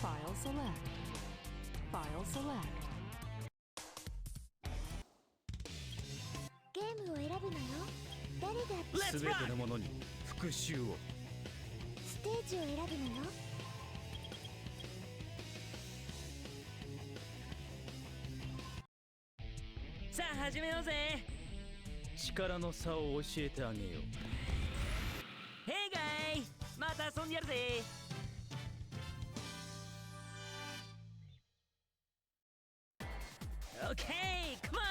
File select. File select. ゲームを選ぶのよ。誰がすべてのものに復讐を。ステージを選ぶのよ。さあ始めようぜ。力の差を教えてあげよう。ヘイガイ、また遊んでやるぜ。オッケー、カモン。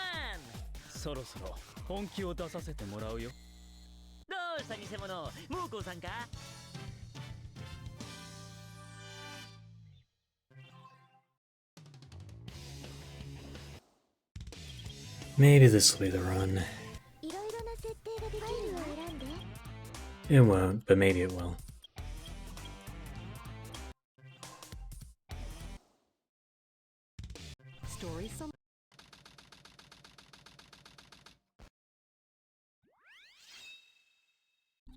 そろそろ本気を出させてもらうよ。どうした偽物、モーコーさんか。Maybe this will be the run. いろいろな設定ができるのを選んで。It won't, but maybe it will. Story select.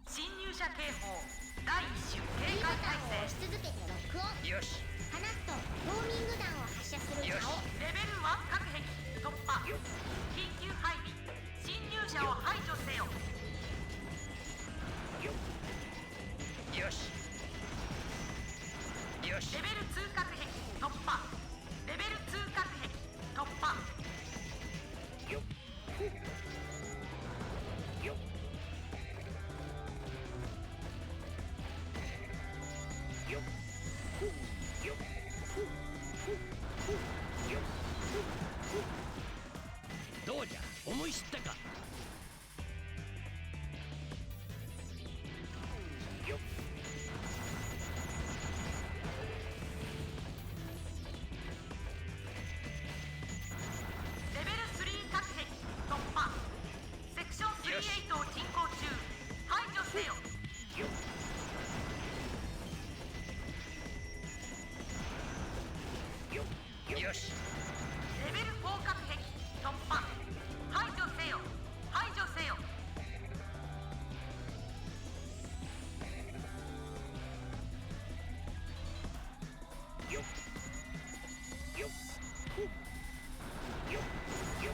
侵入者警報第1種警戒態勢。し続けてロックオン。よし。話すとローミング弾を発射する顔。レベル1各壁突破。緊急配備。侵入者を排除せよ。よし。よし。レベル2各壁突破。レベル2各壁突破。よっ。よっ。よっ。よっ。よっ。どうじゃ、思い知ったか。よっ。レベル3各壁突破。セクション38を進行中。排除せよ。よっ。よっ。よし。レベル4各壁突破。排除せよ。排除せよ。よっ。よっ。よっ。よっ。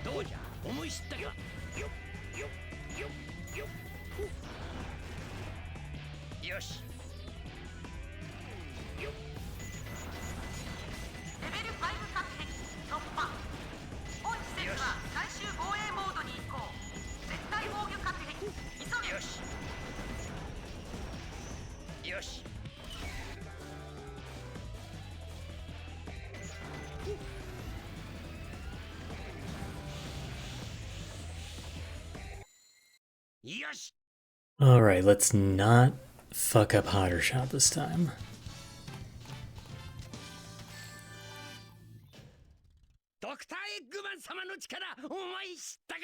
どうじゃ、思い知ったか。よっ。よっ。よっ。よっ。よし。よっ。レベル5各壁突破。本施設は最終防衛モードに移行。絶対防御各壁急げ。よし。よし。よし。 Alright, let's not fuck up Hotter Shot this time. ドクターエッグマン様の力、思い知ったか。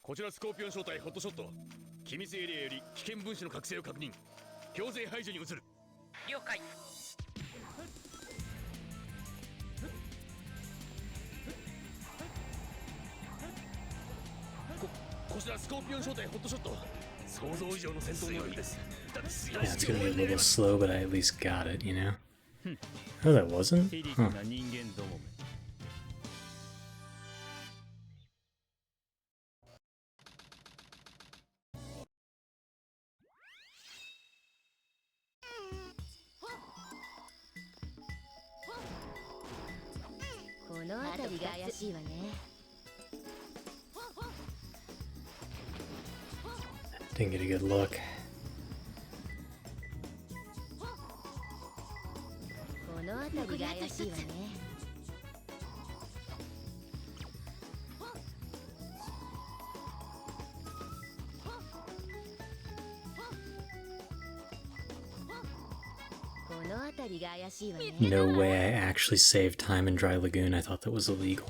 こちらスコーピオン正体ホットショット。機密エリアより危険分子の覚醒を確認。強制排除に移る。了解。こちらスコーピオン正体ホットショット。想像以上の戦闘能力です。 Yeah, it's gonna be a little slow, but I at least got it, you know? Oh, that wasn't? 非力 Huh. な人間どもめ。この辺りが怪しいわね。Didn't get a good look. この辺りが怪しいわね。この辺りが怪しいわね。No way I actually saved time in Dry Lagoon. I thought that was illegal.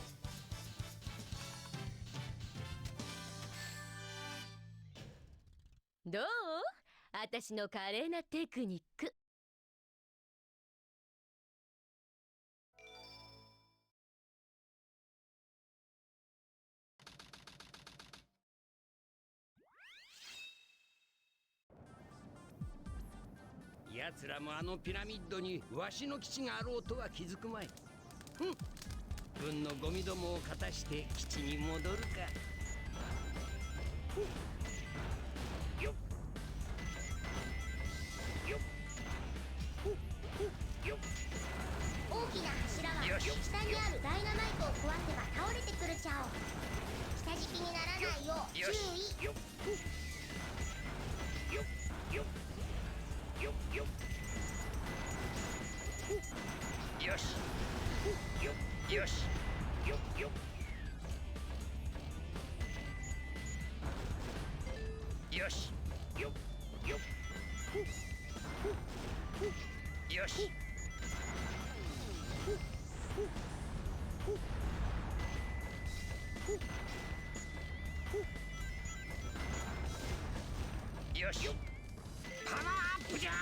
どう？私の華麗なテクニック。奴らもあのピラミッドにわしの基地があろうとは気づくまい。軍のゴミどもを勝たして基地に戻るか。よっよっよっ。大きな柱は下にあるダイナマイトを壊せば倒れてくるちゃお。下敷きにならないよう注意。よっよっよっよっよっ。よしよっよしよっよっよしよっよっよしよしパワーアップじゃ。よ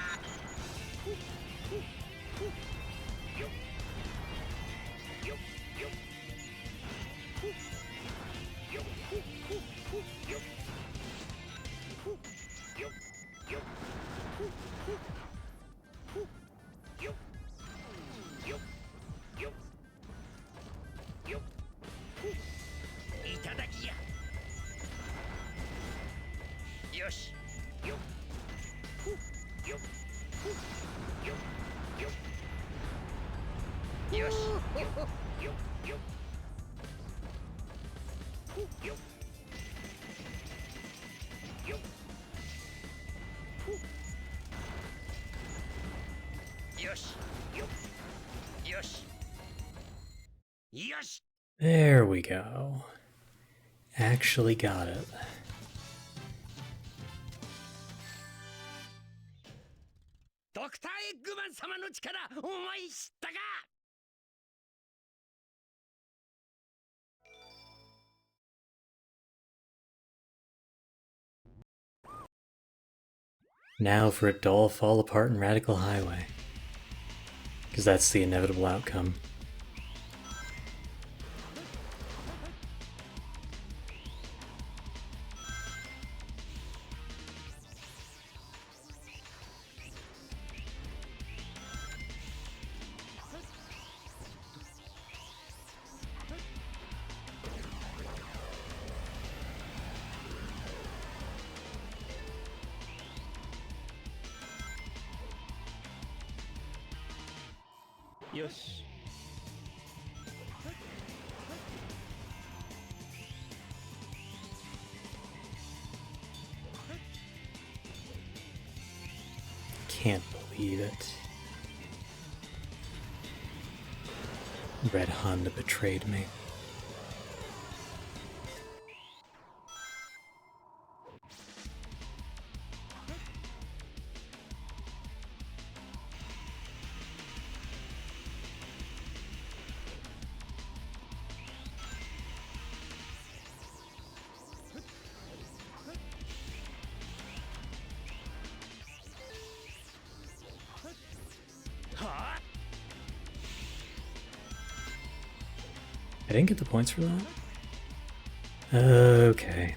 っよっよっよっよっよっよっよっよっよっよっ。いただきや。よしよっよっよっよっよしよっよっよっよっよっよしよっよしよし。 There we go. Actually got it. ドクターエッグマン様の力お前知ったか。Now for it to all fall apart in Radical Highway. Because that's the inevitable outcome.よし。Can't believe it. Red Honda betrayed me. I didn't get the points for that? Okay.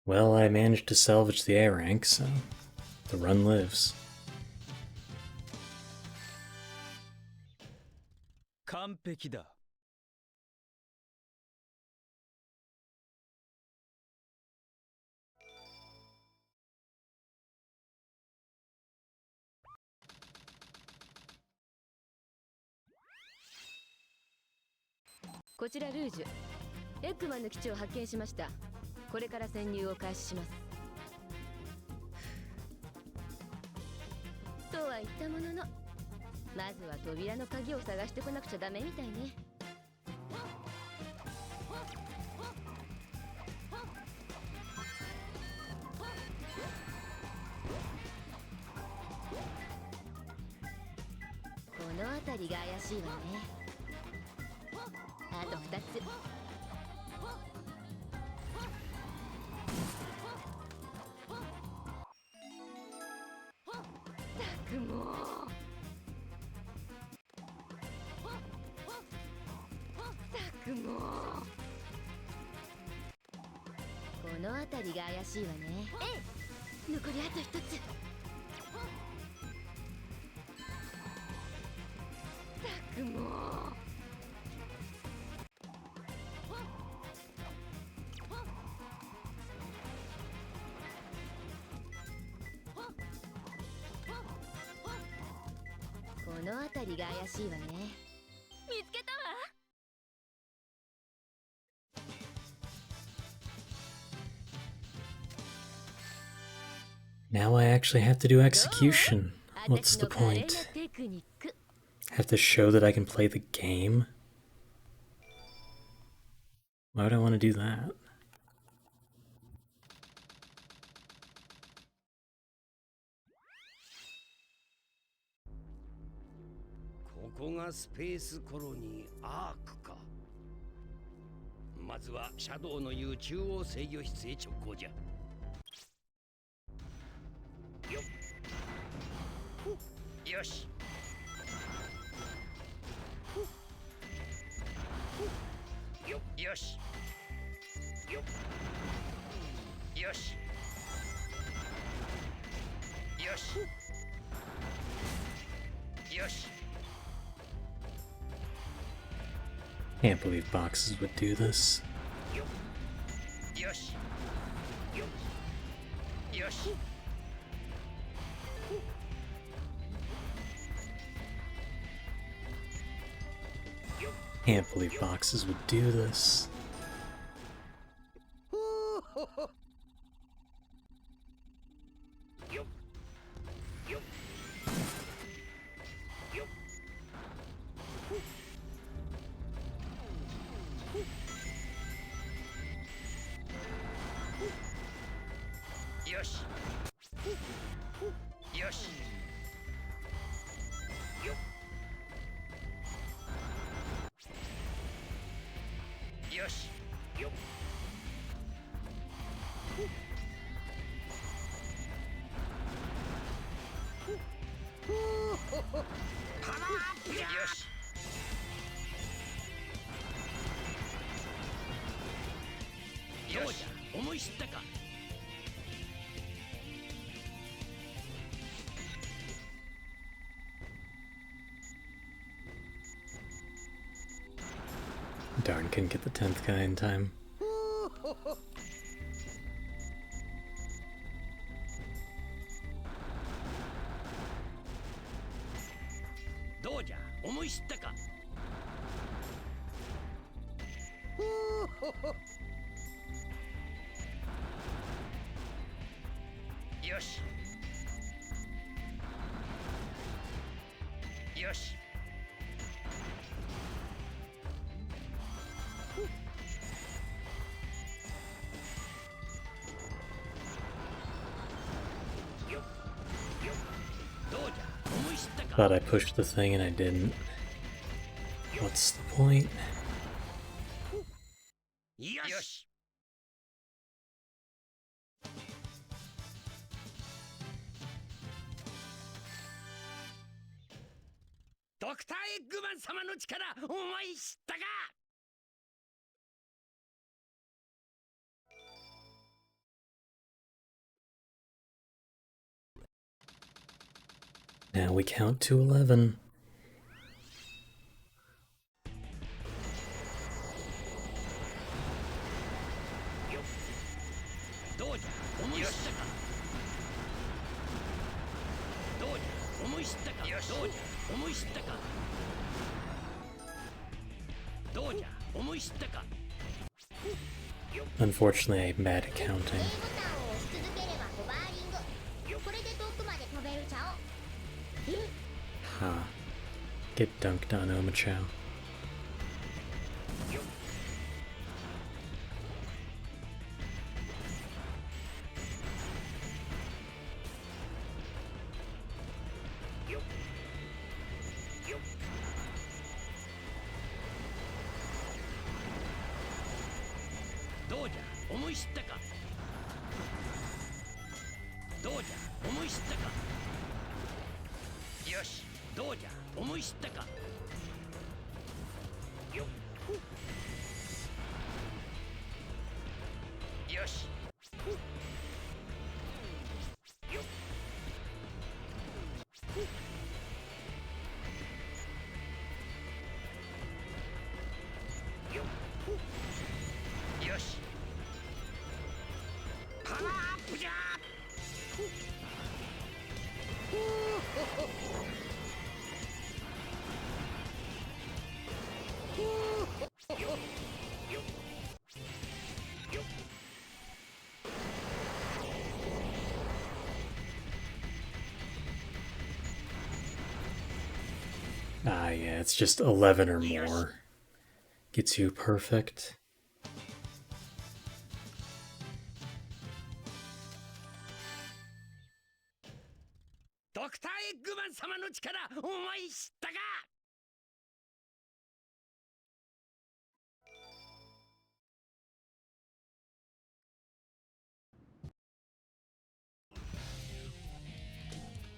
Well, I managed to salvage the A rank, so the run lives. 完璧だ。こちらルージュ。エッグマンの基地を発見しました。これから潜入を開始します。とは言ったものの、まずは扉の鍵を探してこなくちゃダメみたいね。この辺りが怪しいわね。あと2つ。たくもたくもこの辺りが怪しいわね。ええ、残りあと1つ。たくもこの辺りが怪しいわね。見つけたわ。Now I actually have to do execution. What's the point? Have to show that I can play the game? Why would I want to do that? ここがスペースコロニーアークか。まずはシャドウの言う中央制御室へ直行じゃ。よし。よし。よし。よし。よし。 Can't believe boxes would do this. よし。よし。 Can't believe boxes would do this. Darn, couldn't get the 10th guy in time. どうじゃ、思い知ったか。よし。よし。 Thought I pushed the thing and I didn't. What's the point? よし。ドクターエッグマン様の力、お前知ったか。 Now we count to 11. どうじゃ、思い知ったか。どうじゃ、思い知ったか。どうじゃ、思い知ったか。どうじゃ、思い知ったか。 Unfortunately, I'm bad at counting. ボタンを押し続ければホバーリング。これで遠くまで飛べるちゃお。 Ha. Get dunked on, Omachow. 思い知ったか。どうじゃ思い知ったか。よし、どうじゃ思い知ったか。よっよしよっよっよしパワーアップじゃ。Ah, yeah, it's just 11 or more. Gets you perfect. ドクターエッグマン様の力思い知ったか。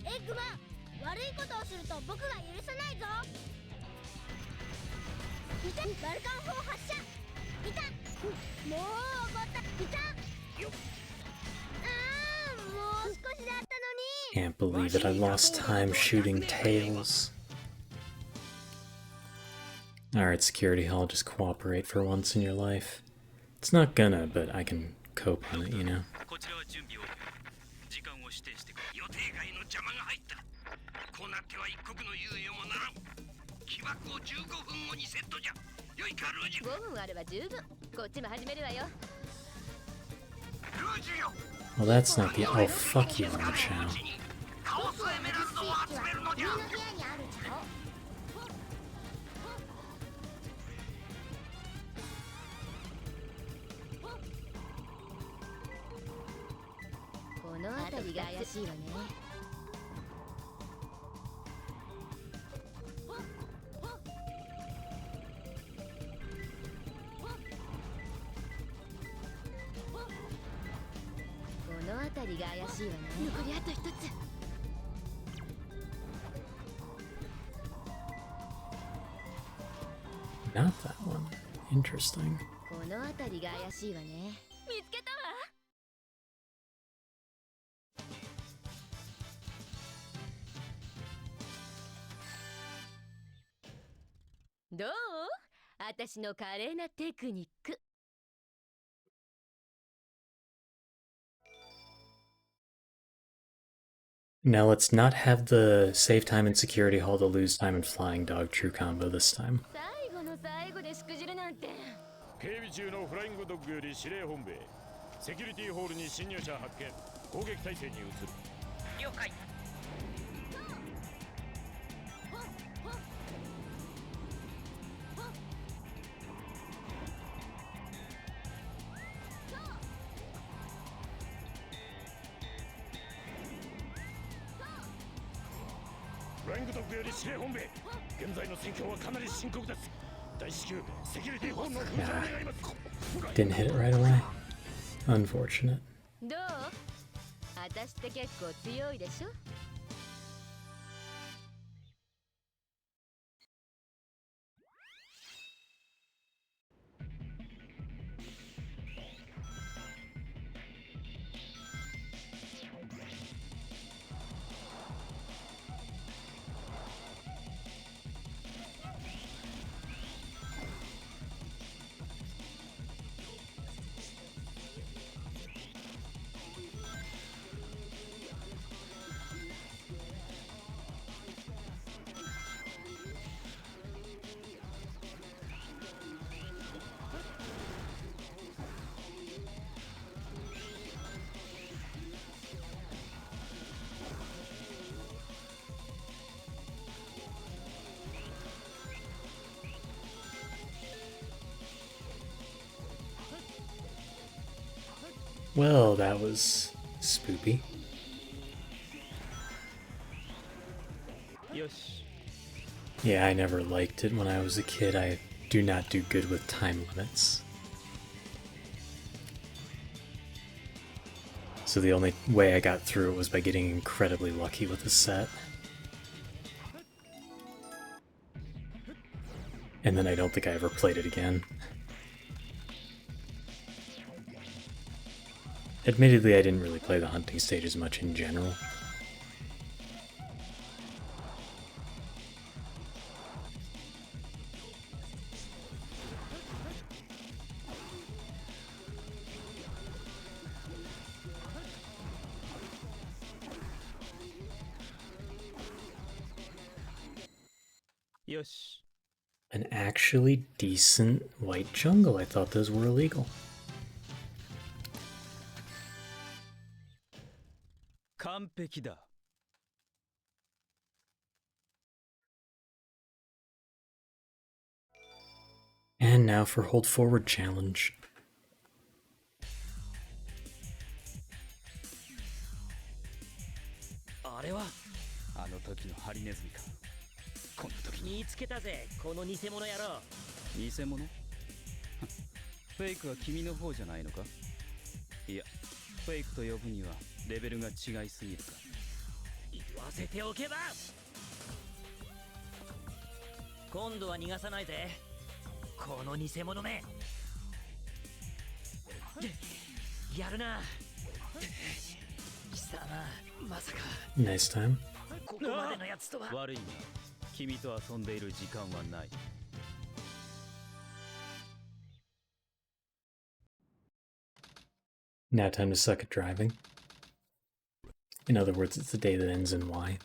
エッグマン、悪いことをすると僕が許さないぞ。いた、バルカン砲発射。いた、もう怒った。いた。よっもう少しだったのに。 Can't believe it, I lost time shooting tails. Alright, security hall, just cooperate for once in your life. It's not gonna, but I can cope on it, you know? こちらは準備を時間を指定してくれ。予定外の邪魔が入った。こうなっては一刻の猶予もならん。起爆を15分後にセットじゃ。良いかルージュ。5分あれば十分。こっちも始めるわよ。ルージュよ。 Well, that's not the- oh, fuck you, Marchow. カオスエメラルドを集めるのじゃ。上の部屋にあるじゃろ。この辺りが怪しいわね。この辺りが怪しいわね。残りあと一つ。 Not that one. Interesting. この辺りが怪しいわね。見つけたわ。どう？私の華麗なテクニック。 Now let's not have the save time in security hall to lose time in flying dog true combo this time. 最後の最後でしくじるなんて。警備中のフライングドッグより指令本部へ。セキュリティホールに侵入者発見。攻撃態勢に移る。了解。フライングドッグより指令本部へ。現在の戦況はかなり深刻です。大至急セキュリティホールの封鎖を願います。 Didn't hit it right away. Unfortunate. どう？私って結構強いでしょ？ Well, that was spoopy. よし。 Yeah, I never liked it when I was a kid. I do not do good with time limits. So the only way I got through it was by getting incredibly lucky with the set. And then I don't think I ever played it again. Admittedly, I didn't really play the hunting stages much in general. An actually decent white jungle. I thought those were illegal. 完璧だ。 And now for hold forward challenge. あれはあの時のハリネズミか。こんな時に見つけたぜ、この偽物野郎。偽物？フェイクは君の方じゃないのか？いや、フェイクと呼ぶにはレベルが違いすぎるか。言わせておけば。今度は逃がさないぜ、この偽物め。やるな。貴様、まさか。Nice time. ここまでのやつとは。悪いな。君と遊んでいる時間はない。Now time to suck at driving. In other words, it's the day that ends in Y.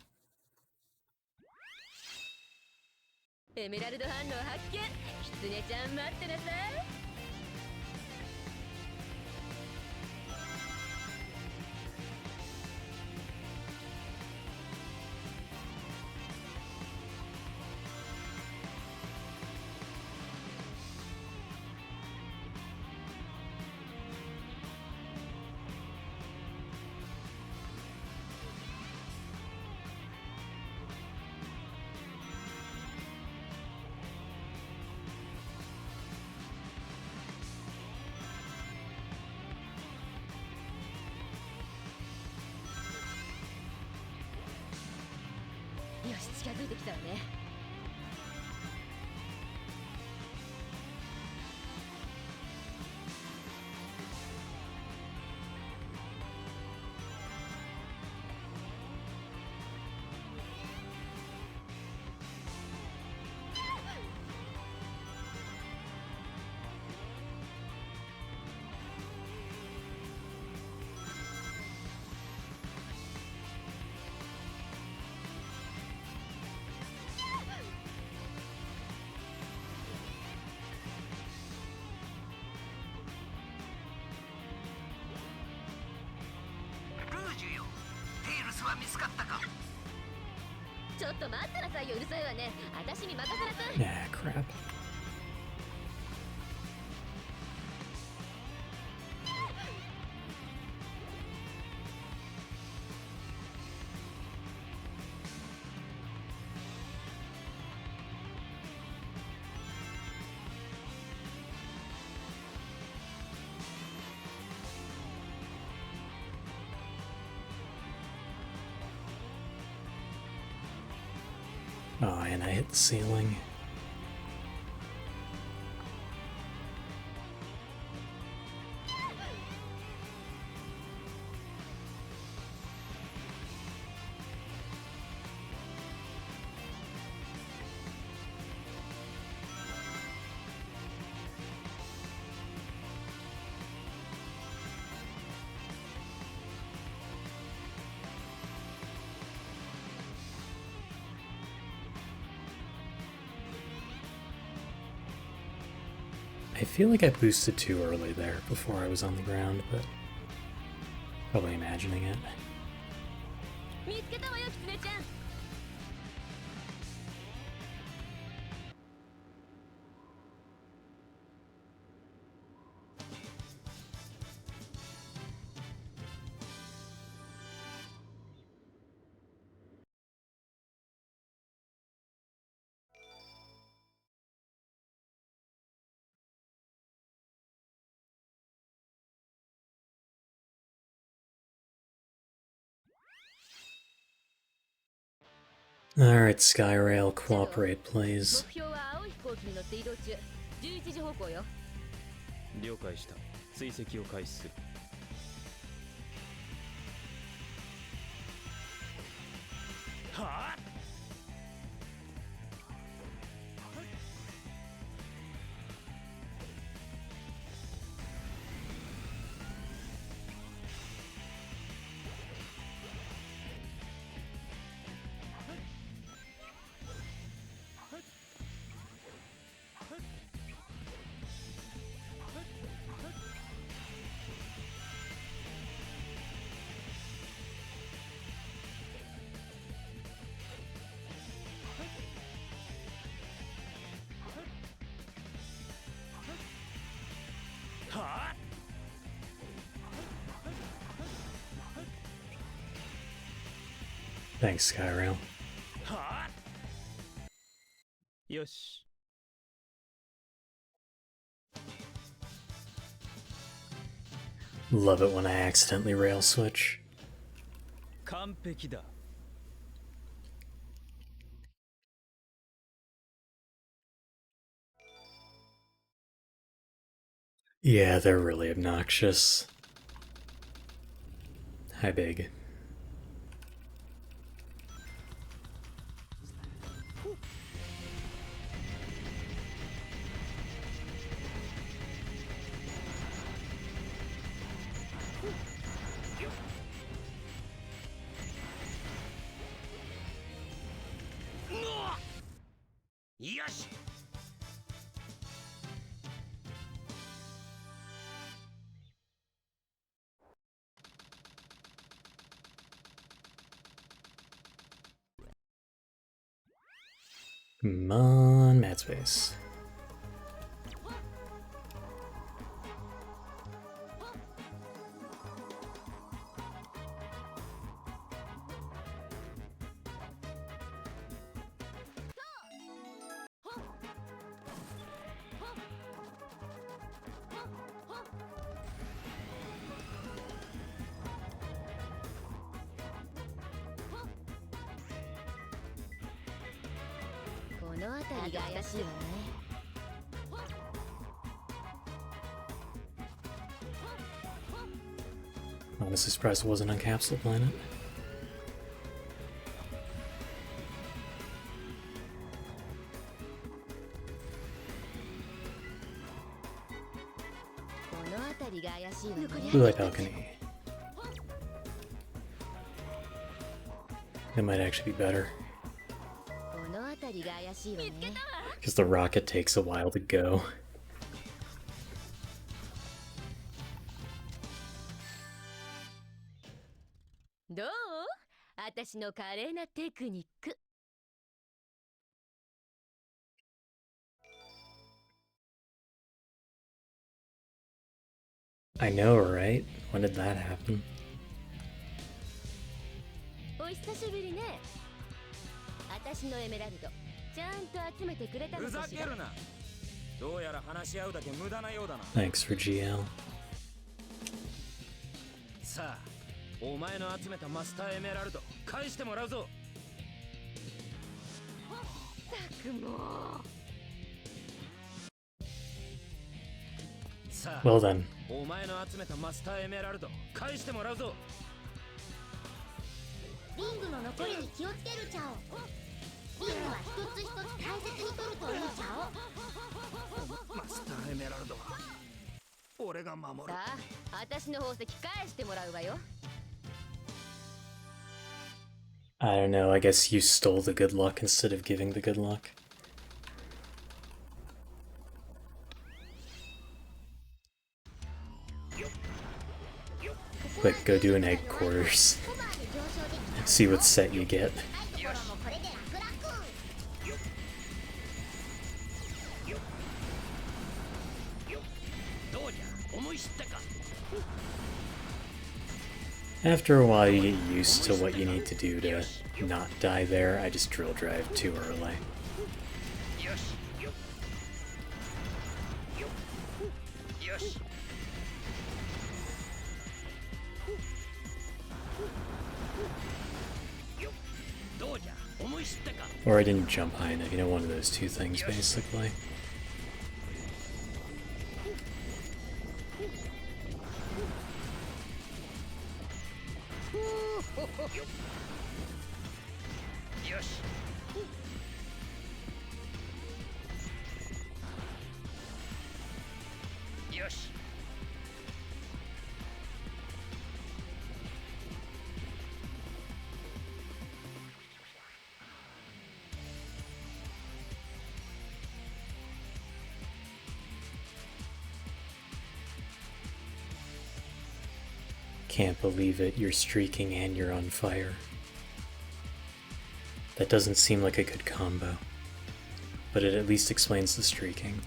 エメラルド反応発見。キツネちゃん待ってなさい。よし、近づいてきたわね。見つかったか。ちょっと待ってなさいよ、うるさいわね。私に任せなさい。Ah, crap. Oh, and I hit the ceiling. I feel like I boosted too early there before I was on the ground, but probably imagining it. 見つけたわよ、キツネちゃん。Alright, Skyrail, cooperate, please. 目標は青い飛行機に乗って移動中。11時方向よ。了解した。追跡を開始する。はあ。はあ。 Thanks, Skyrail. はあ。よし。Love it when I accidentally rail switch. 完璧だ。Yeah, they're really obnoxious. Hi, Big.よし。 Come on, Mad Space. Honestly surprised it wasn't on Capsule Planet. Blue Light Balcony. That might actually be better. Because the rocket takes a while to go. どう？私の華麗なテクニック。I know, right? When did that happen? お久しぶりね。私のエメラルド、ちゃんと集めてくれたのかしら。ふざけるな。どうやら話し合うだけ無駄なようだな。Thanks for GL. さあ、お前の集めたマスターエメラルド返してもらうぞ。たくも。さあ、 Well then. お前の集めたマスターエメラルド返してもらうぞ。リングの残りに気をつけるちゃお。リングは一つ一つ大切に取るといいちゃお。マスターエメラルドは俺が守る。さあ、私の宝石返してもらうわよ。I don't know, I guess you stole the good luck instead of giving the good luck. Quick, go do an egg quarters. See what set you get. どうじゃ、思い知ったか。 After a while, you get used to what you need to do to not die there. I just drill drive too early. よし。よし。どうじゃ、思い知ったか。Or I didn't jump high enough, you know, one of those two things basically. Can't believe it, you're streaking and you're on fire. That doesn't seem like a good combo, but it at least explains the streaking.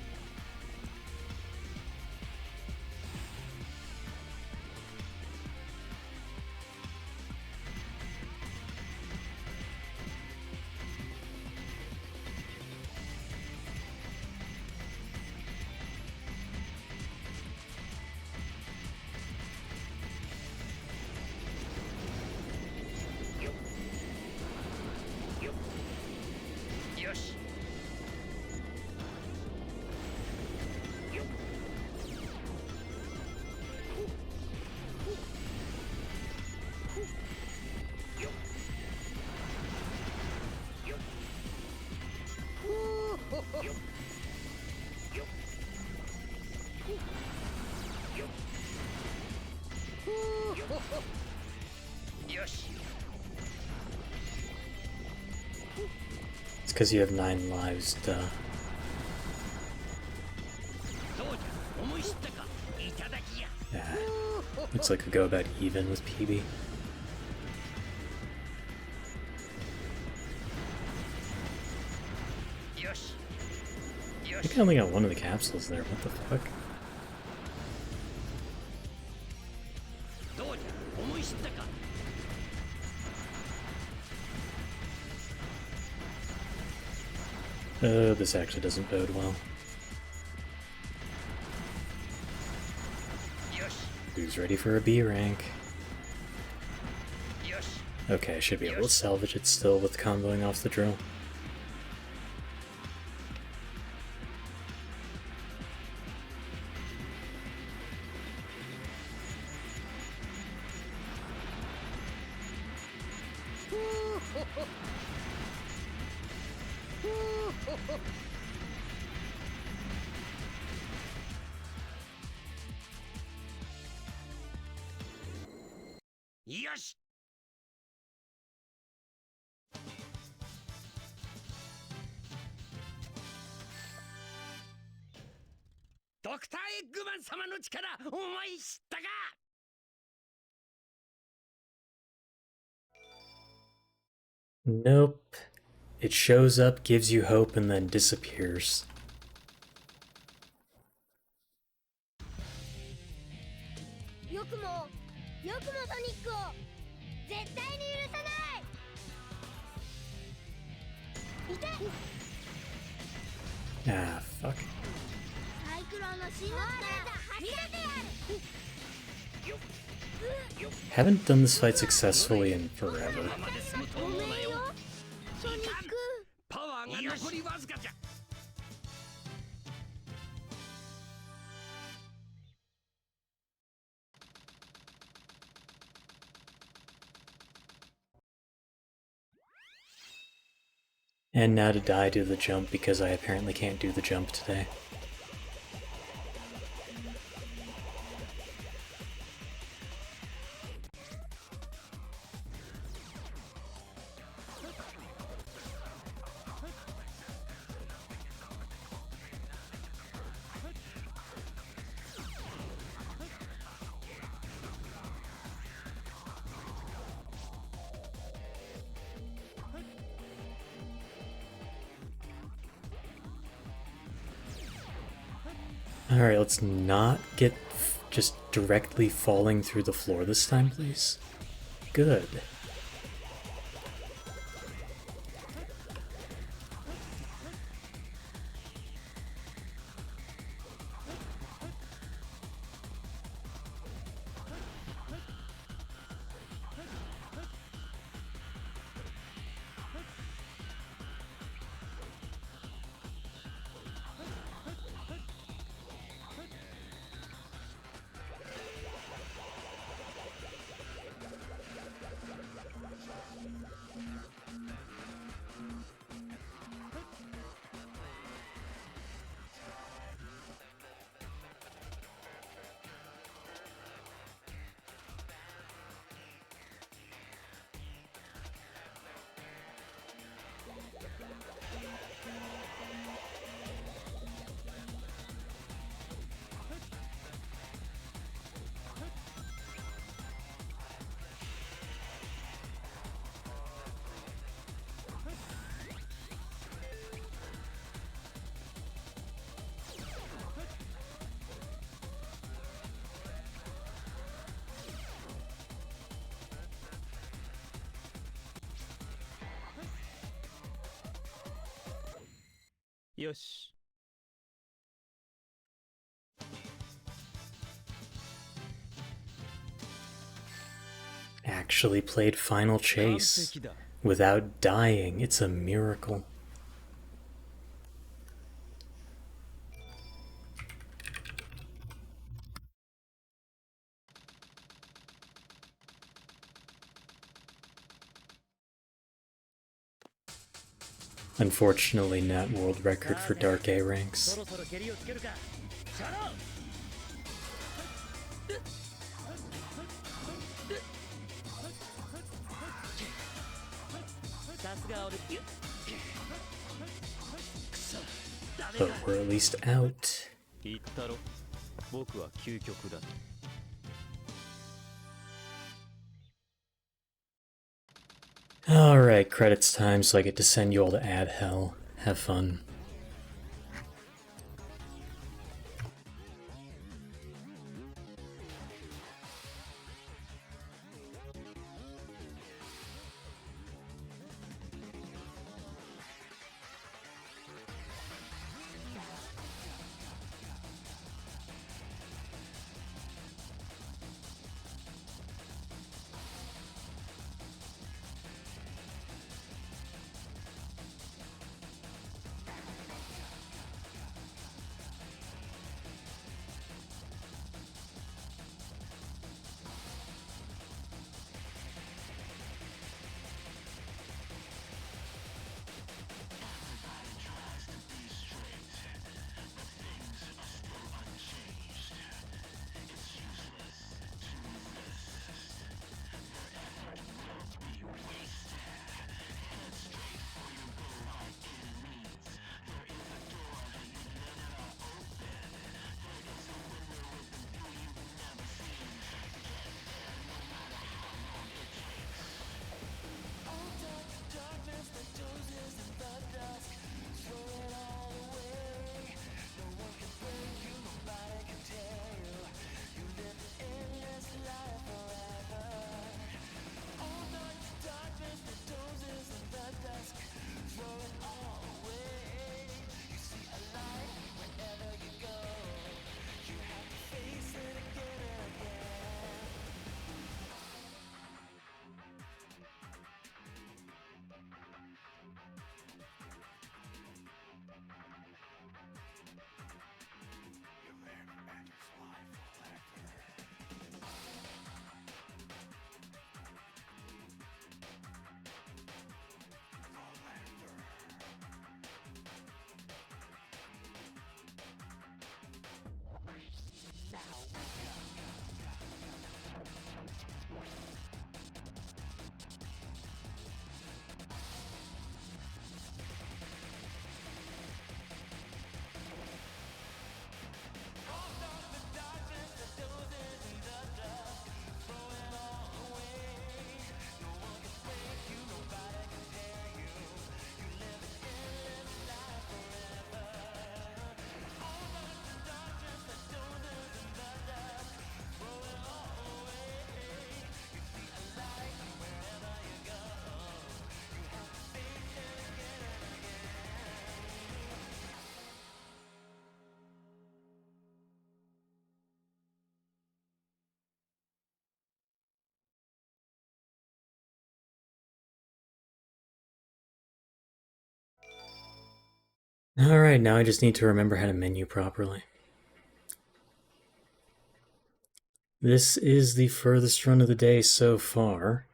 It's because you have 9 lives, duh. Yeah, looks like we go about even with PB. I think I only got one of the capsules there, what the fuck? This actually doesn't bode well. Who's ready for a B rank? Okay, I should be able to salvage it still with comboing off the drill. Yes! ドクターエッグマン様の力、お前知ったか? Nope. It shows up, gives you hope, and then disappears. よくもソニックを絶対に許さない。痛い。Ah, fuck. サイクロンの進路から見せてやる。 Haven't done this fight successfully in forever. ごめんよ、ソニック。パワーが残りわずかじゃ。And now to die to the jump because I apparently can't do the jump today. Alright, let's not get just directly falling through the floor this time, please. Good. よし。 Actually played Final Chase without dying. It's a miracle. Unfortunately, not world record for Dark A ranks. そろそろ蹴りをつけるか。シャロー。さすが俺。くそ。ダメ But か。 we're at least out. 言ったろ。僕は究極だ。 Alright, credits time, so I get to send you all to Ad Hell. Have fun. Alright, now I just need to remember how to menu properly. This is the furthest run of the day so far.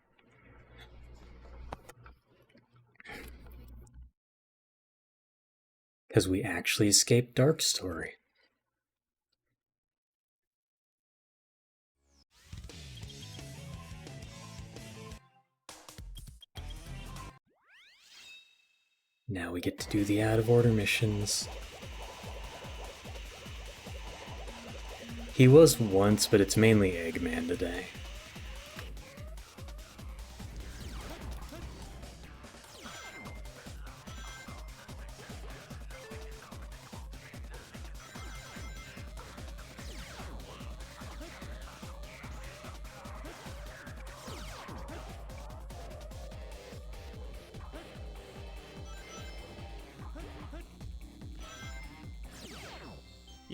Because we actually escaped Dark Story. Now we get to do the out-of-order missions. He was once, but it's mainly Eggman today.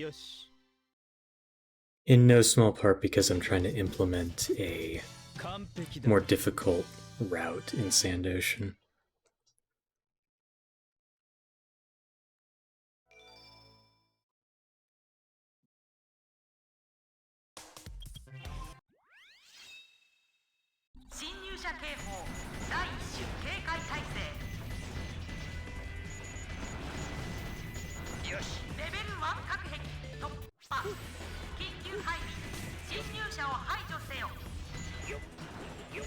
よし In no small part because I'm trying to implement a 完璧だ more difficult route in Sand Ocean. 侵入者警報第一種警戒態勢よしレベル1隔壁突破緊急配備侵入者を排除せよよっよっ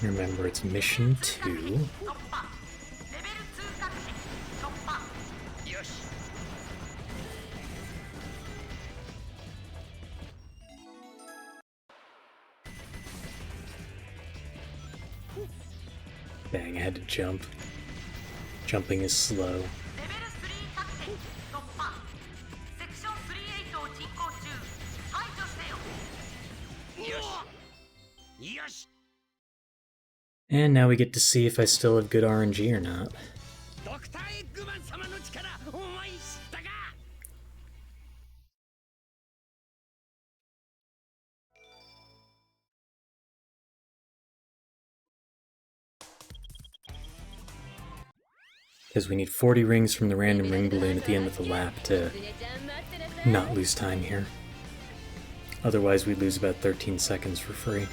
Remember, it's mission 2. 突破レベル2隔壁突破よし Bang, I had to jump. Jumping is slow. レベル3確定突破セクション38を進行中排除せよよしよし And now we get to see if I still have good RNG or not. ドクターエッグマン様の力お前知ったか Because we need 40 rings from the random ring balloon at the end of the lap to not lose time here. Otherwise, we'd lose about 13 seconds for free.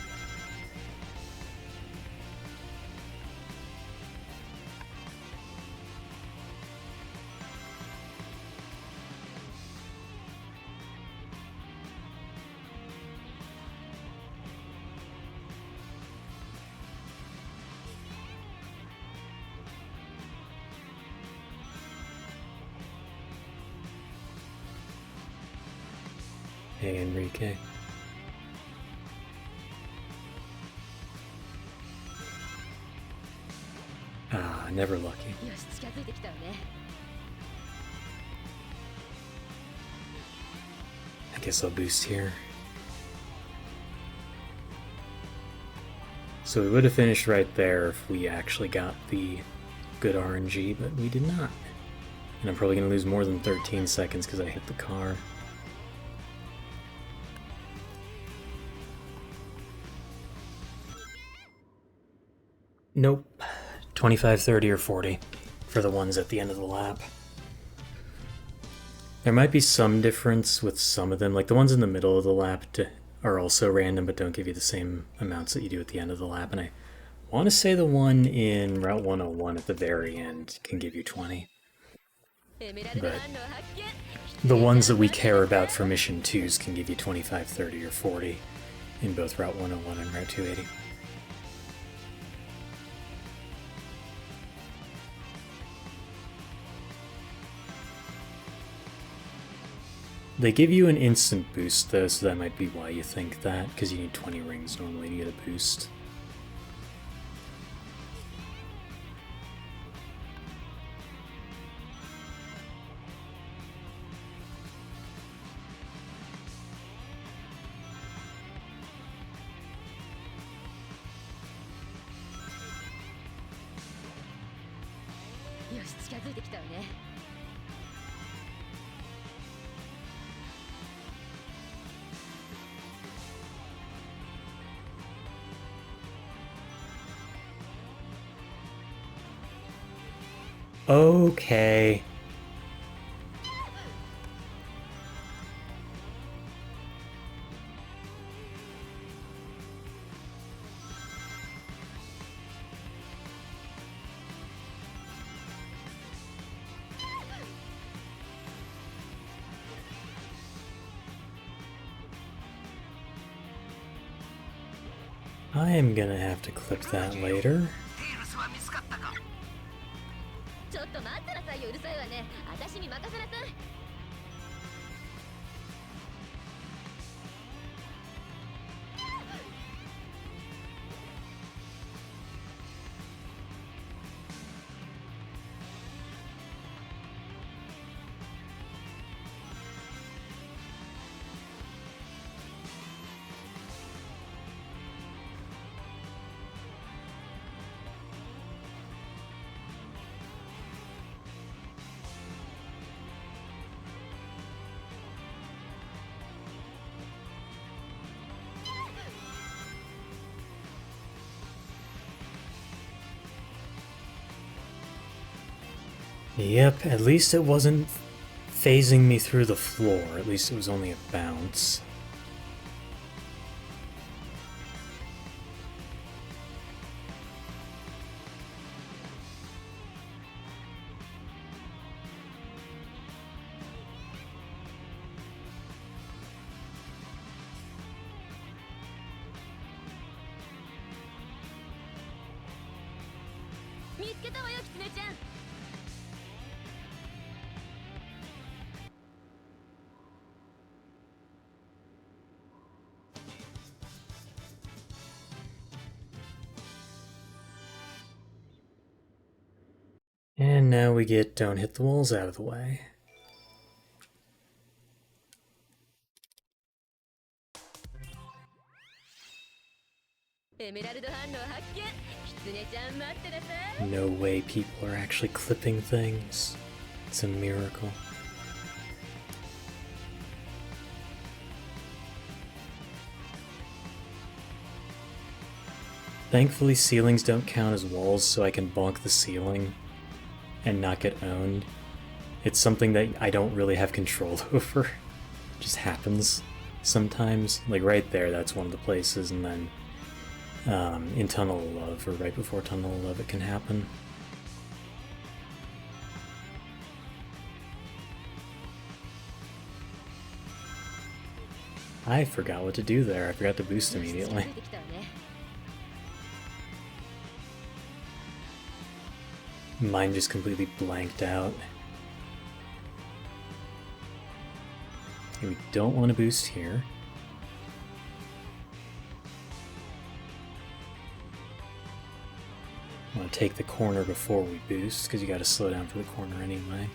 Hey, Enrique. Ah, never lucky. よし近づいてきたわね I guess I'll boost here. So we would have finished right there if we actually got the good RNG, but we did not. And I'm probably going to lose more than 13 seconds because I hit the car. Nope. 25, 30, or 40 for the ones at the end of the lap. There might be some difference with some of them, like the ones in the middle of the lap are also random but don't give you the same amounts that you do at the end of the lap, and I want to say the one in Route 101 at the very end can give you 20. But the ones that we care about for Mission 2s can give you 25, 30, or 40 in both Route 101 and Route 280. They give you an instant boost though, so that might be why you think that, because you need 20 rings normally to get a boost. Okay. I am gonna have to clip that later. ちょっと待ってなさいようるさいわね私に任せなさい Yep, at least it wasn't phasing me through the floor. At least it was only a bounce. And now we get don't hit the walls out of the way. No way people are actually clipping things. It's a miracle. Thankfully ceilings don't count as walls, so I can bonk the ceiling and not get owned. It's something that I don't really have control over. It just happens sometimes. Like right there, that's one of the places, and then in Tunnel of Love, or right before Tunnel of Love, it can happen. I forgot what to do there. I forgot to boost immediately. Mine just completely blanked out. Okay, we don't want to boost here. I want to take the corner before we boost, because you got to slow down for the corner anyway.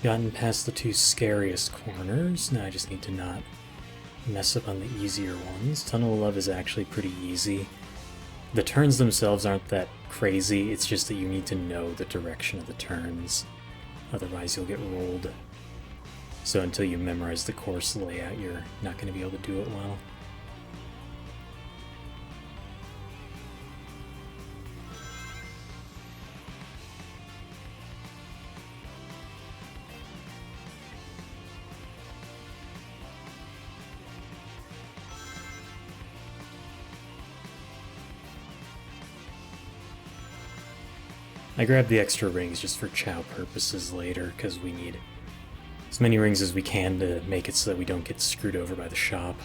Gotten past the two scariest corners. Now I just need to not mess up on the easier ones. Tunnel of Love is actually pretty easy. The turns themselves aren't that crazy, it's just that you need to know the direction of the turns. Otherwise you'll get rolled. So until you memorize the course layout, you're not going to be able to do it well. I grabbed the extra rings just for chow purposes later, because we need as many rings as we can to make it so that we don't get screwed over by the shop.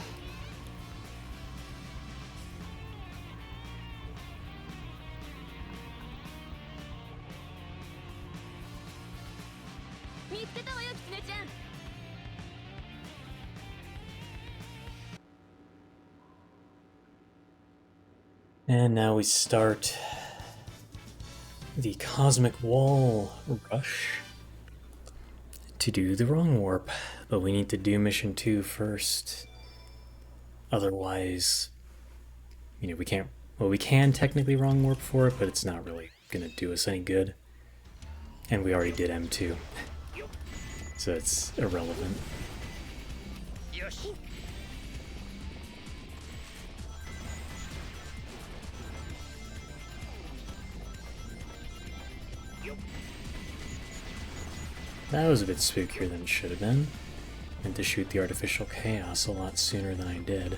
And now we start the Cosmic Wall Rush to do the wrong warp, but we need to do mission 2 first. Otherwise, you know, we can't, well, we can technically wrong warp for it, but it's not really gonna do us any good. And we already did M2, so it's irrelevant. That was a bit spookier than it should have been. I meant to shoot the artificial chaos a lot sooner than I did.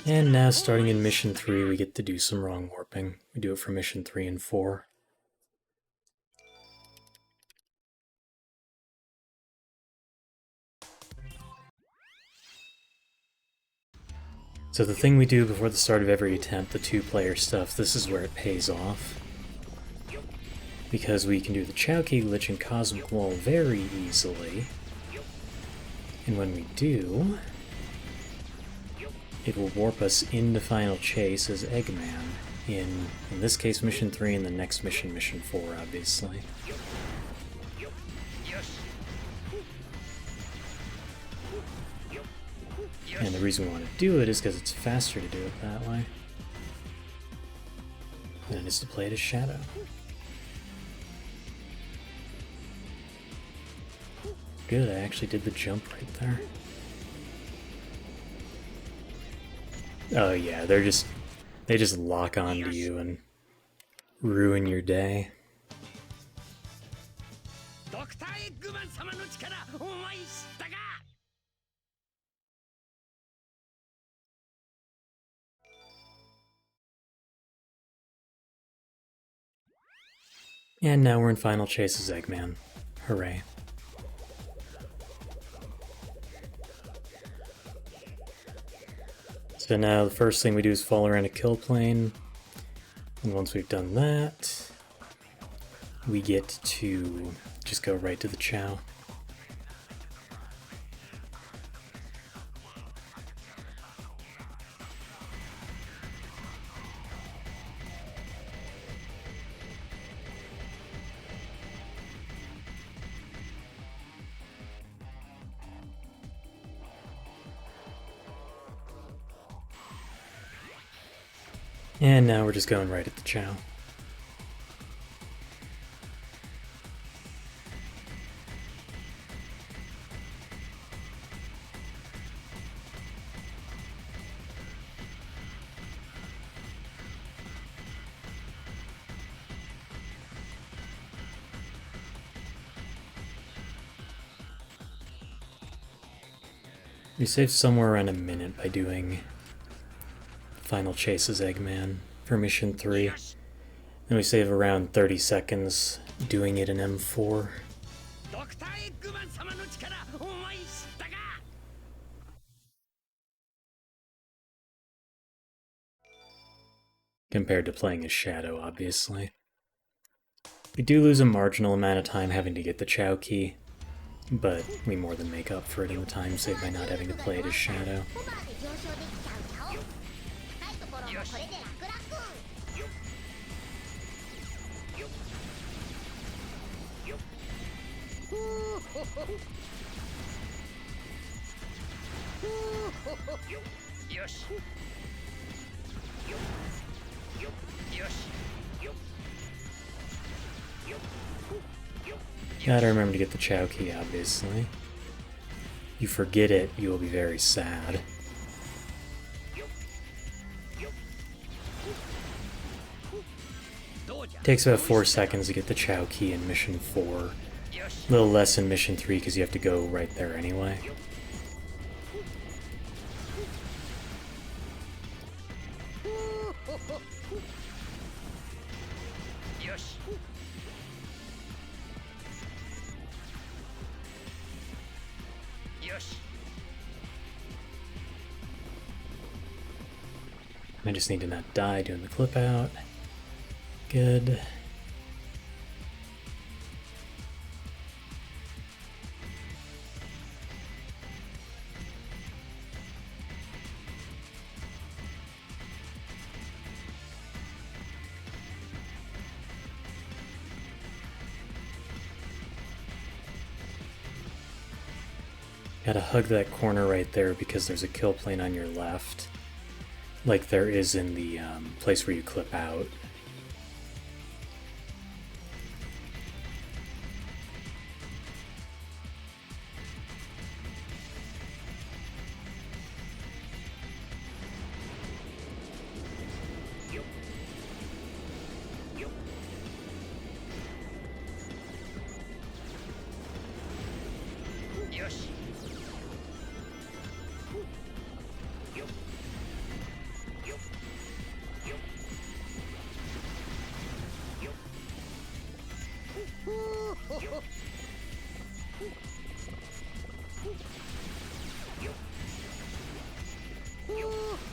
And now starting in mission 3 we get to do some wrong warping. We do it for mission 3 and 4. So the thing we do before the start of every attempt, the 2-player stuff, this is where it pays off. Because we can do the Chowkey glitch and Cosmic Wall very easily. And when we do, it will warp us into Final Chase as Eggman in this case Mission 3 and the next mission, Mission 4, obviously. And the reason we want to do it is because it's faster to do it that way than it is to play it as Shadow. Good, I actually did the jump right there. Oh yeah, they just lock onto you and ruin your day. And now we're in Final Chase as Eggman. Hooray. So now the first thing we do is fall around a kill plane, and once we've done that, we get to just go right to the Chow. And now we're just going right at the Chow. We saved somewhere around a minute by doing Final Chase as Eggman for Mission 3. Then we save around 30 seconds doing it in M4. Compared to playing as Shadow, obviously. We do lose a marginal amount of time having to get the Chow key, but we more than make up for it in the time saved by not having to play it as Shadow. Gotta remember to get the Chow key, obviously. You forget it, you will be very sad. Takes about 4 seconds to get the Chow key in Mission 4. A little less in Mission 3 because you have to go right there anyway. I just need to not die doing the clip out. Good. Gotta hug that corner right there because there's a kill plane on your left, like there is in the place where you clip out.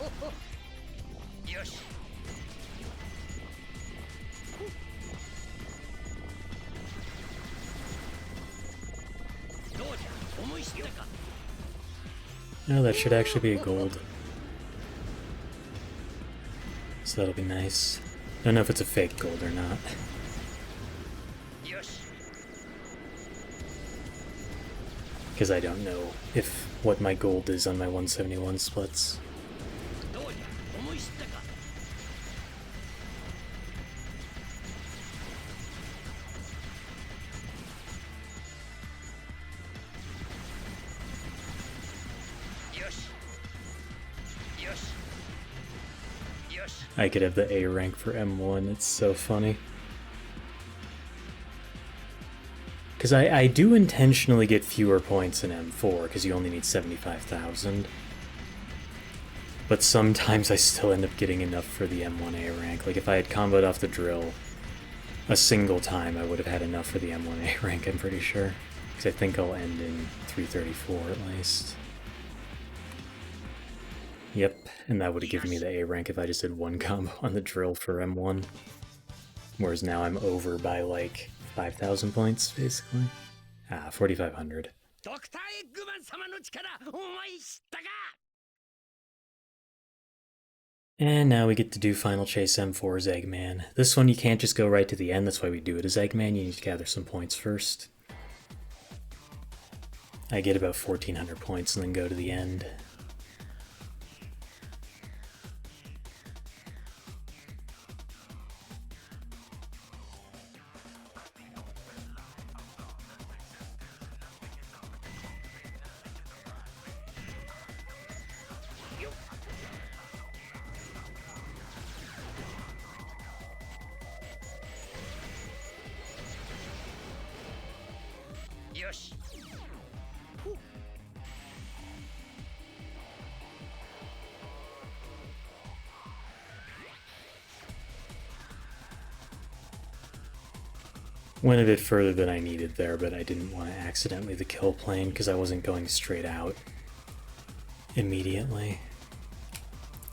よし。どうじゃ、思い知ったか。 No, that should actually be a gold. So that'll be nice. I don't know if it's a fake gold or not. よし。 Because I don't know if what my gold is on my 171 splits. どうじゃ、思い知ったか。 よし。よし。よし。 I could have the A rank for M1, it's so funny. Because I do intentionally get fewer points in M4, because you only need 75,000. But sometimes I still end up getting enough for the M1A rank. Like if I had comboed off the drill a single time, I would have had enough for the M1A rank, I'm pretty sure. Because I think I'll end in 334 at least. Yep, and that would have given me the A rank if I just did one combo on the drill for M1. Whereas now I'm over by like 5,000 points, basically. 4,500. ドクターエッグマン様の力、思い知ったか。 And now we get to do Final Chase M4 as Eggman. This one you can't just go right to the end, that's why we do it as Eggman, you need to gather some points first. I get about 1,400 points and then go to the end.よし。 Went a bit further than I needed there, but I didn't want to accidentally the kill plane because I wasn't going straight out immediately.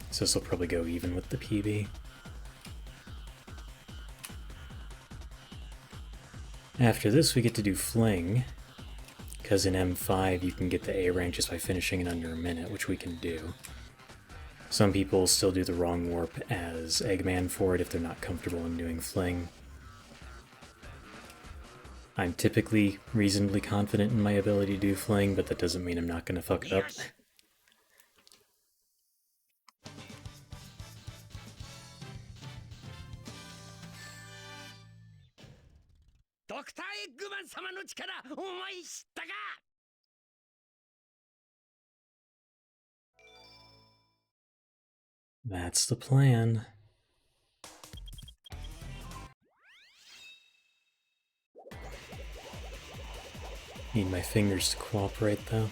So this will probably go even with the PB. After this we get to do Fling, because in M5 you can get the A rank just by finishing in under a minute, which we can do. Some people still do the wrong warp as Eggman for it if they're not comfortable in doing Fling. I'm typically reasonably confident in my ability to do Fling, but that doesn't mean I'm not going to fuck it up. Dr. Eggman 様の力、思い知ったか。 That's the plan. Need my fingers to cooperate, though.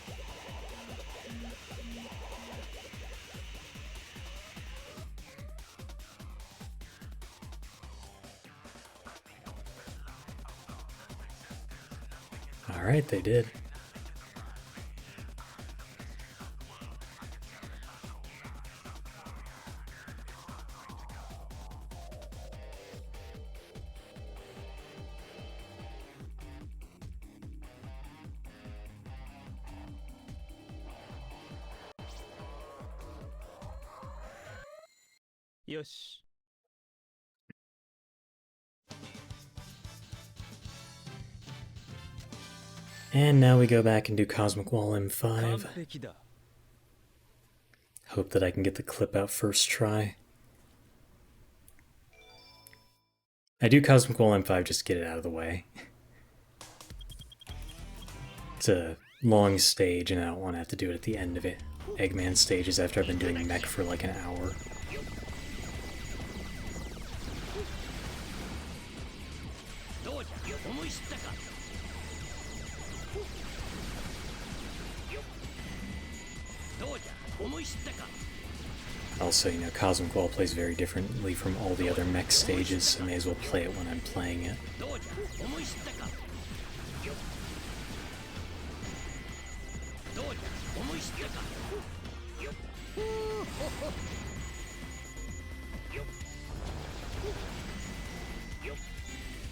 Alright, they did. Yosh. And now we go back and do Cosmic Wall M5. Hope that I can get the clip out first try. I do Cosmic Wall M5 just to get it out of the way. It's a long stage and I don't want to have to do it at the end of it. Eggman stages after I've been doing mech for like an hour. Also, you know, Cosmic Wall plays very differently from all the other mech stages, so I may as well play it when I'm playing it.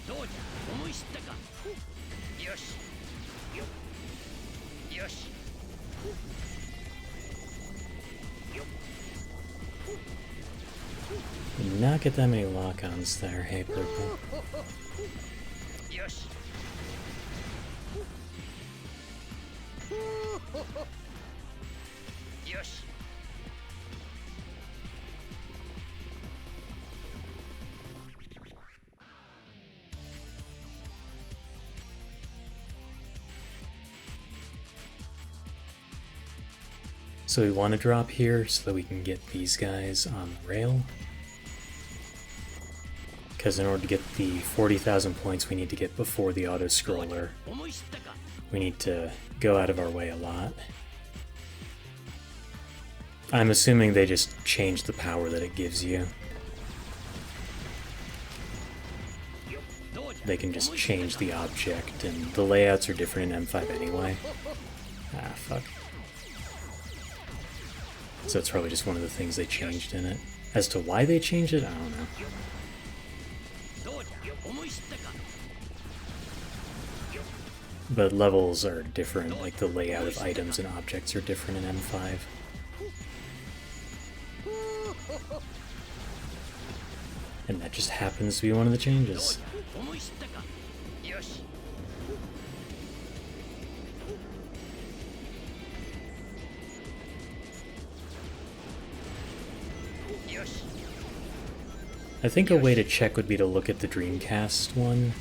どうじゃ思い知ったか。よしよし Did not get that many lock-ons there, hey purple. よし よし So we want to drop here so that we can get these guys on the rail. Because in order to get the 40,000 points we need to get before the auto-scroller, 思い知ったか。 we need to go out of our way a lot. I'm assuming they just changed the power that it gives you. They can just change the object, and the layouts are different in M5 anyway. Ah, fuck. So it's probably just one of the things they changed in it. As to why they changed it, I don't know. どうじゃ思い知ったか。 But levels are different, like the layout of items and objects are different in M5. And that just happens to be one of the changes. 思い知ったか。よし よし I think a way to check would be to look at the Dreamcast one.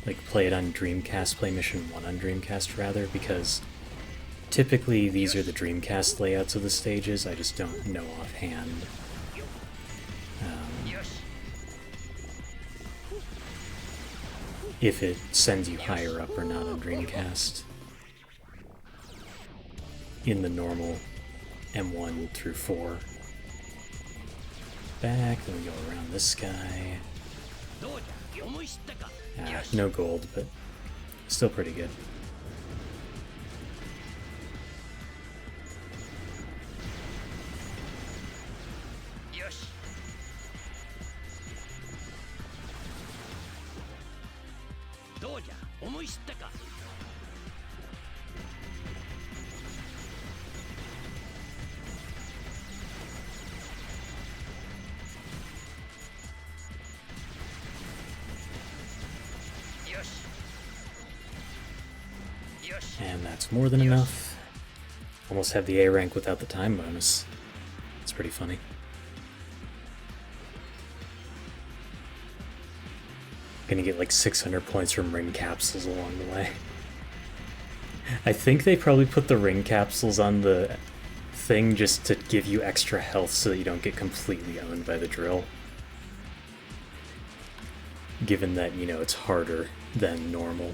Like, play it on Dreamcast, play Mission 1 on Dreamcast, rather, because typically these are the Dreamcast layouts of the stages, I just don't know offhand. If it sends you higher up or not on Dreamcast. In the normal M1 through 4. Back, then we go around this guy. No gold, but still pretty good. And that's more than enough. Almost have the A rank without the time bonus. It's pretty funny. Gonna get like 600 points from ring capsules along the way. I think they probably put the ring capsules on the thing just to give you extra health so that you don't get completely owned by the drill. Given that, you know, it's harder than normal.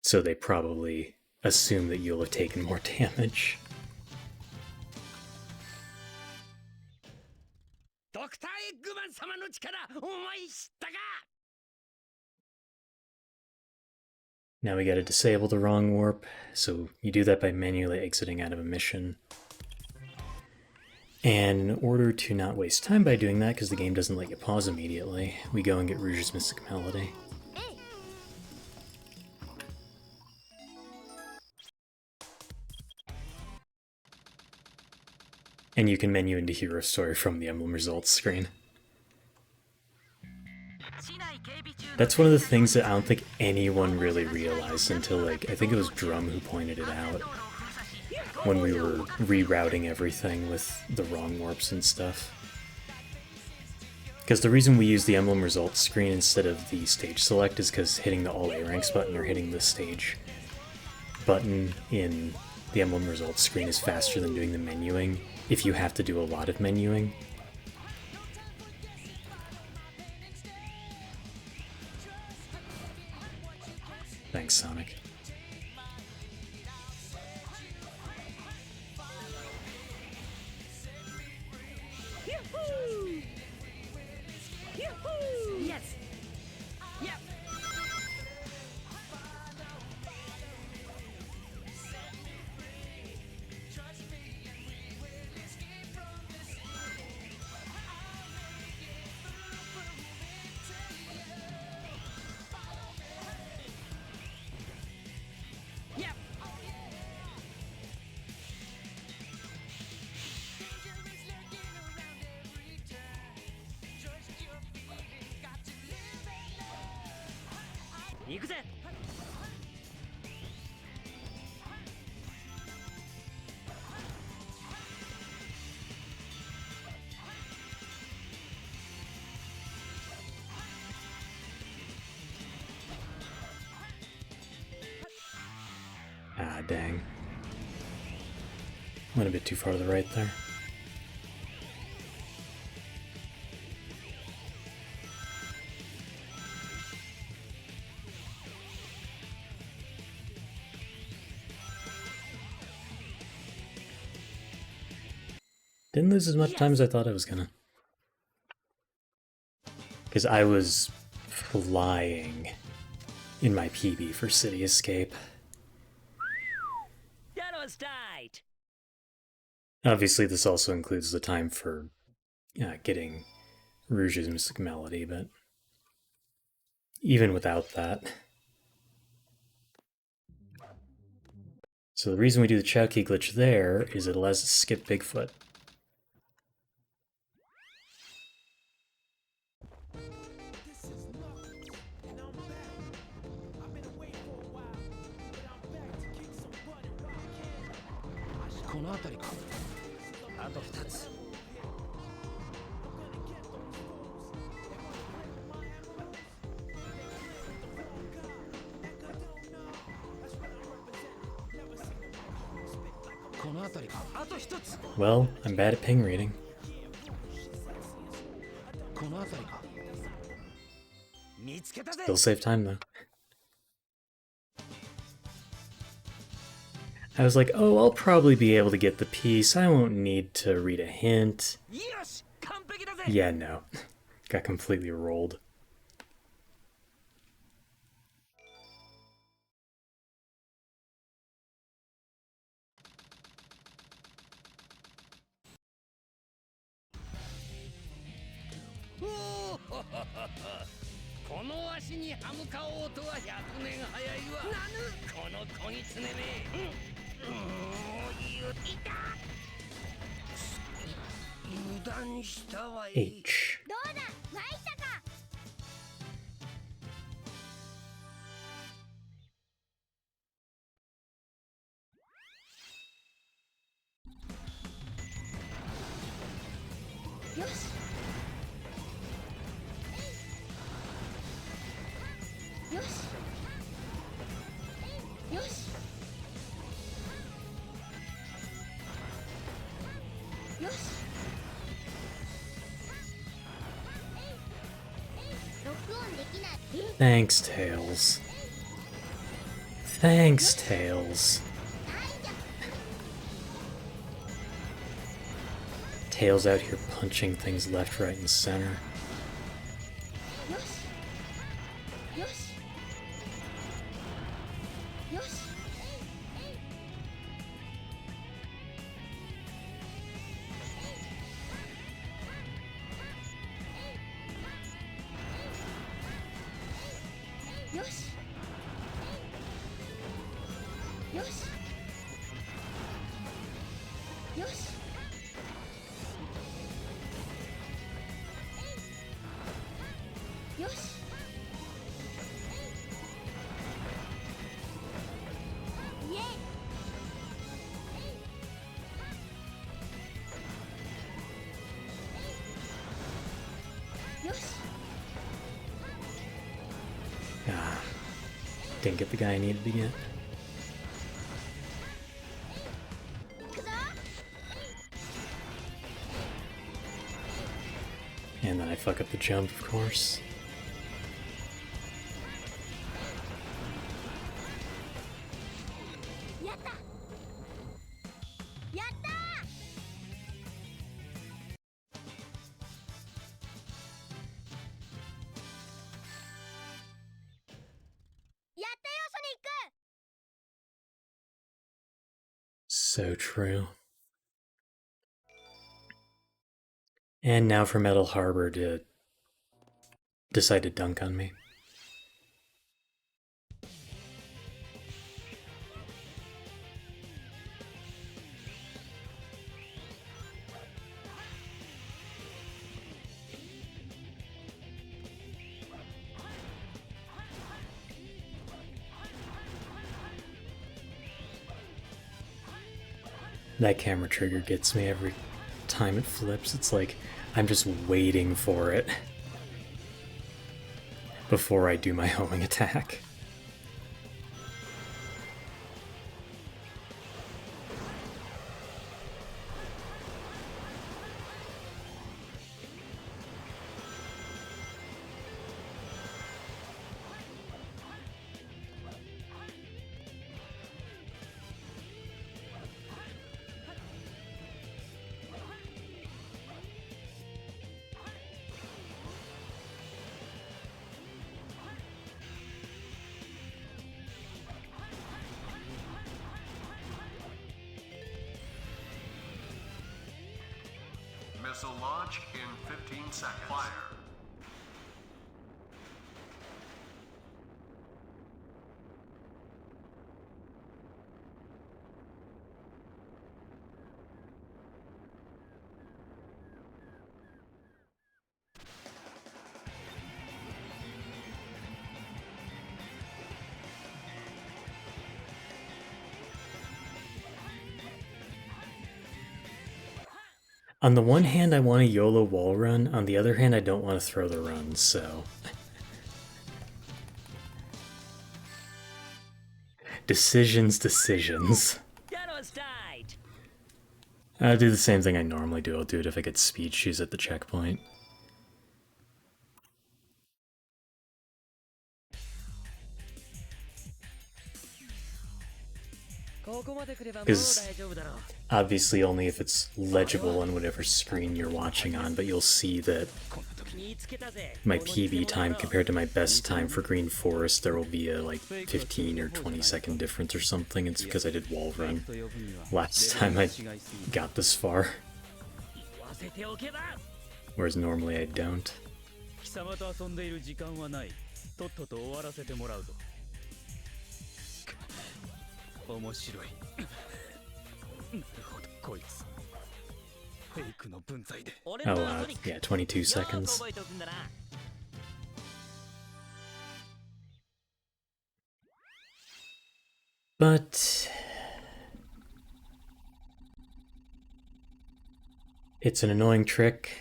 So they probably assume that you'll have taken more damage. Now we gotta disable the wrong warp, so you do that by manually exiting out of a mission. And in order to not waste time by doing that, because the game doesn't let you pause immediately, we go and get Rouge's Mystic Melody. And you can menu into Hero Story from the Emblem results screen. That's one of the things that I don't think anyone really realized until, like, I think it was Drum who pointed it out when we were rerouting everything with the wrong warps and stuff. Because the reason we use the Emblem results screen instead of the stage select is because hitting the All A Ranks button or hitting the stage button in the Emblem results screen is faster than doing the menuing if you have to do a lot of menuing. Thanks, Sonic. Yes. Yep. 行くぜ。 Ah, dang. Went a bit too far to the right there. Didn't lose as much time as I thought I was gonna. Because I was flying in my PB for City Escape. That was tight. Obviously, this also includes the time for getting Rouge's Mystic Melody, but even without that. So the reason we do the Chowkey glitch there is it allows us to skip Bigfoot. Well, I'm bad at ping reading. Still save time though. I was like, oh, I'll probably be able to get the piece. I won't need to read a hint. Yeah, no. Got completely rolled. H. どうだ参ったか。よし。よし。よし。よし。 Thanks, Tails. Thanks, Tails. Tails out here punching things left, right, and center. Ah, didn't get the guy I needed to get. And then I fuck up the jump, of course. So true. And now for Metal Harbor to decide to dunk on me. That camera trigger gets me every time it flips. It's like I'm just waiting for it before I do my homing attack. Missile launch in 15 seconds. Fire. On the one hand, I want a YOLO wall run. On the other hand, I don't want to throw the runs, so... Decisions. I'll do the same thing I normally do. I'll do it if I get speed shoes at the checkpoint. Because obviously only if it's legible on whatever screen you're watching on, but you'll see that my PB time compared to my best time for Green Forest, there will be a like 15 or 20 second difference or something. It's because I did wall run last time I got this far, whereas normally I don't. 面白い。なるほど、こいつ。フェイクの分際で。Oh, yeah, 22 seconds. But it's an annoying trick,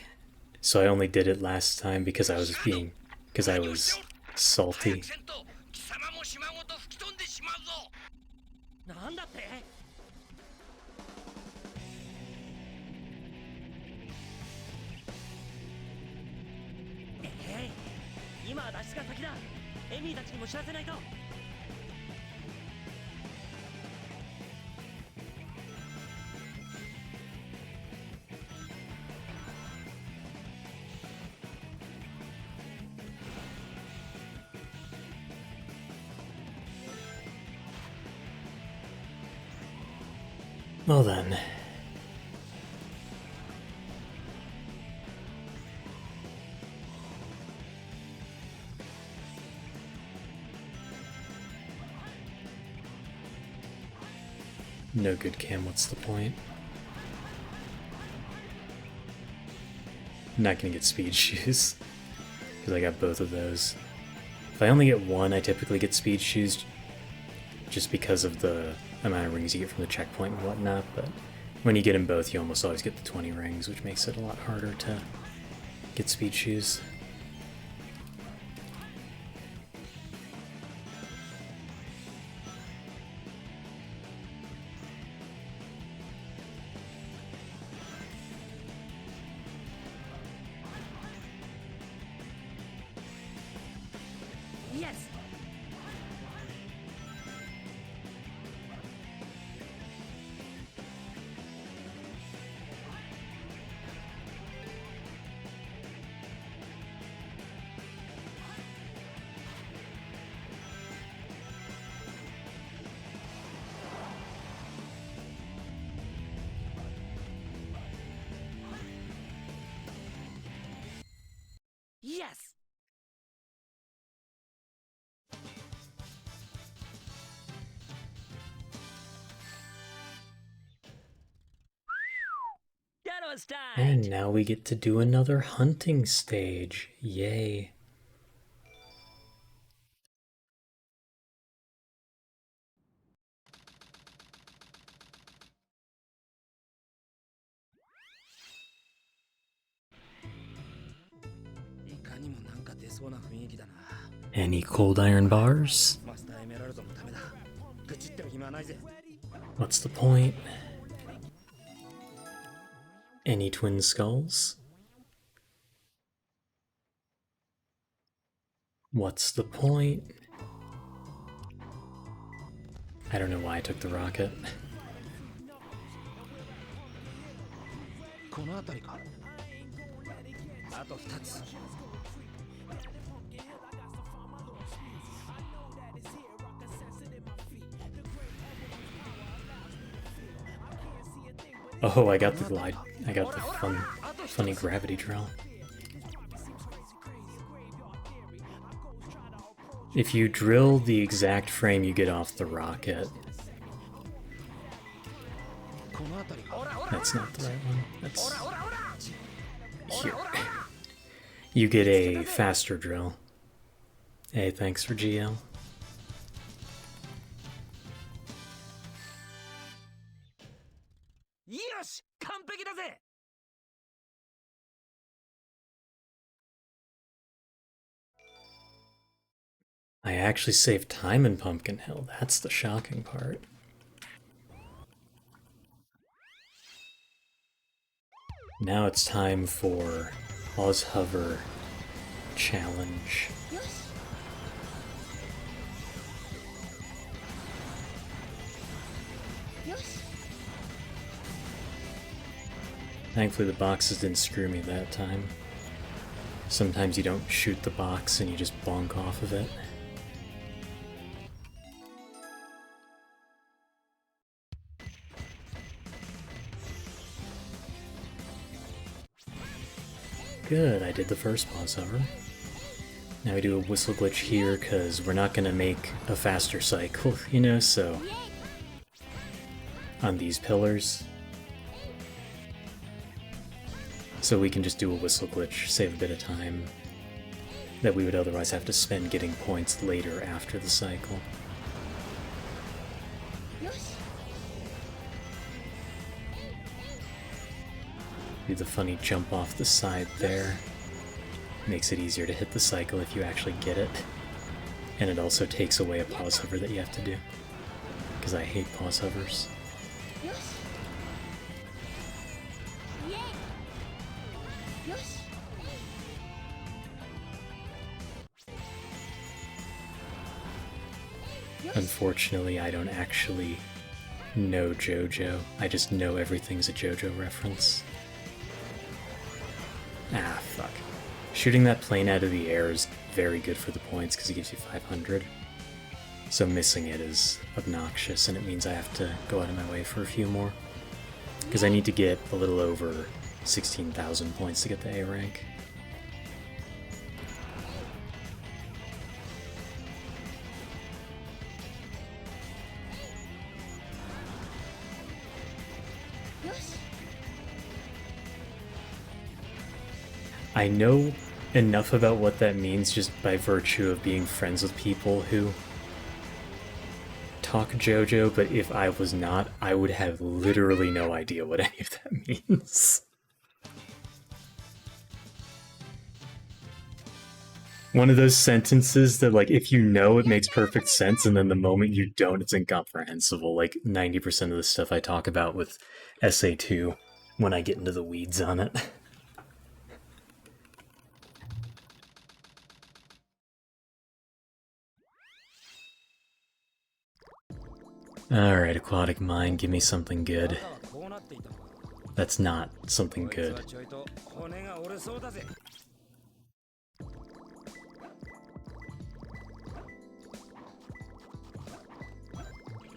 so I only did it last time because I was salty. なんだって？今は脱出が先だ。エミーたちにも知らせないと。Well then. No good cam, what's the point? I'm not gonna get speed shoes, because I got both of those. If I only get one, I typically get speed shoes just because of the amount of rings you get from the checkpoint and whatnot, but when you get them both, you almost always get the 20 rings, which makes it a lot harder to get speed shoes. Yes. Yes. And now we get to do another hunting stage. Yay. そうな雰囲気だな。 Any cold iron bars? マスターエメラルドのためだ。愚痴ってる暇はないぜ。 What's the point? Any twin skulls? What's the point? I don't know why I took the rocket. この辺りか。あと2つ。 Oh, I got the glide. I got the funny gravity drill. If you drill the exact frame you get off the rocket. That's not the right one. That's here. You get a faster drill. Hey, thanks for GL. I actually saved time in Pumpkin Hill. That's the shocking part. Now it's time for Oz Hover Challenge. Thankfully the boxes didn't screw me that time. Sometimes you don't shoot the box and you just bonk off of it. Good, I did the first pause hover. Now we do a whistle glitch here because we're not going to make a faster cycle, you know, so on these pillars. So we can just do a whistle glitch, save a bit of time that we would otherwise have to spend getting points later after the cycle. Do the funny jump off the side there. Makes it easier to hit the cycle if you actually get it. And it also takes away a pause hover that you have to do. Because I hate pause hovers. Unfortunately, I don't actually know JoJo. I just know everything's a JoJo reference. Ah, fuck. Shooting that plane out of the air is very good for the points because it gives you 500. So missing it is obnoxious, and it means I have to go out of my way for a few more. Because I need to get a little over 16,000 points to get the A rank. I know enough about what that means just by virtue of being friends with people who talk JoJo, but if I was not, I would have literally no idea what any of that means. One of those sentences that, like, if you know it makes perfect sense, and then the moment you don't, it's incomprehensible. Like 90% of the stuff I talk about with SA2 when I get into the weeds on it. Alright, Aquatic Mind, give me something good. That's not something good.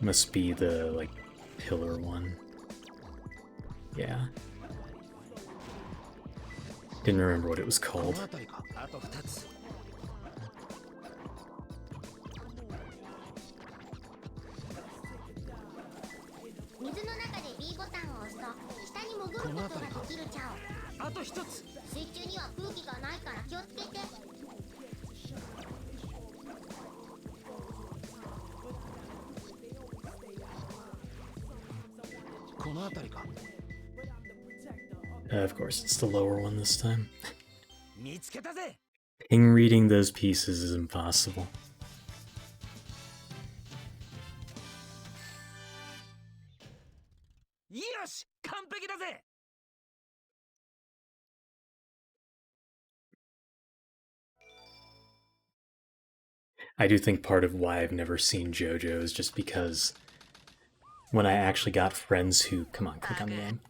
Must be the, like, pillar one. Yeah. Didn't remember what it was called. Of course, it's the lower one this time. Ping reading those pieces is impossible. Yosh! 完璧だぜ! I do think part of why I've never seen JoJo is just because when I actually got friends who, come on, click on the name,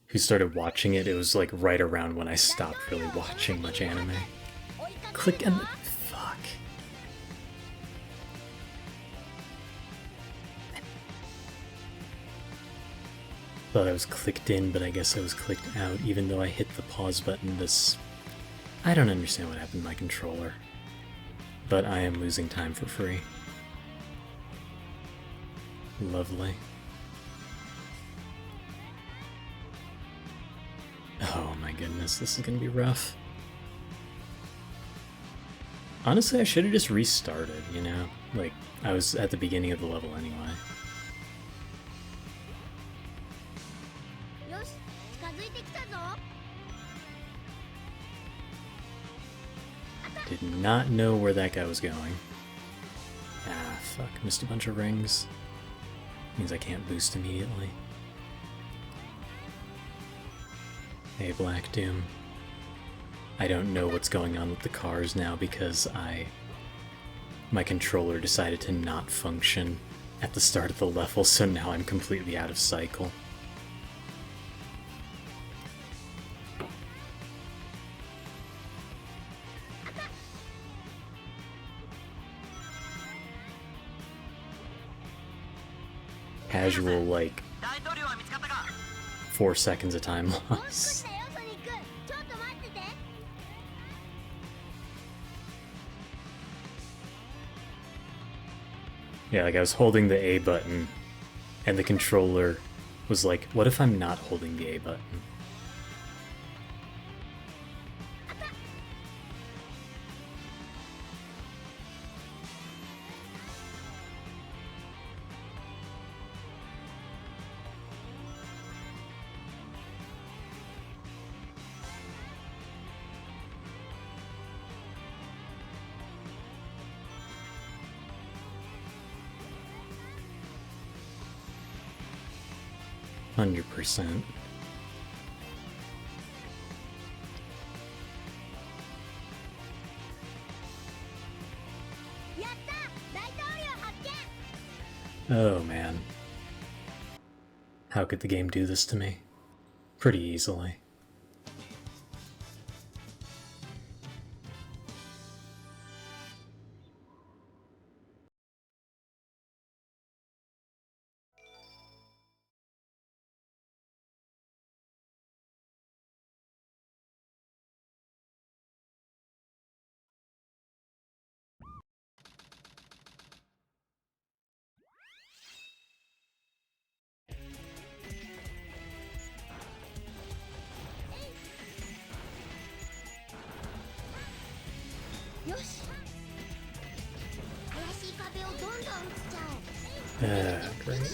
who started watching it, it was like right around when I stopped really watching much anime. Click and fuck. Thought I was clicked in, but I guess I was clicked out, even though I hit the pause button. I don't understand what happened to my controller. But I am losing time for free. Lovely. Oh my goodness, this is gonna be rough. Honestly, I should have just restarted, you know? Like, I was at the beginning of the level anyway. Did not know where that guy was going. Ah, fuck. Missed a bunch of rings. Means I can't boost immediately. Hey, Black Doom. I don't know what's going on with the cars now because my controller decided to not function at the start of the level, so now I'm completely out of cycle. Casual, like, 4 seconds of time loss. Yeah, like I was holding the A button, and the controller was like, what if I'm not holding the A button? %. Oh man. How could the game do this to me? Pretty easily. Great.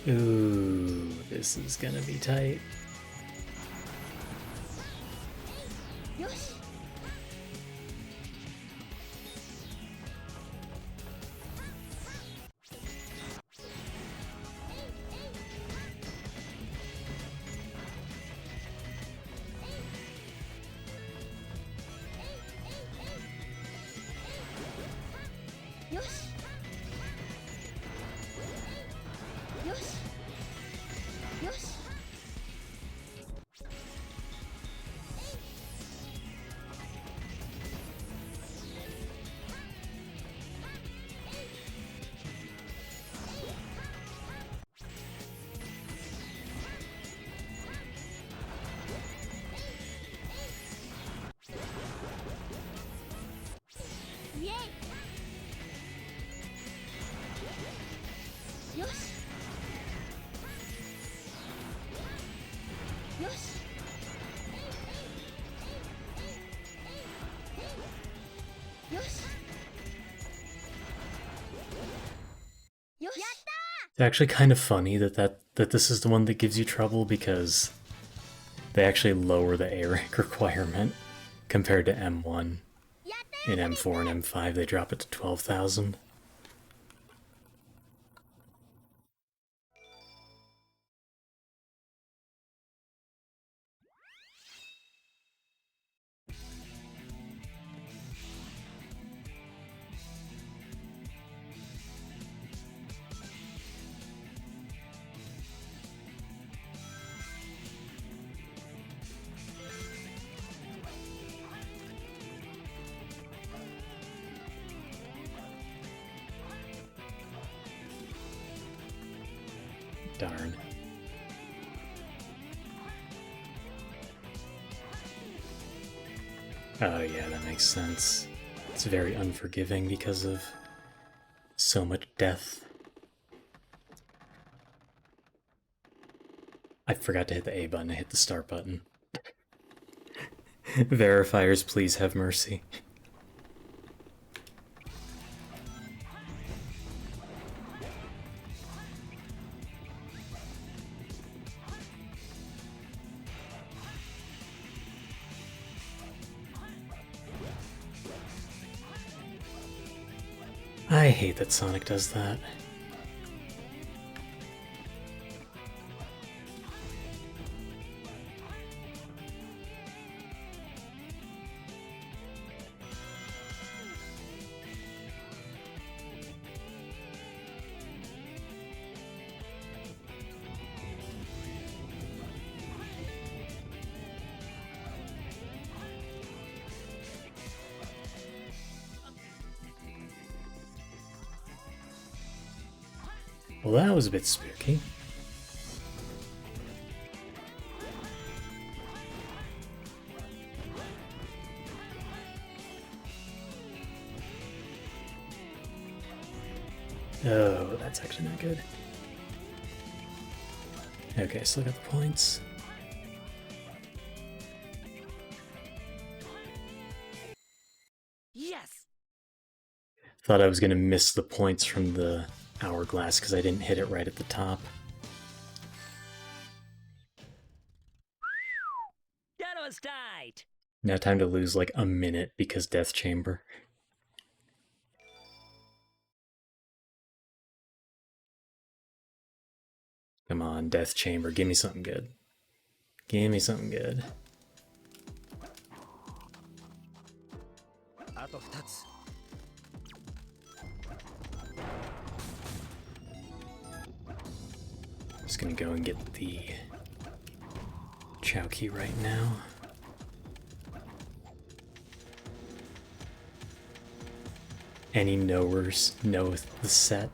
Ooh, this is gonna be tight. It's actually kind of funny that this is the one that gives you trouble because they actually lower the A rank requirement compared to M1. In M4 and M5 they drop it to 12,000. Darn. Oh yeah, that makes sense. It's very unforgiving because of so much death. I forgot to hit the A button, I hit the start button. Verifiers, please have mercy. I hate that Sonic does that. Well, that was a bit spooky. Oh, that's actually not good. Okay, still got the points. Yes. Thought I was gonna miss the points from the hourglass because I didn't hit it right at the top. That was tight. Now time to lose like a minute because Death Chamber. Come on, Death Chamber, give me something good. Give me something good. Just gonna go and get the Chao key right now. Any knowers know the set?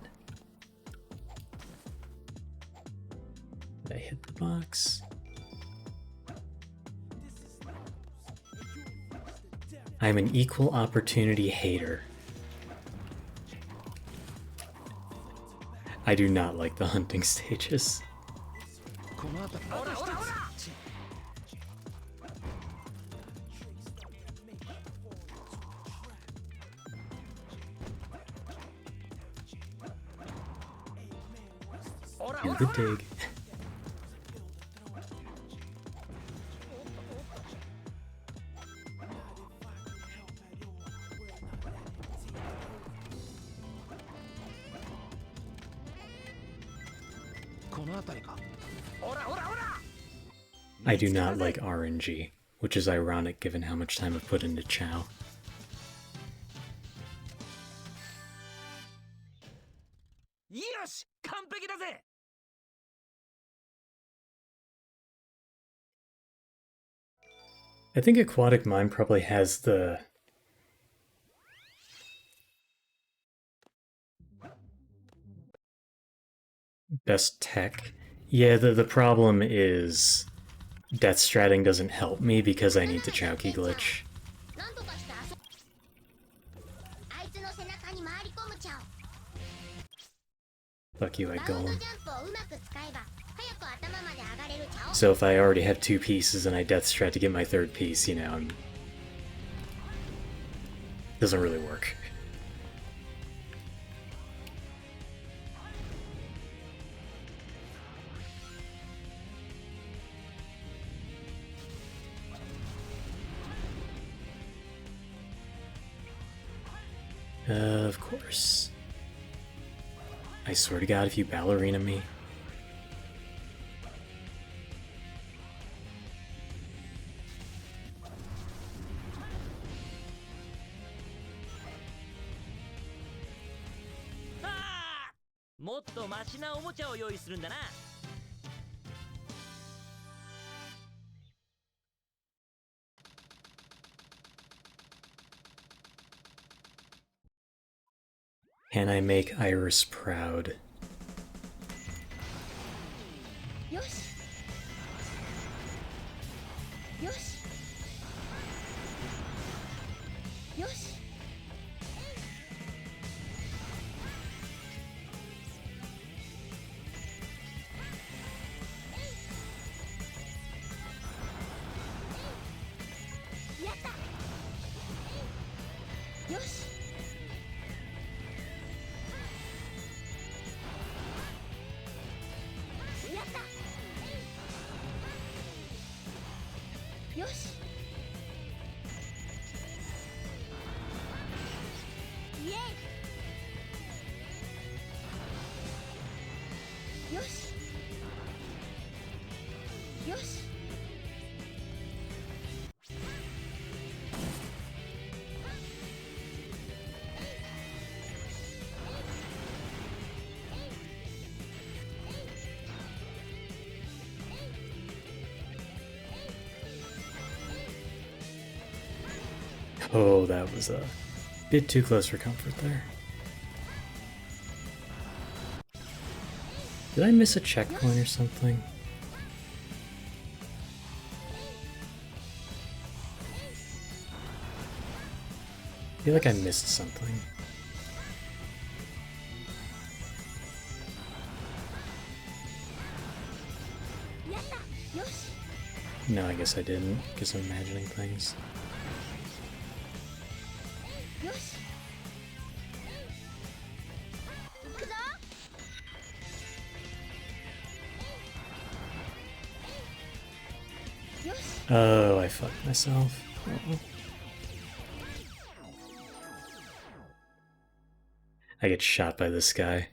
Did I hit the box? I'm an equal opportunity hater. I do not like the hunting stages. Do the dig. I do not like RNG, which is ironic given how much time I've put into Chao. Yes! 完璧だぜ! I think Aquatic Mine probably has the best tech. Yeah, the problem is Death Stratting doesn't help me because I need the Chao key glitch. Fuck you, I golem. So if I already have 2 pieces and I Death Strat to get my 3rd piece, you know, Doesn't really work. Of course. I swear to God, if you ballerina me.もっとマシなおもちゃを用意するんだな。Can I make Iris proud? よしよしよしやったよしやったよしイエイよしよしOh, that was a bit too close for comfort there. Did I miss a checkpoint or something? I feel like I missed something. No, I guess I didn't, because I'm imagining things. よし行くぞ よし Oh, I fucked myself. Uh-oh. I get shot by this guy.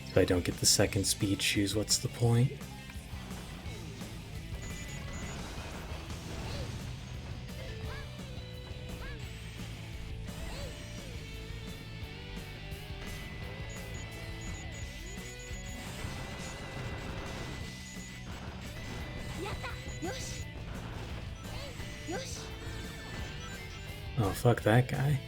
If I don't get the second speed shoes, what's the point? Oh, fuck that guy.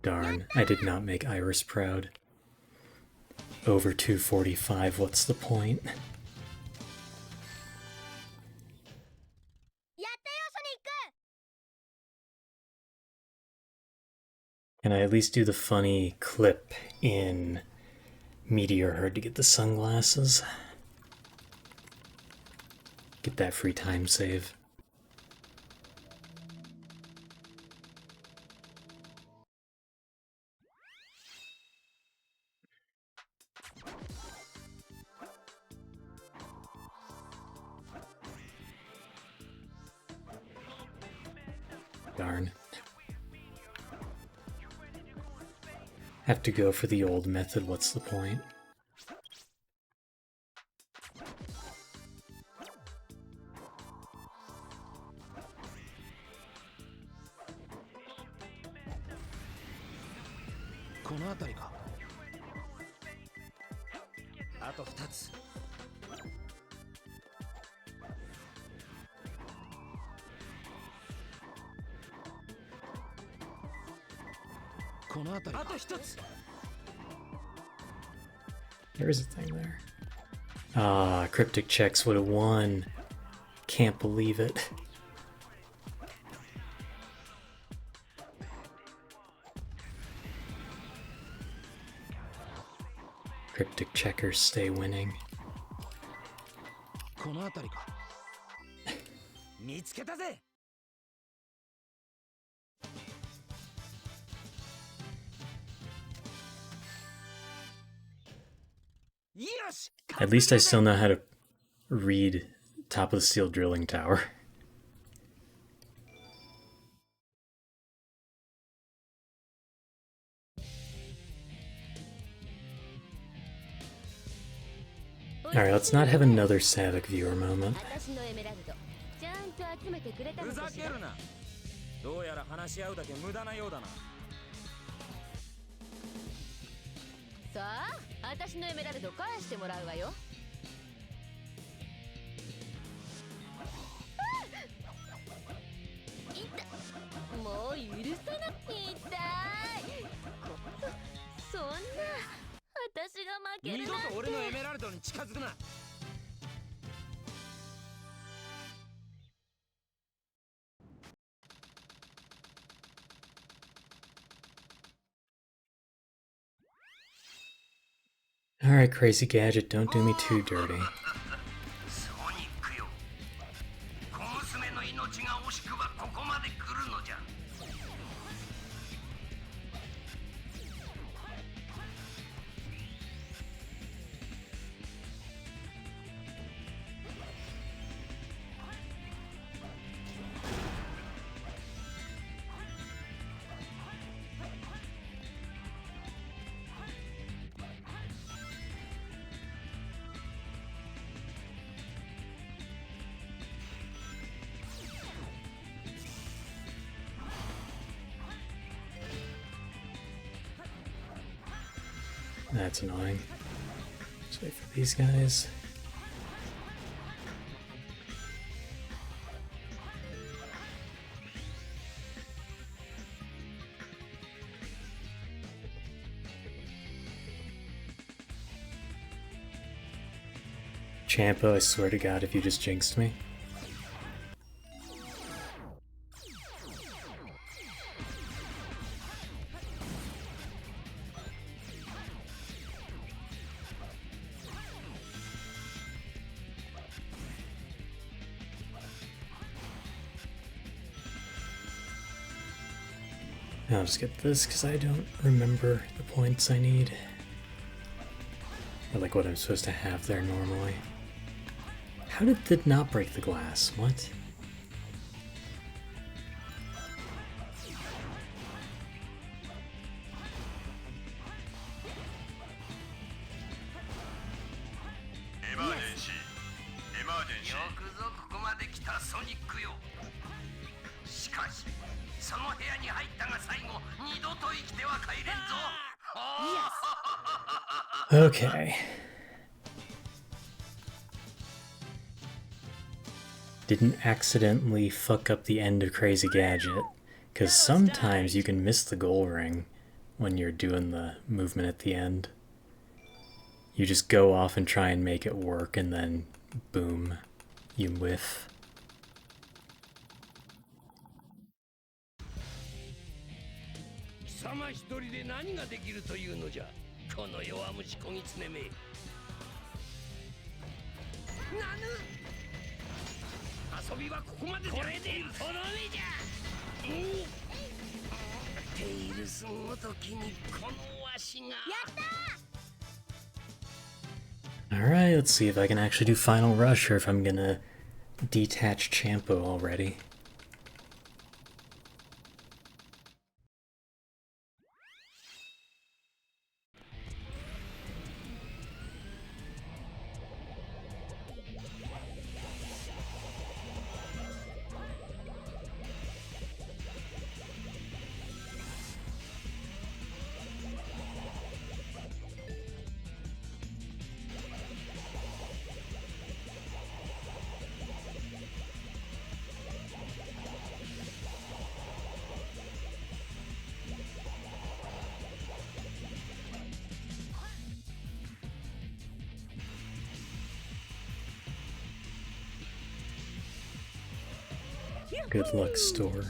Darn, I did not make Iris proud. Over 245, what's the point? Can I at least do the funny clip in Meteor Herd to get the sunglasses? Get that free time save. Darn. Have to go for the old method, what's the point? There is a thing there. Ah, Cryptic Checks would have won. Can't believe it. Cryptic Checkers stay winning. この辺りか。見つけたぜ。よし。 At least I still know how to read Top of the Steel Drilling Tower. Alright, let's not have another Savic viewer moment. 私のエメラルドちゃんと集めてくれたのふざかしら。けるな。どうやら話し合うだけ無駄なようだな。さあ、私のエメラルド返してもらうわよ。いったもう許さなくて痛い。そんな私が負ける二度なんて。と俺のエメラルドに近づくな。Alright, Crazy Gadget, don't do me too dirty. ソニックよ。小娘の命が惜しくばここまで来るのじゃ。That's annoying. Let's wait for these guys. Champa, I swear to God, if you just jinxed me. I'll just get this because I don't remember the points I need. Or like what I'm supposed to have there normally. How did it not break the glass? What? Emergency. よくぞここまで来たソニックよ。しかしその部屋に入ったが最後二度と生きては帰れんぞ。Okay. Didn't accidentally fuck up the end of Crazy Gadget, because sometimes you can miss the goal ring when you're doing the movement at the end. You just go off and try and make it work, and then boom, you whiff. 貴様一人で何ができるというのじゃ。この弱虫こぎつねめ。なぬ。遊びはここまでじゃ。これでとどめじゃ。テイルスごときにこのわしが。やった。 Alright, let's see if I can actually do Final Rush or if I'm gonna detach Champa already. Good luck, store.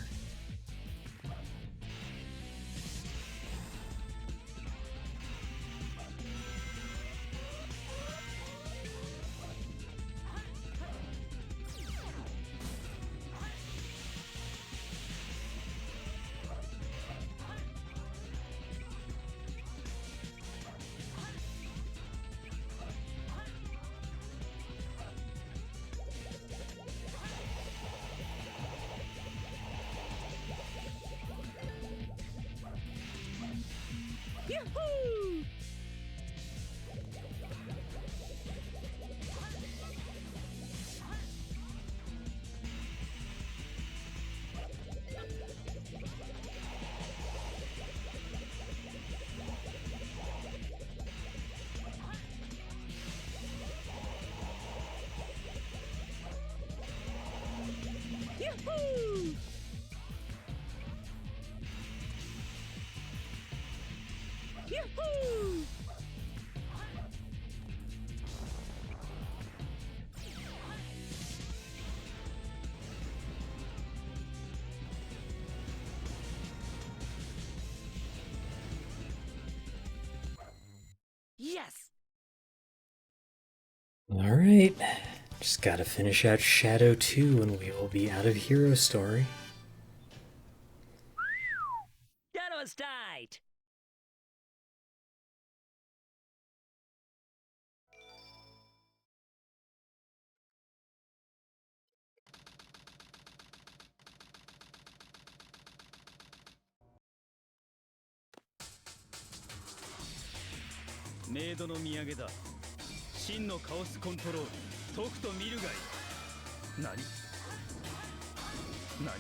Yes! Alright, just gotta finish out Shadow 2 and we will be out of Hero Story. That was tight! メイドの土産だ。真のカオスコントロール、とくと見るがいい。何？何？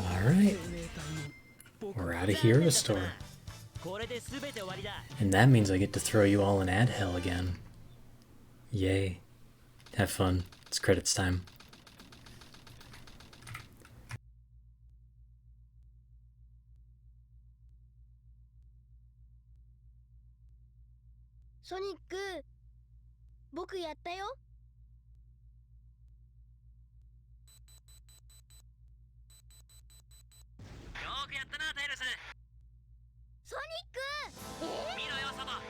Alright, we're out of Hero Story. And that means I get to throw you all in ad hell again. Yay. Have fun. It's credits time. ソニック、僕やったよ。よくやったな、タイルス。ソニック、見ろよ、外。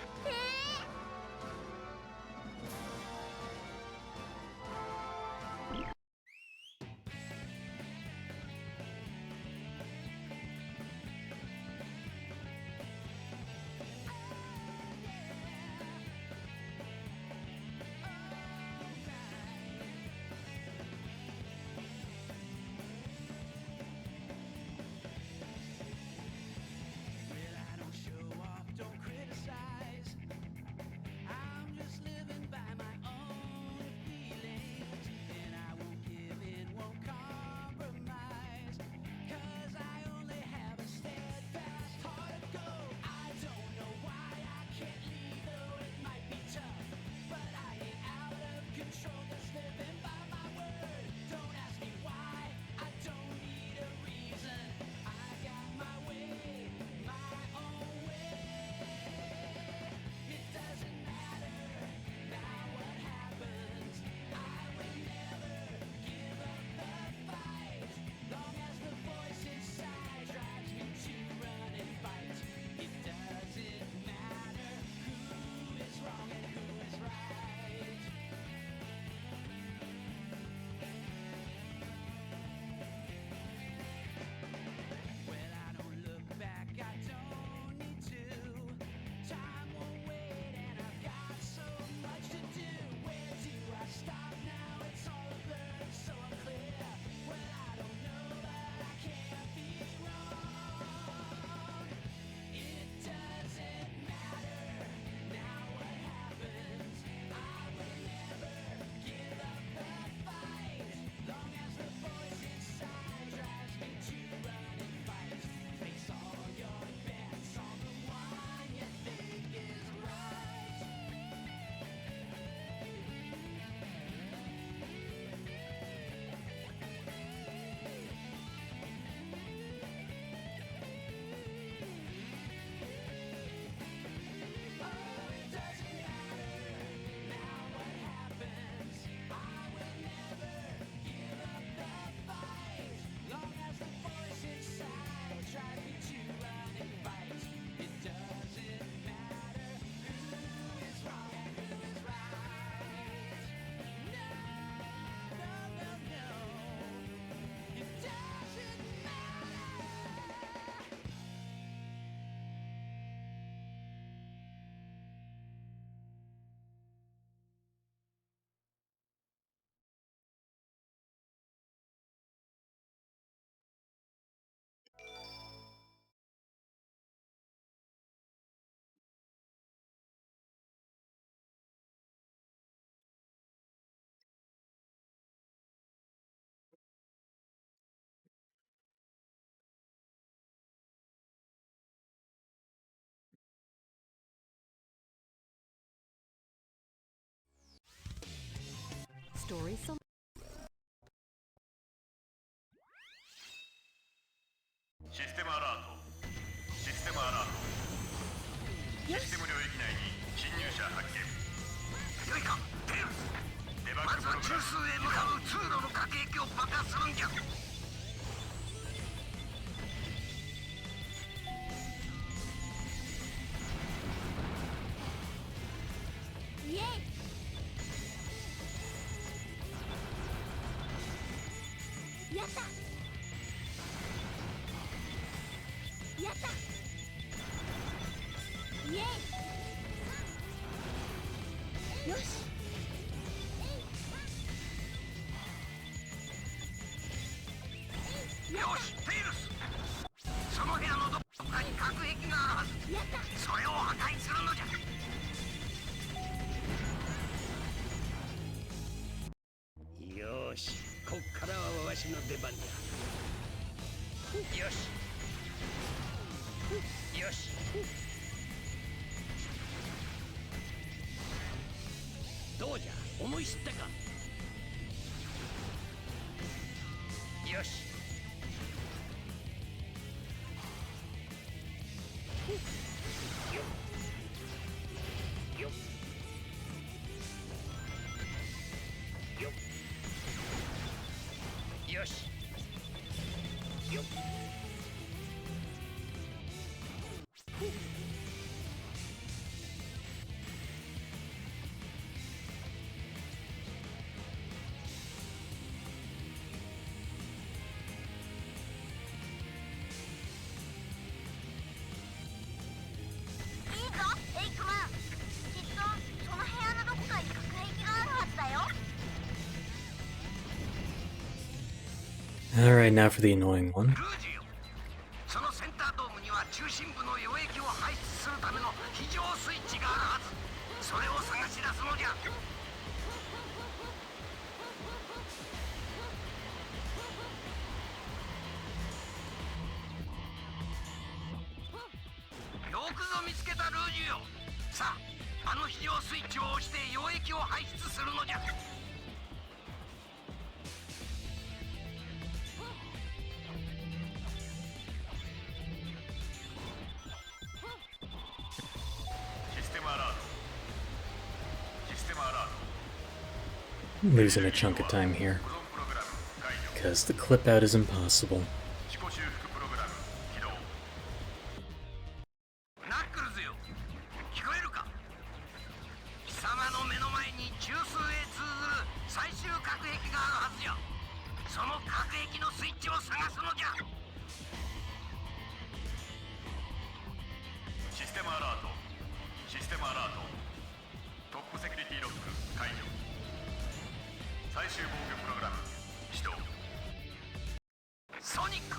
Story select. システムアラートシステムアラートシステム領域内に侵入者発見。よいかテールス、デバッグプログラム。まずは中枢へ向かう通路の隔壁を爆破するんじゃ。イエイ。やったやったイエイ。よしよしテールス、その部屋のどこかに隔壁があるはず。やったそれを破壊するのじゃ。よし、こっからはわしの出番だ。よしよし。どうじゃ、思い知ったか。よしよよよよしよいいぞエイクマン。きっとその部屋のどこかに隔壁があるはずだよ。 Alright, now for the annoying one. ルージよ、そのセンタードームには中心部の溶液を排出するための非常スイッチがあるはず。それを探し出すのじゃ。よくぞ見つけたルージよ。さあ、あの非常スイッチを押して溶液を排出するのじゃ。システムアラートシステムアラート。 Losing a chunk of time here 保存プログラム解除。 because the clip out is impossible. 自己修復プログラム起動。ナックルズよ、聞こえるか。貴様の目の前に中枢へ通ずる最終隔壁があるはずじゃ。その隔壁のスイッチを探すのじゃ。システムアラートシステムアラート。トップセキュリティロック解除。最終防御プログラム始動。ソニック、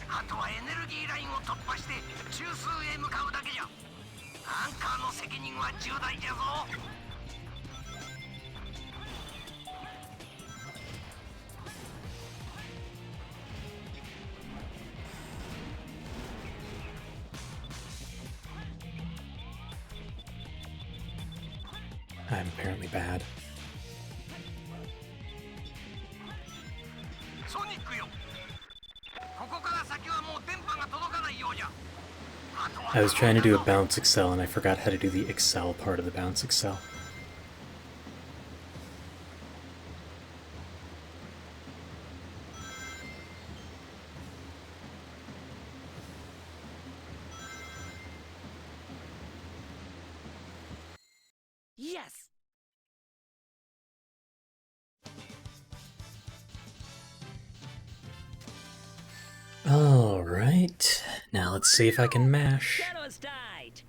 あとはエネルギーラインを突破して中枢へ向かうだけじゃ。アンカーの責任は重大じゃぞ。 I'm apparently bad. ソニックよ、ここから先はもう電波が届かないようじゃ。 I was trying to do a bounce excel and I forgot how to do the excel part of the bounce excel. Yes! Alright, now let's see if I can mash. Shadows died!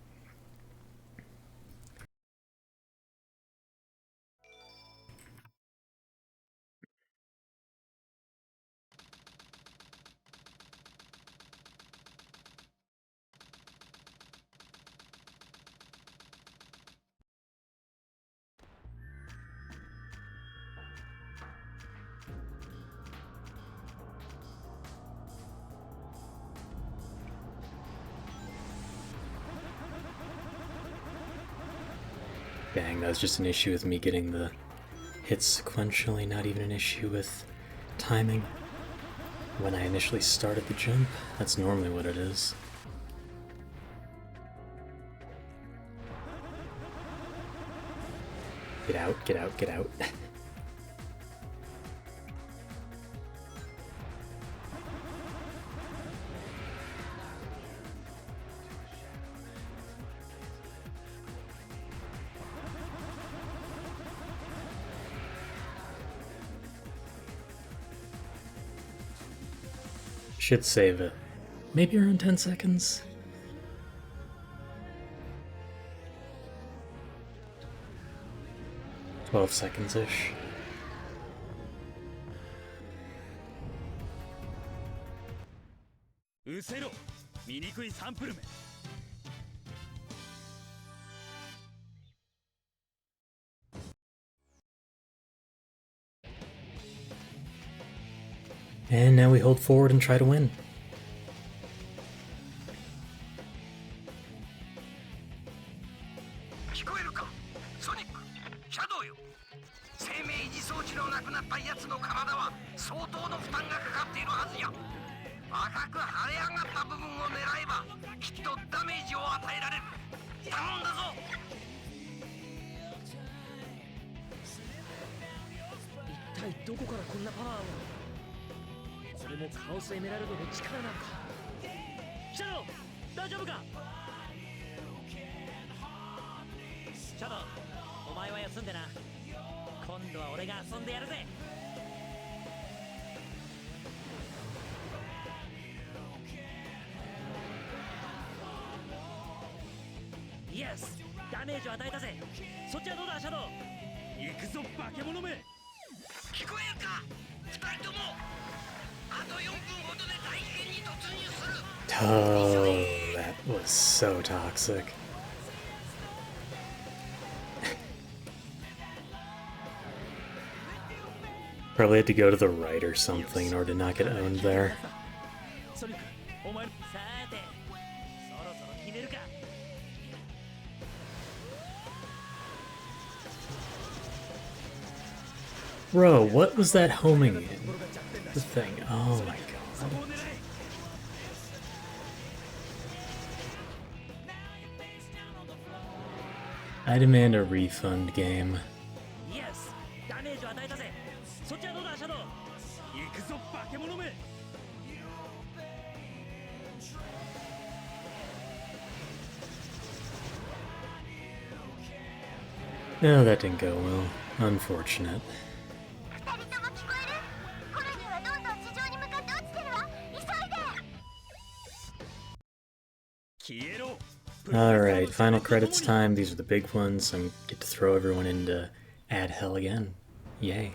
Dang, that was just an issue with me getting the hits sequentially, not even an issue with timing. When I initially started the jump, that's normally what it is. Get out, get out, get out. Should save it. Maybe around 10 seconds? "12 seconds-ish. And now we hold forward and try to win. Yes! ダメージを与えたぜ。そっちはどうだ、シャドウ。行くぞ、化け物め。聞こえるか、二人とも。あと4分ほどで大気圏に突入する。Oh, that was so toxic. Probably had to go to the right or something in order to not get owned there. Bro, what was that homing in? The thing. Oh my god. I demand a refund, game. Yes! ダメージを与えたぜ。そっちはどうだ、シャドウ。行くぞ、化け物め。No, that didn't go well. Unfortunate. Alright, final credits time. These are the big ones. I get to throw everyone into Add Hell again. Yay.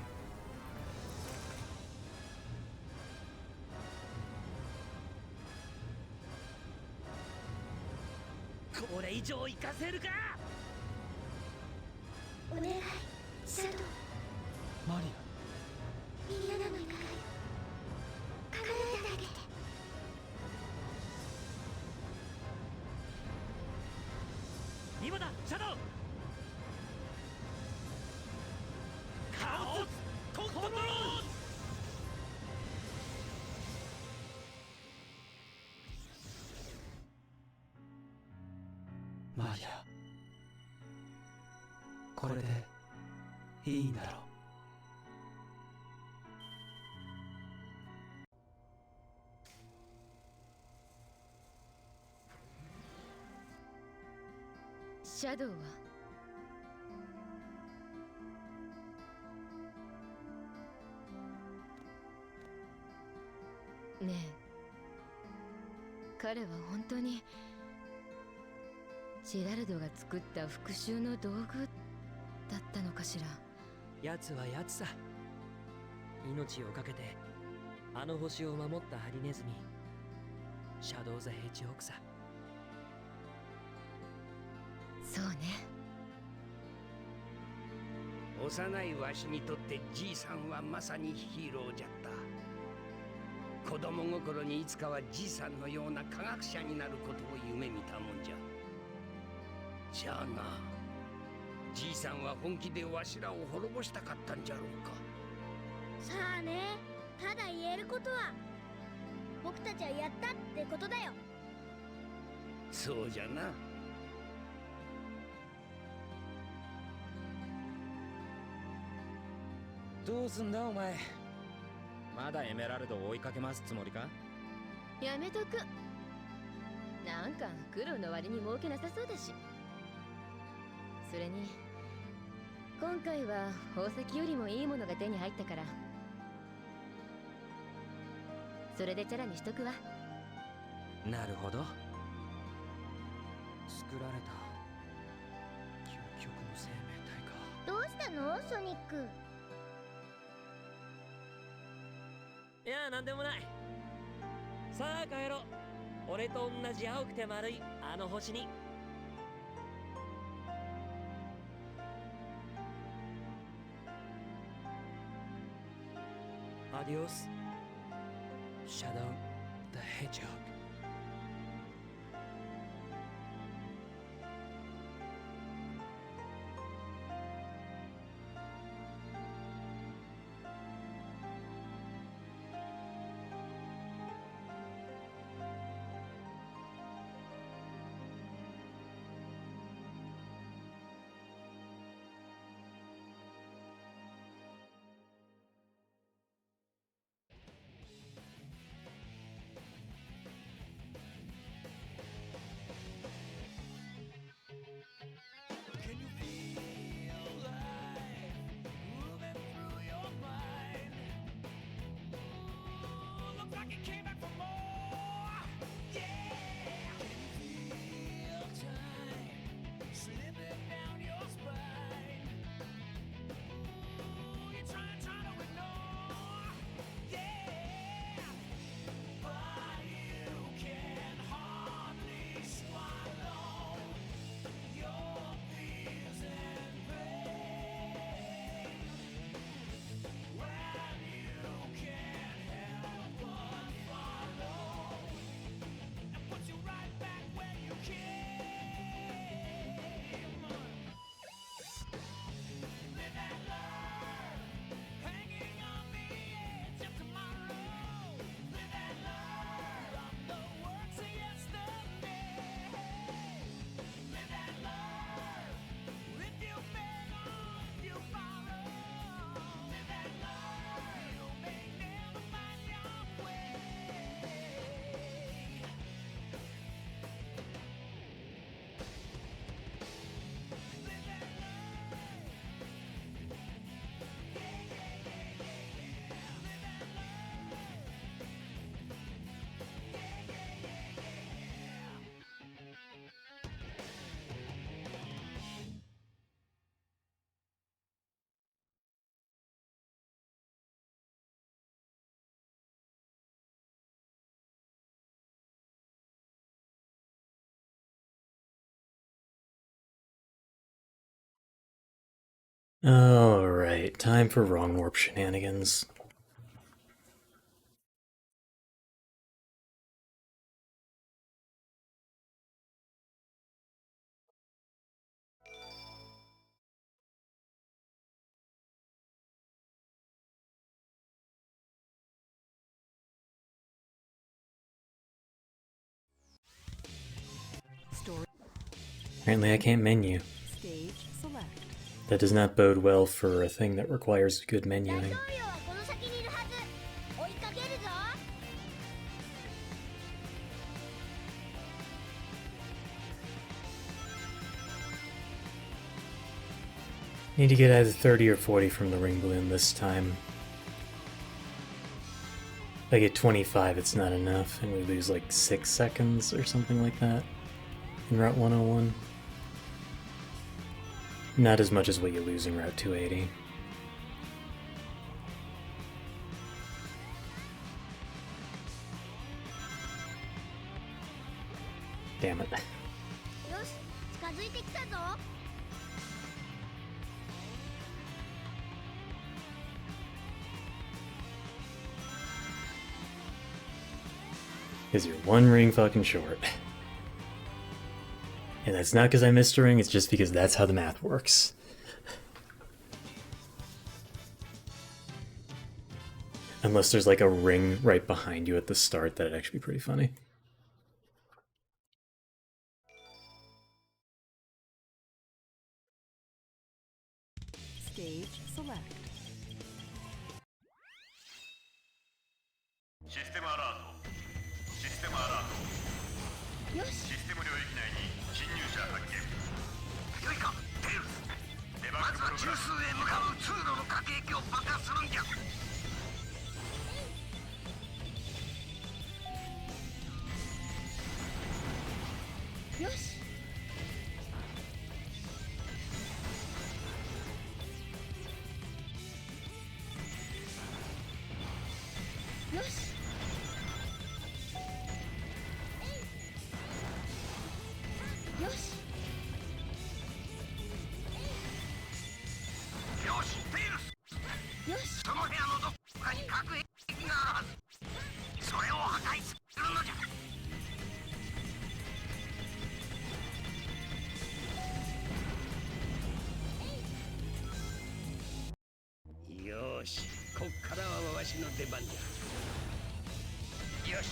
Maria, これでいいんだろう。シャドウはねえ、彼は本当にジェラルドが作った復讐の道具だったのかしら。奴は奴さ。命をかけてあの星を守ったハリネズミ、シャドウ・ザ・ヘッジホークさ。そうね。幼いわしにとってじいさんはまさにヒーローじゃった。子供心にいつかはじいさんのような科学者になることを夢見たもんじゃ。じゃあな、じいさんは本気でわしらを滅ぼしたかったんじゃろうか。さあね、ただ言えることは僕たちはやったってことだよ。そうじゃな。どうすんだお前。まだエメラルドを追いかけますつもりか？やめとく。なんか苦労の割に儲けなさそうだし。それに今回は宝石よりもいいものが手に入ったから、それでチャラにしとくわ。なるほど。作られた究極の生命体か。どうしたのソニック？いや、なんでもない。さあ帰ろう。俺と同じ青くて丸いあの星に。アディオス、シャドウ・ザ・ヘッジホッグ。Alright, time for wrong warp shenanigans. Story. Apparently I can't menu. Stage select. That does not bode well for a thing that requires good 大 menuing. 統領はこの先にいるはず。追いかけるぞ。 Need to get either 30 or 40 from the ring balloon this time. If I get 25, it's not enough, and we lose like 6 seconds or something like that in Route 101. Not as much as what you lose in Route 280. Damn it. よし、近づいてきたぞ。 Because you're one ring fucking short. And that's not because I missed a ring, it's just because that's how the math works. Unless there's like a ring right behind you at the start, that'd actually be pretty funny. Stage select. システムアラートシステムアラートよしシステム領域内に侵入者発見よいかテイルスデバまッグプログラムずは中枢へ向かう通路の隔壁を爆破するんじゃよしよしよしよしテイルスよしその部屋のどこかに核兵器があるはずそれを破壊するのじゃよしこっからはわしの出番じゃよし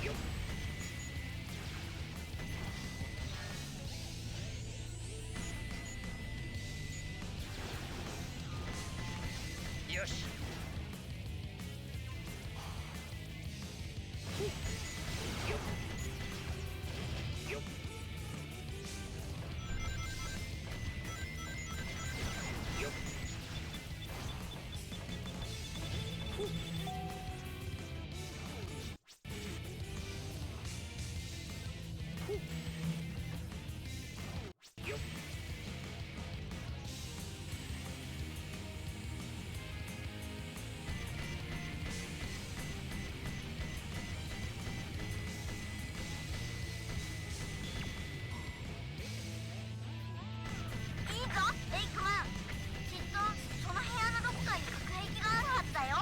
よっよしよっよっよっよっ いいぞレイクマンきっとその部屋のどこかに核兵器があるはずだよ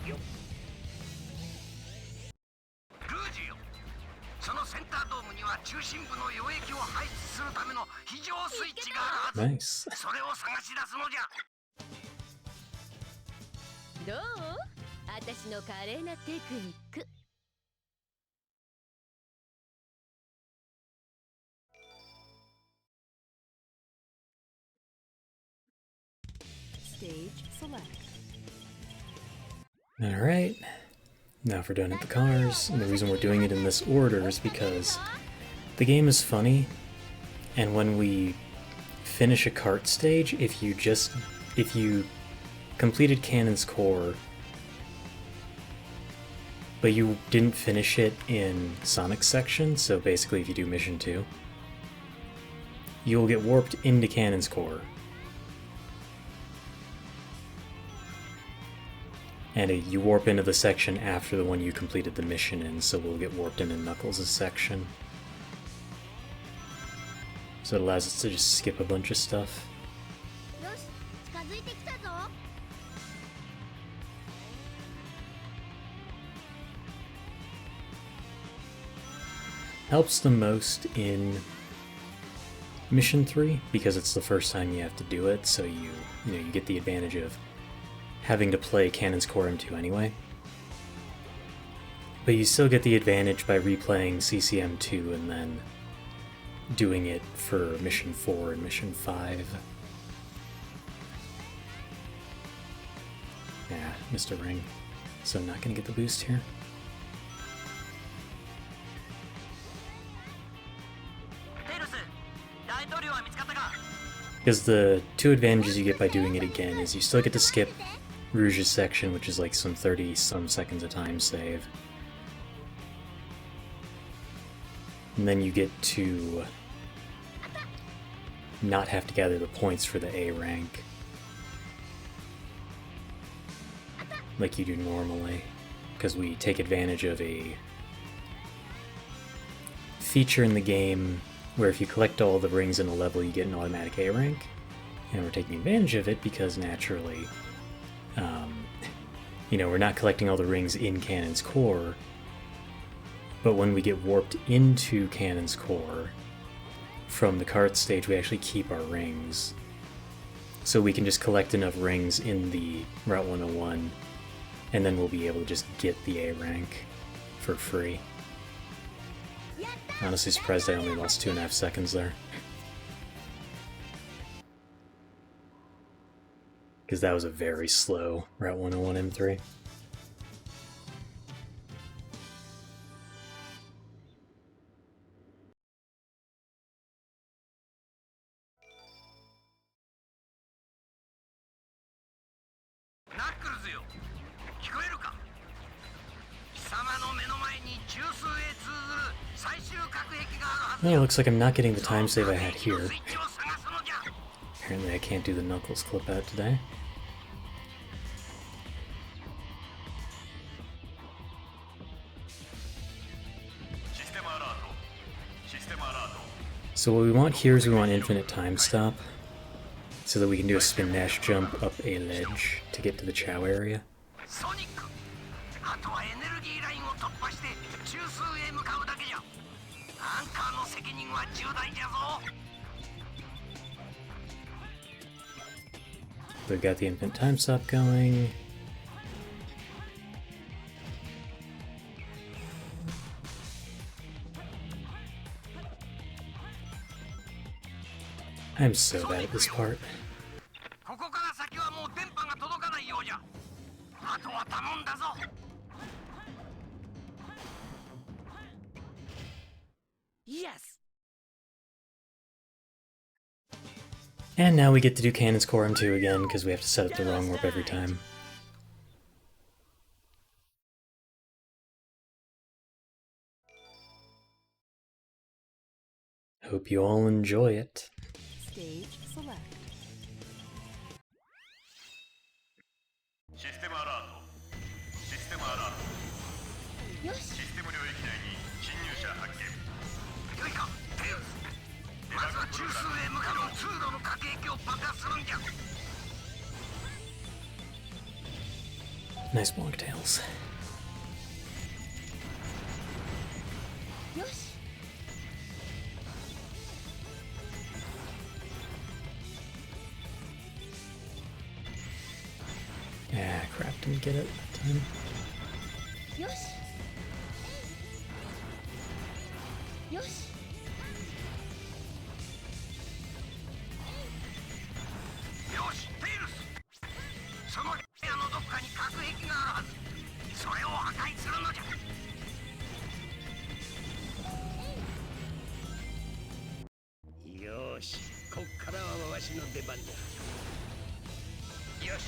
よっルージよそのセンタードームには中心部の溶液を排出するための非常スイッチがあるはず Nice. それを探し出すのじゃどう私の華麗なテクニック。Stage select. Alright. Now for doing it the cars. And the reason we're doing it in this order is because the game is funny, and when we finish a cart stage, if you completed Cannon's Core, but you didn't finish it in Sonic's section, so basically if you do Mission 2, you'll get warped into Cannon's Core. And you warp into the section after the one you completed the mission in, so we'll get warped into Knuckles' section. So it allows us to just skip a bunch of stuff. よし近づいてきたぞ Helps the most in Mission 3, because it's the first time you have to do it, so you get the advantage of having to play Cannon's Core M2 anyway. But you still get the advantage by replaying CCM2 and then doing it for Mission 4 and Mission 5. Yeah, Mr. Ring. So I'm not gonna get the boost here. Because the two advantages you get by doing it again is you still get to skip Rouge's section, which is like some 30-some seconds of time save. And then you get to not have to gather the points for the A rank like you do normally, because we take advantage of a feature in the game where if you collect all the rings in a level you get an automatic A rank, and we're taking advantage of it because naturally we're not collecting all the rings in Cannon's Core, but when we get warped into Cannon's Core from the cart stage, we actually keep our rings. so we can just collect enough rings in the Route 101, and then we'll be able to just get the A rank for free. Honestly surprised I only lost 2.5 seconds there. Because that was a very slow Route 101 M3. Oh, looks like I'm not getting the time save I had here. Apparently I can't do the Knuckles clip out today. So what we want here is we want infinite time stop, so that we can do a spin dash jump up a ledge to get to the Chow area. We've got the infinite time stop going. I'm so bad at this part. Yes. And now we get to do Cannon's Core M2 again, because we have to set up the wrong warp every time. Hope you all enjoy it. Stage select. システムアラートシステムアラートよしシステム領域内に侵入者発見よいかテイルスまずは中枢へ向かう通路の隔壁を爆破するんじゃ Nice bonk tails. よし Yeah, crap, didn't get it that time. よしよし よしテイルスその部屋のどっかに隔壁があるはずそれを破壊するのじゃよしこっからはわしの出番だよし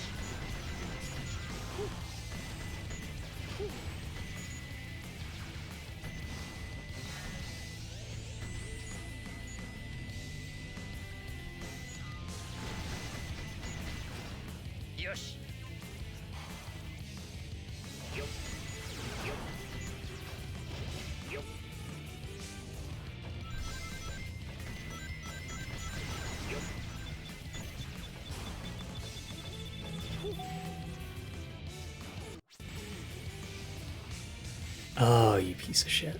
よしよっよっよっよっ Oh, you piece of shit.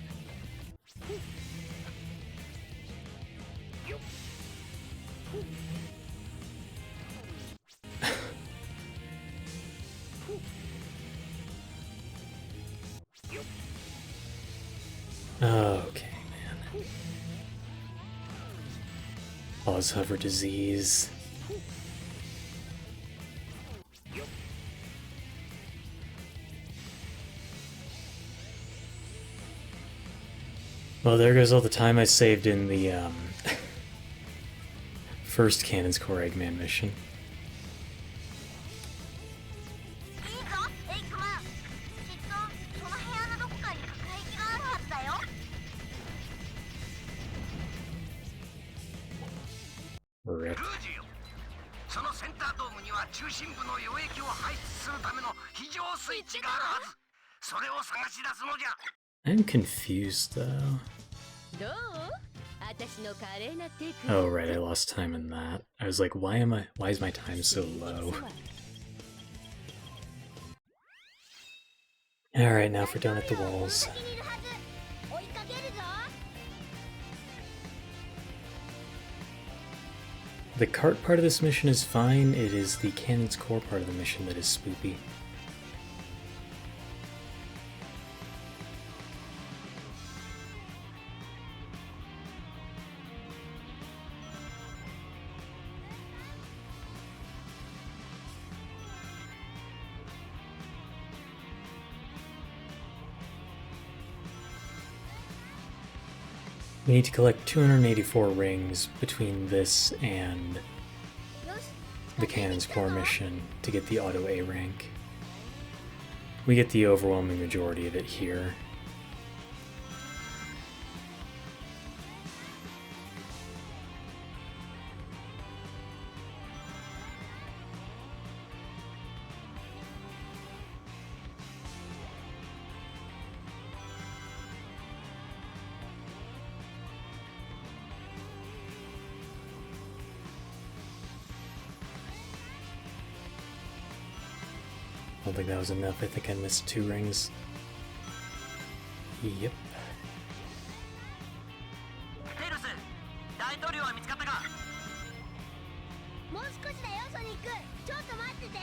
Okay, man. Pause hover disease. Well, there goes all the time I saved in the first Cannon's Core Eggman mission. いいぞエッグマンきっとその部屋のどこかに隔壁があるはずだよ Rip. ルージよそのセンタードームには中心部の溶液を排出するための非常スイッチがあるはずそれを探し出すのじゃ I'm confused though. どう私の華麗なテク Oh right, I lost time in that. I was like, why is my time so low? Alright, now for down at the walls. 先にいるはず追いかけるぞ The cart part of this mission is fine, it is the cannon's core part of the mission that is spoopy. We need to collect 284 rings between this and the Cannon's Core mission to get the Auto A rank. We get the overwhelming majority of it here. I don't think that was enough. I think I missed 2 rings. Yep. テイルス、大統領は見つかったか？もう少しだよ、ソニック。ちょっと待ってて。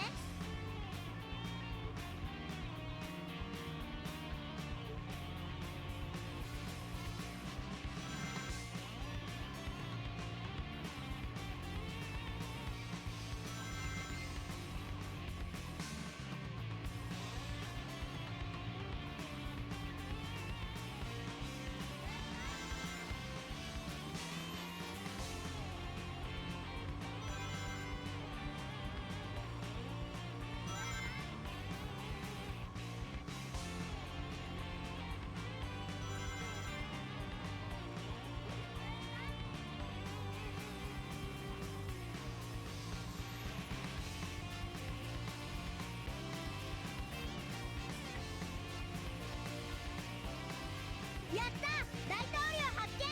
やった！大統領発見！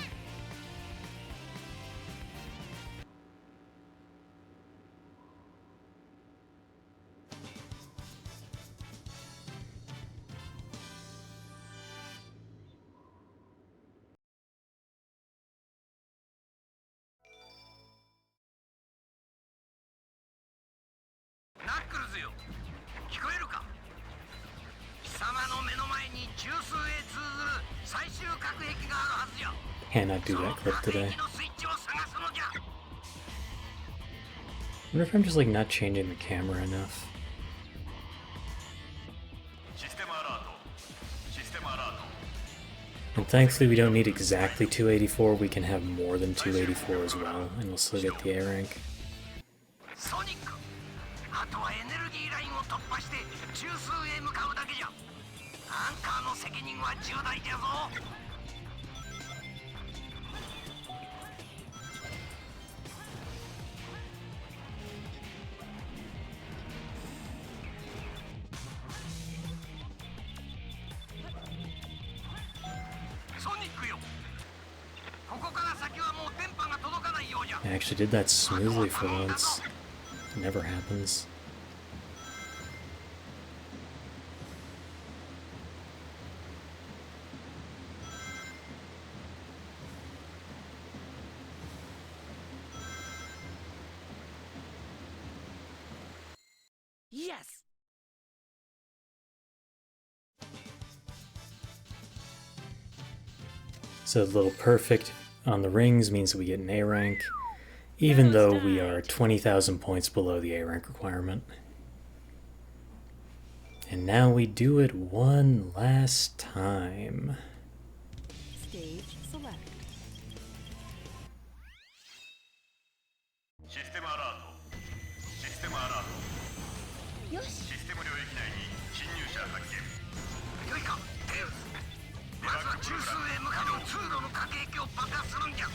ナックルズよ、聞こえるか？貴様の目の前に中枢へ通ずる最終核壁があるはずや。 Cannot do that clip today. その核壁のスイッチを探すのじゃ。 I wonder if I'm just like not changing the camera enough. システムアラート。システムアラート。 And thankfully we don't need exactly 284, we can have more than 284 as well, and we'll still get the A rank. ソニック、あとはエネルギーラインを突破して中枢へ向かうだけじゃ。アンカーの責任は重大じゃぞ。ソニックよ、ここから先はもう電波が届かないようじゃ。 I actually did that smoothly for once. It never happens. Yes! So the little perfect on the rings means that we get an A rank, even though we are 20,000 points below the A rank requirement. And now we do it one last time. Stage select. システムアラート。システムアラート。よし。システム領域内に侵入者発見。よいか、テイルス。まずは中枢へ向かう通路の核壁を爆破するんじゃ。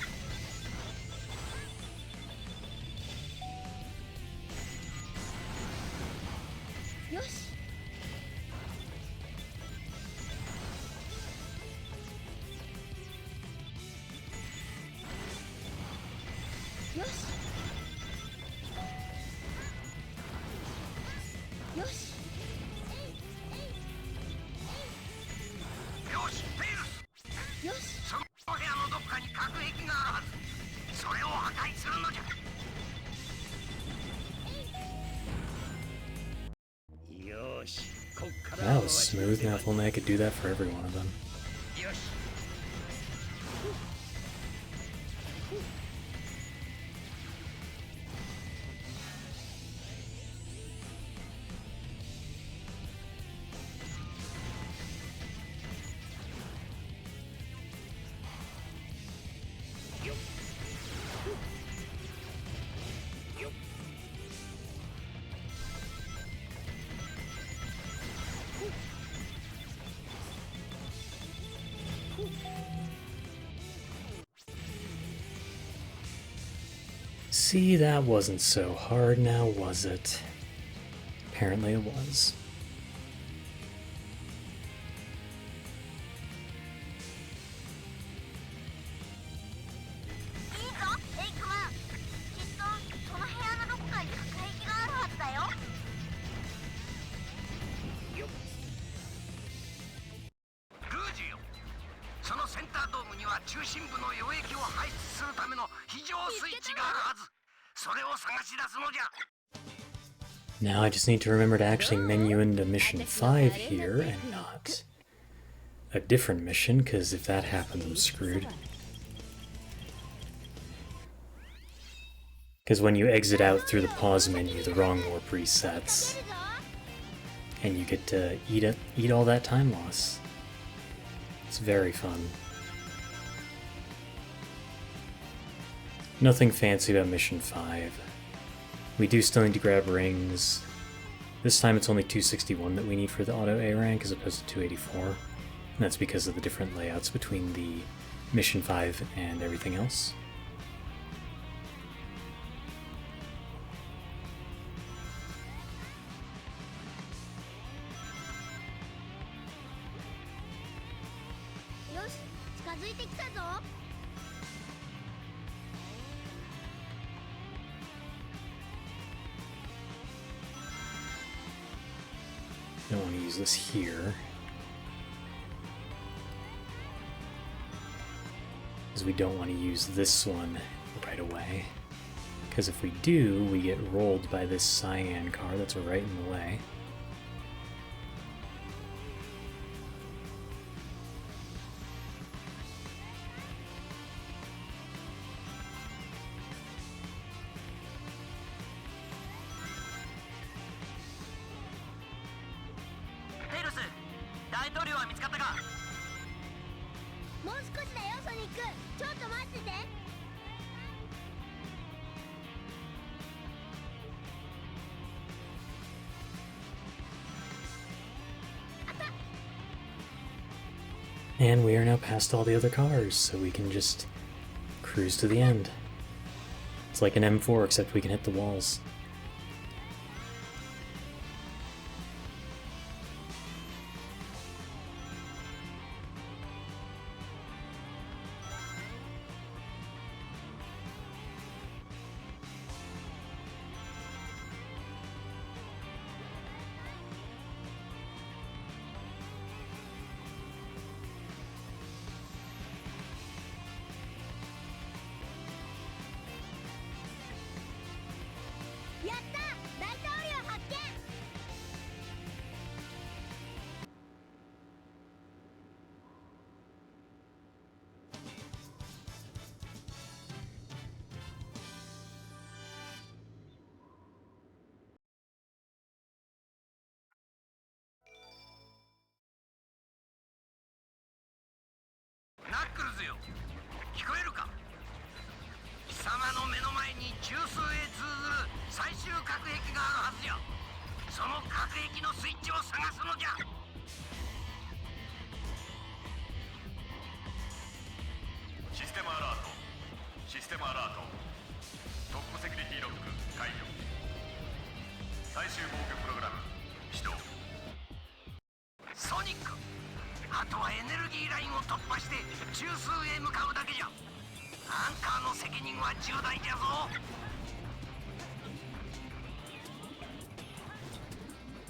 よし。よし。よし。よし、テイルス。よし。その部屋のどっかに核壁があるはず。それを破壊するのじゃ。that was smooth. Now if only I could do that for every one of them. よし See, that wasn't so hard now, was it? Apparently it was. Now I just need to remember to actually menu into mission 5 here and not a different mission, because if that happens I'm screwed. Because when you exit out through the pause menu, the wrong warp resets. And you get to eat all that time loss. It's very fun. Nothing fancy about mission 5. We do still need to grab rings. This time it's only 261 that we need for the auto A rank as opposed to 284. And that's because of the different layouts between the mission 5 and everything else. Don't want to use this here, because we don't want to use this one right away, because if we do, we get rolled by this cyan car that's right in the way. And we are now past all the other cars, so we can just cruise to the end. It's like an M4, except we can hit the walls.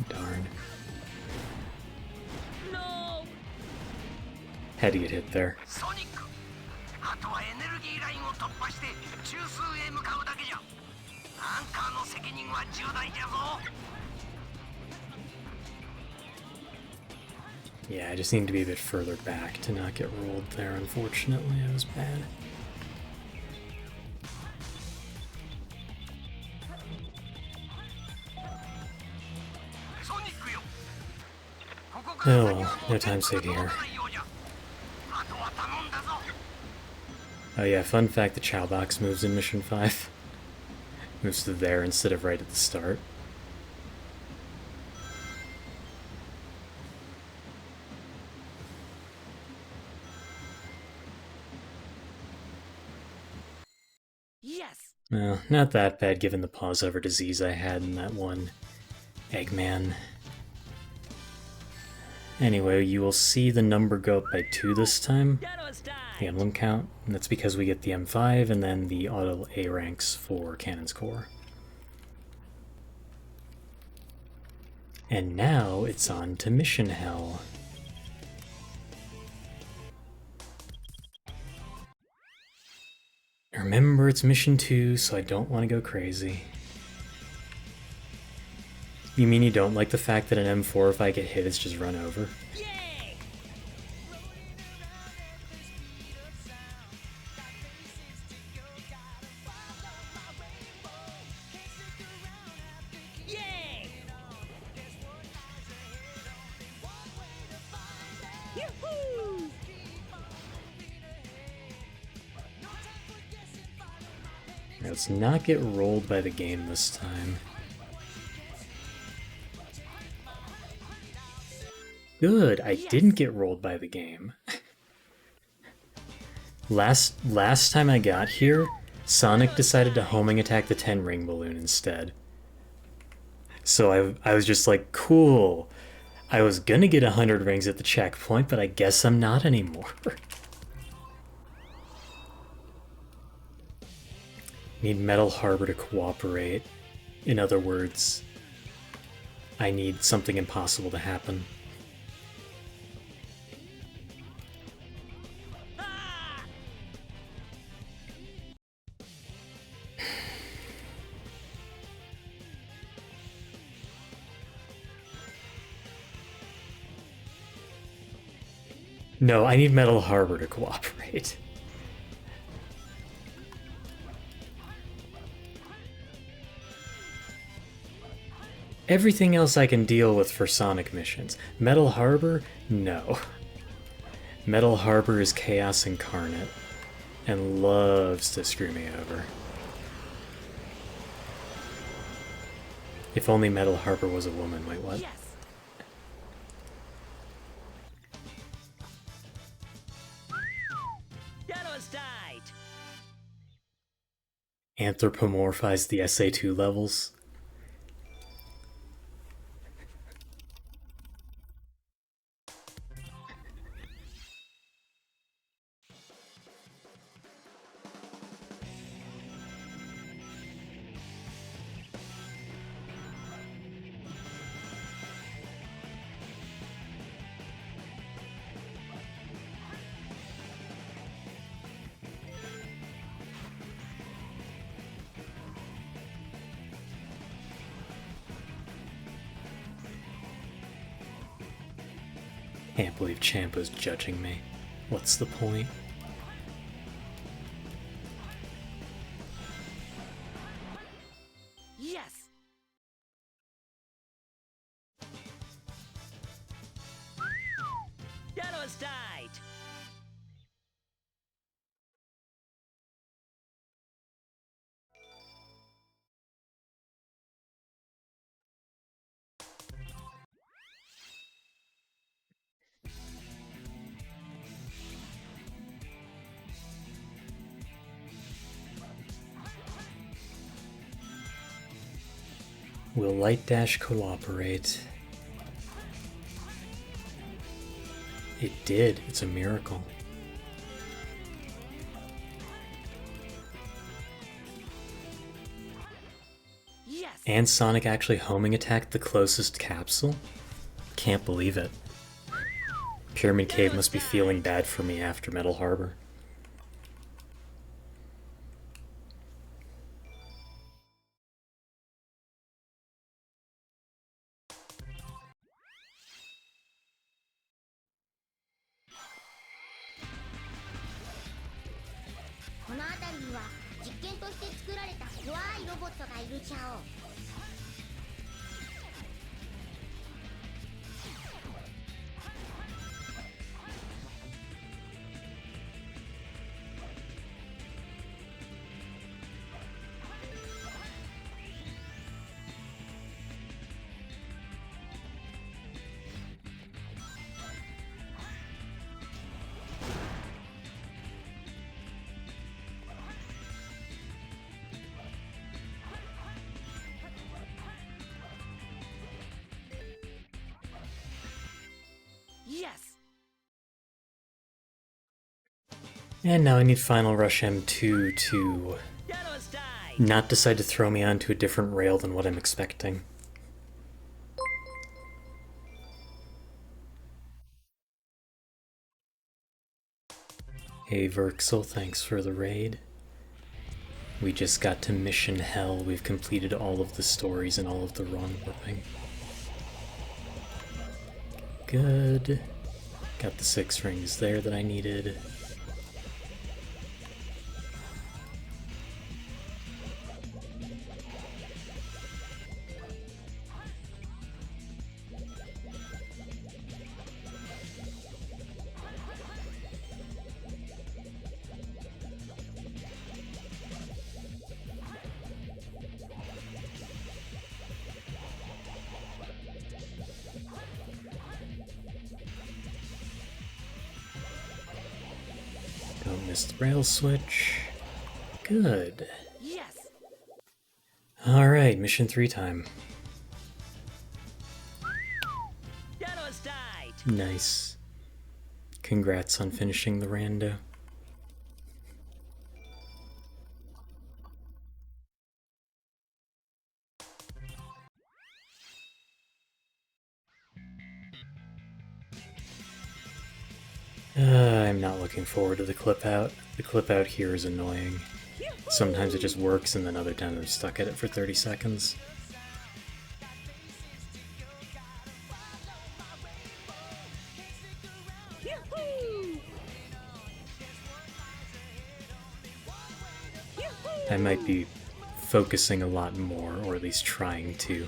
Darn. No! Had to get hit there. Yeah, I just need to be a bit further back to not get rolled there, unfortunately. It was bad. Oh well, no time save here. Oh yeah, fun fact, the Chow Box moves in Mission 5. Moves to there instead of right at the start. Yes. Well, not that bad given the pause over disease I had in that one Eggman. Anyway, you will see the number go up by 2 this time, the emblem count, and that's because we get the M5 and then the auto A ranks for Cannon's Core. And now it's on to Mission Hell. Remember, it's Mission 2, so I don't want to go crazy. You mean you don't like the fact that an M4, if I get hit, it's just run over? Yay! Yay! Yoo-hoo! Let's not get rolled by the game this time. Good, I didn't get rolled by the game. Last time I got here, Sonic decided to homing attack the 10 ring balloon instead. So I was just like, cool. I was gonna get 100 rings at the checkpoint, but I guess I'm not anymore. Need Metal Harbor to cooperate. In other words, I need something impossible to happen. No, I need Metal Harbor to cooperate. Everything else I can deal with for Sonic missions. Metal Harbor? No. Metal Harbor is chaos incarnate and loves to screw me over. If only Metal Harbor was a woman. Wait, what? Yes. Yellow's died. Anthropomorphize the SA2 levels. Can't believe Champa's judging me. What's the point? Yes. Yellow's died. Will Light Dash cooperate? It did. It's a miracle. Yes. And Sonic actually homing attacked the closest capsule? Can't believe it. Pyramid Cave must be feeling bad for me after Metal Harbor. 怖いロボットがいるちゃお。And now I need Final Rush M2 to not decide to throw me onto a different rail than what I'm expecting. Hey Verxel, thanks for the raid. We just got to Mission Hell. We've completed all of the stories and all of the run warping. Good. Got the 6 rings there that I needed. Don't miss the rail switch. Good. Yes. Alright, mission 3 time. Nice. Congrats on finishing the rando. I'm not looking forward to the clip out. The clip out here is annoying. Sometimes it just works and then other times I'm stuck at it for 30 seconds. I might be focusing a lot more, or at least trying to.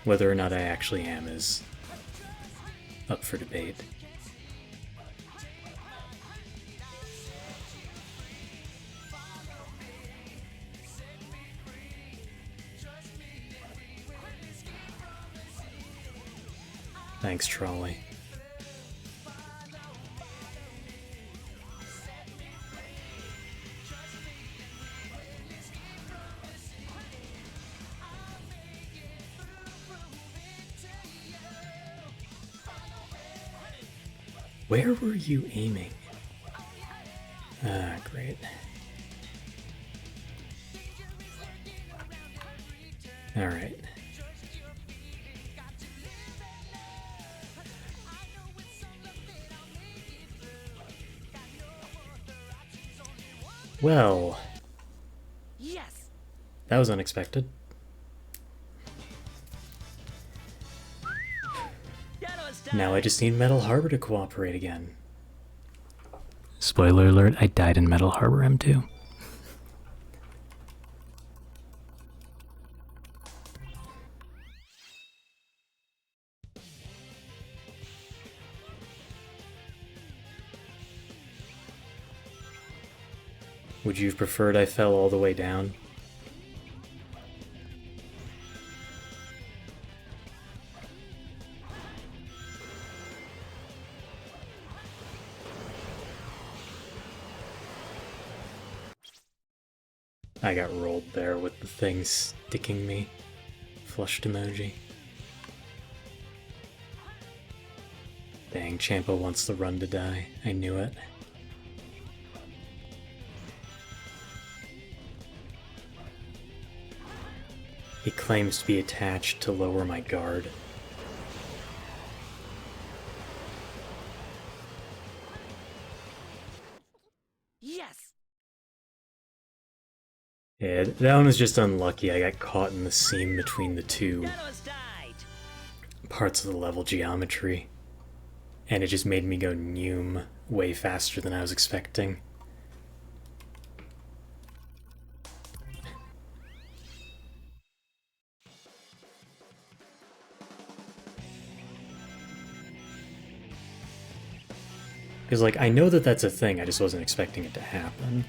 Whether or not I actually am is up for debate. Thanks, Trolley. Where were you aiming? Ah, great. Alright. Well. Yes. That was unexpected. Now I just need Metal Harbor to cooperate again. Spoiler alert, I died in Metal Harbor M2. Would you have preferred I fell all the way down? I got rolled there with the thing sticking me. Flushed emoji. Dang, Champa wants the run to die. I knew it. He claims to be attached to lower my guard. Yes. Yeah, that one was just unlucky. I got caught in the seam between the two parts of the level geometry. And it just made me go Noom way faster than I was expecting. Because, like, I know that that's a thing, I just wasn't expecting it to happen.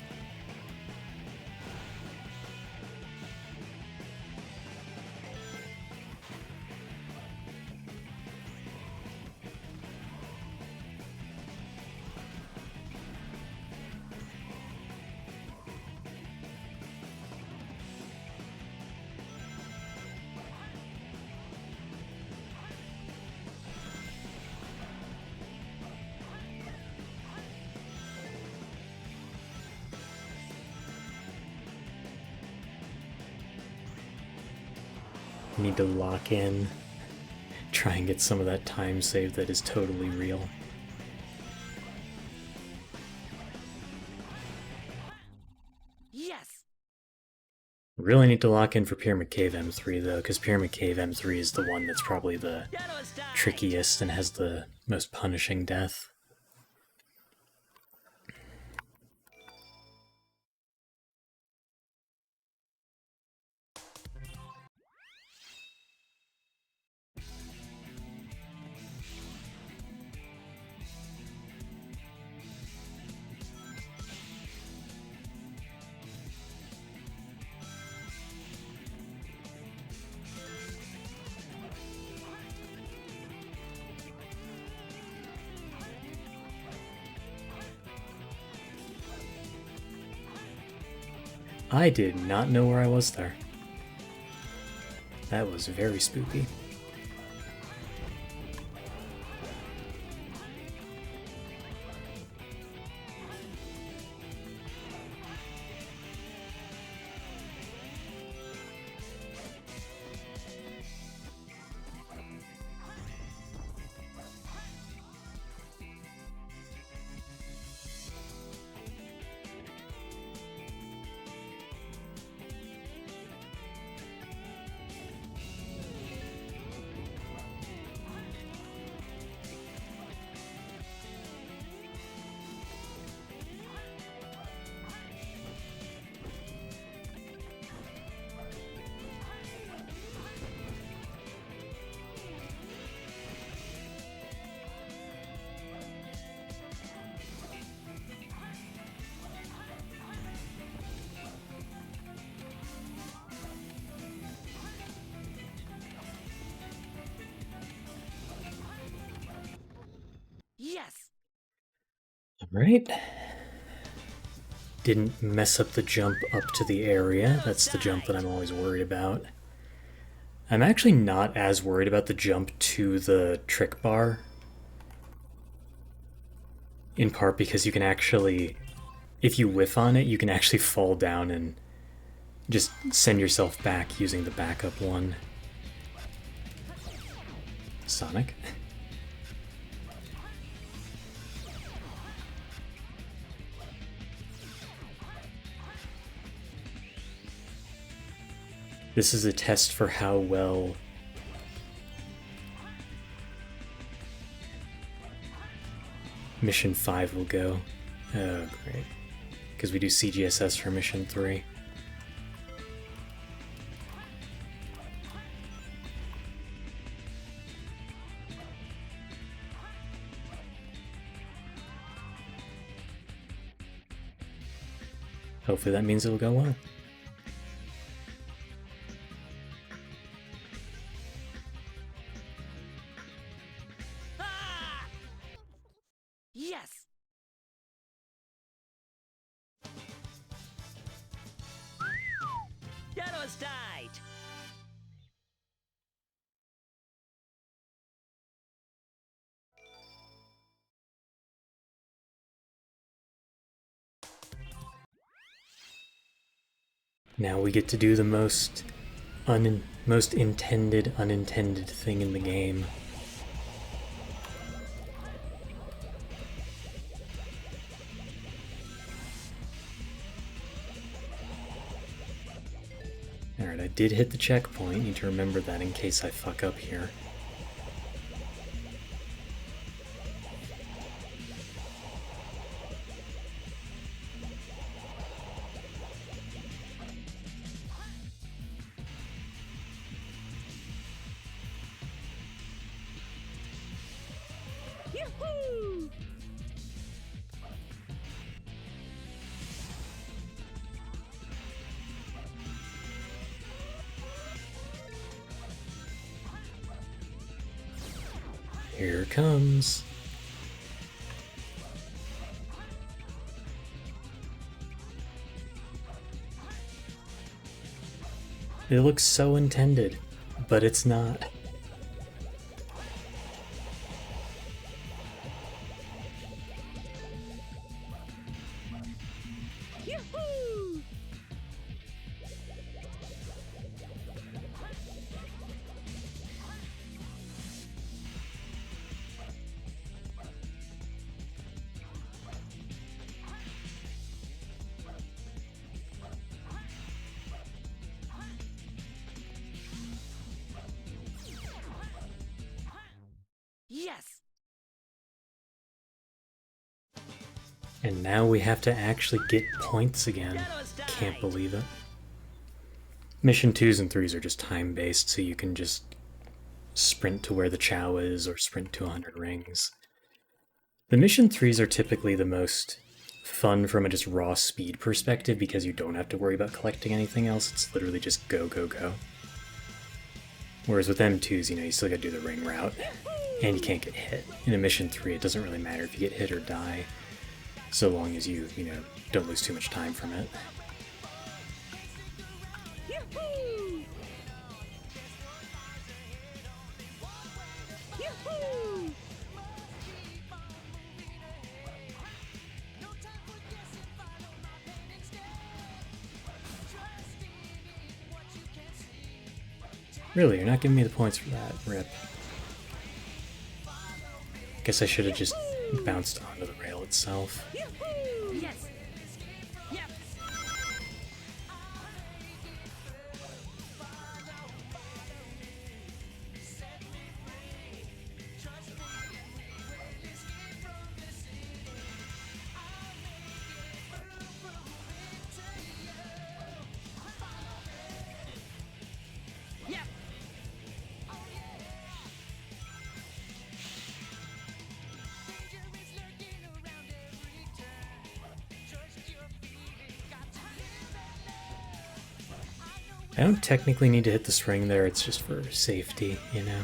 Need to lock in, try and get some of that time saved that is totally real. Yes. Really need to lock in for Pyramid Cave M3 though, because Pyramid Cave M3 is the one that's probably the trickiest and has the most punishing death. I did not know where I was there. That was very spooky. Yes. Right. Didn't mess up the jump up to the area. That's the jump that I'm always worried about. I'm actually not as worried about the jump to the trick bar. In part because you can actually, if you whiff on it, you can actually fall down and just send yourself back using the backup one. Sonic. This is a test for how well Mission 5 will go. Oh, great. Because we do CGSS for Mission 3. Hopefully that means it'll go well. Yes. That was tight. Now we get to do the most intended, unintended thing in the game. Alright, I did hit the checkpoint. Need to remember that in case I fuck up here. Yoo-hoo! Here it comes. It looks so intended, but it's not. Yoo-hoo! Yes! And now we have to actually get points again. That was Can't tight. believe it. Mission 2s and 3s are just time-based, so you can just sprint to where the Chow is or sprint to 100 rings. The Mission 3s are typically the most fun from a just raw speed perspective because you don't have to worry about collecting anything else. It's literally just go, go, go. Whereas with M2s, you know, you still gotta do the ring route, and you can't get hit. In a Mission 3, it doesn't really matter if you get hit or die, so long as you know, don't lose too much time from it. Yoo-hoo! Yoo-hoo! Really, you're not giving me the points for that. Rip. Guess I should have just bounced onto the rail itself. Yoo-hoo! Yes! Yep! Yep! I don't technically need to hit the spring there, it's just for safety, you know?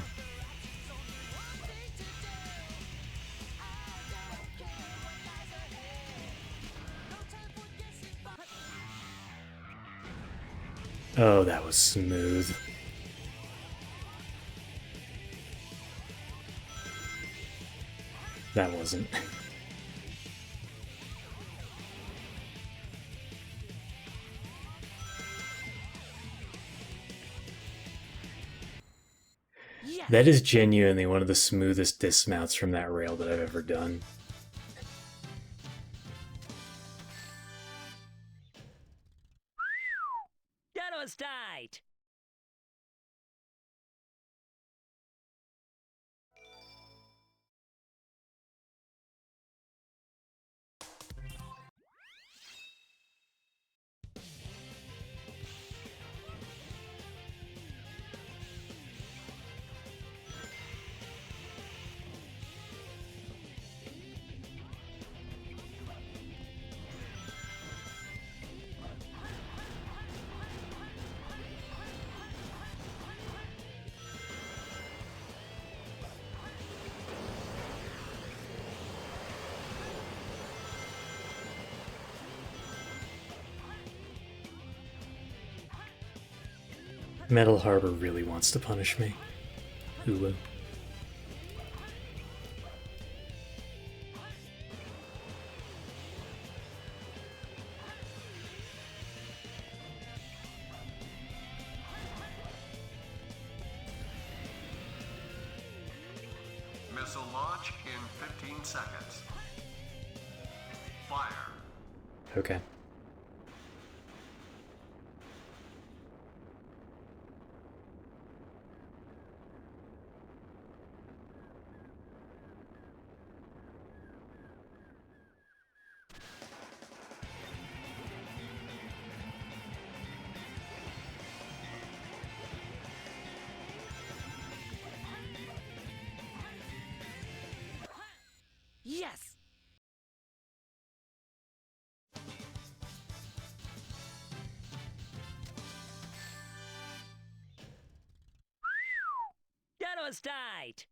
Oh, that was smooth. That wasn't. Yes! That is genuinely one of the smoothest dismounts from that rail that I've ever done. That was tight! Metal Harbor really wants to punish me. Hulu. Missile launch in 15 seconds. Fire. Okay. Yes! That was tight!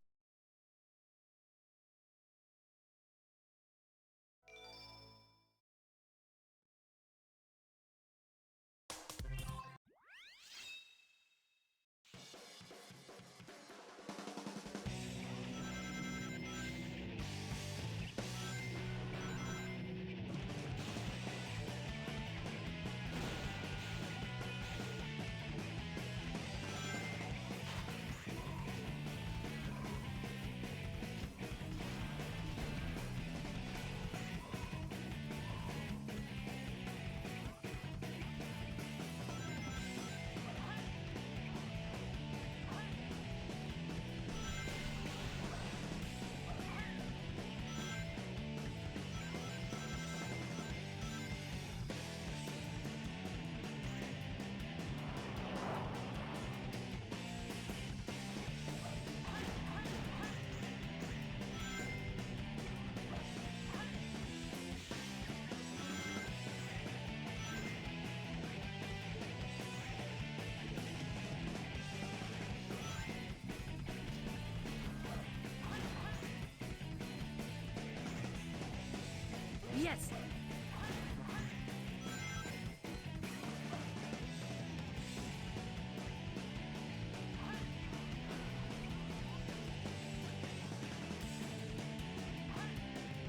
Yes.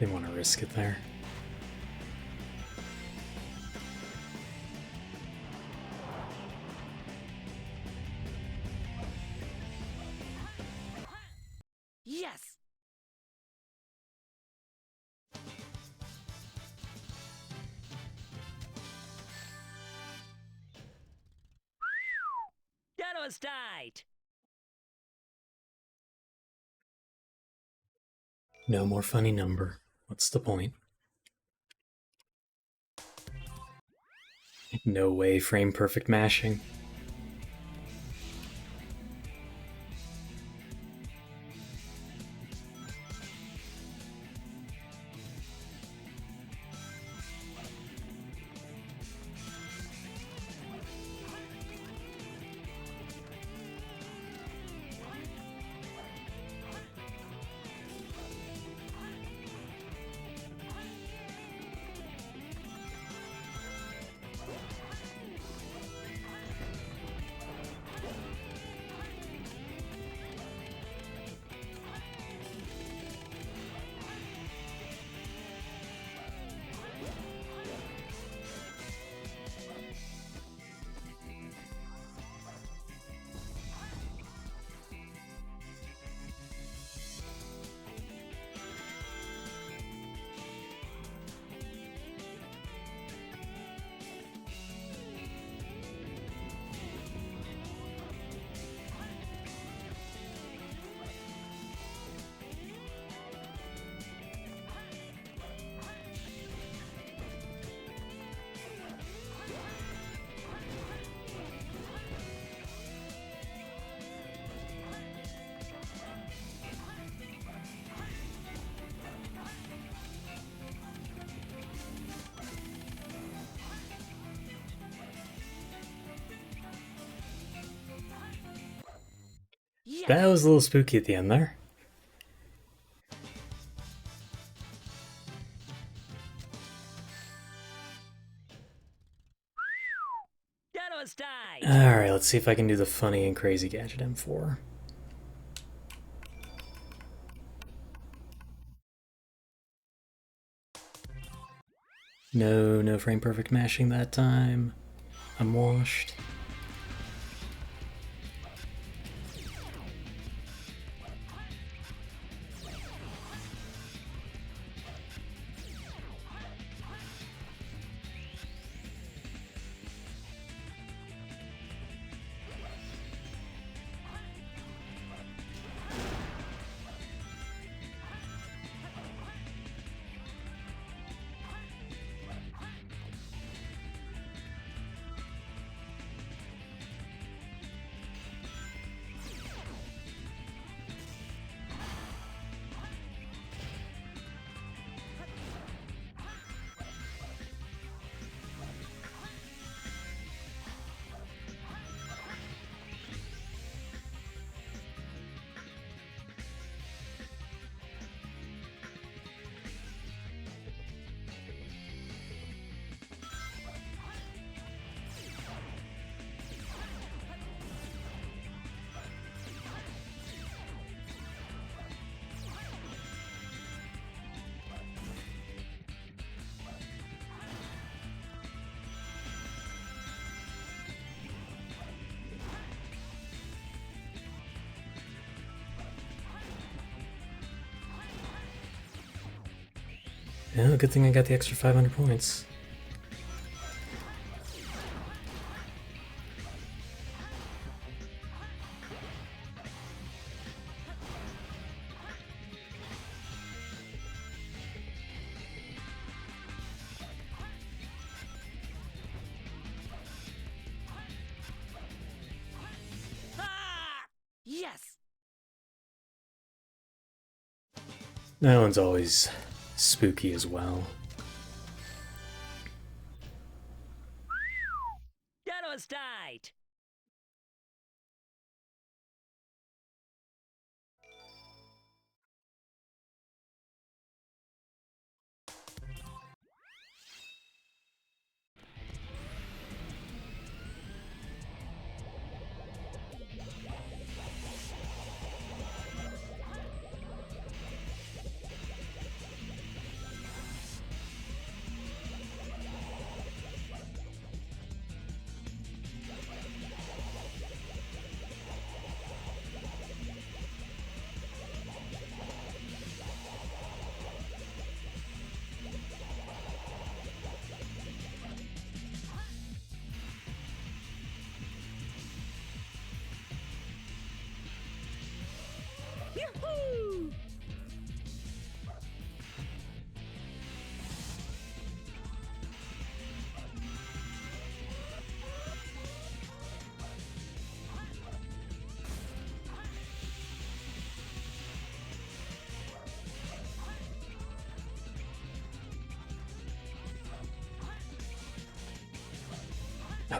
Didn't want to risk it there. Yes. That was tight. No more funny number. What's the point? No way frame perfect mashing. Yes. That was a little spooky at the end there. That was tight. Alright, let's see if I can do the funny and crazy gadget M4. No frame perfect mashing that time. I'm washed. Oh, good thing I got the extra 500 points. Ah! Yes. That one's always spooky as well. That was tight.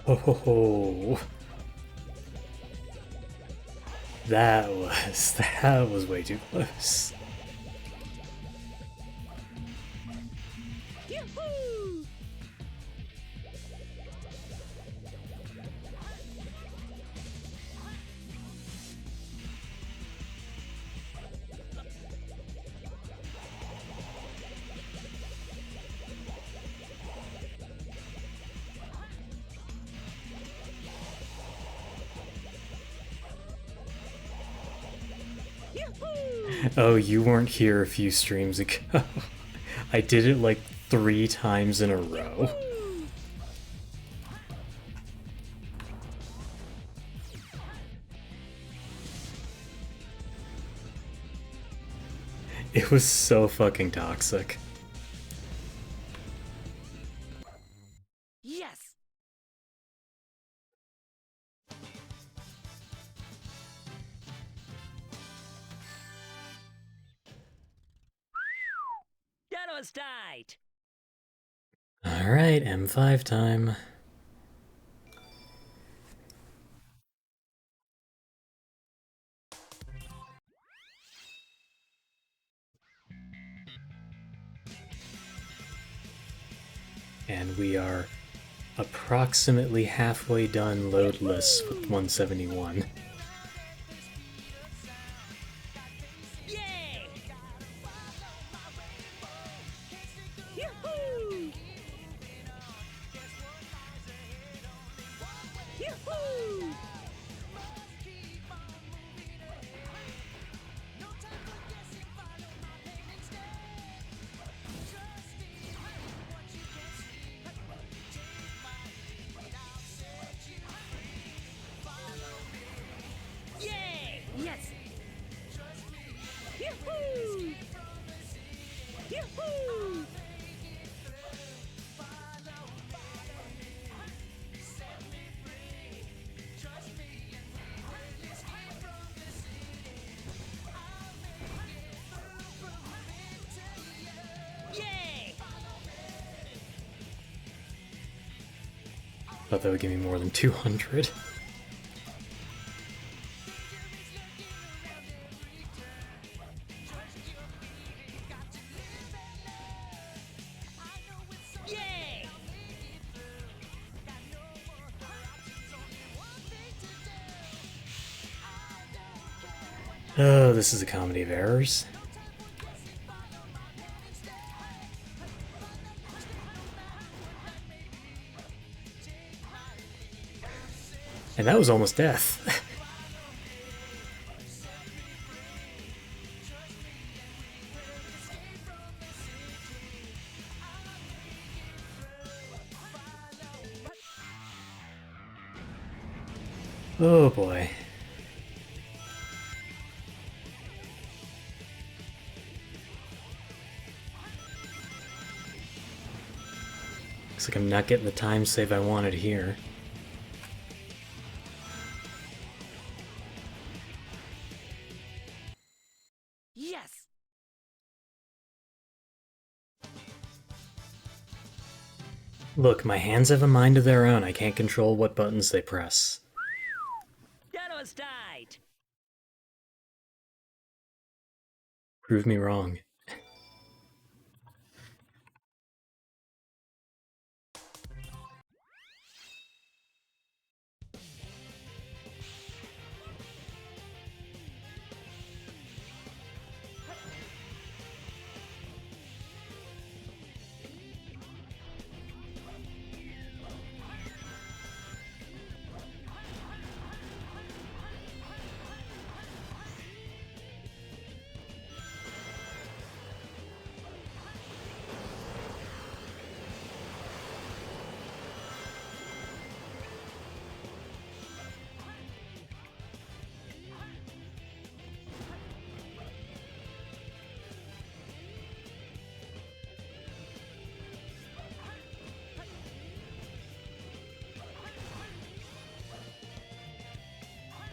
Oh, that was way too close. Yoo-hoo! Oh, you weren't here a few streams ago. I did it like 3 times in a row. It was so fucking toxic. Yes. That was tight. Alright, M5 time. And we are approximately halfway done loadless with 171. Yay! Yoo-hoo! Yoo-hoo! Yay! Yes! Yoo-hoo! Yoo-hoo! Yay! Thought that would give me more than 200. Yay! Oh, this is a comedy of errors. And that was almost death. Oh boy. Looks like I'm not getting the time save I wanted here. Yes! Look, my hands have a mind of their own. I can't control what buttons they press. That was tight! Prove me wrong.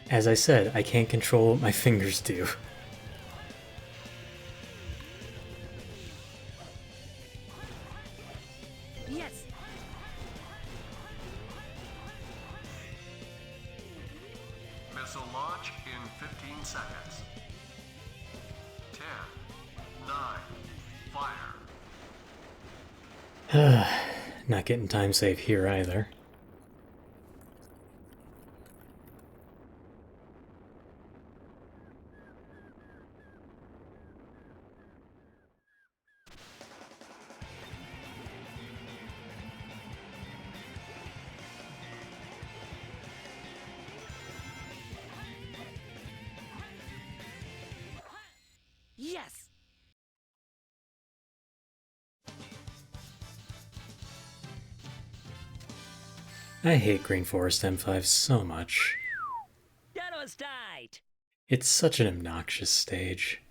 As I said, I can't control what my fingers do. Yes! Missile launch in 15 seconds. 10, 9, fire. Not getting time save here either. Yes! I hate Green Forest M5 so much. That was tight! It's such an obnoxious stage.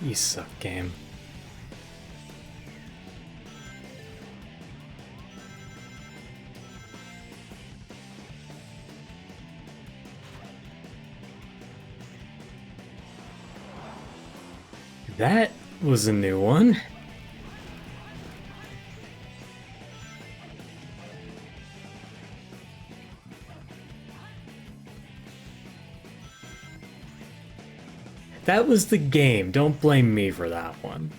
You suck, game. That was a new one. That was the game. Don't blame me for that one.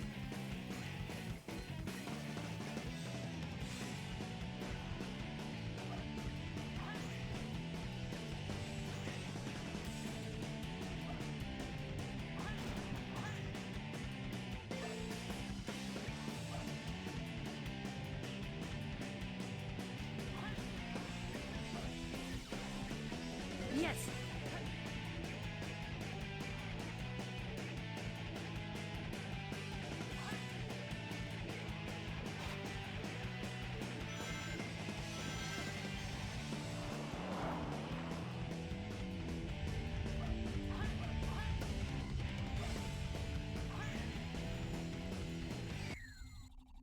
Yes!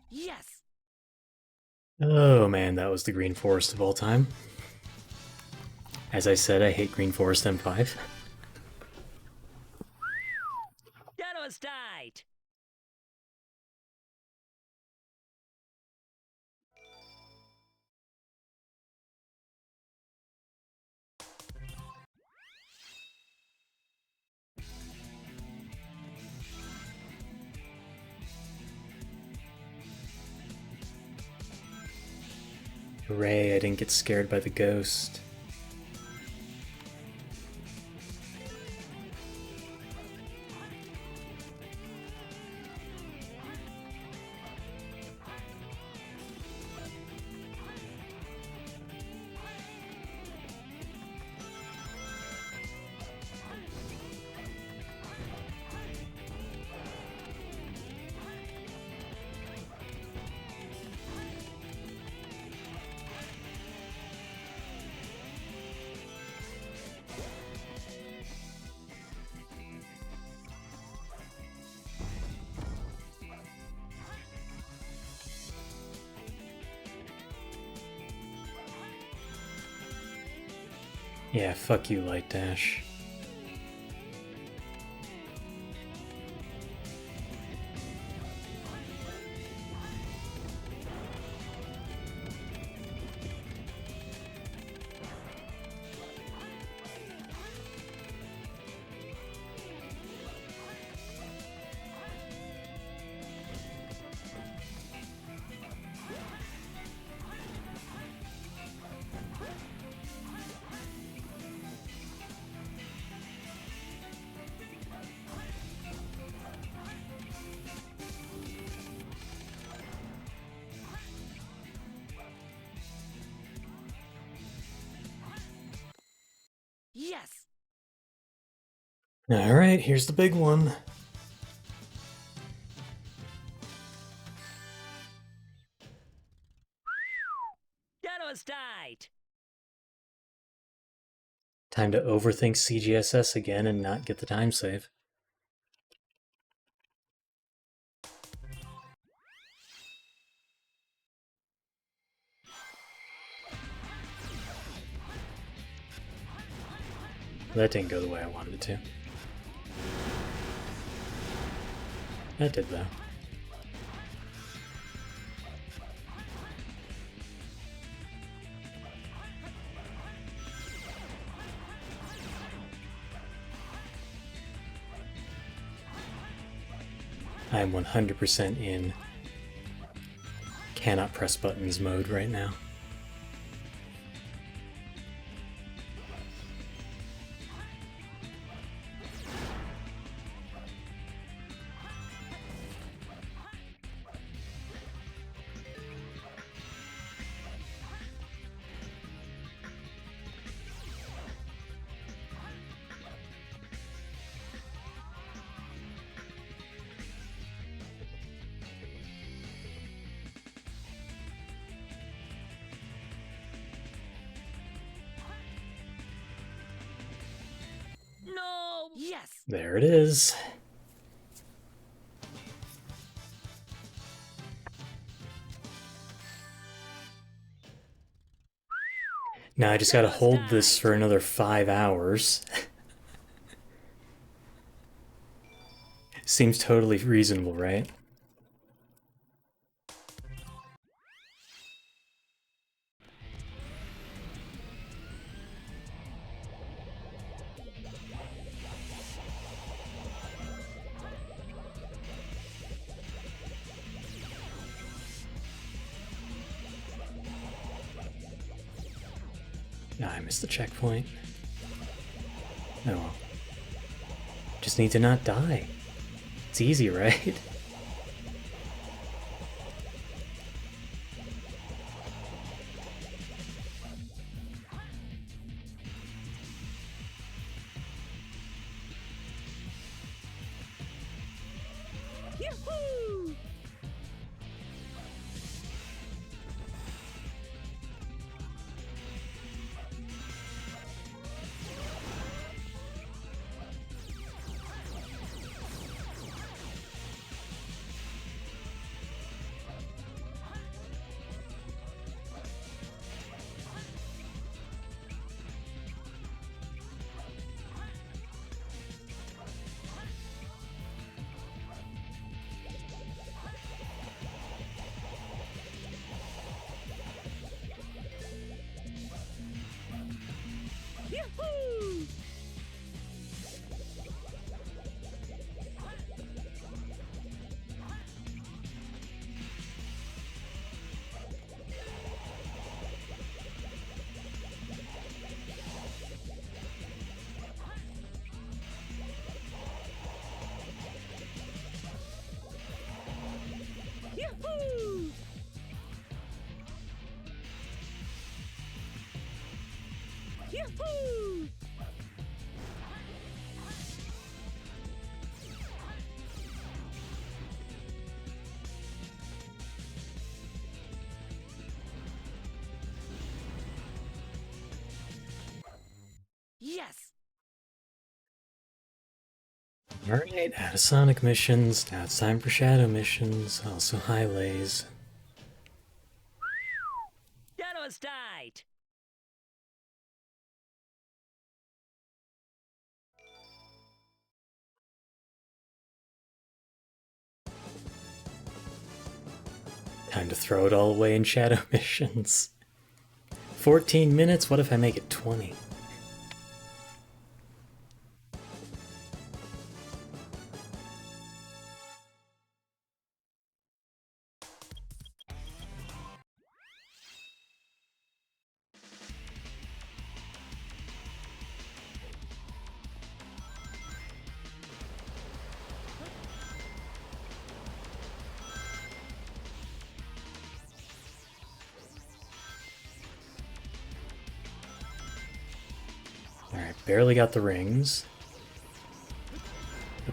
Yes! Oh man, that was the Green Forest of all time. As I said, I hate Green Forest M5. That was tight! Hooray, I didn't get scared by the ghost. Yeah, fuck you, Light Dash. Alright, here's the big one. That was tight. Time to overthink CGSS again and not get the time save. That didn't go the way I wanted it to. That did, though. I am 100% in cannot press buttons mode right now. No! Yes! There it is. Now I just gotta hold this for another 5 hours. Seems totally reasonable, right? Ah, I missed the checkpoint. Oh well. Just need to not die. It's easy, right? Yahoo! Yahoo! Yahoo! Yahoo! Yes! Alright, out of Sonic missions. Now it's time for Shadow missions. Also highways. That was tight. Time to throw it all away in Shadow missions. 14 minutes? What if I make it 20? Alright, barely got the rings.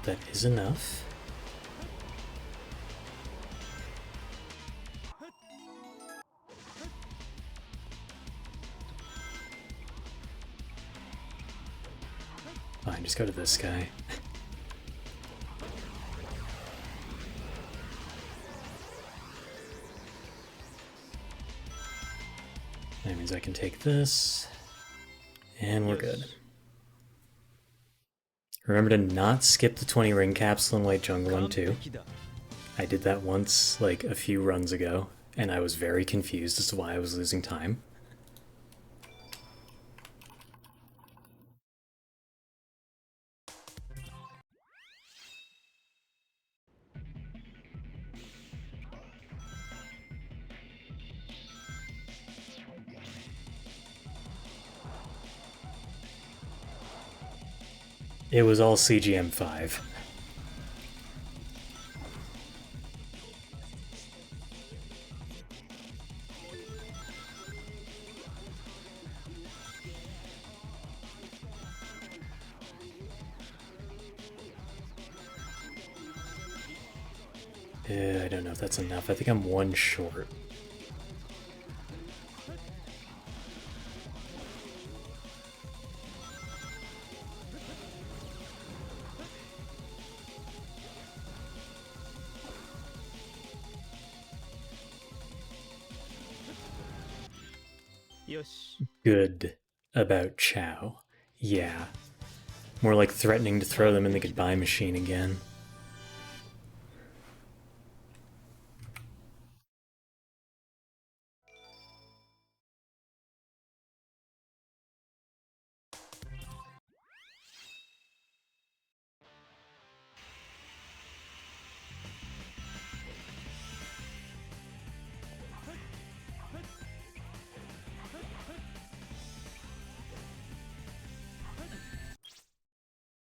that is enough. Fine, just go to this guy. That means I can take this, and we're good. Remember to not skip the 20 ring capsule in White Jungle 1 too. I did that once, like a few runs ago, and I was very confused as to why I was losing time. It was all CGM5. I don't know if that's enough. I think I'm one short. Good about Chow. Yeah. More like threatening to throw them in the goodbye machine again.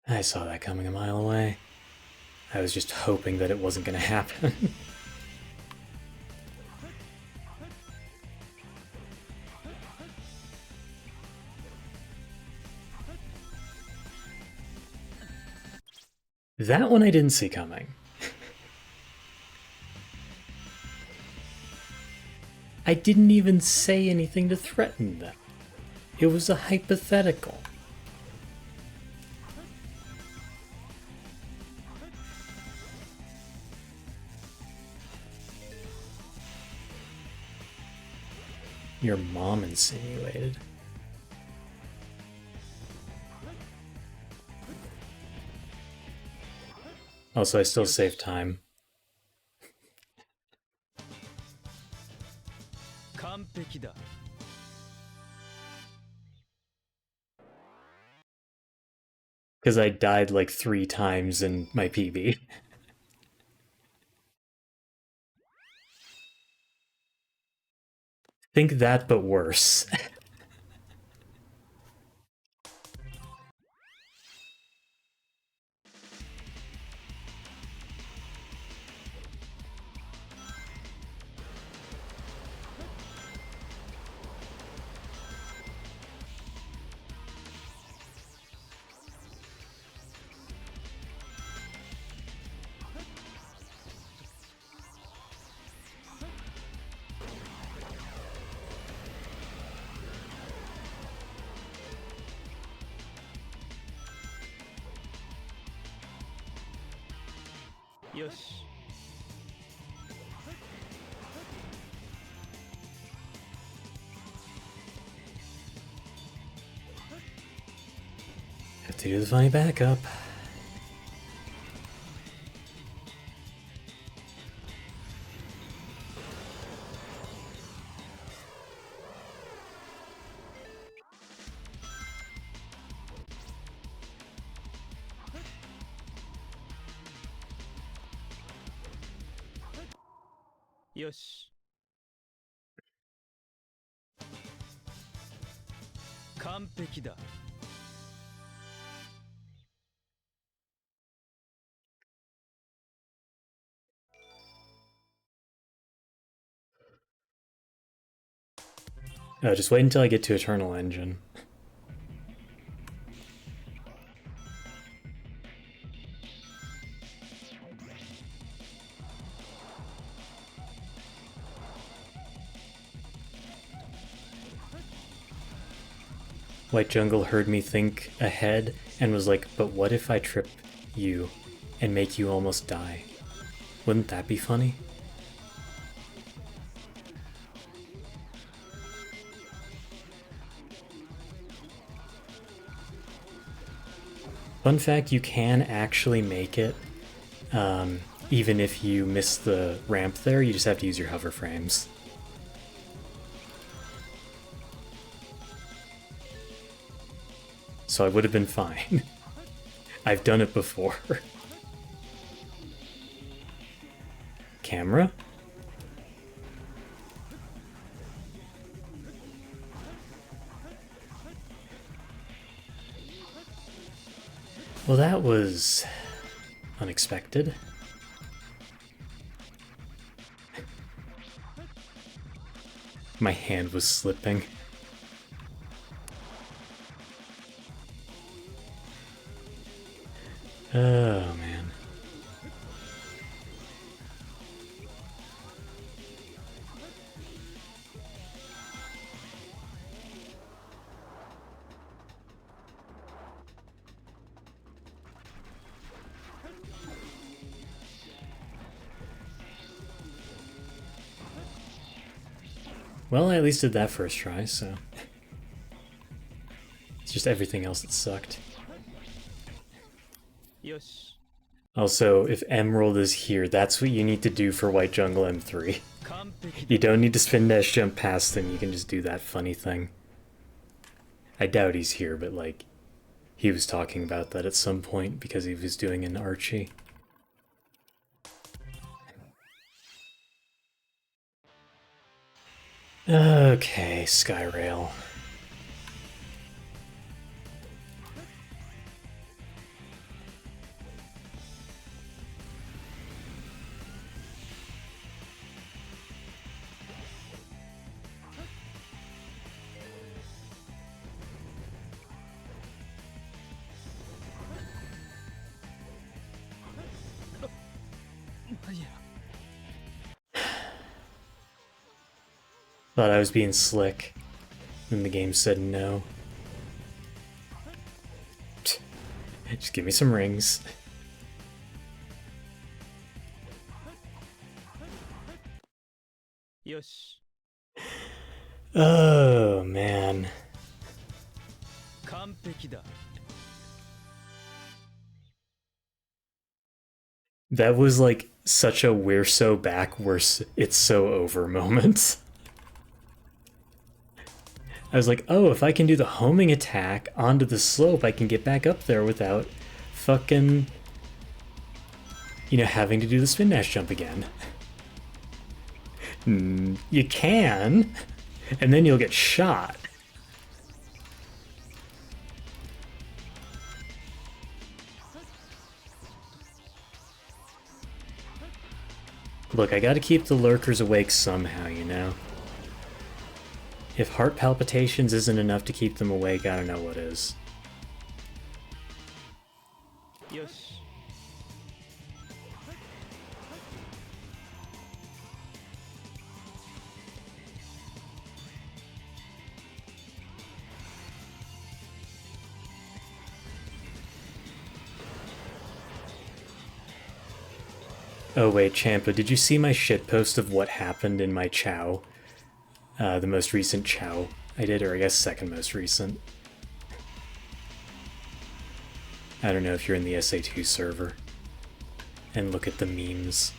I saw that coming a mile away. I was just hoping that it wasn't going to happen. That one I didn't see coming. I didn't even say anything to threaten them. It was a hypothetical. Your mom insinuated. Also, I still save time. Because I died like 3 times in my PB. Think that, but worse. Have to do the funny backup. Just wait until I get to Eternal Engine. White Jungle heard me think ahead and was like, but what if I trip you and make you almost die? Wouldn't that be funny? Fun fact, you can actually make it, even if you miss the ramp there, you just have to use your hover frames. So I would have been fine. I've done it before. Camera? Well, that was unexpected. My hand was slipping. Oh, man. Well, I at least did that first try, so... It's just everything else that sucked. Also, if Emerald is here, that's what you need to do for White Jungle M3. You don't need to spin dash jump past him, you can just do that funny thing. I doubt he's here, but like, he was talking about that at some point because he was doing an Archie. Okay, Skyrail. Thought I was being slick, and the game said no. Just give me some rings. Oh, man. That was like such a we're so back, it's so over moment. I was like, oh, if I can do the homing attack onto the slope, I can get back up there without fucking, you know, having to do the spin dash jump again. You can, and then you'll get shot. Look, I gotta keep the lurkers awake somehow, you know? If heart palpitations isn't enough to keep them awake, I don't know what is. Oh wait, Champa, did you see my shitpost of what happened in my Chow? The most recent Chow I did, or I guess second most recent. I don't know if you're in the SA2 server. And look at the memes.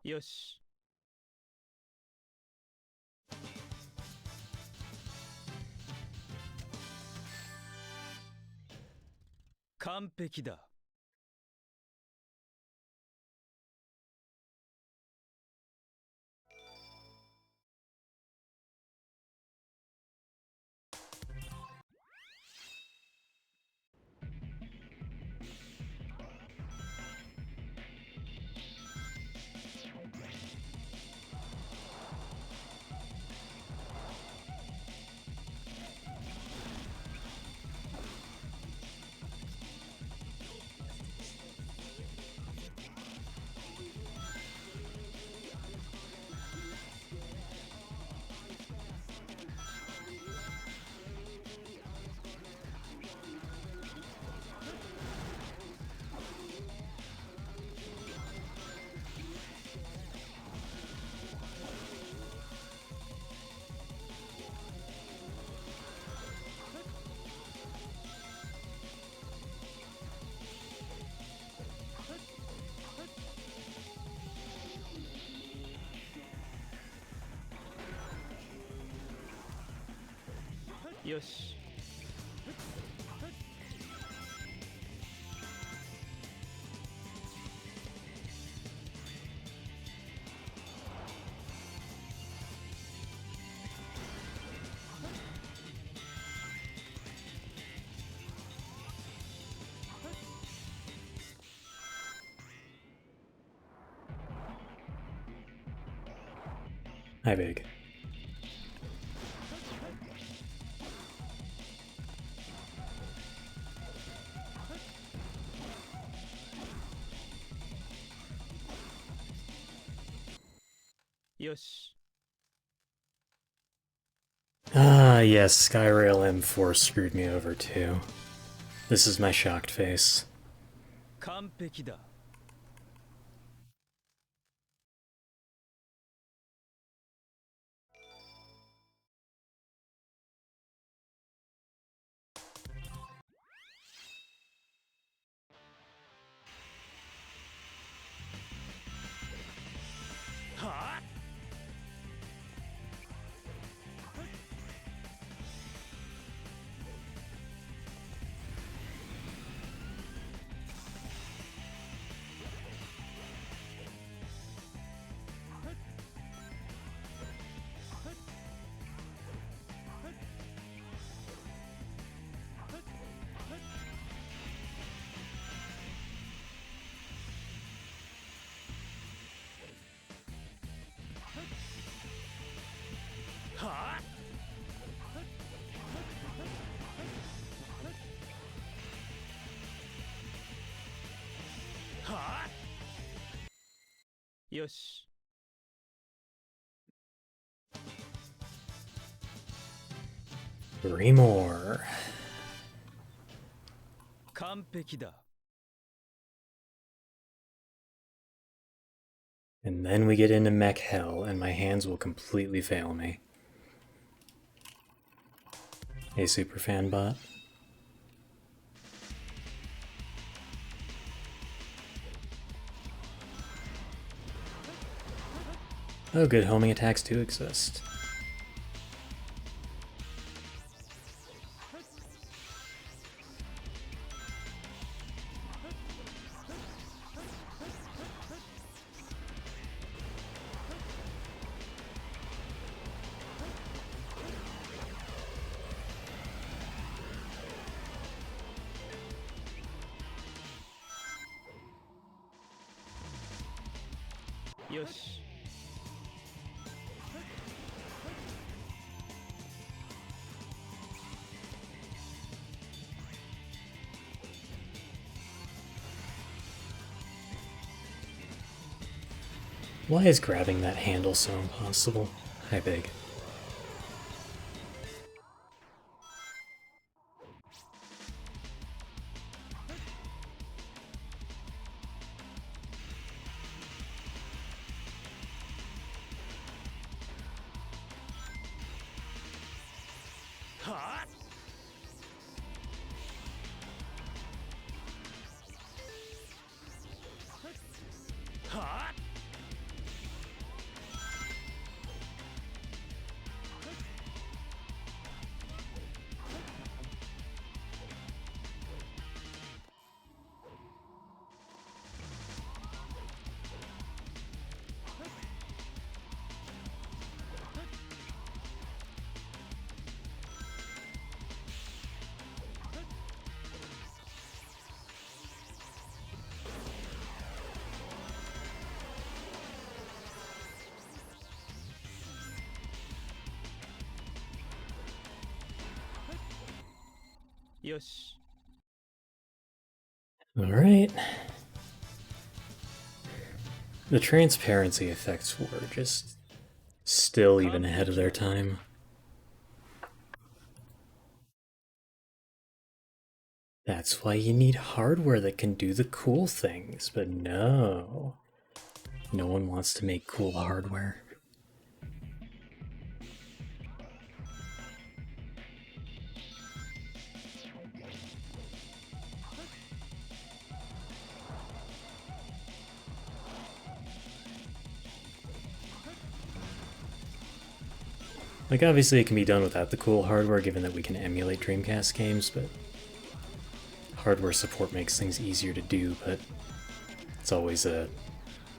Yosh. 完璧だ。よし。Hi, Big. Yosh. Ah, yes, Skyrail M4 screwed me over too. This is my shocked face. 完璧だ。はあ。はあ。はあ。よし。Three more. 完璧だ。 And then we get into mech hell, and my hands will completely fail me. Hey, Superfan bot. Oh, good, homing attacks do exist. Yoし。 Why is grabbing that handle so impossible? Hi, Big.よし。 Alright. The transparency effects were just still even ahead of their time. That's why you need hardware that can do the cool things, but no. No one wants to make cool hardware. Like, obviously it can be done without the cool hardware, given that we can emulate Dreamcast games, but hardware support makes things easier to do, but it's always a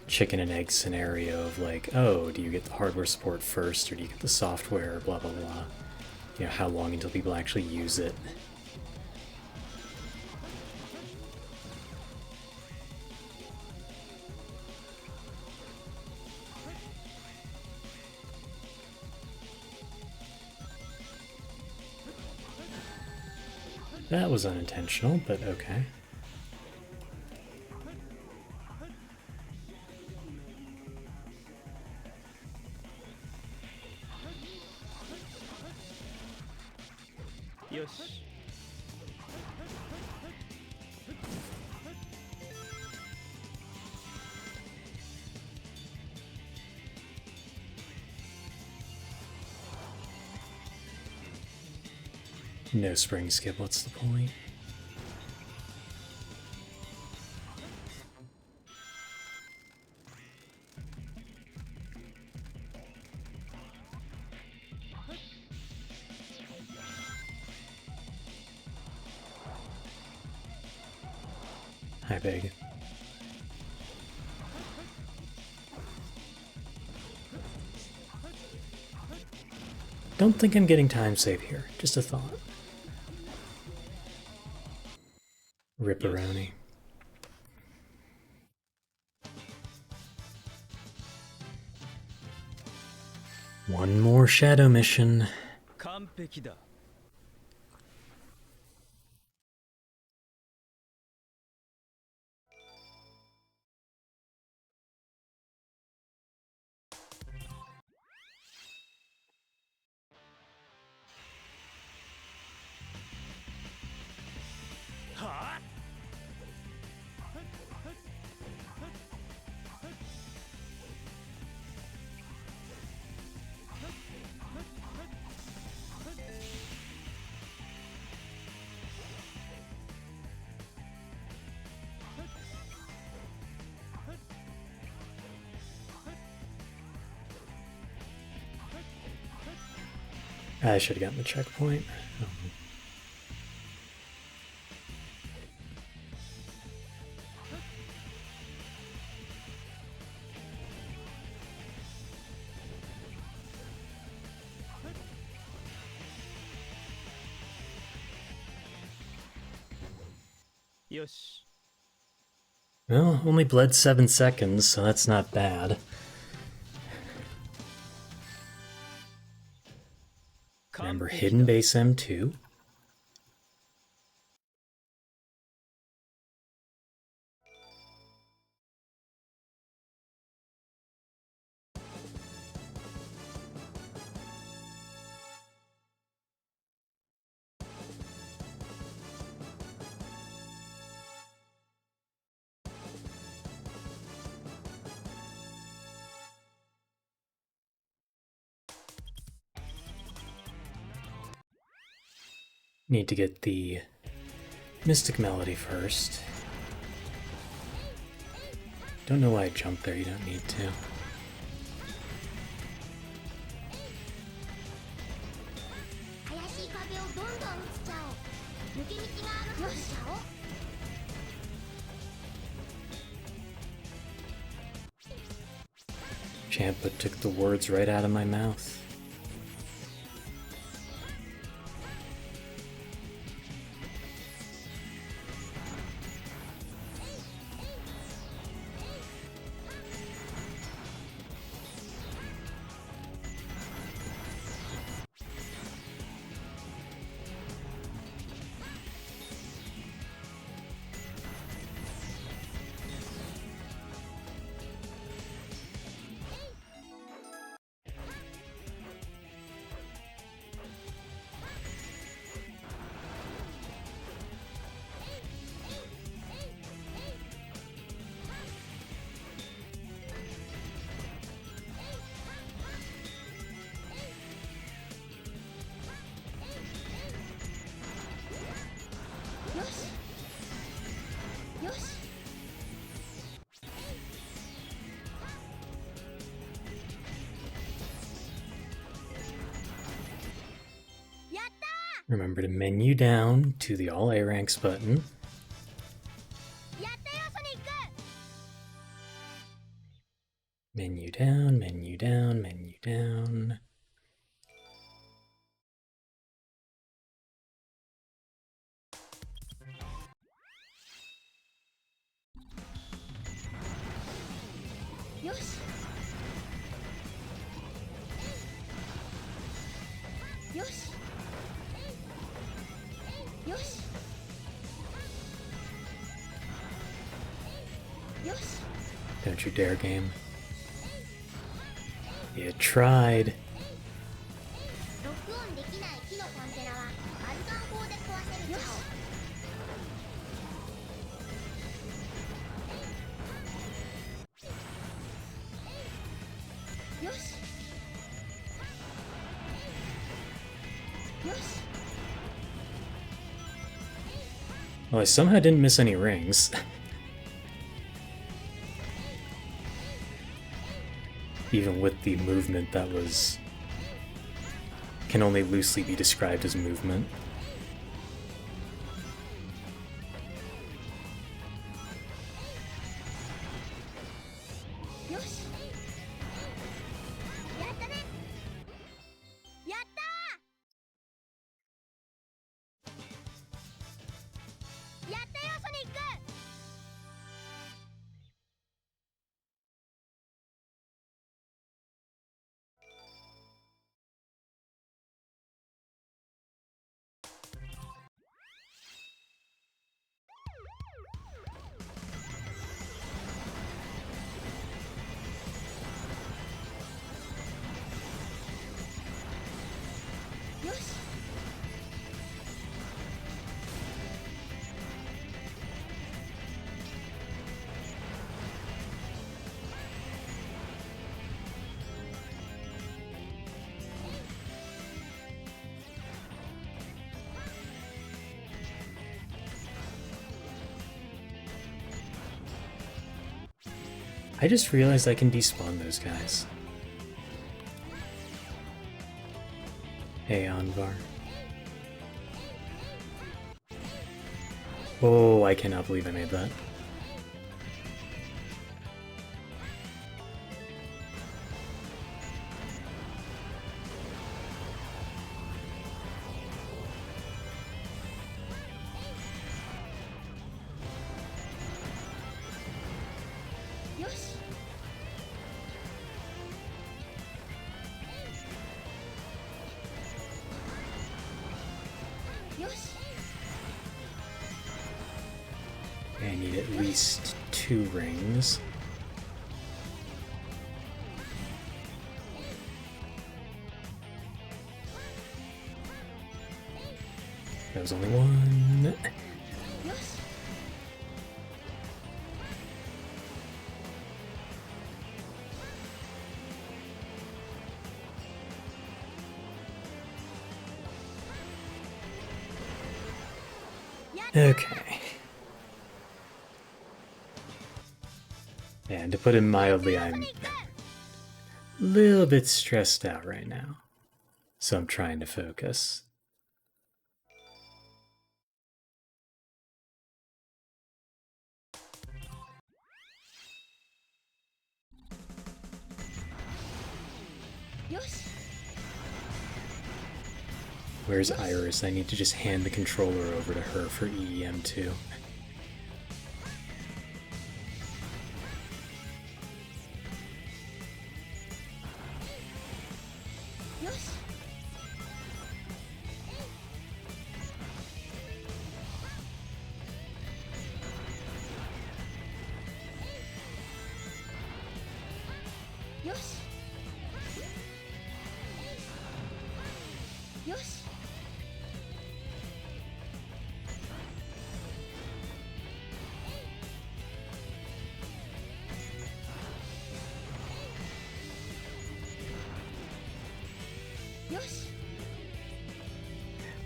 chicken and egg scenario of like, oh, do you get the hardware support first, or do you get the software, blah blah blah. You know, how long until people actually use it. That was unintentional, but okay. Yosh. No spring skip, what's the point? Hi, Big. Don't think I'm getting time save here. Just a thought. Ripperoni. One more shadow mission. 完璧だ。はあ I should have gotten the checkpoint. Oh. Yosh. Well, only bled 7 seconds, so that's not bad. Remember Hidden Base M2? Need to get the Mystic Melody first. Don't know why I jumped there, you don't need to. Champa took the words right out of my mouth. Remember to menu down to the all A ranks button. やったよソニック Menu down, menu down, menu down. Yoshi. Yoshi. Yoshi. Yoshi. Don't you dare, game. You tried. ロックオンできない木のコンテナはアルカン砲で壊せるちゃおよしよし Well, I somehow didn't miss any rings. Even with the movement that can only loosely be described as movement. Yoshi. やったねやったーやったよソニック よし I just realized I can despawn those guys. Hey, Anvar. Oh, I cannot believe I made that. I need at least 2 rings. That was only 1. Okay. And to put it mildly, I'm a little bit stressed out right now. So I'm trying to focus. Where's Iris? I need to just hand the controller over to her for EEM2.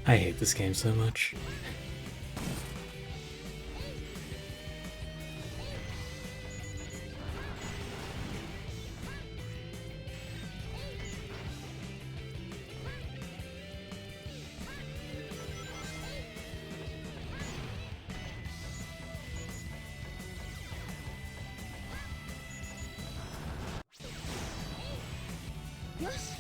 I hate this game so much. よし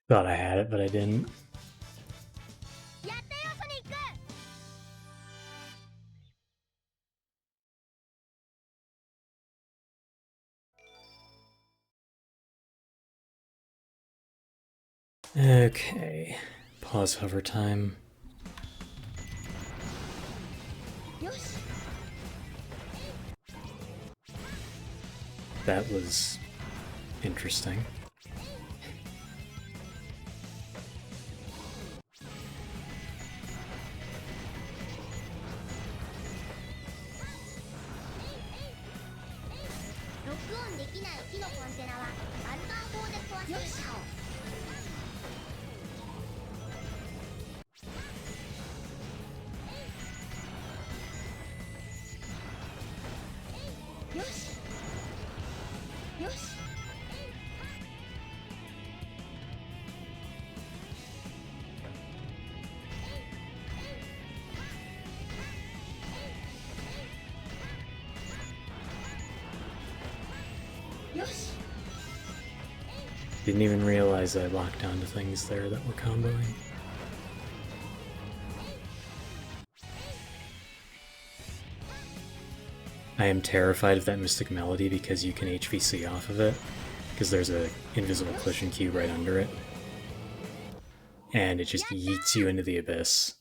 Thought I had it, but I didn't. やったよソニック Okay. Pause hover time. よし That was interesting. ロックオンできない木のコンテナはバルカン砲で壊せるシャオよしよし Didn't even realize I locked onto things there that were comboing. I am terrified of that Mystic Melody because you can HVC off of it, because there's a invisible cushion cube right under it. And it just yeets you into the abyss.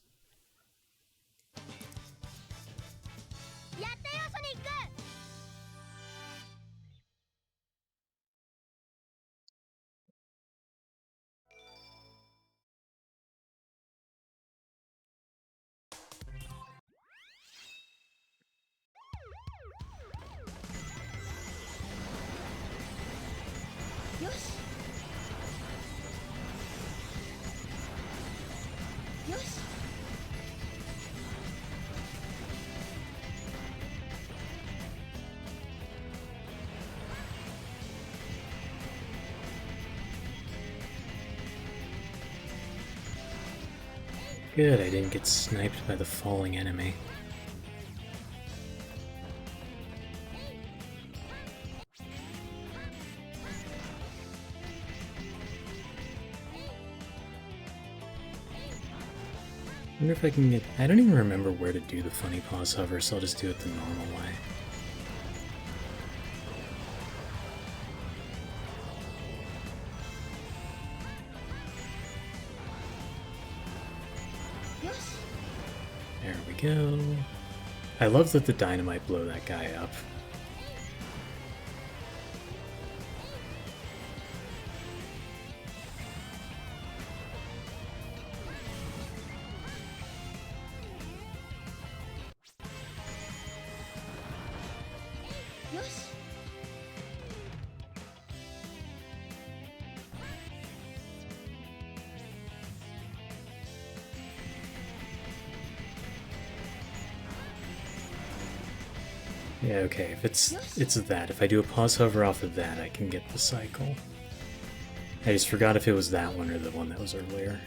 やったよソニック よしよし Good, I didn't get sniped by the falling enemy. I wonder if I can get... I don't even remember where to do the funny pause hover, so I'll just do it the normal way. There we go. I love that the dynamite blew that guy up. Yeah, okay, if it's that. If I do a pause hover off of that, I can get the cycle. I just forgot if it was that one or the one that was earlier.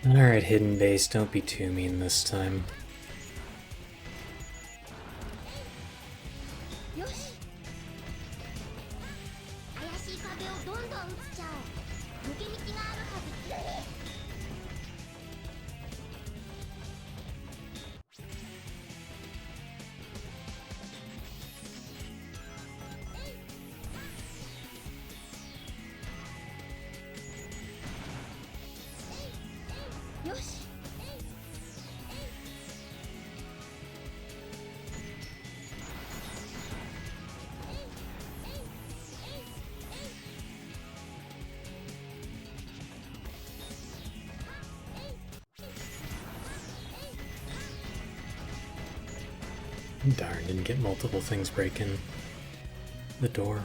Alright, hidden base, don't be too mean this time. Darn, didn't get multiple things breaking the door.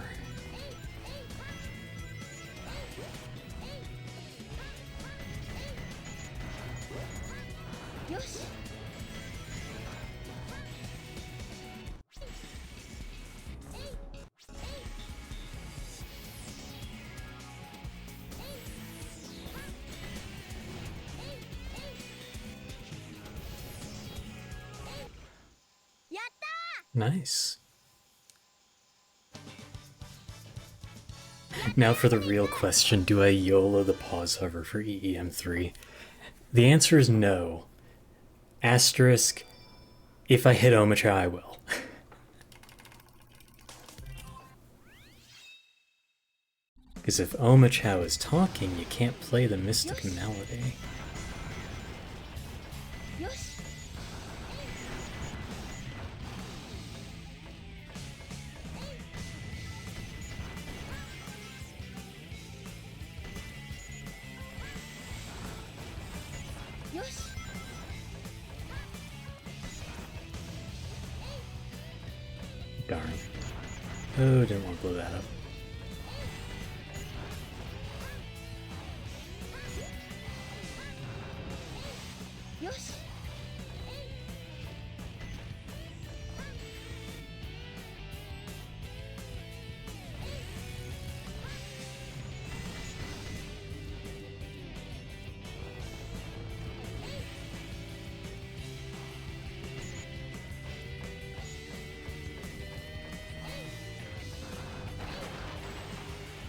Nice. Now for the real question, do I YOLO the pause hover for EEM3? The answer is no. Asterisk, if I hit Omocha, I will. Because if Omocha is talking, you can't play the Mystic Melody. Darn. Oh, didn't want to blow that up.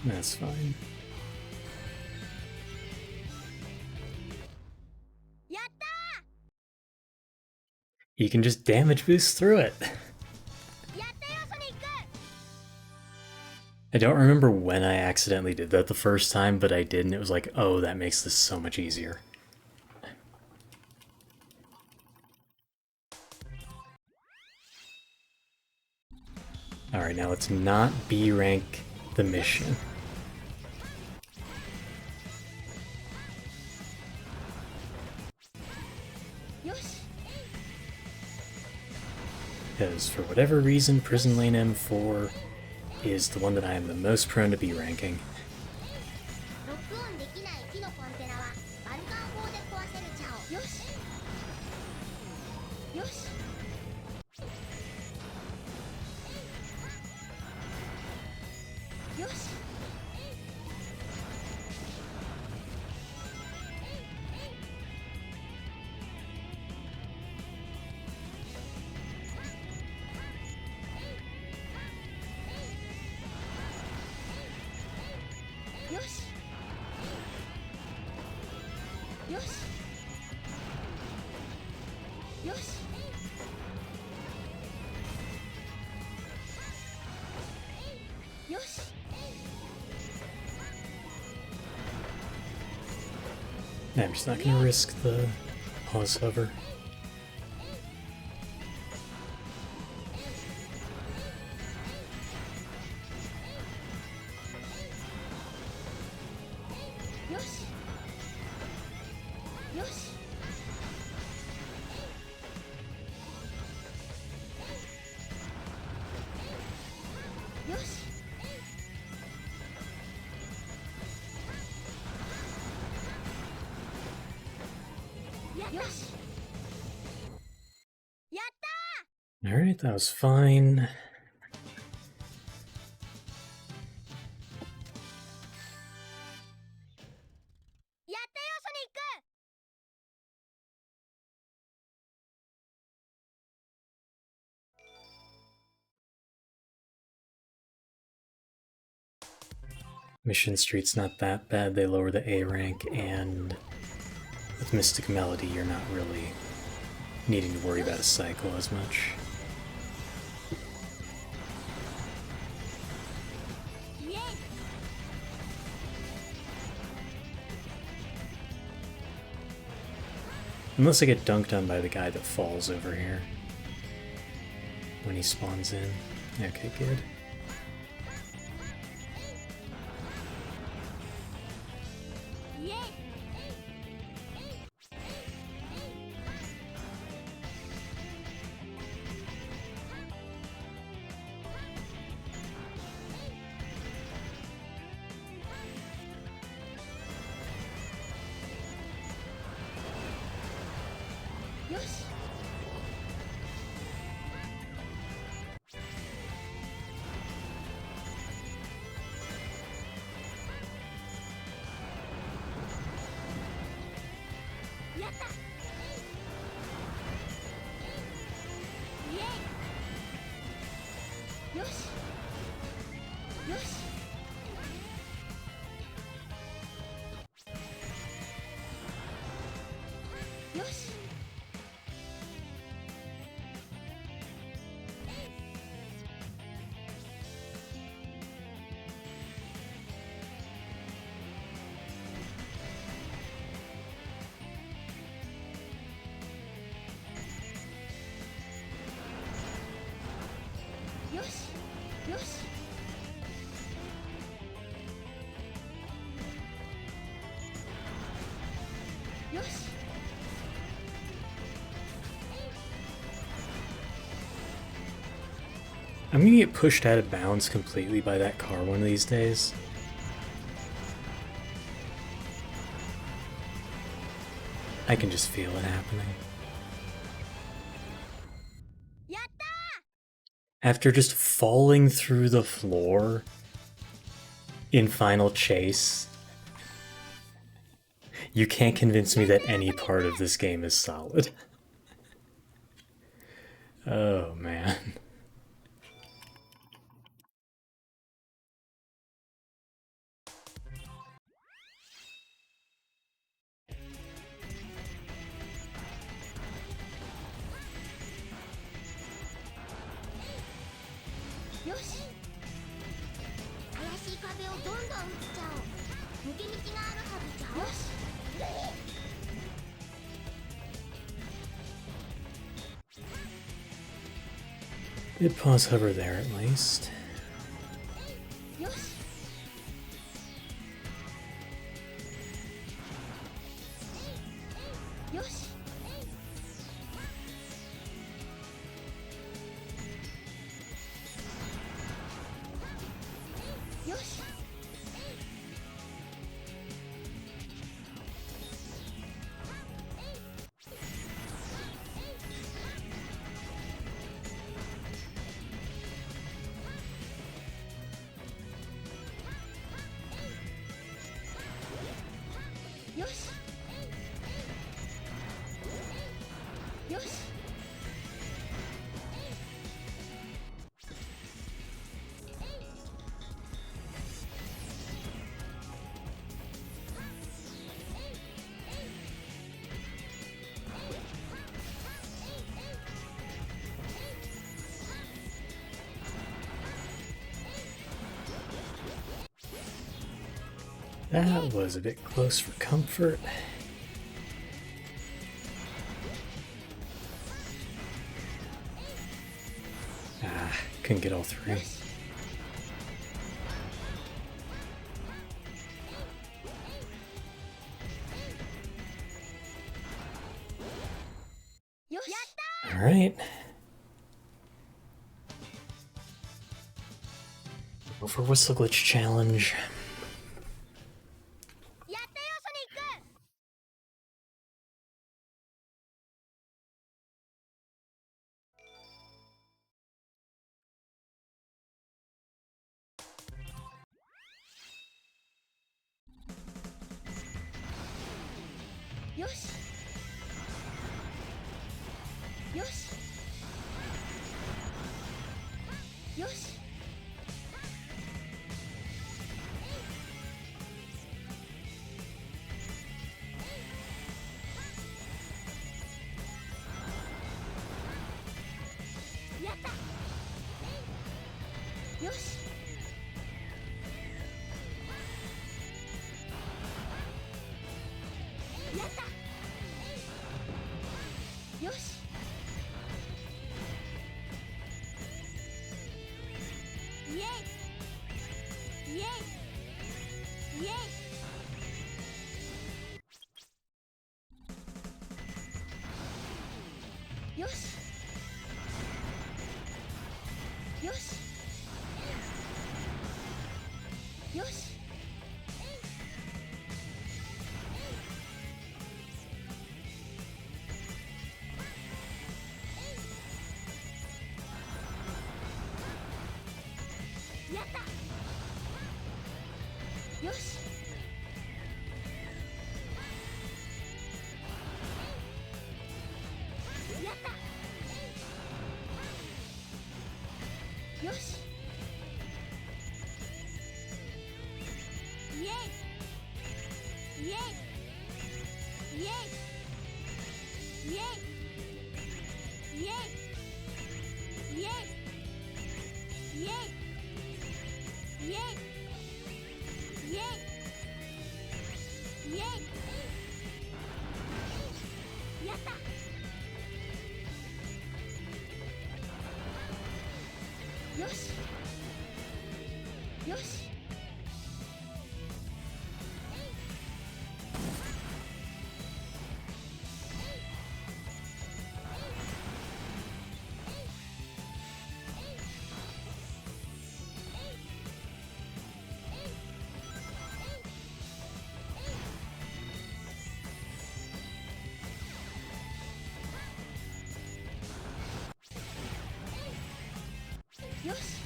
That's fine. You can just damage boost through it. I don't remember when I accidentally did that the first time, but I did, and it was like, oh, that makes this so much easier. Alright, now let's not B-rank the mission. Because for whatever reason, Prison Lane M4 is the one that I am the most prone to be ranking. I'm just not going to risk the pause hover. Alright, that was fine. Mission Street's not that bad, they lower the A rank, and with Mystic Melody you're not really needing to worry about a cycle as much. Unless I get dunked on by the guy that falls over here when he spawns in. Okay, good. よし。やった。イエイ。よし。よし。よし。よし。よし。よし。I'm gonna get pushed out of bounds completely by that car one of these days. I can just feel it happening. やった。 After just falling through the floor in Final Chase, you can't convince me that any part of this game is solid. Oh, man.よし。怪しい壁をどんどん打っちゃおう。抜け道があるはずじゃん。よし。 Did pause hover there at least. よし。よし。よし。よし。よし。That was a bit close for comfort. Ah, couldn't get all three. All right. Go for Whistle Glitch Challenge. やったよ、ソニック。よし。よし。よし。やった。よし。やった。よし。イエイ。イエイ。イエイ。よし。よし。よし。よしやったよしイエイイエイイエイイエイイエイイエイイエイイエイイエイイエイやったよしよしよし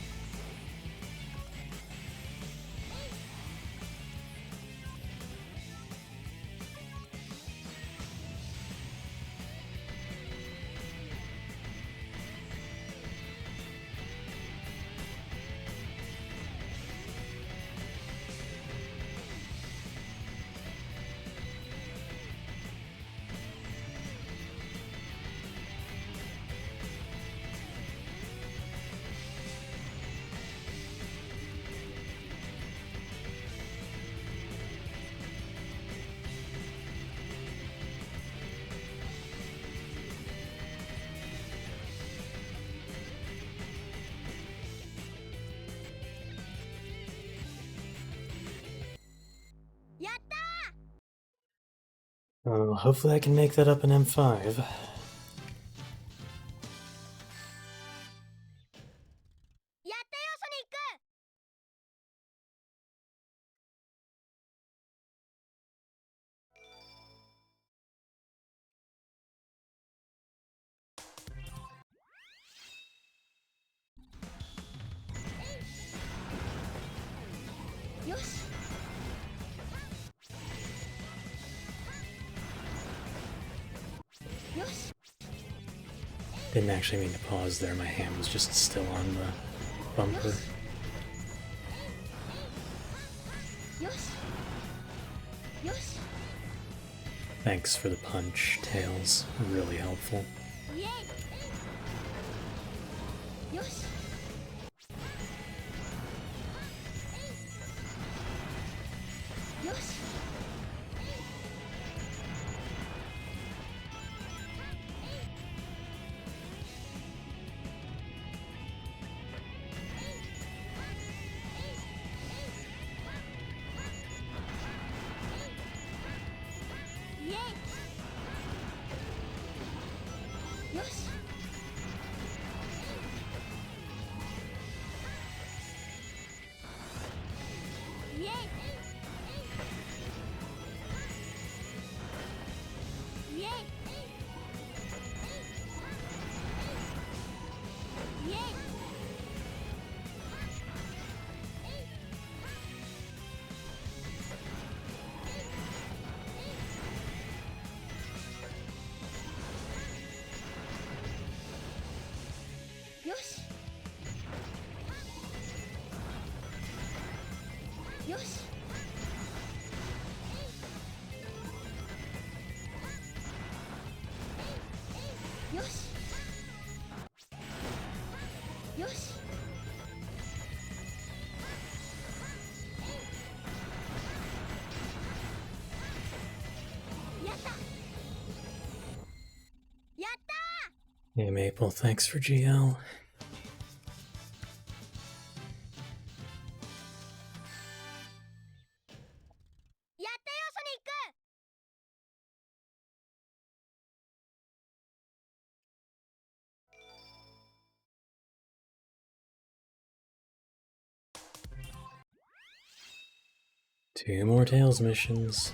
やった Oh, hopefully I can make that up in M5. ーやったよソニックよし よし Didn't actually mean to pause there, my hand was just still on the bumper. よしよし Thanks for the punch, Tails. Really helpful. イエイよしよしイエイよしイエイイエイイエイ よしよしよしよしやったやった Hey Maple, thanks for GL. やったよソニック 2 more Tails missions.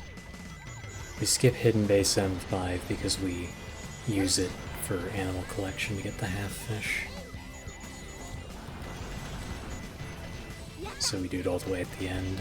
We skip Hidden Base M5 because we use it for animal collection to get the half fish. So we do it all the way at the end.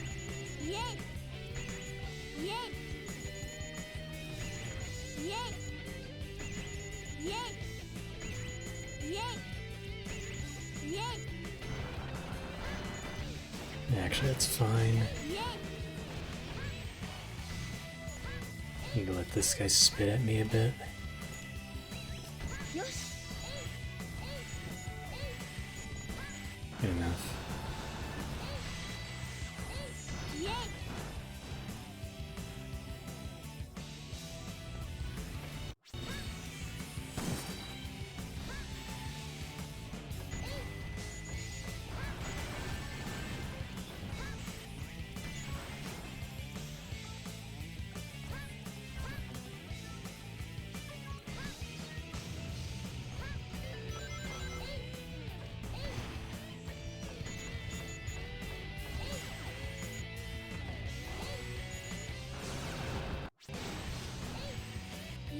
イエイイエイイエイイエイイエイイエイ Actually, that's fine. Need to let this guy spit at me a bit. よし Good enough.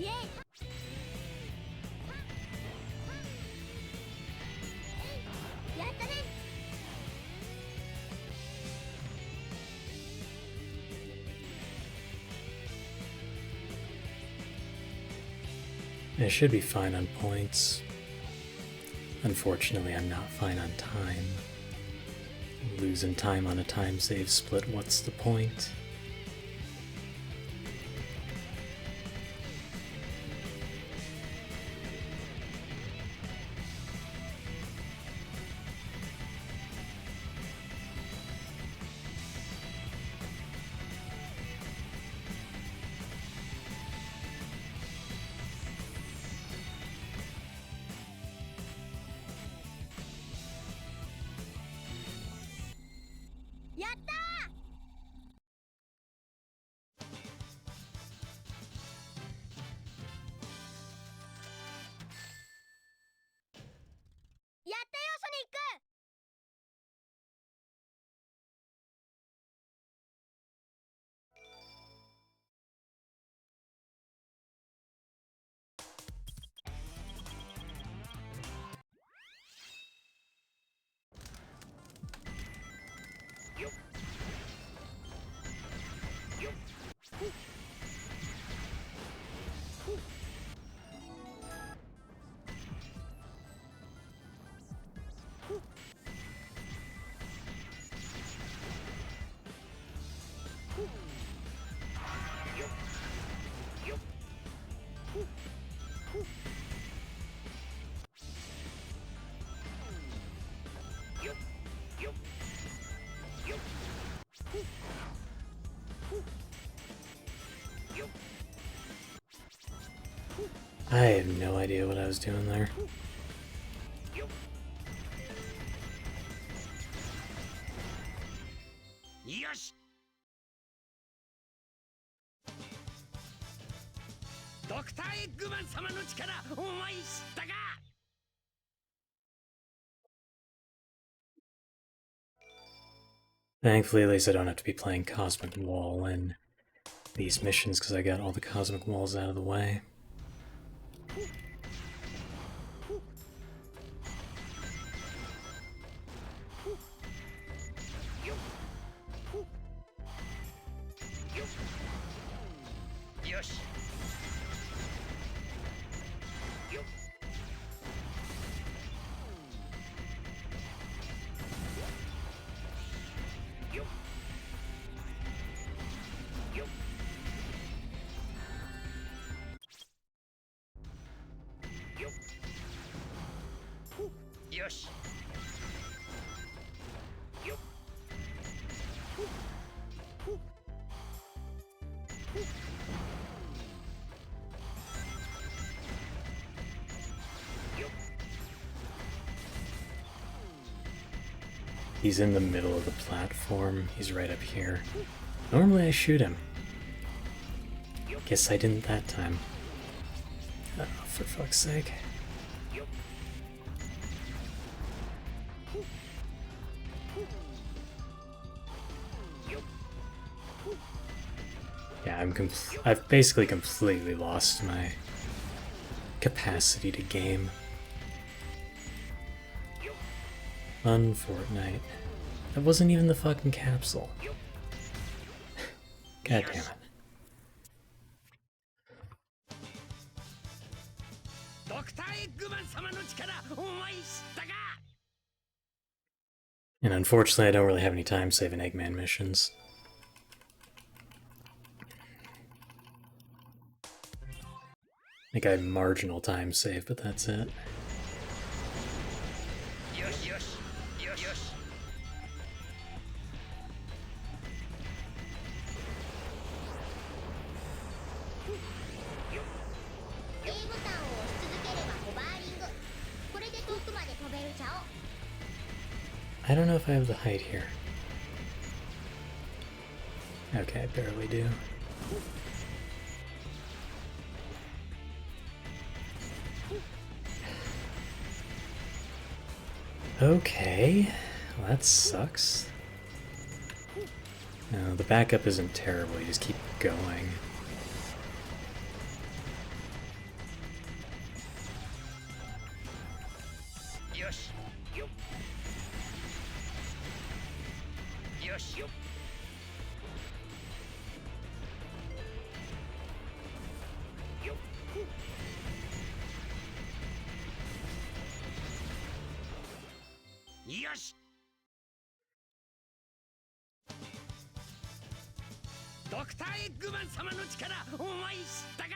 イエイやったね I should be fine on points. Unfortunately, I'm not fine on time. Losing time on a time save split, what's the point? I have no idea what I was doing there. Yosh! ドクターエッグマン様の力、お前知ったか? Thankfully, at least I don't have to be playing Cosmic Wall in these missions because I got all the Cosmic Walls out of the way. Yosh! Yosh! He's in the middle of the platform. He's right up here. Normally I shoot him. Guess I didn't that time. Oh, for fuck's sake. Yeah, I've basically completely lost my capacity to game. Fun Fortnite. That wasn't even the fucking capsule. God damn it. And unfortunately, I don't really have any time saving Eggman missions. I think I have marginal time save, but that's it. I don't know if I have the height here. Okay, I barely do. Okay, well, that sucks. No, the backup isn't terrible, you just keep going. ドクターエッグマン様の力お前知ったか。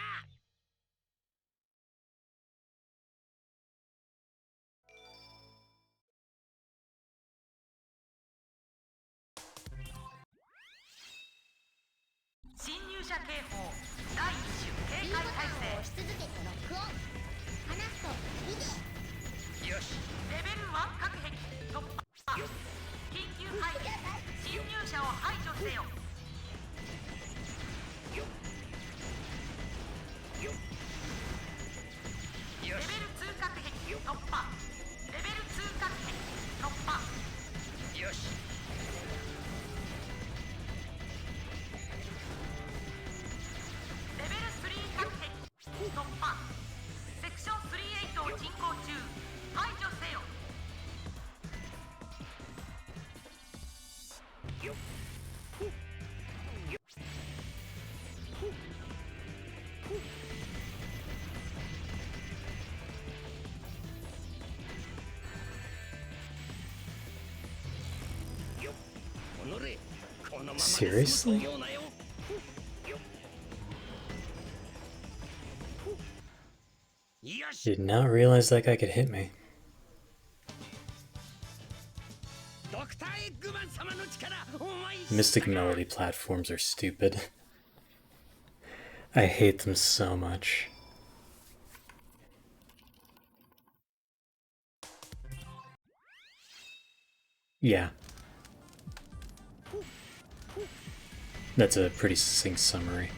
侵入者警報第一種警戒態勢。押し続けてロックオン。離すと見て。よし。レベル1隔壁突破。緊急配備。侵入者を排除せよ。レベル2隔壁突破。レベル2隔壁突破。よし。レベル3隔壁突破。セクション38を進行中。排除せよ。Seriously? Did not realize that guy could hit me. Mystic Melody platforms are stupid. I hate them so much. Yeah. That's a pretty succinct summary.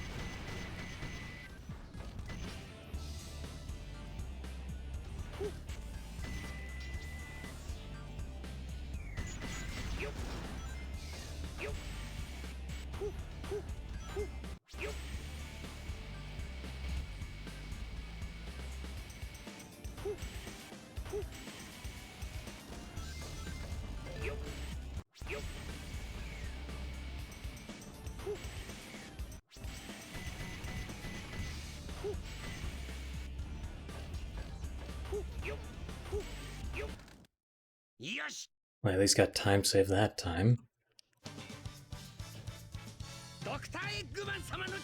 Well, at least got time save that time.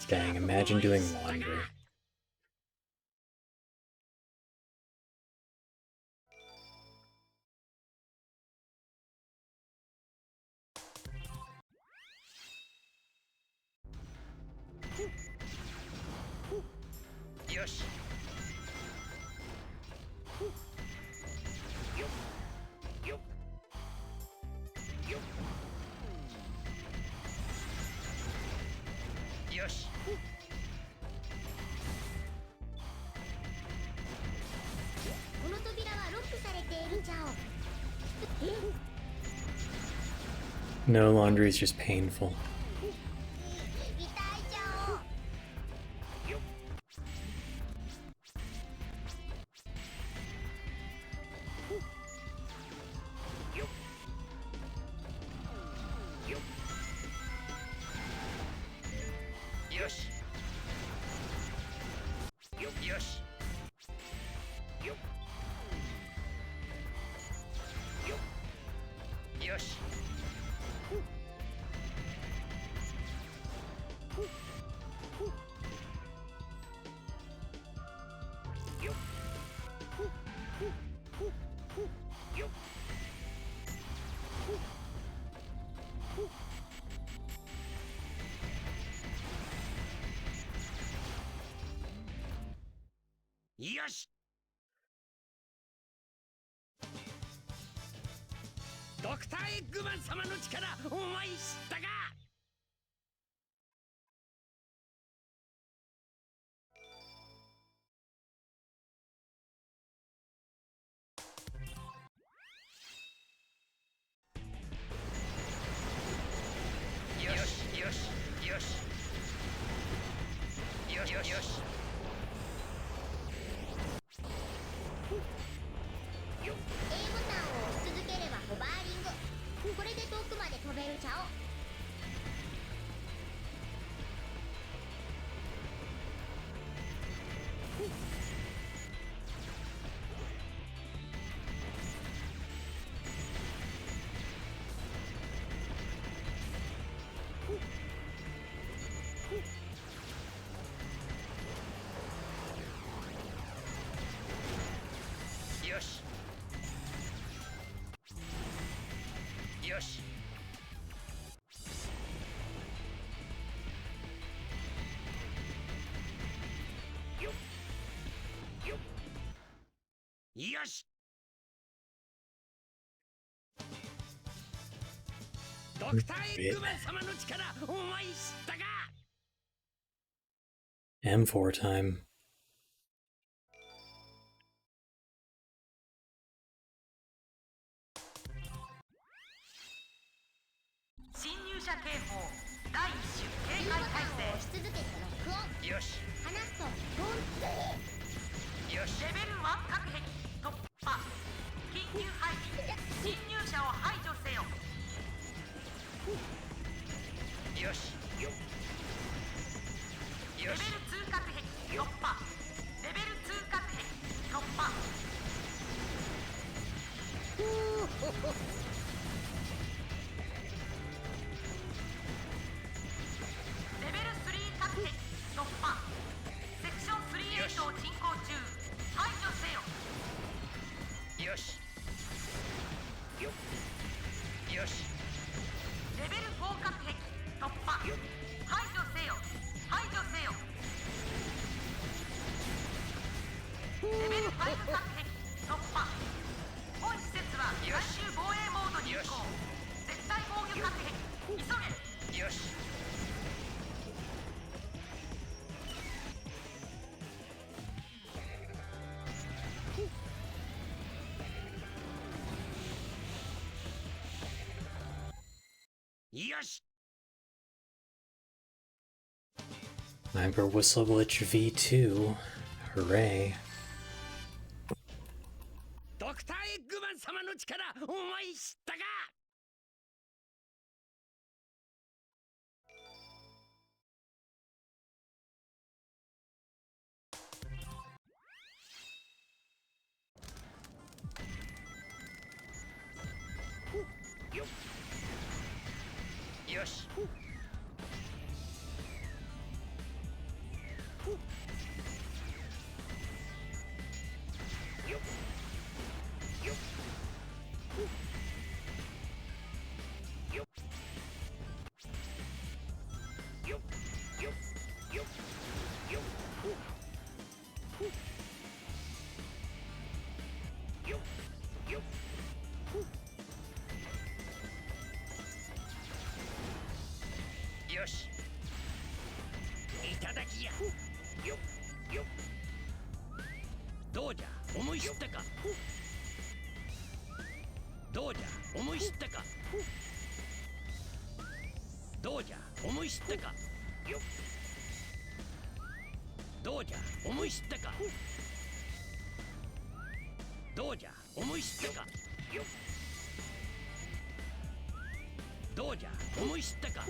Dang, imagine doing laundry. Yosh. Yosh. No laundry is just painful. Yosh! ドクターエッグマン様の力お前知ったか。よしよしよしよしよしよし。A ボタンを押し続ければホバーリング。これで遠くまで飛べるちゃお。よし。ドクターエッグマン様の力お前知ったか。 M4 time. 侵入者警報第一種警戒態勢。押し続けてロックオン。よし。離すとドン。よし。レベル1隔壁突破。緊急配備。侵入者を排除せよ。よし。よレベル2隔壁突破。レベル2隔壁突破。レベル3隔壁突破。セクション38を進行中。排除せよ。よし。よし。レベル4隔壁突破。排除せよ。排除せよ。レベル5隔壁突破。本施設は最終防衛モードに移行。絶対防御隔壁急げ。よし。よし。 Ember Whistle Glitch V2. Hooray. ドクターエッグマン様の力お前知ったか。よし。よし。いただきや。どうじゃ思い知ったか。どうじゃ思い知ったか。どうじゃ思い知ったか。どうじゃ思い知ったか。どうじゃ思い知ったか。どうじゃ思い知ったか。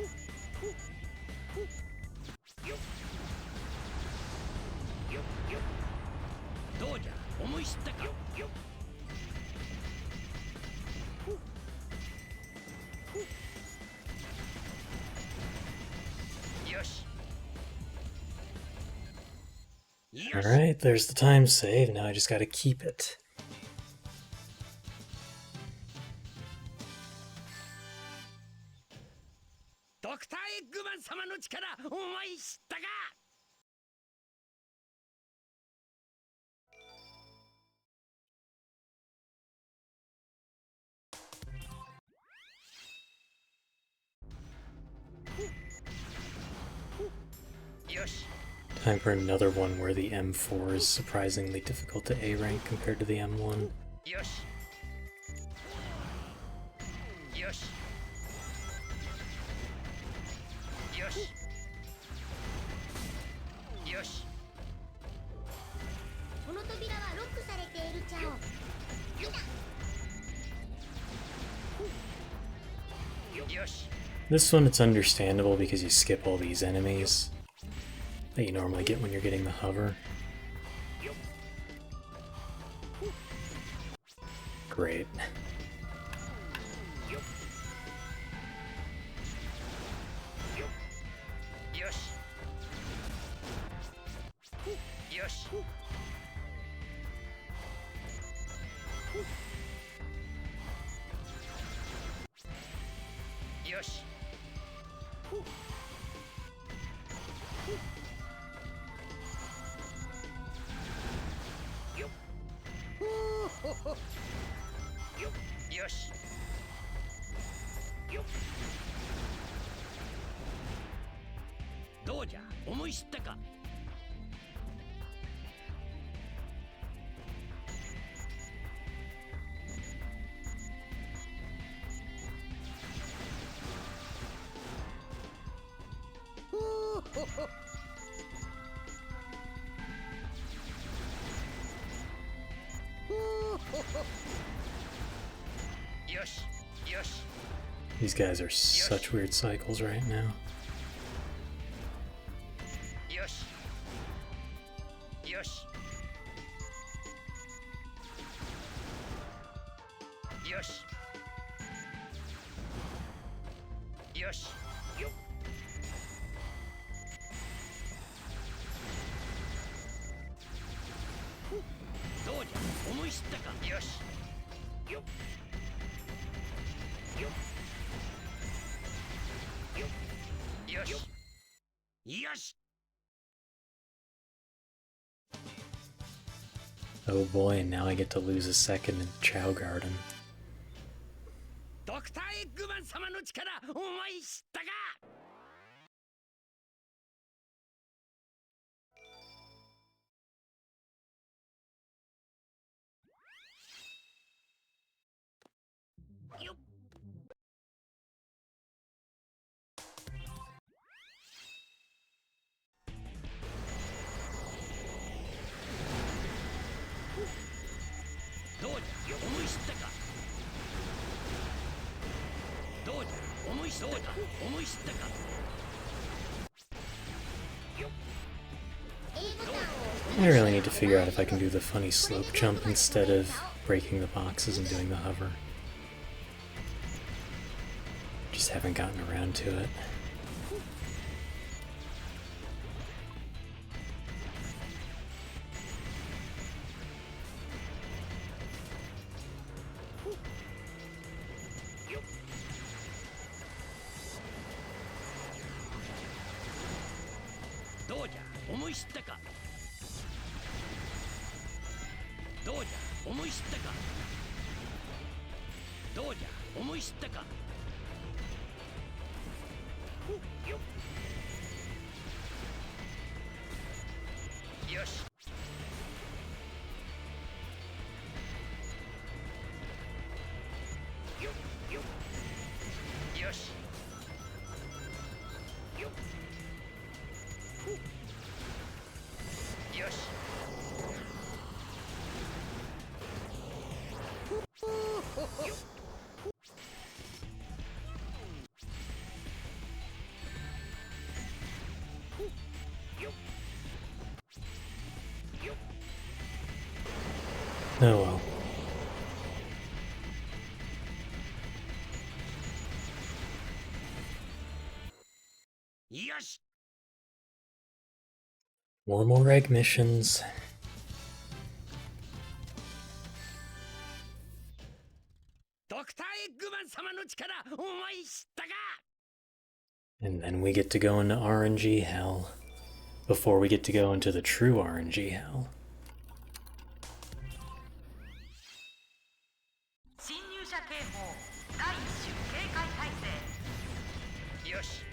どうじゃ思い知ったか。よし。 Alright, there's the time save. Now I just gotta keep it. ドクターエッグマン様の力お前知ったか。よし。 Time for another one where the M4 is surprisingly difficult to A rank compared to the M1. よし。よし。よし。よし。この扉はロックされているちゃお。よし。 This one, it's understandable because you skip all these enemies that you normally get when you're getting the hover. Great. どうじゃ思い知ったか。よしよし。 These guys are such weird cycles right now. よしよしよしよしよっ。どうじゃ思い知ったか。よしよっよっよっよしよし。 Oh boy, and now I get to lose a second in Chow Garden. ドクターエッグマン様の力思い知ったか。よっ。どうじゃ思い知ったか。どうじゃ思い知ったか。思い知ったか。よっ。 I really need to figure out if I can do the funny slope jump instead of breaking the boxes and doing the hover. Just haven't gotten around to it.よっ。どうじゃ思い知ったか。どうじゃ思い知ったか。どうじゃ思い知ったか。よっ。よし。よっよっ。よし。よっ。よし。 Oh well. Yes. More egg missions. Dr. Eggman 様の力お前知ったか。 And then we get to go into RNG hell. Before we get to go into the true RNG hell. 侵入者警報第一種警戒態勢。よし。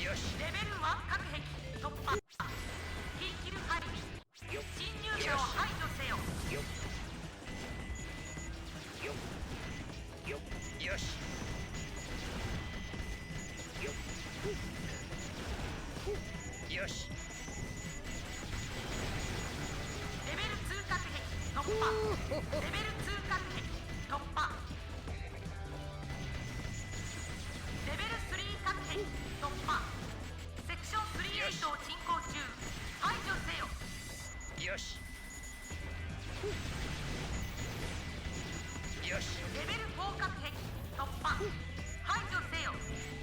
よし。レベル1隔壁突破。キーキル配備。侵入者を排除せよ。よよよし。よし。レベル2隔壁突破。レベル2隔壁突破。レベル3隔壁突破。セクション38を進行中。排除せよ。よし。よし。レベル4隔壁突破。排除せよ。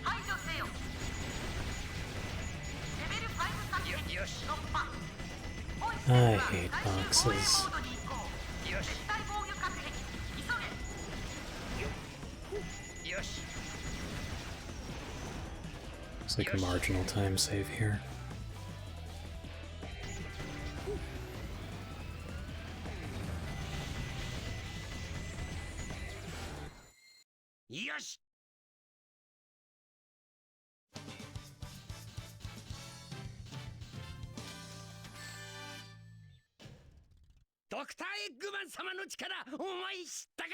排除せよ。レベル5隔壁突破。 I hate boxes. よし。 It's like a marginal time save here. よし。ドクターエッグマン様の力お前知ったか。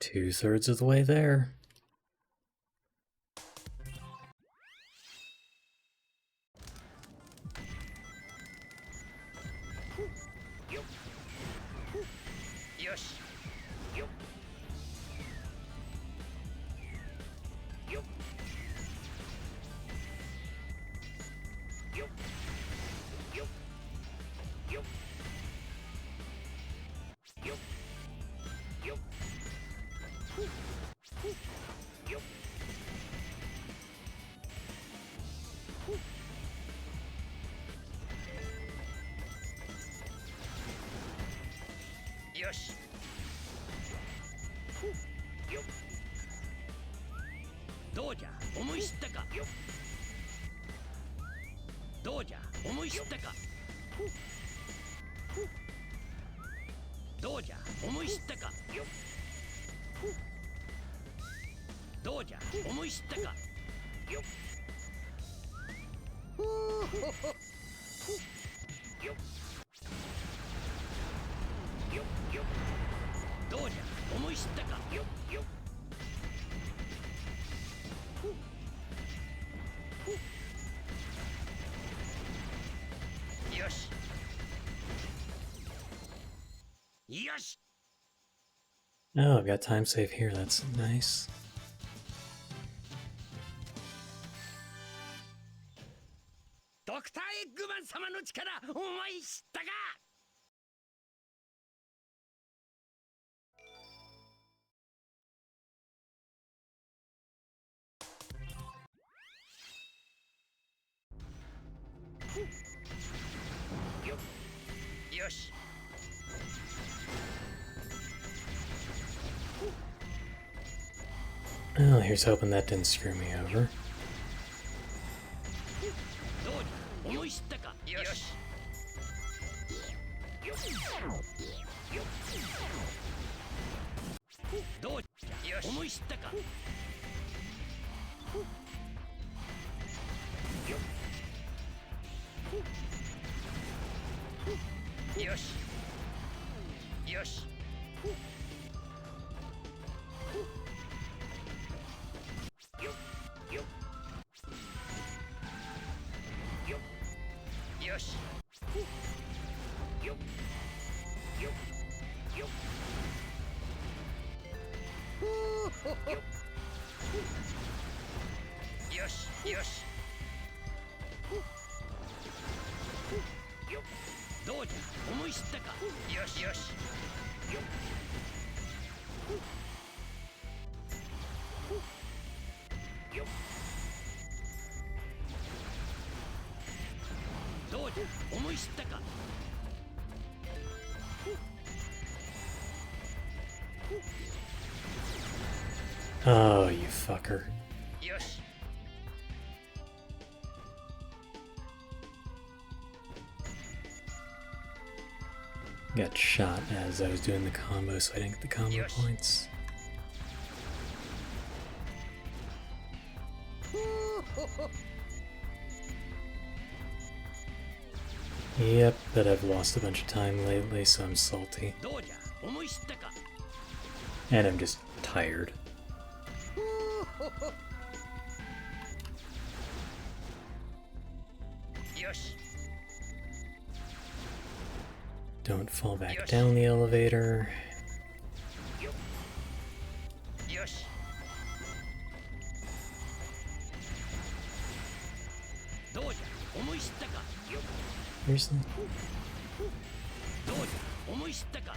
2/3 of the way there.よし。どうじゃ思い知ったか。どうじゃ思い知ったか。どうじゃ思い知ったか。どうじゃ思い知ったか。どうじゃ思い知ったか。よし。よし。 Oh, I've got time save here. That's nice. ドクターエッグマン様の力お前知ったか。 よし。 Well, here's hoping that didn't screw me over. どうじゃ思い知ったか。よし。どうじゃ思い知ったか。よし。よし。よし。よし。よし。どうじゃ思い知ったか。よしよし。どうじゃ思い知ったか。 Oh, you fucker. よし。 Got shot as I was doing the combo, so I didn't get the combo points. Yep, but I've lost a bunch of time lately, so I'm salty. どうじゃ思い知ったか。 And I'm just tired. Don't fall back down the elevator. よし。 どうじゃ思い知ったか。 Seriously? どうじゃ思い知ったか。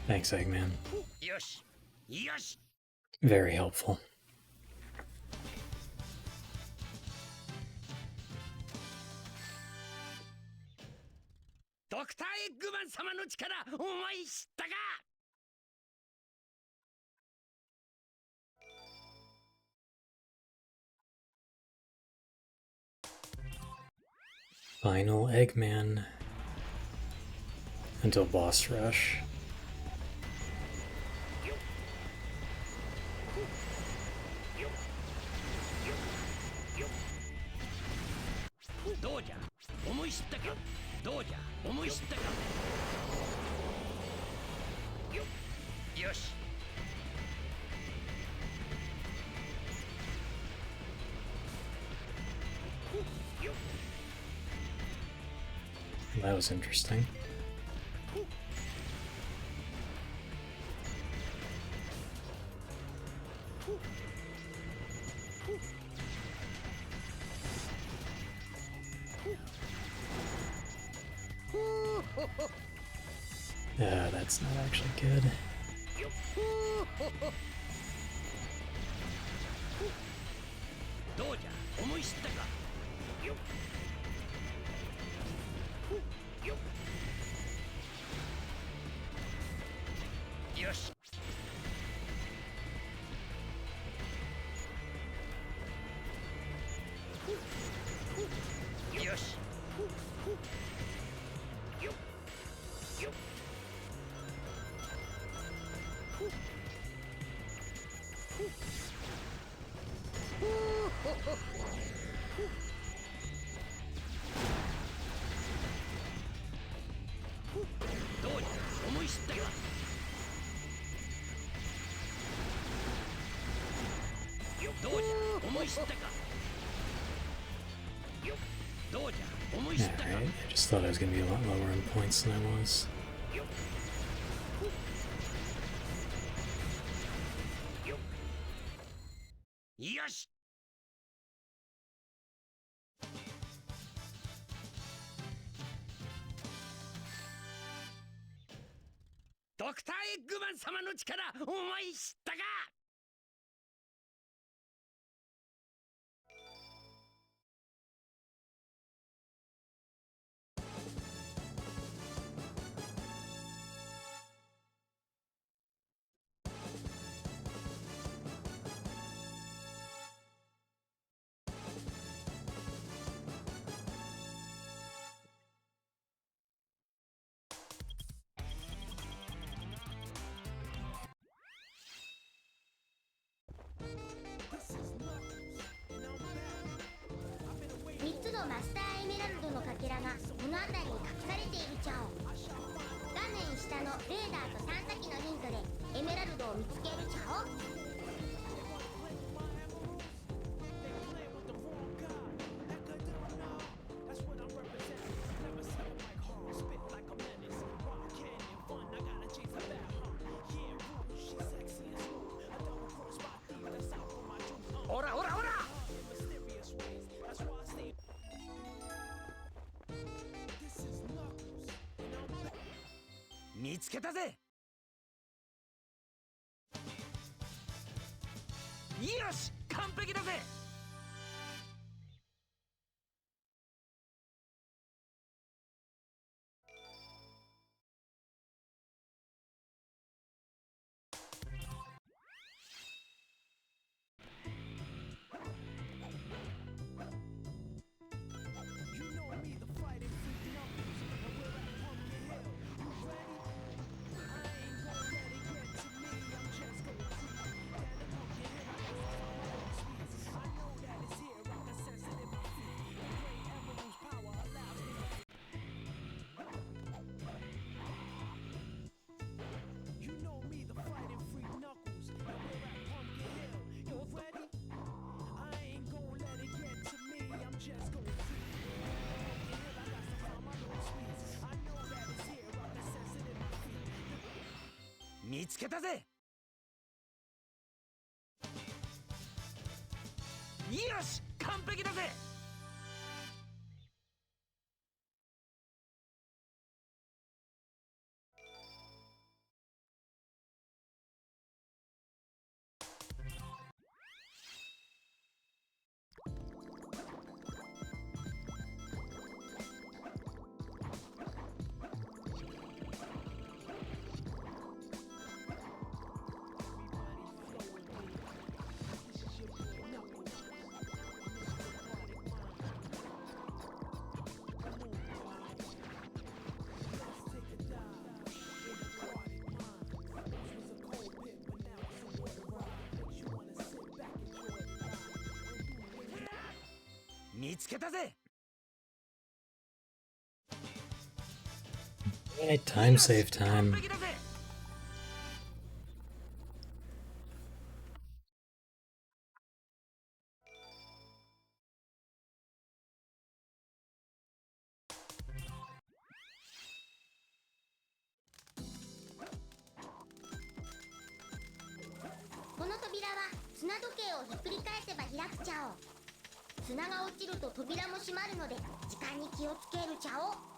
Thanks, Eggman. よし。よし。 Very helpful. ドクターエッグマン様の力お前知ったか。 Final Eggman. Until boss rush. よし That was interesting. That's not actually good. どうじゃ思い知ったかよよよしよしよよどうじゃ思い知ったかどうじゃ思い知ったかどうじゃ思い知ったか Alright, I just thought I was going to be a lot lower in points than I was. よしドクターエッグマン様の力お前知ったか3つのマスターエメラルドのかけらがこの辺りに隠されているちゃお。画面下のレーダーと探査機のヒントでエメラルドを見つけるちゃお。ほらほらほら見つけたぜよし完璧だぜ見つけたぜよし完璧だぜ見つけたぜ Alright, time save time. 完璧だぜは砂時計をひっくり返せば開くちゃお。砂が落ちると扉も閉まるので時間に気をつけるちゃお。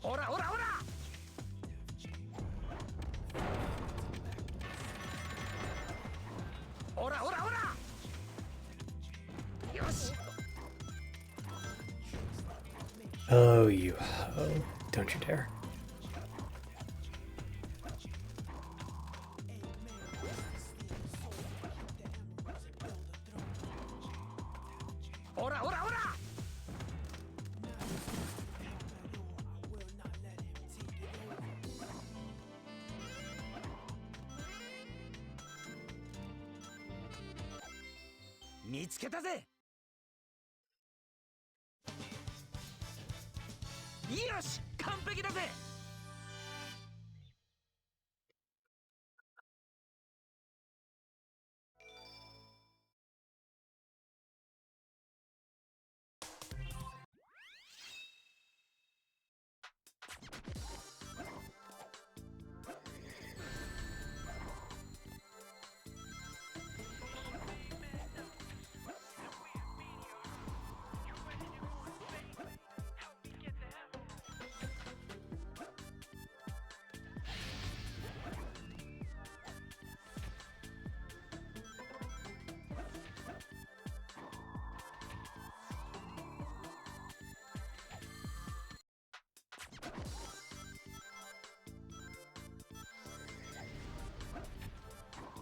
ほらほらほらほらほらほらよし Oh, you ho. Don't you dare. ほらほらほら見つけたぜ。よし、完璧だぜ。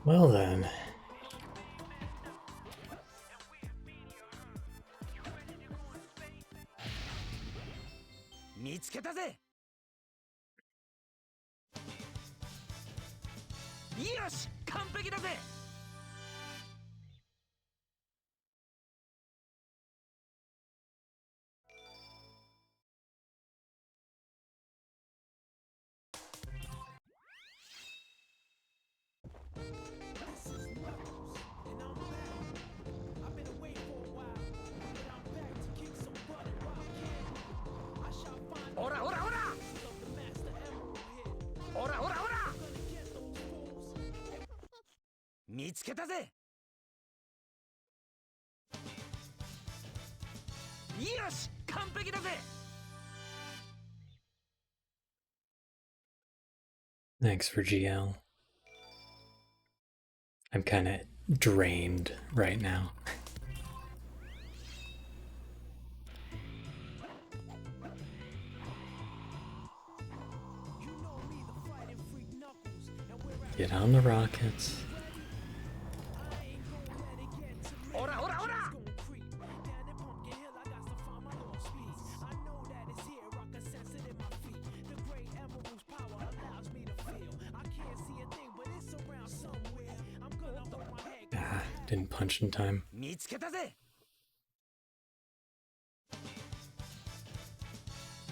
Well then. 見つけたぜ。よし、完璧だぜ。ほらほらほらほらほらほら見つけたぜ。よし、完璧だぜ。 Thanks for GL. I'm kind of drained right now. Get on the rockets. Ah, didn't punch in time. 見つけたぜ。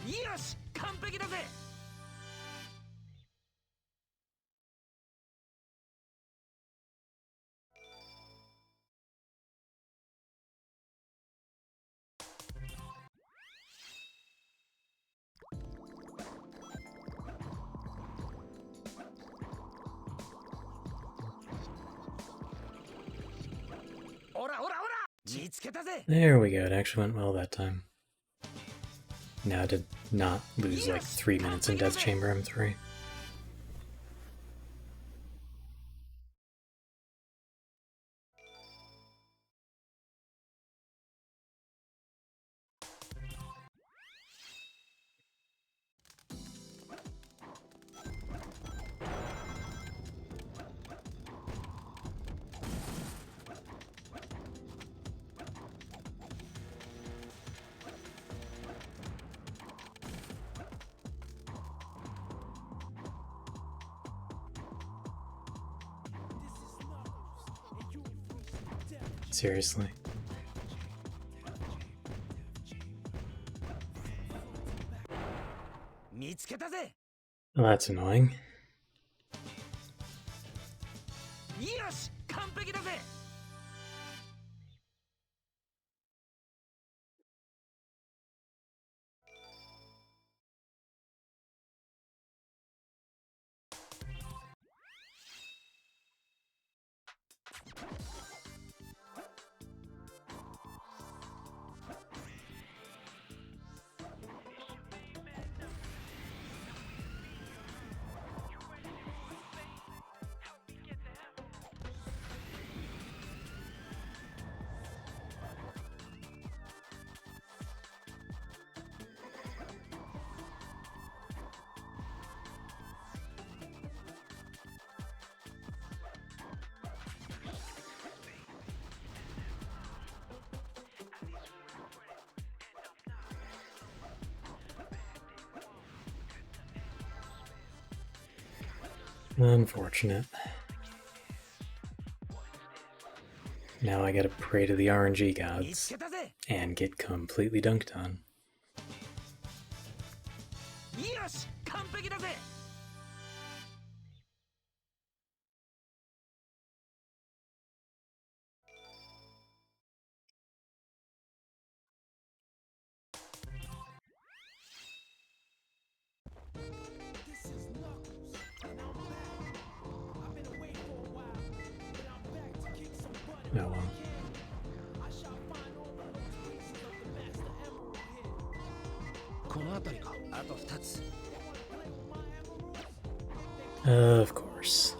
よし、完璧だぜ。 There we go, it actually went well that time. Now to not lose like 3 minutes in Death Chamber M3. Seriously. Well, that's annoying. Unfortunate. Now I gotta pray to the RNG gods and get completely dunked on. Oh well. Of course.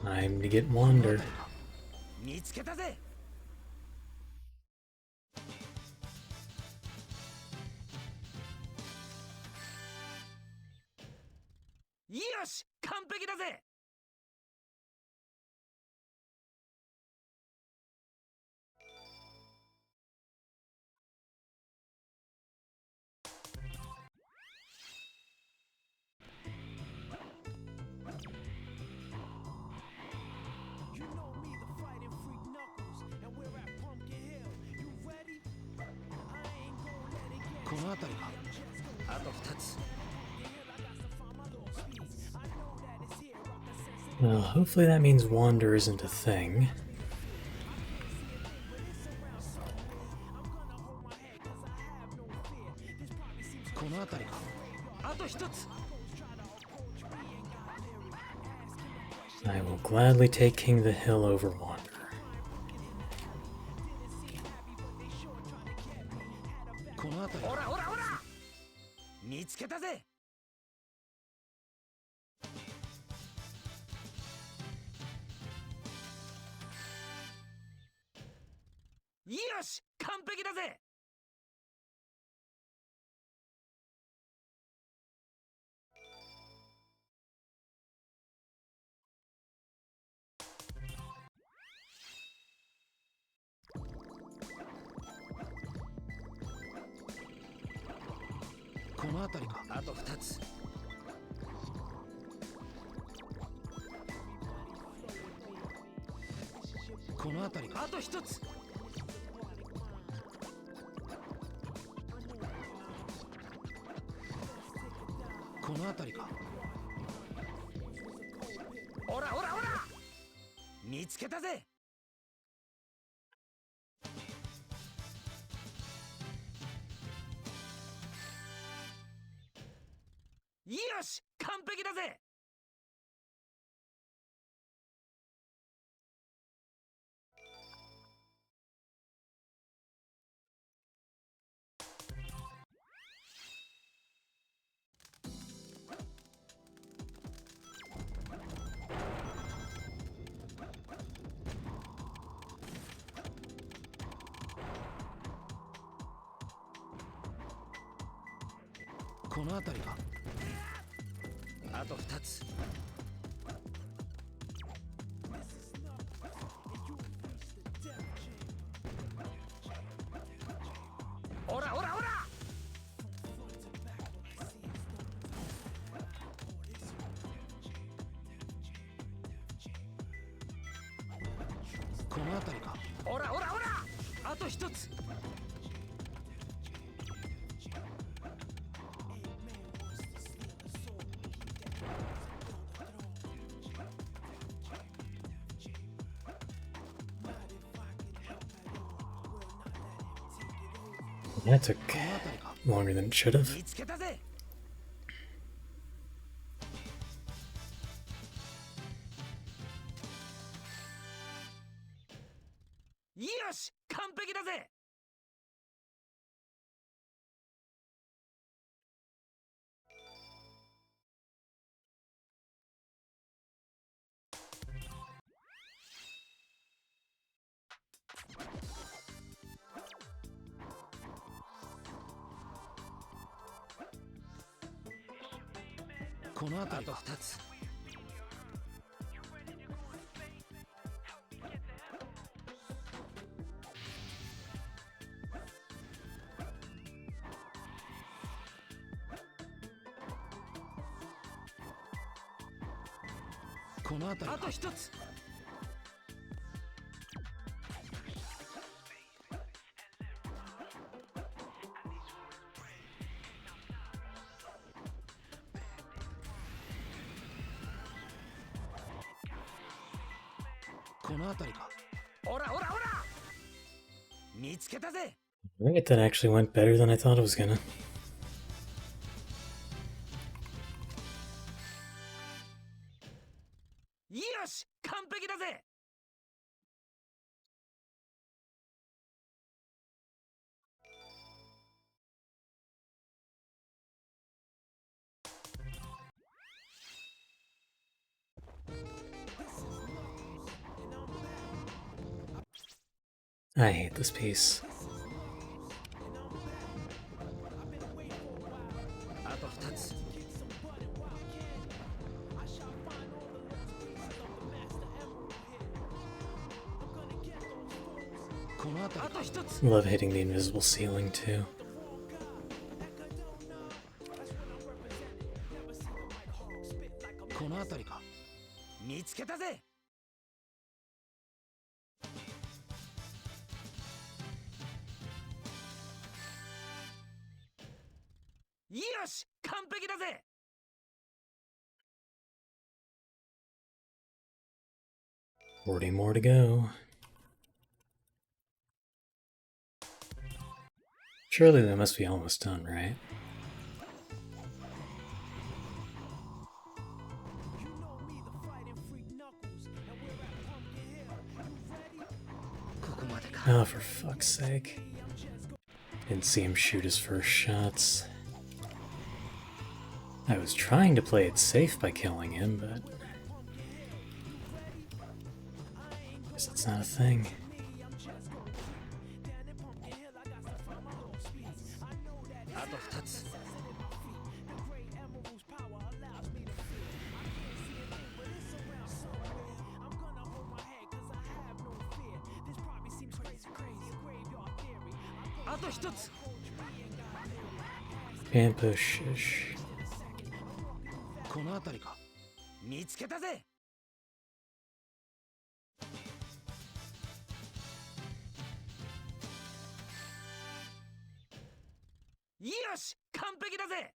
Time to get Wander. Well, hopefully that means Wander isn't a thing. I will gladly take King the Hill over Wander. That took longer than it should have. この辺りと2つ。この辺りあと1つ。この辺りか。おらおらおら、見つけたぜ。 Alright, that actually went better than I thought it was gonna. よし、完璧だぜ。I hate this piece. あと2つ。この辺りあと1つ。 Love hitting the invisible ceiling too. この辺りか。見つけたぜ。よし、完璧だぜ。40 more to go. Surely they must be almost done, right? Oh, for fuck's sake. Didn't see him shoot his first shots. I was trying to play it safe by killing him, but I guess that's not a thing. Bamboo shish. この辺りか。見つけたぜ。よし、完璧だぜ。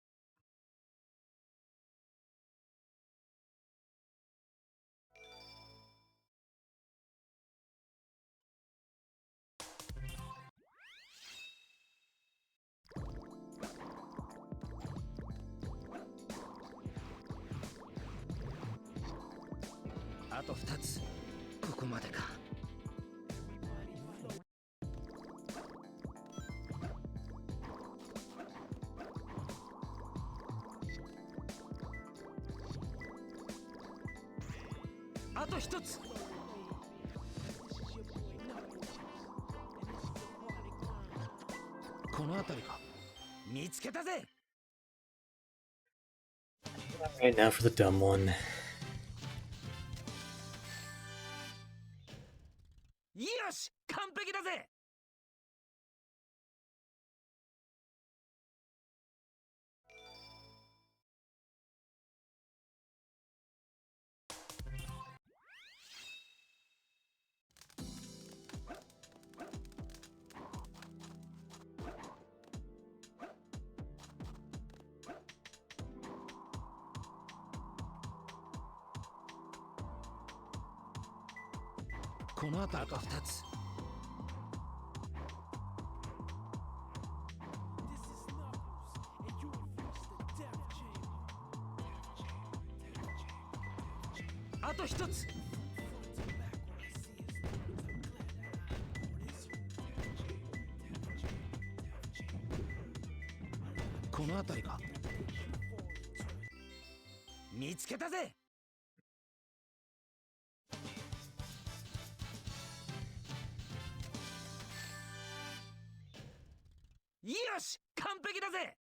あと2つ。ここまでか。あと1つ。この辺りか。見つけたぜ。 Alright, now for the dumb one. よし、完璧だぜ。この辺りか。2つ。あと1つ。この辺りか。見つけたぜ。よし、完璧だぜ。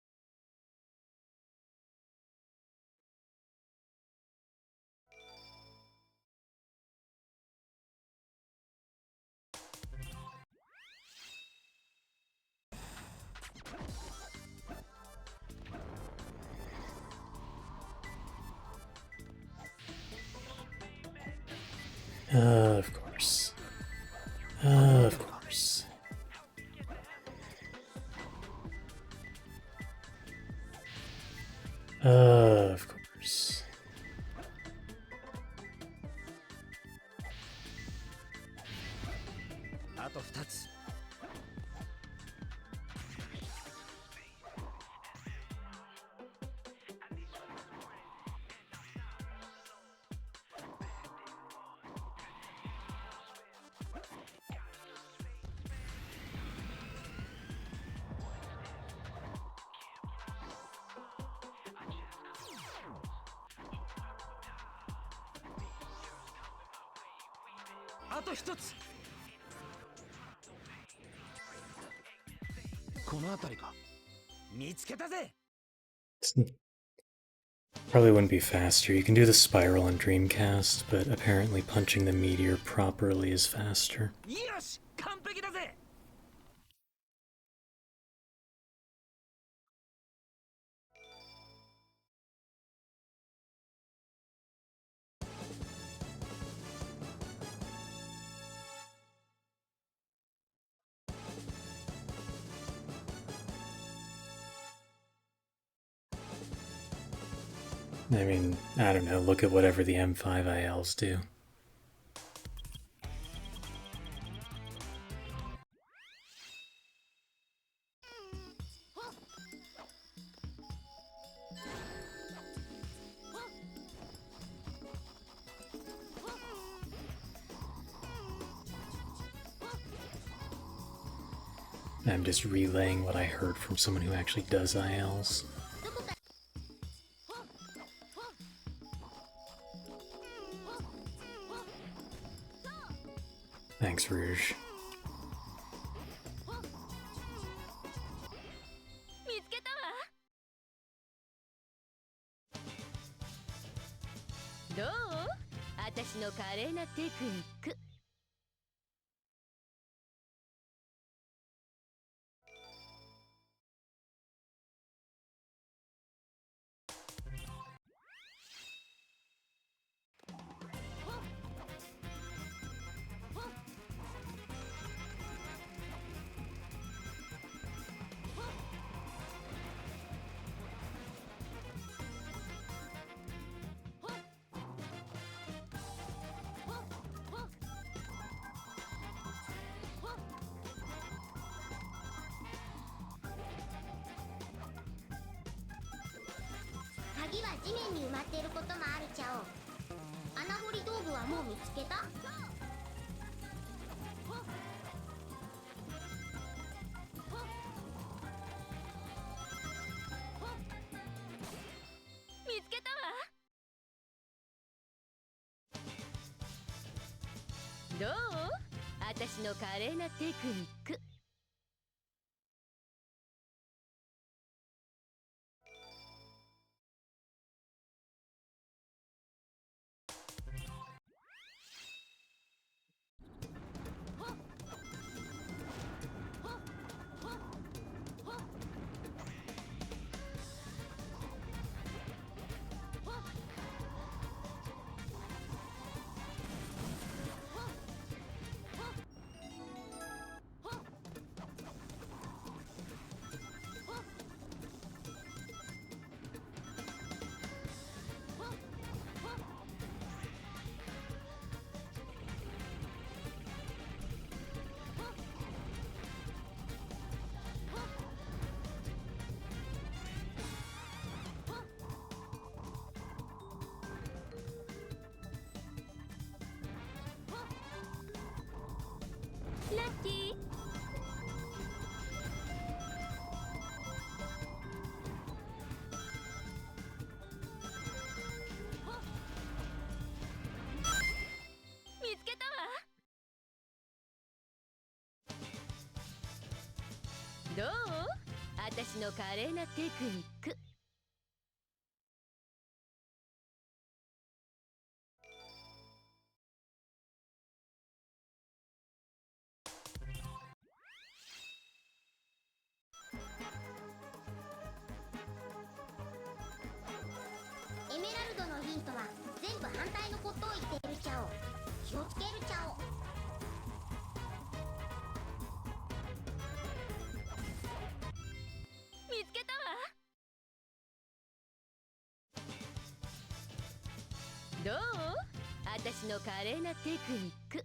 Of course. Of course. Of course. あと2つ。あと1つ。この辺りか。見つけたぜ。 Probably wouldn't be faster. You can do the spiral on Dreamcast, but apparently punching the meteor properly is faster. よし、完璧だぜ。I mean, I don't know, look at whatever the M5ILs do. I'm just relaying what I heard from someone who actually does ILs. Thanks, Rouge. 見つけたわ。どう？私の華麗なテクニック。鍵は地面に埋まっていることもあるちゃお。穴掘り道具はもう見つけた？見つけたわ。どう？私の華麗なテクニック。ラッキー。見つけたわ。どう？私の華麗なテクニック。エメラルドのヒントは全部反対のことを言っているちゃお。気をつけるちゃお。見つけたわ。どう？私の華麗なテクニック。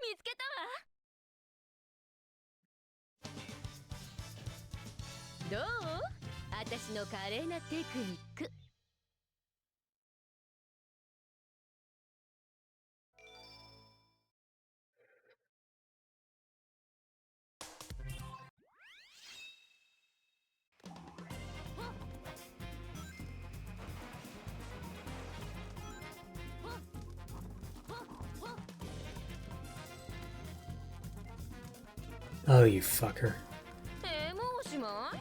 見つけたわ。どう？私の華麗なテクニック。Oh, you fucker. もうおしまい？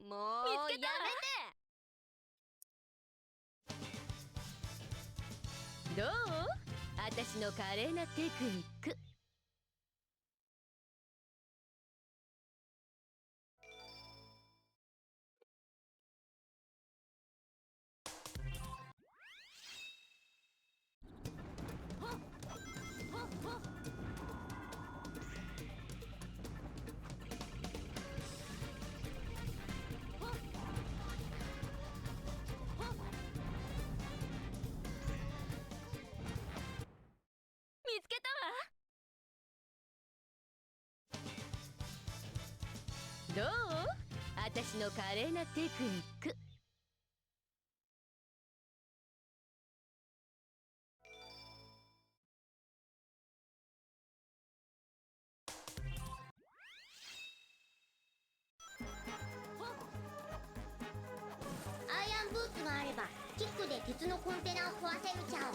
もうやめて。どう？私の華麗なテクニック。見つけたわ。どう？私の華麗なテクニック。アイアンブーツがあればキックで鉄のコンテナを壊せるちゃお。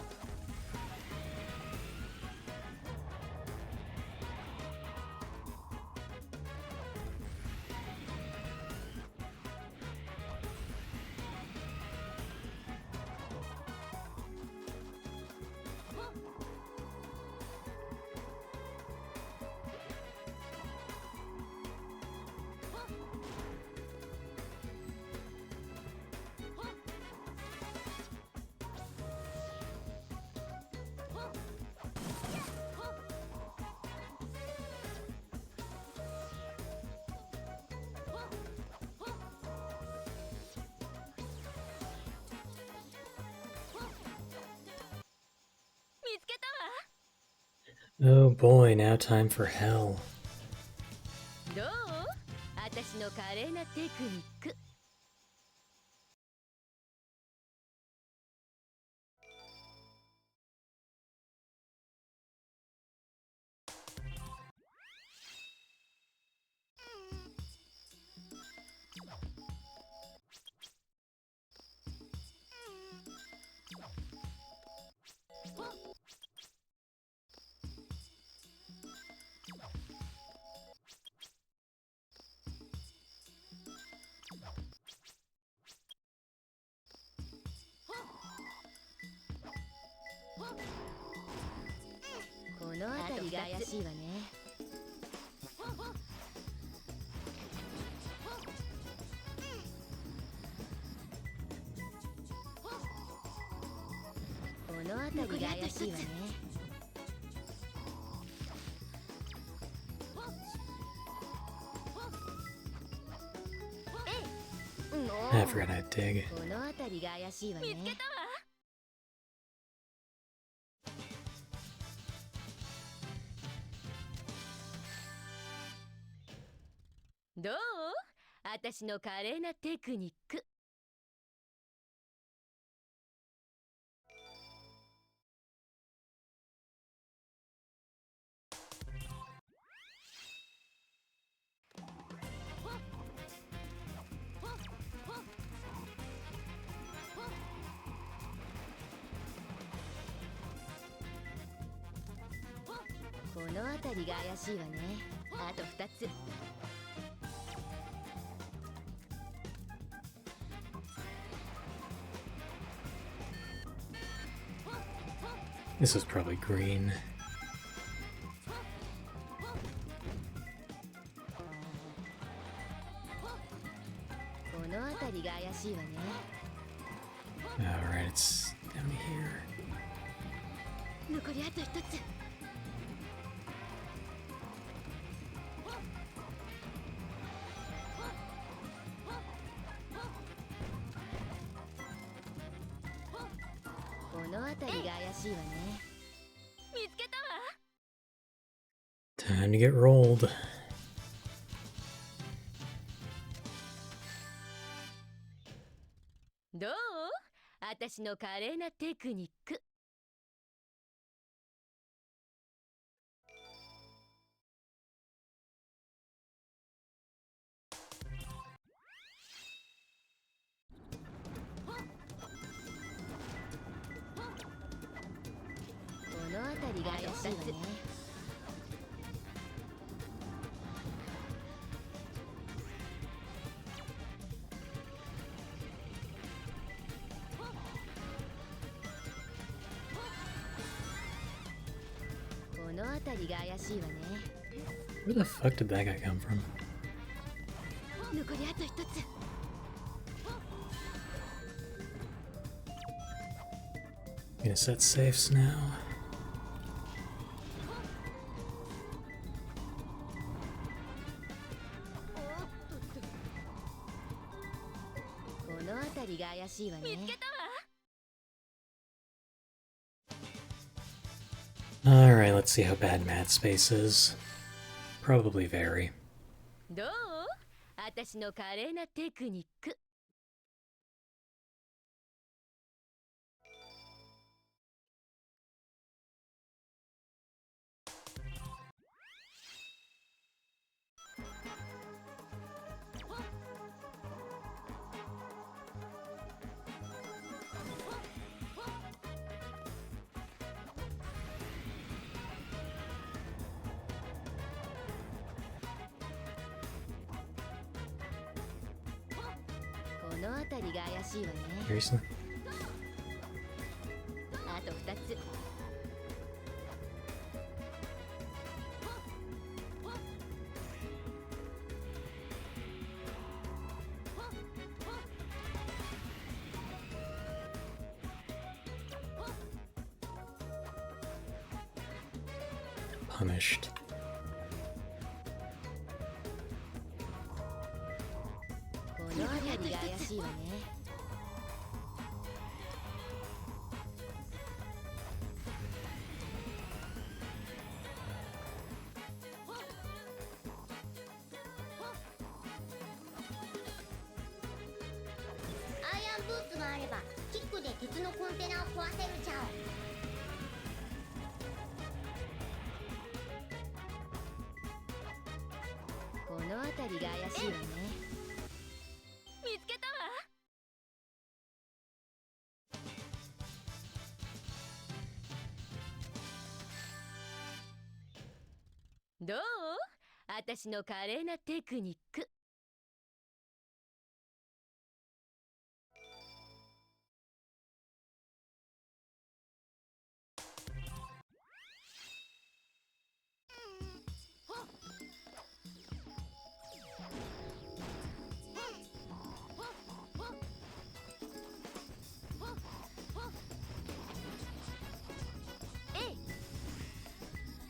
見つけたわ。 Oh boy, now time for hell. どう？私の華麗なテクニック。この辺りが怪しいわね。この辺りが怪しいわね。I forgot I'd dig. この辺りが怪しいわね。見つけたわ。どう？私の華麗なテクニック。の辺りが怪しいわね。あと2つ。This is probably green. この辺りが怪しいわね。Alright, it's down here. 残りあと1つ。この辺りが怪しいわね。見つけたわ。 Time to get rolled. どう？私の華麗なテクニック。この辺りが怪しいわね。この辺りが怪しいわね。 Where the fuck did that guy come from? 残りあと1つ。 Gonna set safes now. この辺りが怪しいわね。見つけたわ。 Alright, let's see how bad mat space is. Probably very. どう？私の華麗なテクニック。この辺りが怪しいわね。 Seriously? あと2つ。 Punished. この辺りが怪しいわね。 アイアンブーツがあればキックで鉄のコンテナを壊せるじゃん。この辺りが怪しいわね。見つけたわ。どう？私の華麗なテクニック。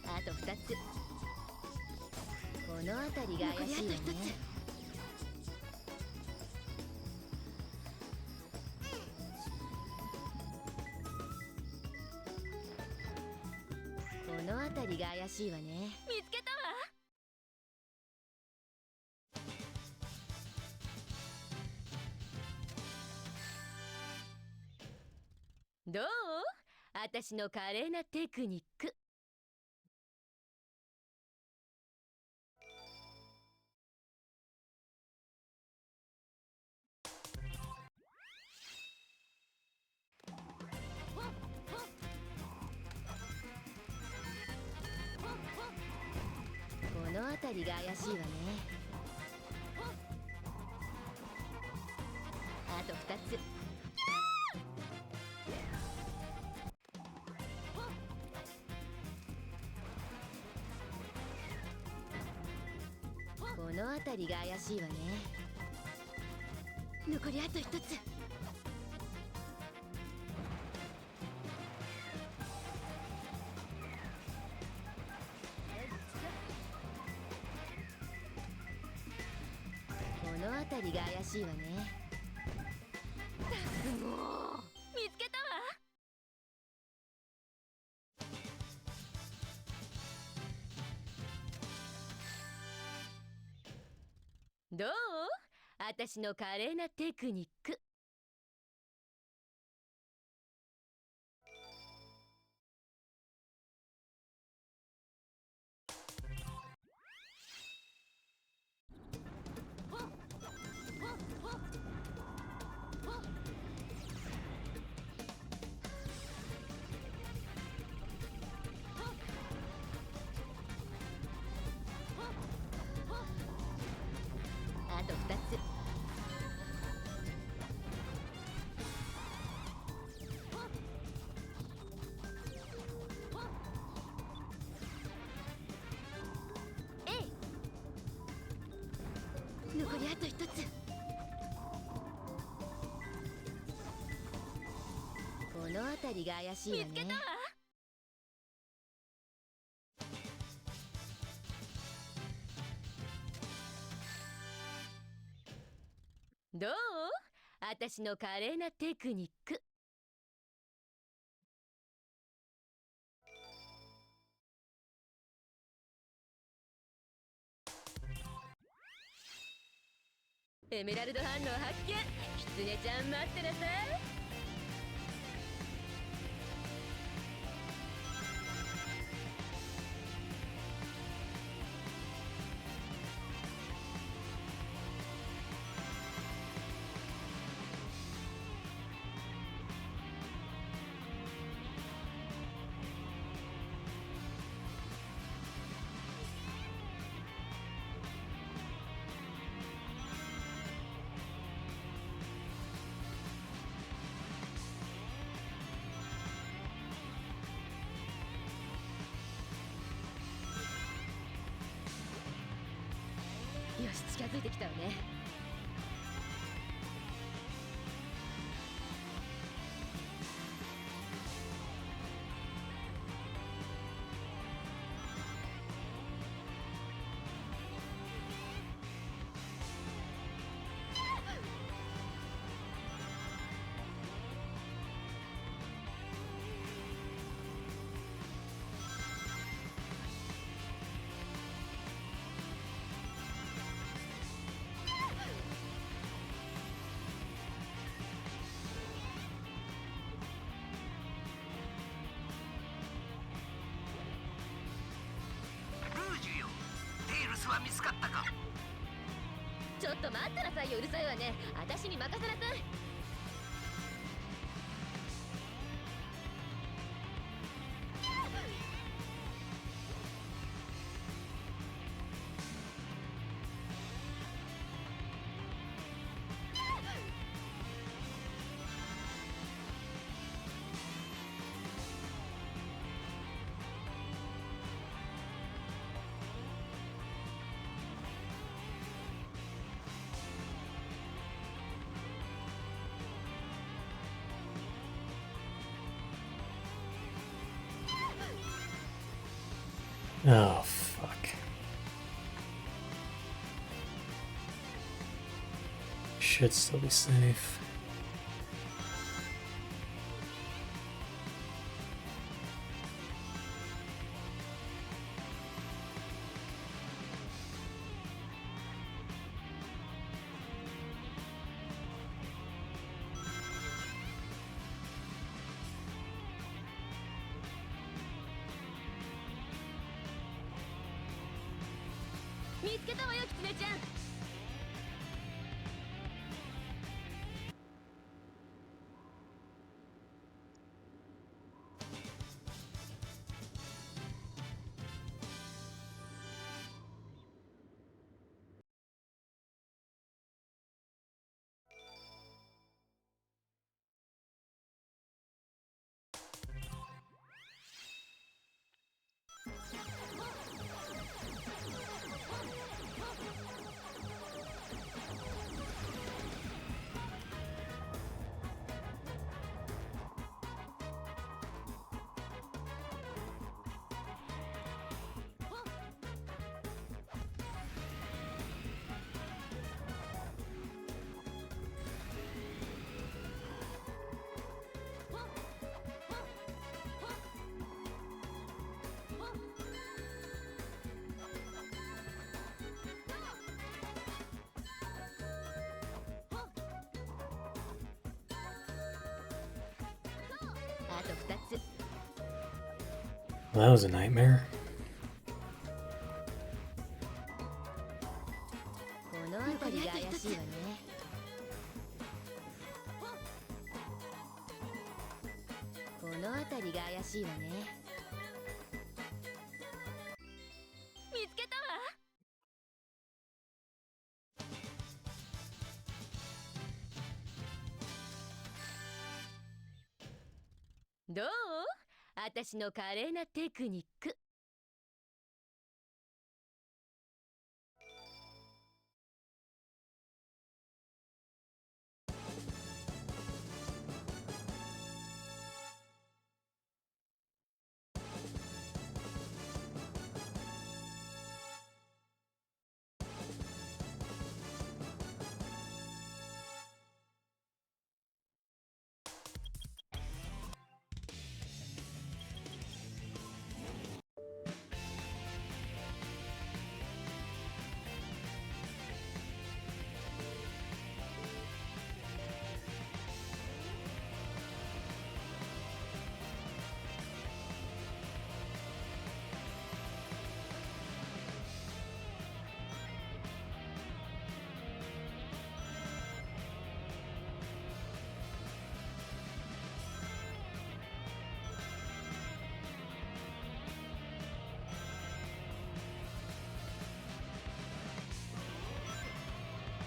あと2つ。この辺りが怪しいわね。この辺りが怪しいわね。見つけたわ。どう？私の華麗なテクニック。辺りが怪しいわね。あと2つ。この辺りが怪しいわね。残りあと1つ。この辺りが怪しいわね。もう見つけたわ。どう？私の華麗なテクニック。あと2つ。残りあと1つ。この辺りが怪しいわね。見つけたわ。どう？私の華麗なテクニック。エメラルド反応発見。キツネちゃん待ってなさい。よし、近づいてきたわね。は見つかったか？ちょっと待ってなさいよ、うるさいわね。私に任せなさい。Oh, fuck. Should still be safe.見つけたわよ、キツネちゃん。Well, that was a nightmare. この辺りが怪しいわね。この辺りが怪しいわね。見つけたわ。どう？私の華麗なテクニック。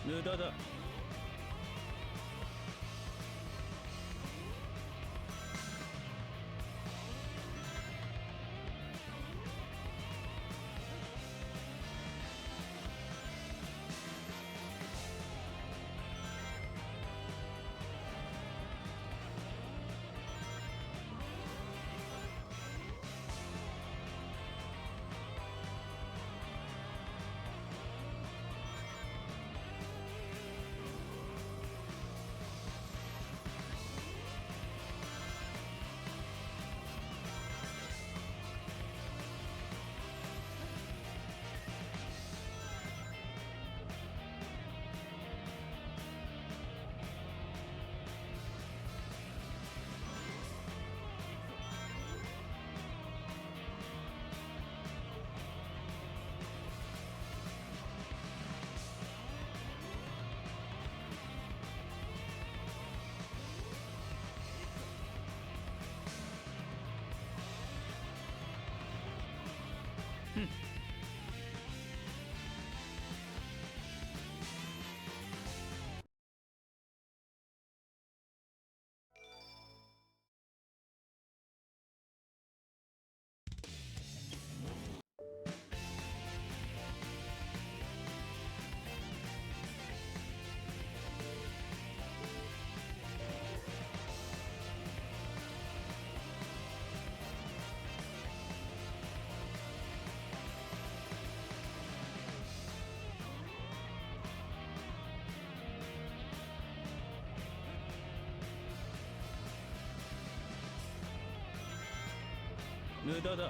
無駄だ。無駄だ。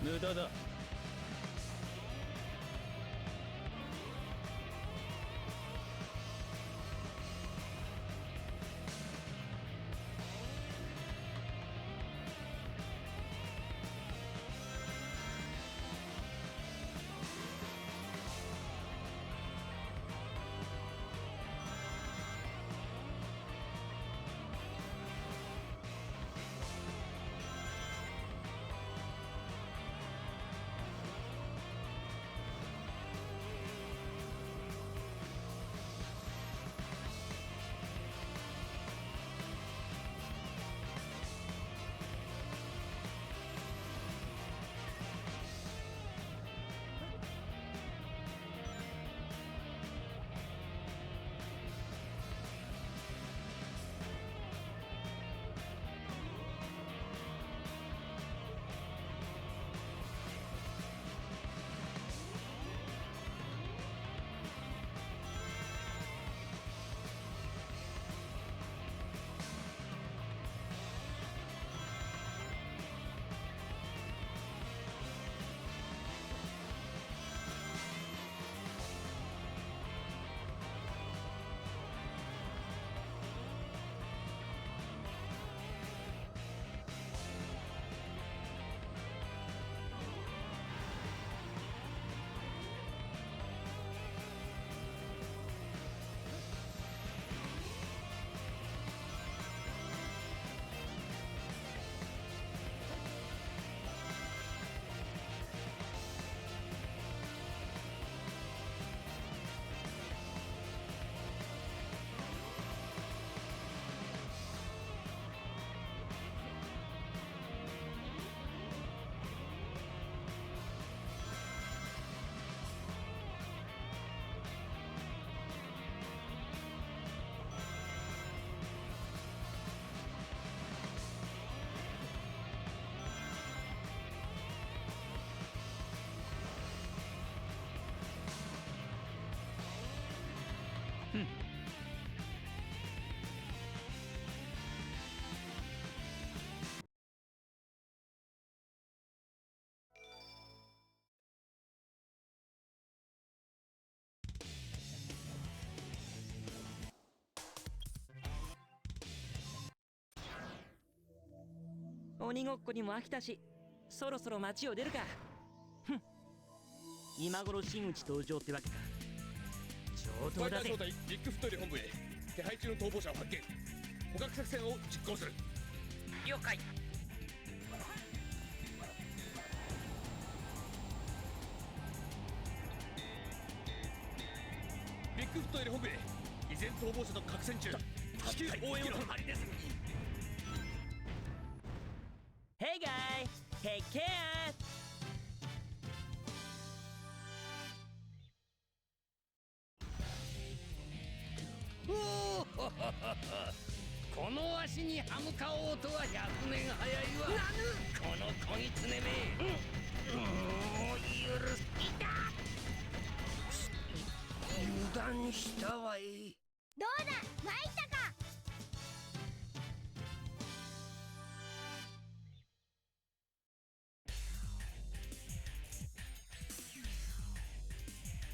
無駄だ。鬼ごっこにも飽きたし、そろそろ街を出るか。ふん、今頃真打ち登場ってわけか。上等だぜ。スパイダー小隊ビッグフットより本部へ手配中の逃亡者を発見。捕獲作戦を実行する。了解。ビッグフットより本部へ依然逃亡者と核戦中。至急応援をハリネズミ。Hey guys, take care! この足に歯向かおうとは100年早いわ。この小狐め、もう許す。いた。油断したわい。どうだ参ったか。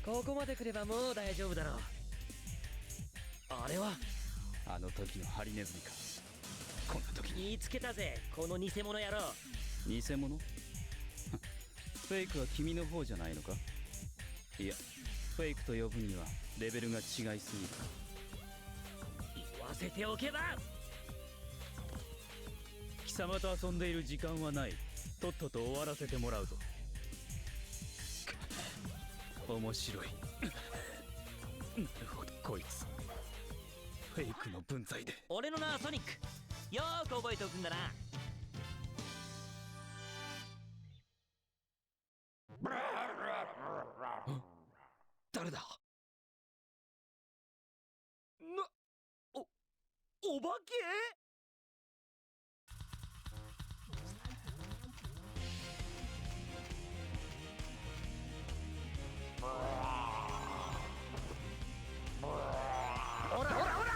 ここまで来ればもう大丈夫だろう。あれはあの時のハリネズミか。こんな時に見つけたぜ、この偽物野郎。偽物フェイクは君の方じゃないのか。いや、フェイクと呼ぶにはレベルが違いすぎる。言わせておけば、貴貴様と遊んでいる時間はない。とっとと終わらせてもらうぞ。面白い。なるほど、こいつフェイクの分際で。俺の名はソニック。よーく覚えておくんだな。誰だ？お化け？ほらほらほら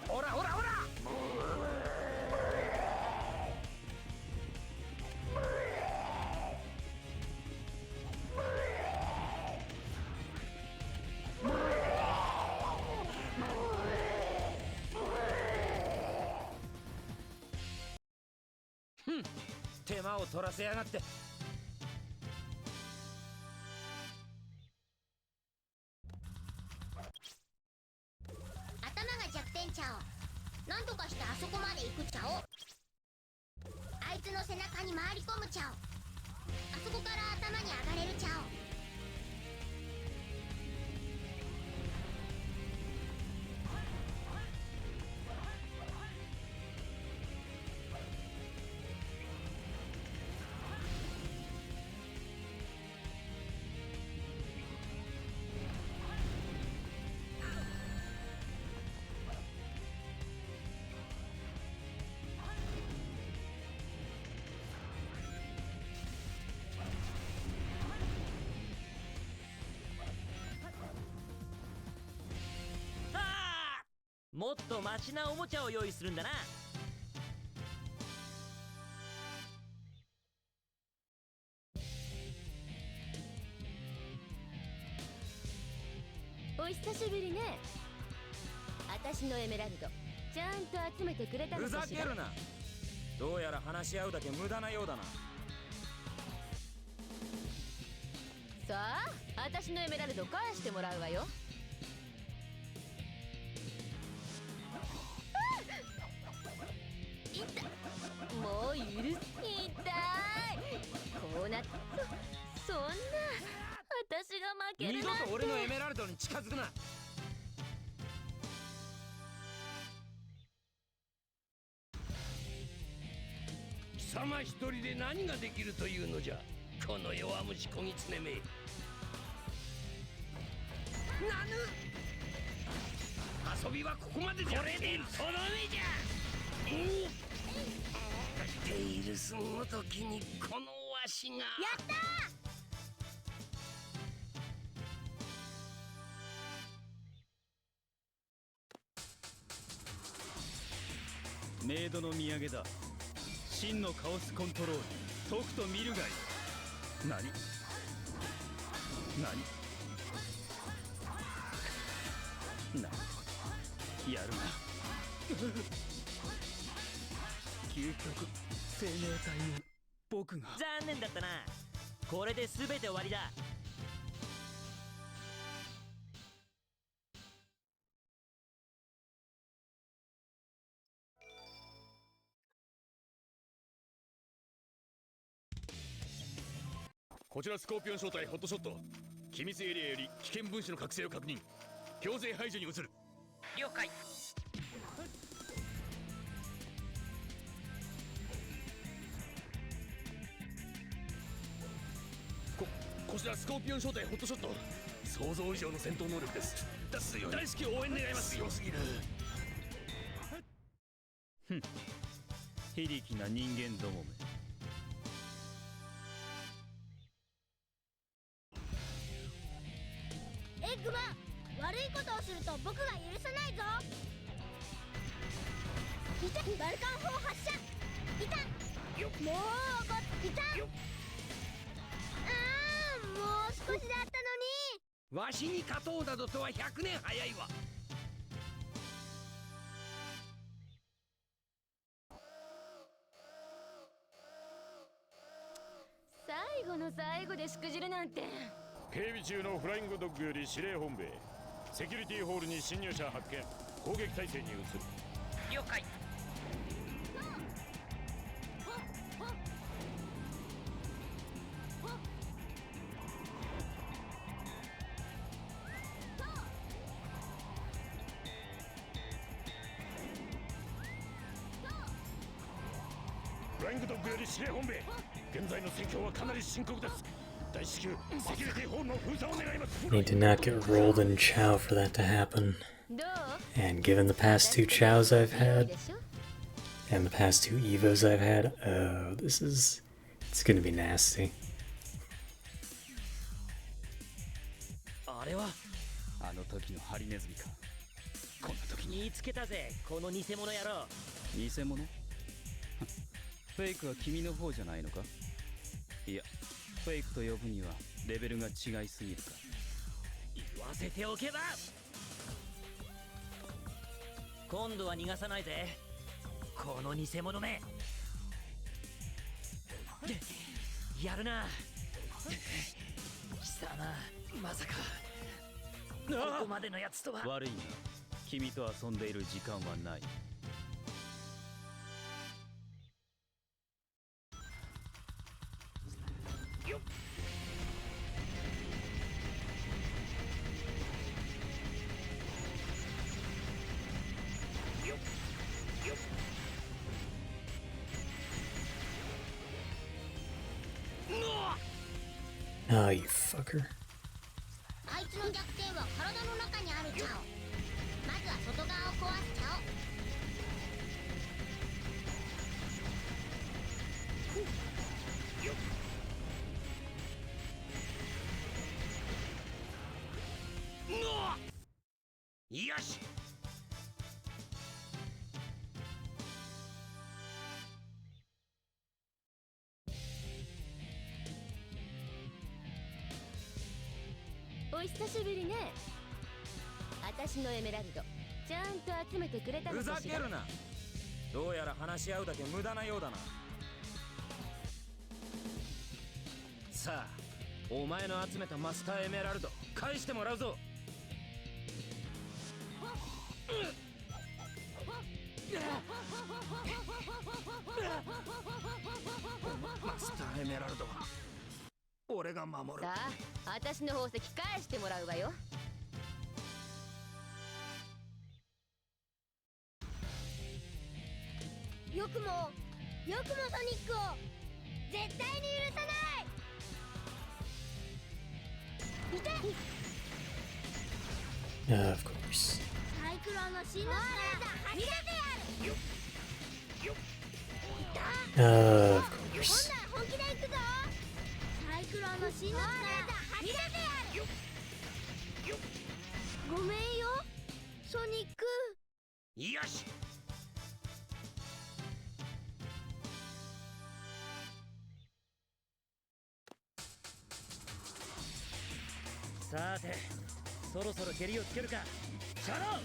ほらほらほら手間を取らせやがって。頭が弱点ちゃお。なんとかしてあそこまで行くちゃお。あいつの背中に回り込むちゃお。あそこから頭に上がれるちゃお。もっとマシなおもちゃを用意するんだな。お久しぶりね。私のエメラルドちゃんと集めてくれたのふかしら。ざけるな。どうやら話し合うだけ無駄なようだな。さあ私のエメラルド返してもらうわよ。痛っ、もう許す。痛い。こうなっそんな私が負ける二なんて。度と俺のエメラルドに近づくな。貴様一人で何ができるというのじゃ、この弱虫小狐め。なぬ、遊びはここまでじゃ。これでとどめじゃ。テイルスごときにこのわしが。やったー。メイドの土産だ。真のカオスコントロール、とくと見るがいい。何なるほど、やるな。究極生命体の僕が。残念だったな。これで全て終わりだ。こちらスコーピオン正体ホットショット。機密エリアより危険分子の覚醒を確認。強制排除に移る。了解。こちらスコーピオン正体ホットショット。想像以上の戦闘能力です。大至急応援願います。強すぎる。非力な人間どもめ。エッグマン、悪いことをすると僕が許さないぞ。いた、バルカン砲発射。いた、もう怒っいた。もう少しだったのに。わしに勝とうなどとは100年早いわ。最後の最後でしくじるなんて警備中のフライングドッグより指令本部へ。セキュリティホールに侵入者発見。攻撃態勢に移る。了解。フライングドッグより指令本部へ。現在の戦況はかなり深刻です。大至急セキュリティホールの封鎖を願います。 Need to not get rolled in Chow for that to happen. どう And given the past 2 Chows I've had, and the past 2 Evos I've had, oh, it's gonna be nasty. あれはあの時のハリネズミか。こんな時に見つけたぜ、この偽物野郎。偽物フェイクは君の方じゃないのか。いや、フェイクと呼ぶにはレベルが違いすぎるか。言わせておけば。今度は逃がさないぜ、この偽物め。やるな貴様。まさかここまでのやつとは。悪いが君と遊んでいる時間はない。Oh, you fucker. あいつの弱点は体の中にあるちゃお。まずは外側を壊すちゃよし。お久しぶりね。私のエメラルドちゃんと集めてくれたのふかしら。ざけるな。どうやら話し合うだけ無駄なようだな。さあ、お前の集めたマスターエメラルド返してもらうぞ。マスターエメラルドは俺が守る。さあ、私の宝石返してもらうわよ。よくもソニックを絶対に許さない。いて。 Of course. サイクロンの真の力見せてやる。Of 今 course. 度は本気で行くぞ。サイクロンの真の力見せてやる。ごめんよソニック。よし。さて、そろそろ蹴りをつけるか。シャロー。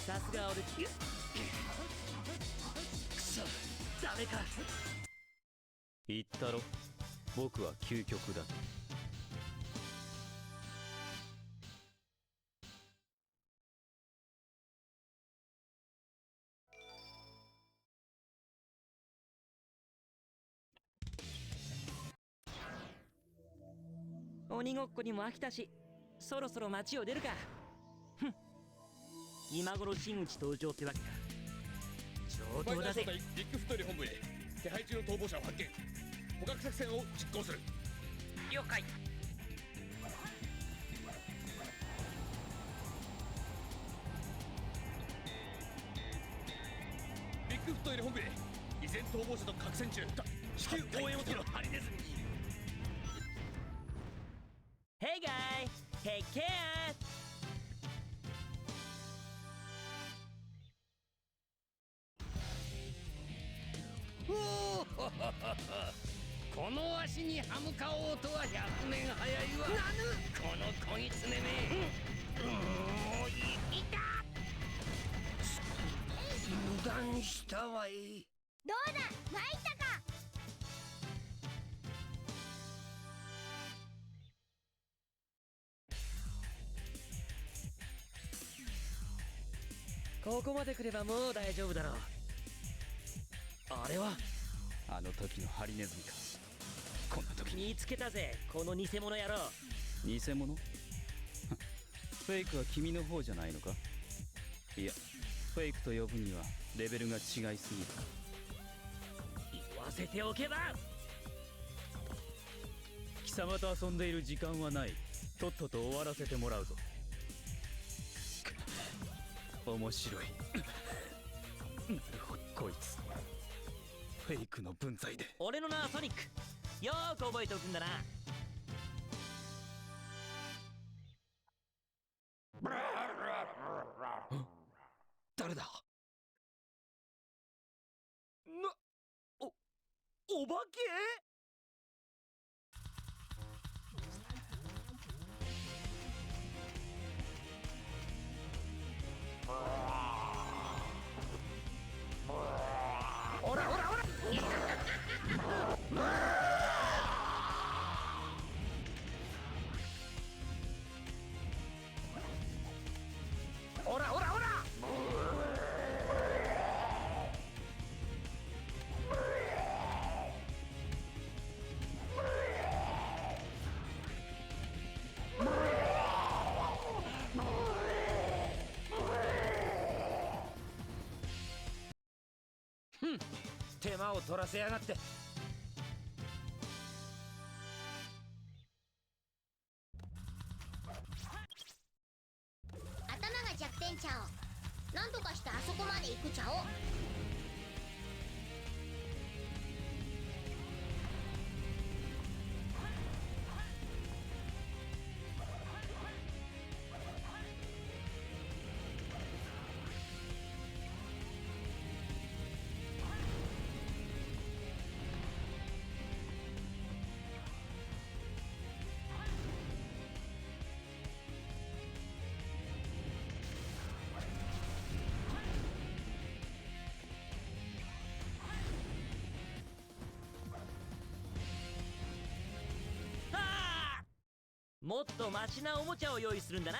さすが俺。くそ、ダメか。言ったろ、僕は究極だ。鬼ごっこにも飽きたし、そろそろ街を出るか。ふん、今頃真打ち登場ってわけか。上等だぜ。ビッグフットより本部へ。手配中の逃亡者を発見。捕獲作戦を実行する。了解。ビッグフットより本部へ。依然逃亡者と核戦中。至急応援をつけろ。ハリネズミ。Hey guy, take care. この足に歯向かおうとは100年早いわ。この小狐め。いた。断したわい。どうだ、参ったか。ここまで来ればもう大丈夫だろう。あれはあの時のハリネズミか。こんな時に見つけたぜ、この偽物野郎。偽物フェイクは君の方じゃないのか。いや、フェイクと呼ぶにはレベルが違いすぎる。言わせておけば。貴様と遊んでいる時間はない。とっとと終わらせてもらうぞ。面白い。なるほど、こいつフェイクの分際で。俺の名はソニック。よーく覚えておくんだな。誰だ。お化け。ほらほらほら。ほらほらほら。手間を取らせやがって。頭が弱点ちゃお。なんとかしてあそこまで行くちゃお。もっとマシなおもちゃを用意するんだな。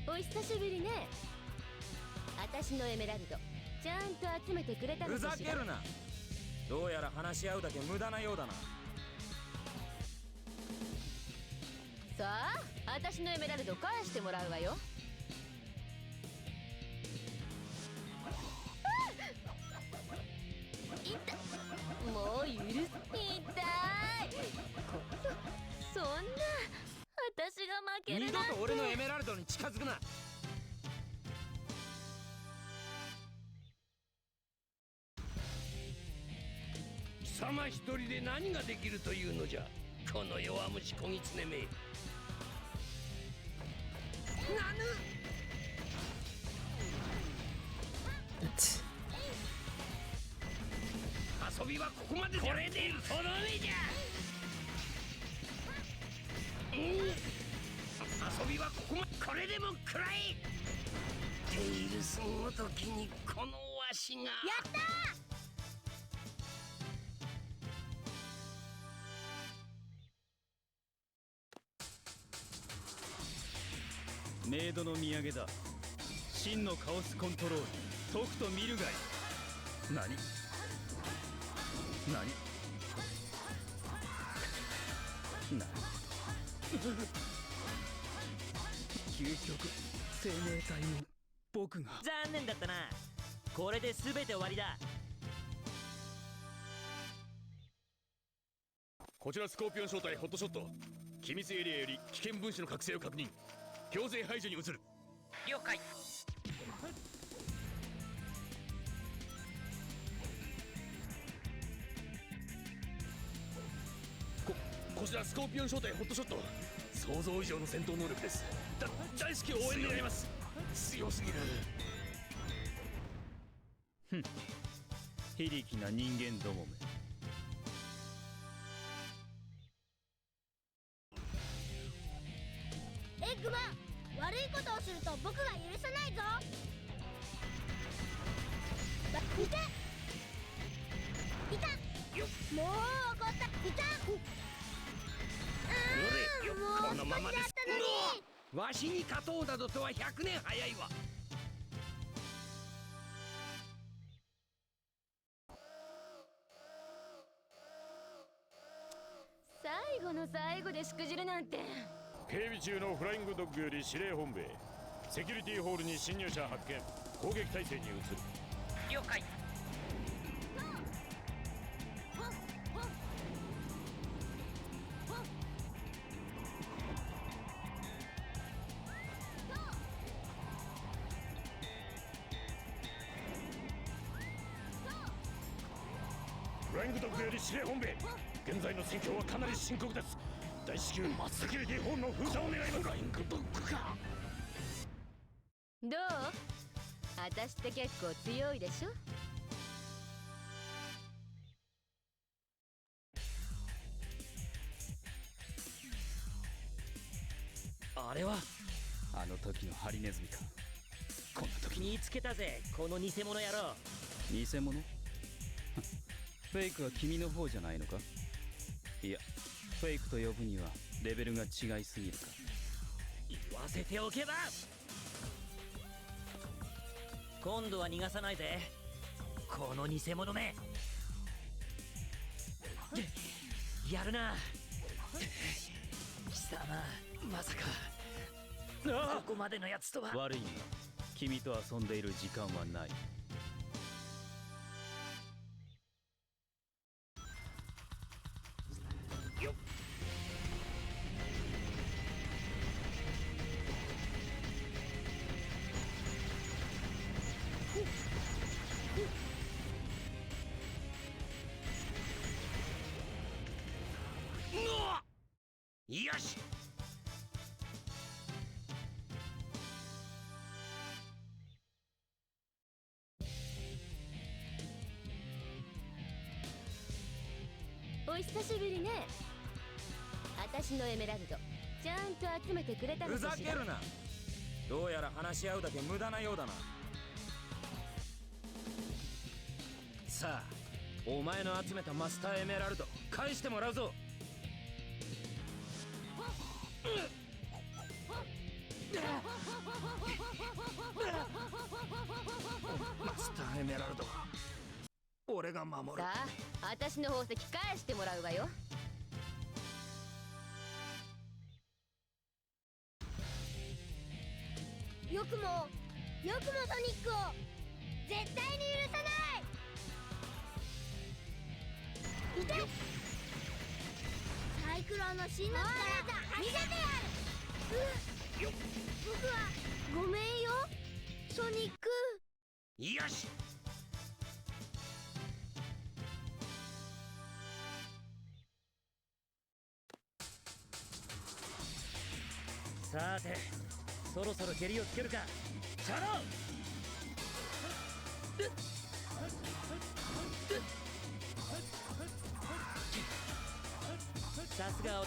お久しぶりね。私のエメラルドちゃんと集めてくれたのふかしら。ざけるな。どうやら話し合うだけ無駄なようだな。さあ、私のエメラルド返してもらうわよ。痛っ、もう許す。痛い。そんな、私が負ける二なんて。度と俺のエメラルドに近づくな。貴様一人で何ができるというのじゃ、この弱虫小狐め。なぬ。遊びはここまでじゃ。これでとどめじゃ。遊びはここまで。これでも食らえ。テイルスごときにこのわしが。やったー。メイドの土産だ。真のカオスコントロール、とくと見るがい。何究極生命体の僕が。残念だったな。これで全て終わりだ。こちらスコーピオン正体ホットショット。機密エリアより危険分子の覚醒を確認。強制排除に移る。了解。こちらスコーピオン正体ホットショット。想像以上の戦闘能力です。大至急応援願います。強すぎる。非力な人間どもめ。デクマ、悪いことをすると僕が許さないぞ。いたいた、もう怒った。いたもうこのままです。少しだったのに。わしに勝とうなどとは100年早いわ。最後の最後でしくじるなんて。警備中のフライングドッグより司令本部へ。セキュリティホールに侵入者発見。攻撃態勢に移る。了解。フライングドッグより司令本部へ。現在の戦況はかなり深刻です。大至急セキュリティホールの封鎖を願います。フライングドッグか。どう？私って結構強いでしょ。あれはあの時のハリネズミか。こんな時に見つけたぜ、この偽物野郎。偽物フェイクは君の方じゃないのか。いや、フェイクと呼ぶにはレベルが違いすぎるか。言わせておけば。今度は逃がさないぜ、この偽物め。やるな貴様。まさかここまでのやつとは。悪いが君と遊んでいる時間はない。よっ。よし。お久しぶりね。私のエメラルドちゃんと集めてくれたのふかしら。ざけるな。どうやら話し合うだけ無駄なようだな。さあ、お前の集めたマスターエメラルド返してもらうぞ。マスターエメラルドは俺が守る。さあ、私の宝石返してもらうわよ。よくもソニックを絶対に許さない。いた。サイクロンの真の力見せてやる。僕はごめんよソニック。よし。さて、そろそろ蹴りをつけるか。チャロさすが。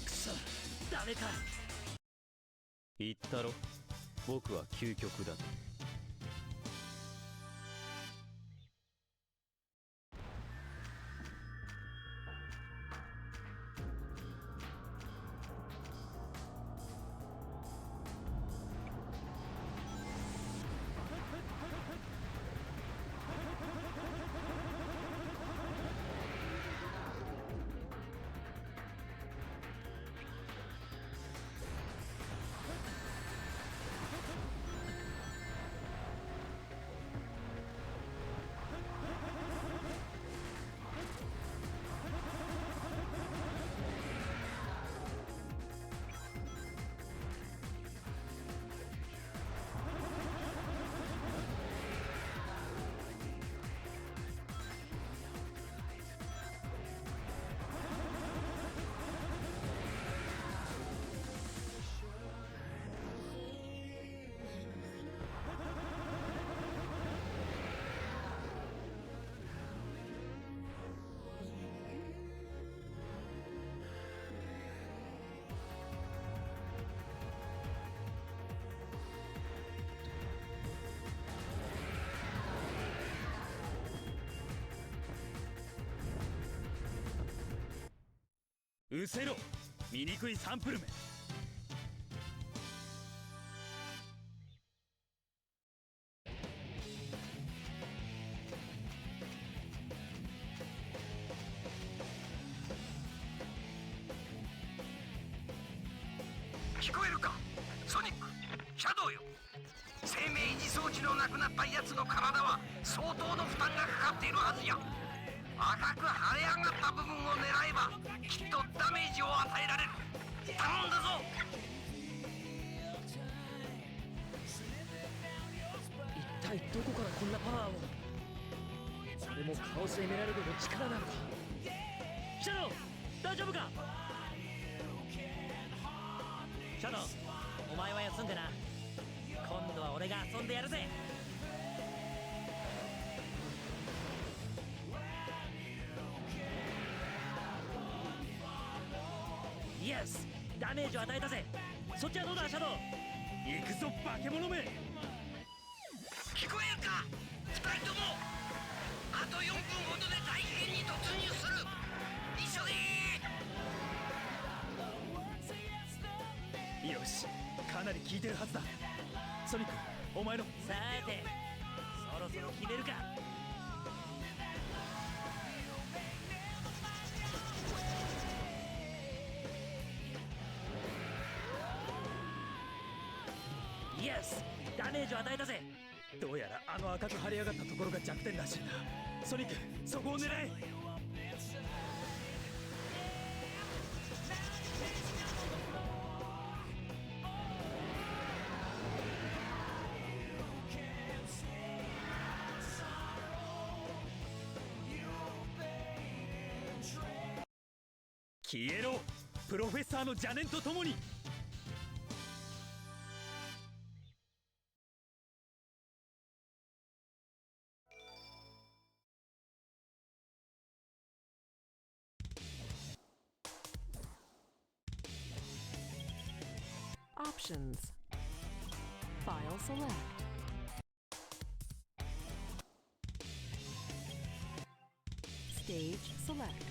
くそ、ダメか。言ったろ、僕は究極だと。失せろ醜いサンプルめ。聞こえるかソニック、シャドウよ。生命維持装置のなくなったやつの体は相当の負担がかかっているはずや。赤く腫れ上がった部分を狙えばきっとダメージを与えられる。頼んだぞ。一体どこからこんなパワーを。それもカオスエメラルドの力なのか。シャドウ大丈夫か。シャドウお前は休んでな。今度は俺が遊んでやるぜ。イエスダメージを与えたぜ。そっちはどうだシャドウ。行くぞ化け物め。聞こえるか2人とも。あと4分ほどで大変に突入する。一緒でよしかなり効いてるはずだ。ソニックお前の。さてそろそろ決めるか。イエスダメージを与えたぜ。どうやらあの赤く腫れ上がったところが弱点らしいんだ。ソニックそこを狙え。消えろプロフェッサーの邪念とともに。Options. File select. Stage select.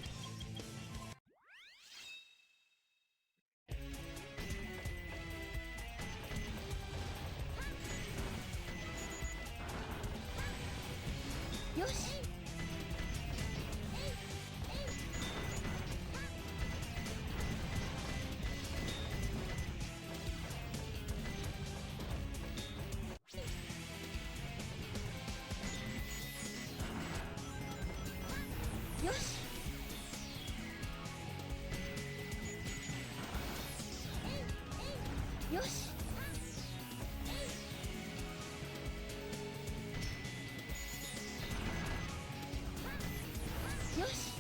Yoshi! よしよしよし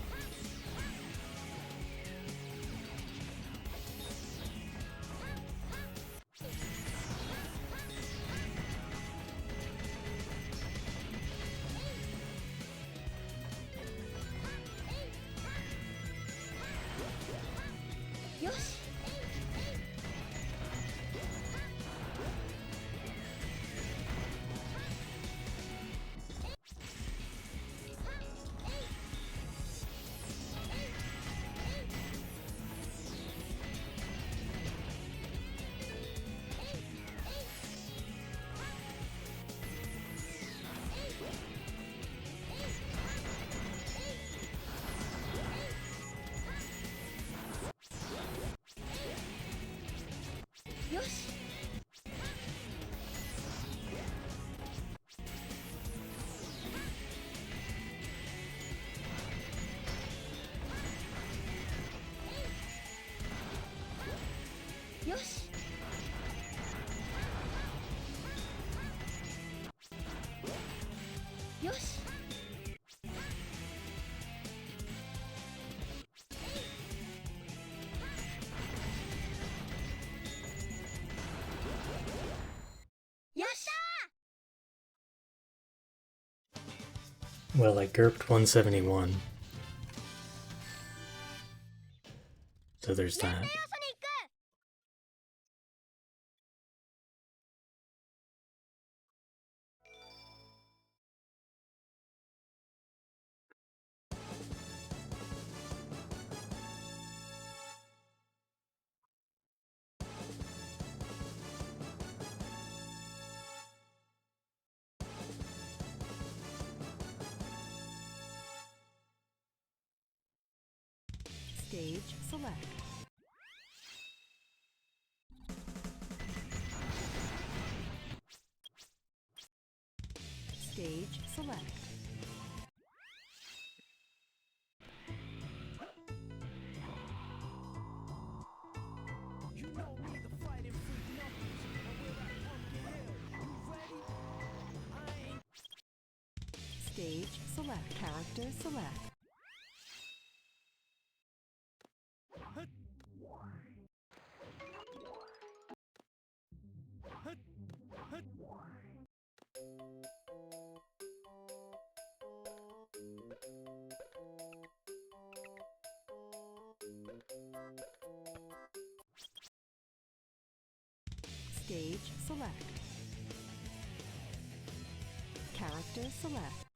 よしよしよしよしよし Well, I GURPed 171. So there's that. ソニック Stage select. Stage select. Stage select. Character select. Stage select. Character select.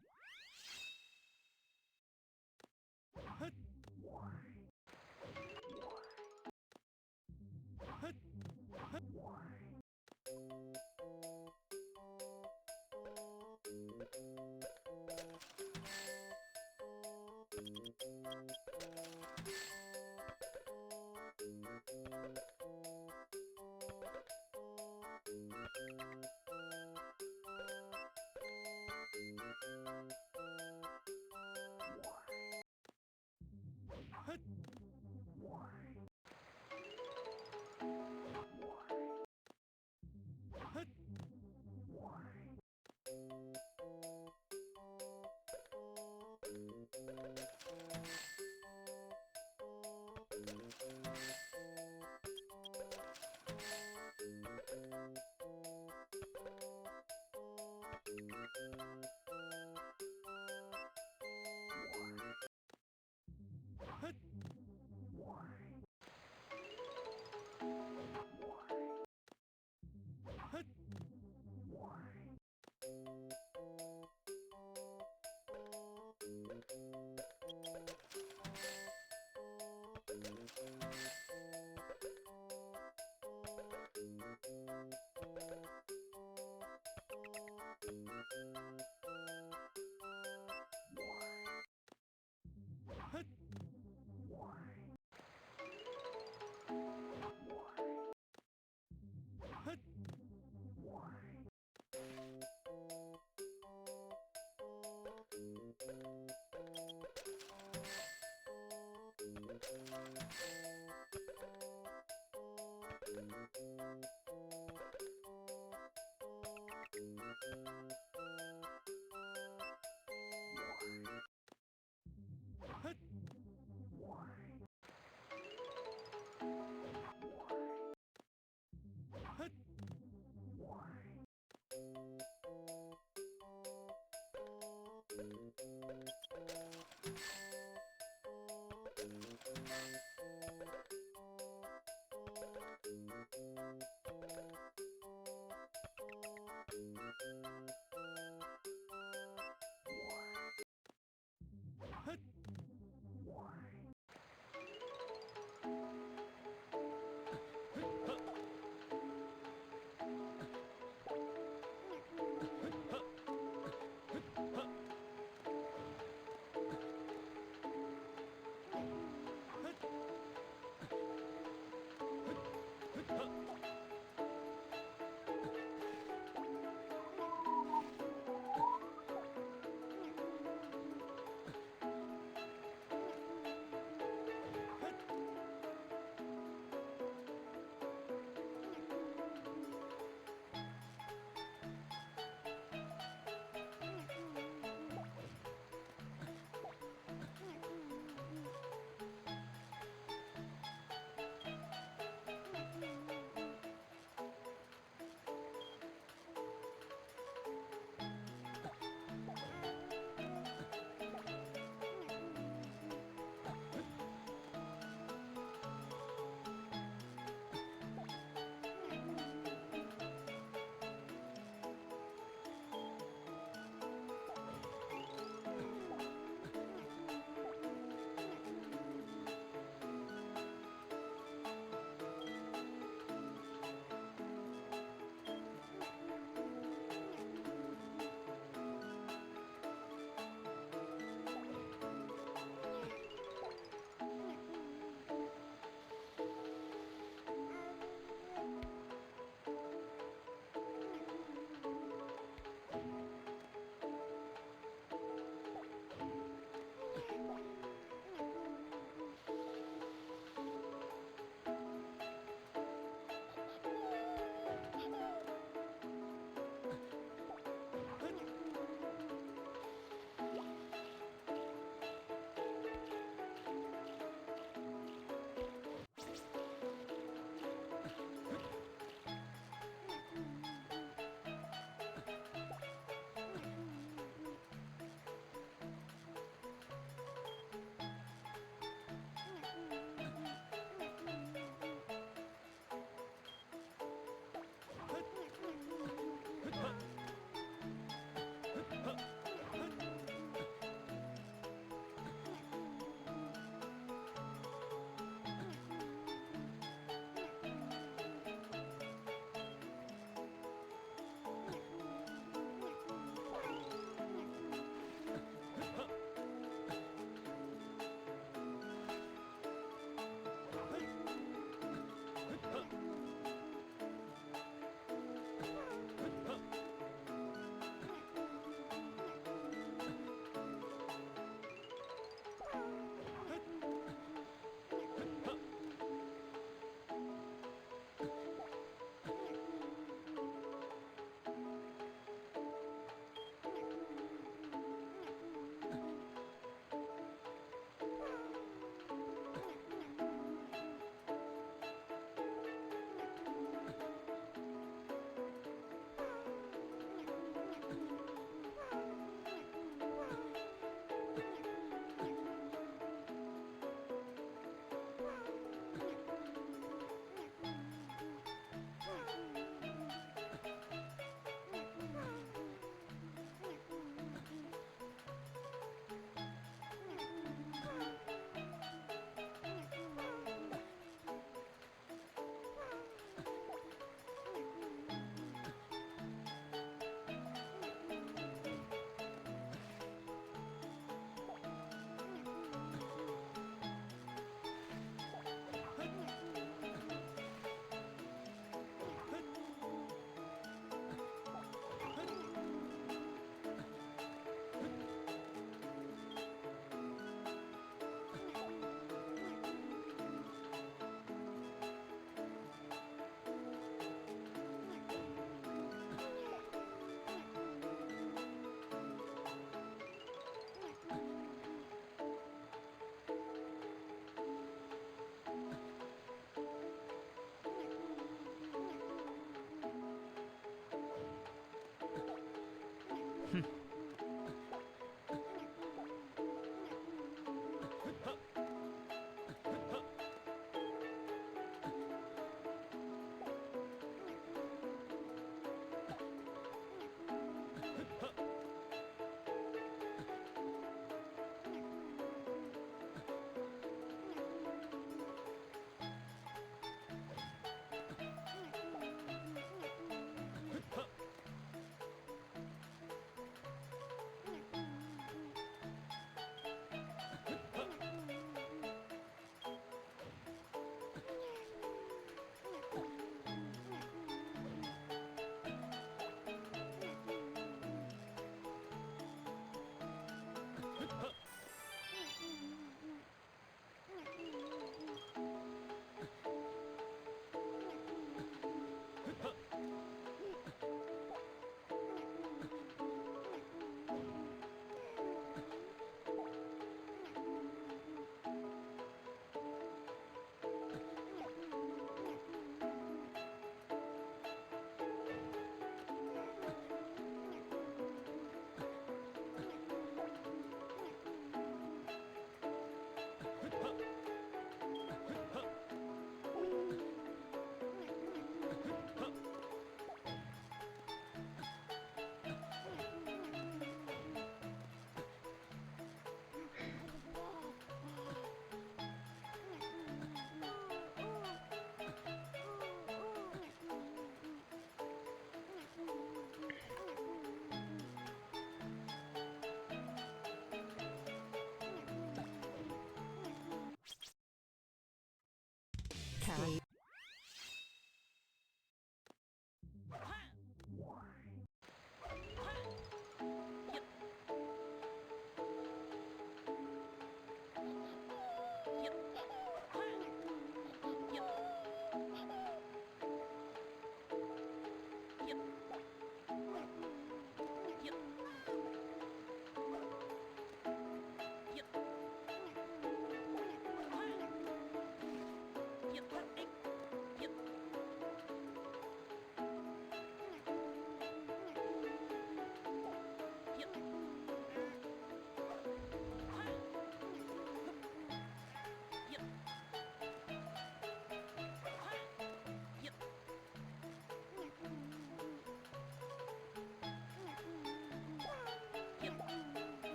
Stage.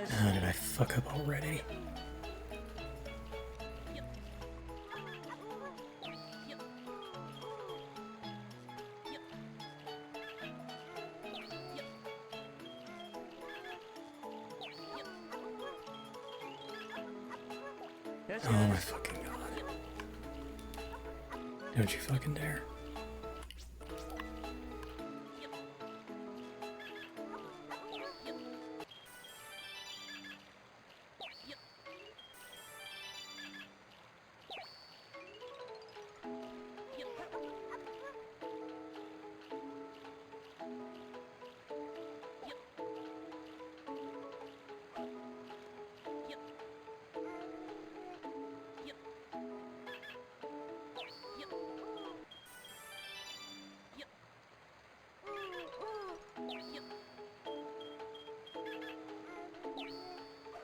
How did I fuck up already? Oh my fucking god. Don't you fucking dare.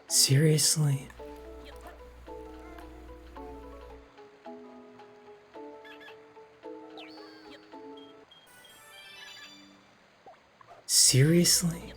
Seriously? Seriously?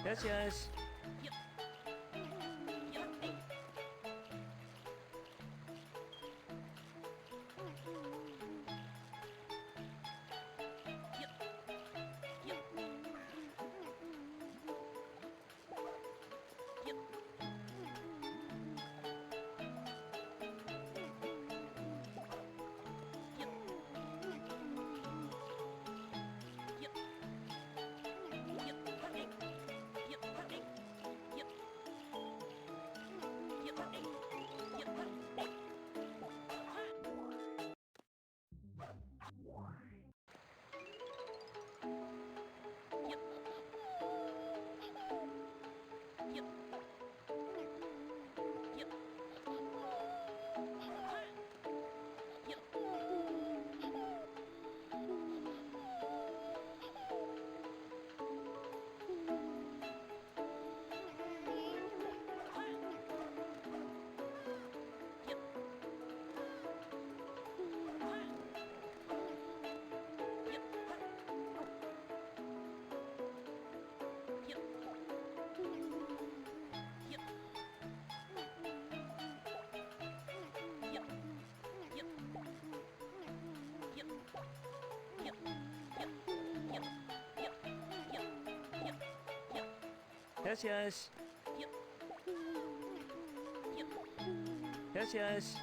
よしよし。よしよし。よしよし。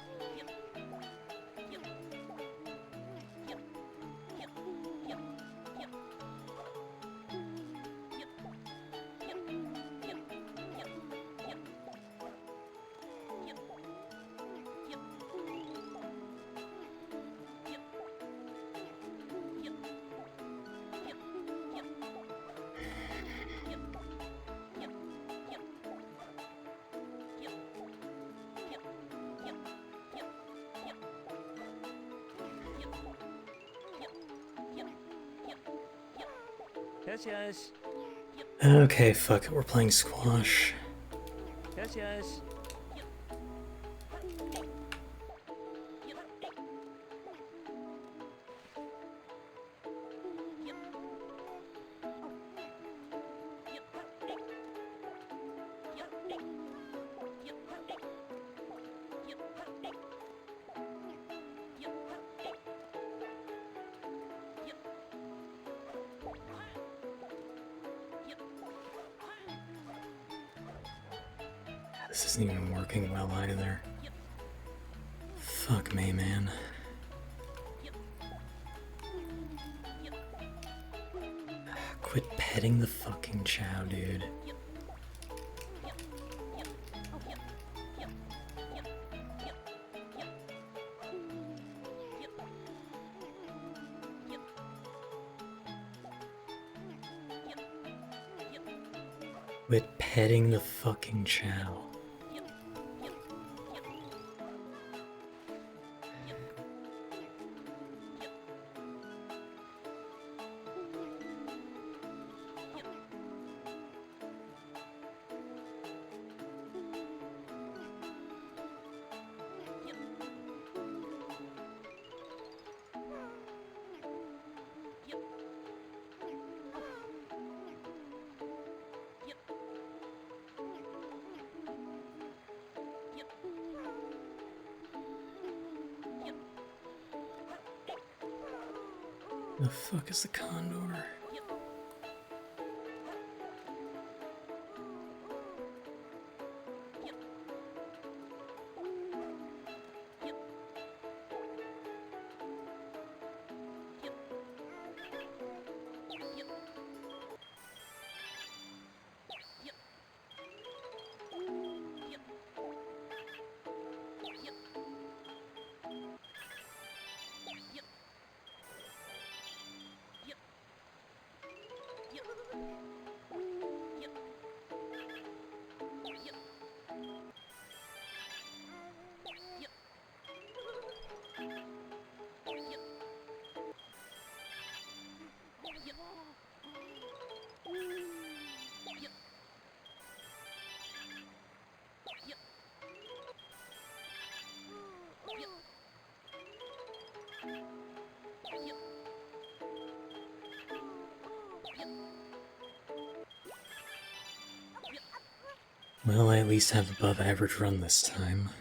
よしよし。 Okay, fuck it, we're playing squash. よしよし。This isn't even working well either. Fuck me, man. Quit petting the fucking chow, dude. Quit petting the fucking chow. The fuck is the condor? Well, I at least have above average run this time.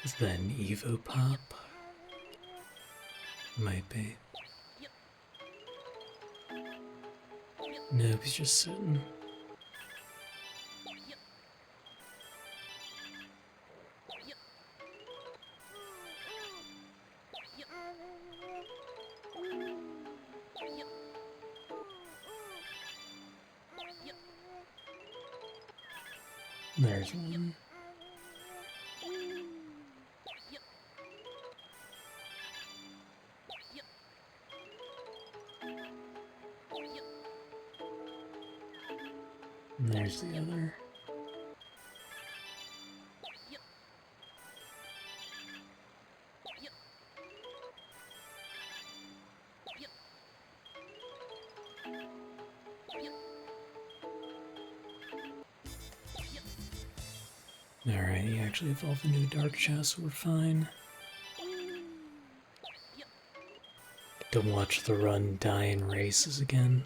Is that an Evo pop? Might be. Nope, he's just sitting. There's one. And there's the other. Alright, he actually evolved into a dark chest, so we're fine. To watch the run die in races again.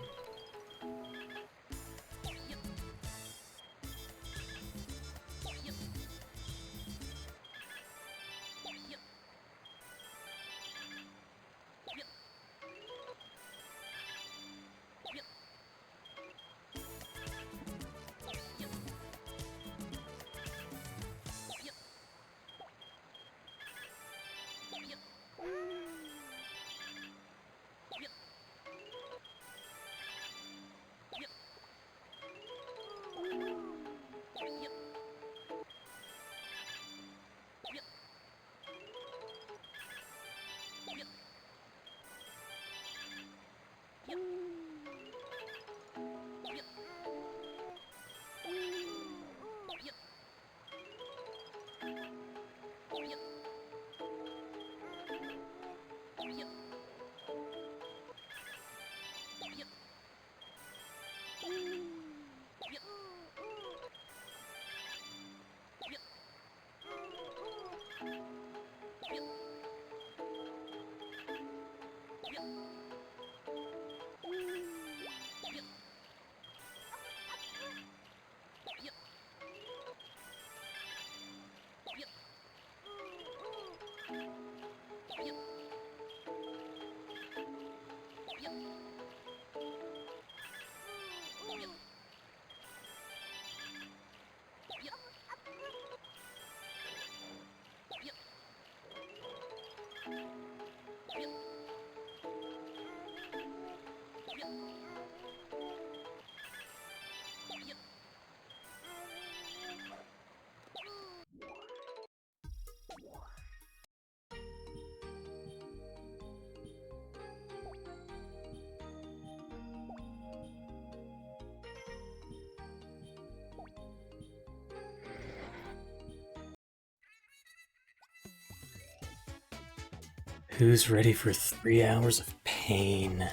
Who's ready for 3 hours of pain?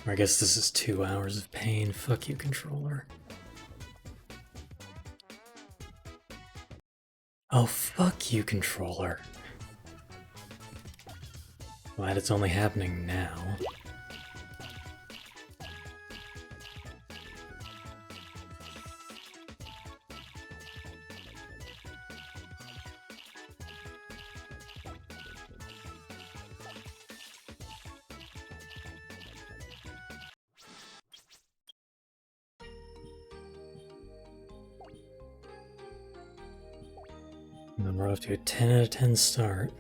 Or I guess this is 2 hours of pain. Fuck you, controller. Oh, fuck you, controller. Glad it's only happening now. And then we're off to a 10 out of 10 start.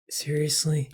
Seriously?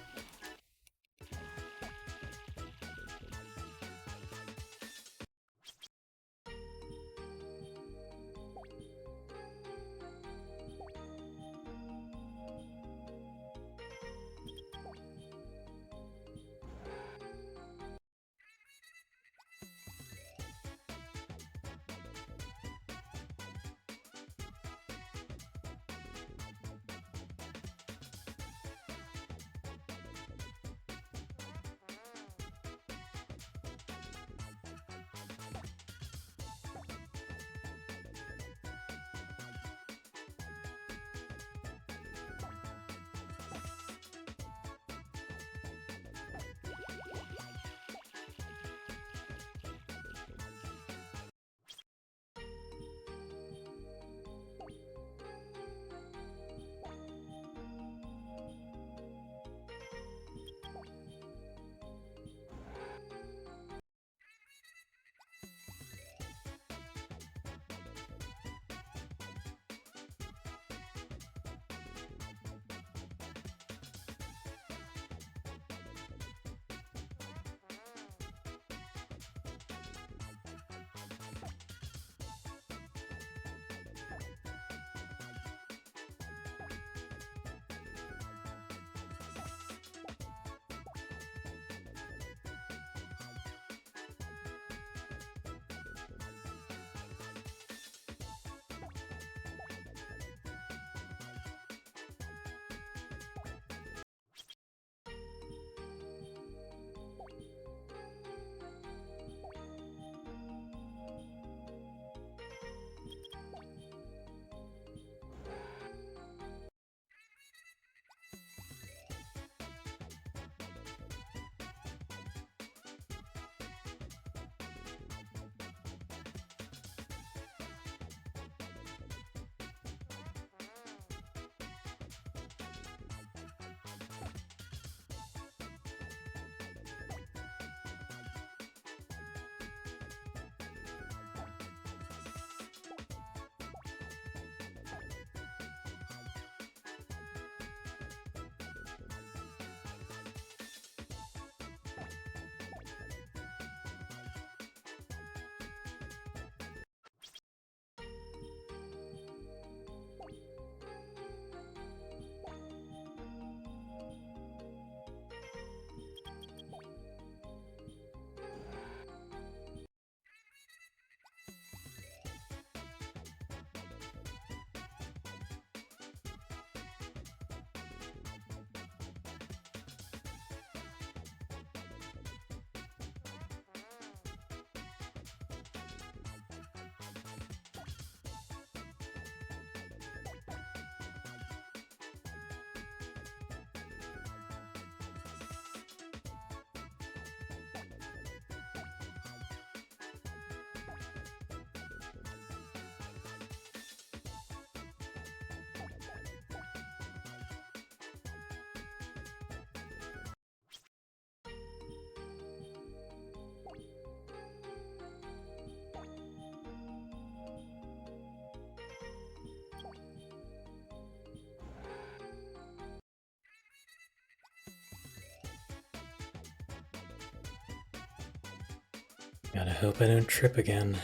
Gotta hope I don't trip again.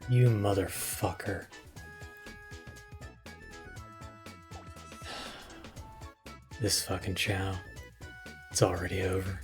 You motherfucker. This fucking chow. It's already over.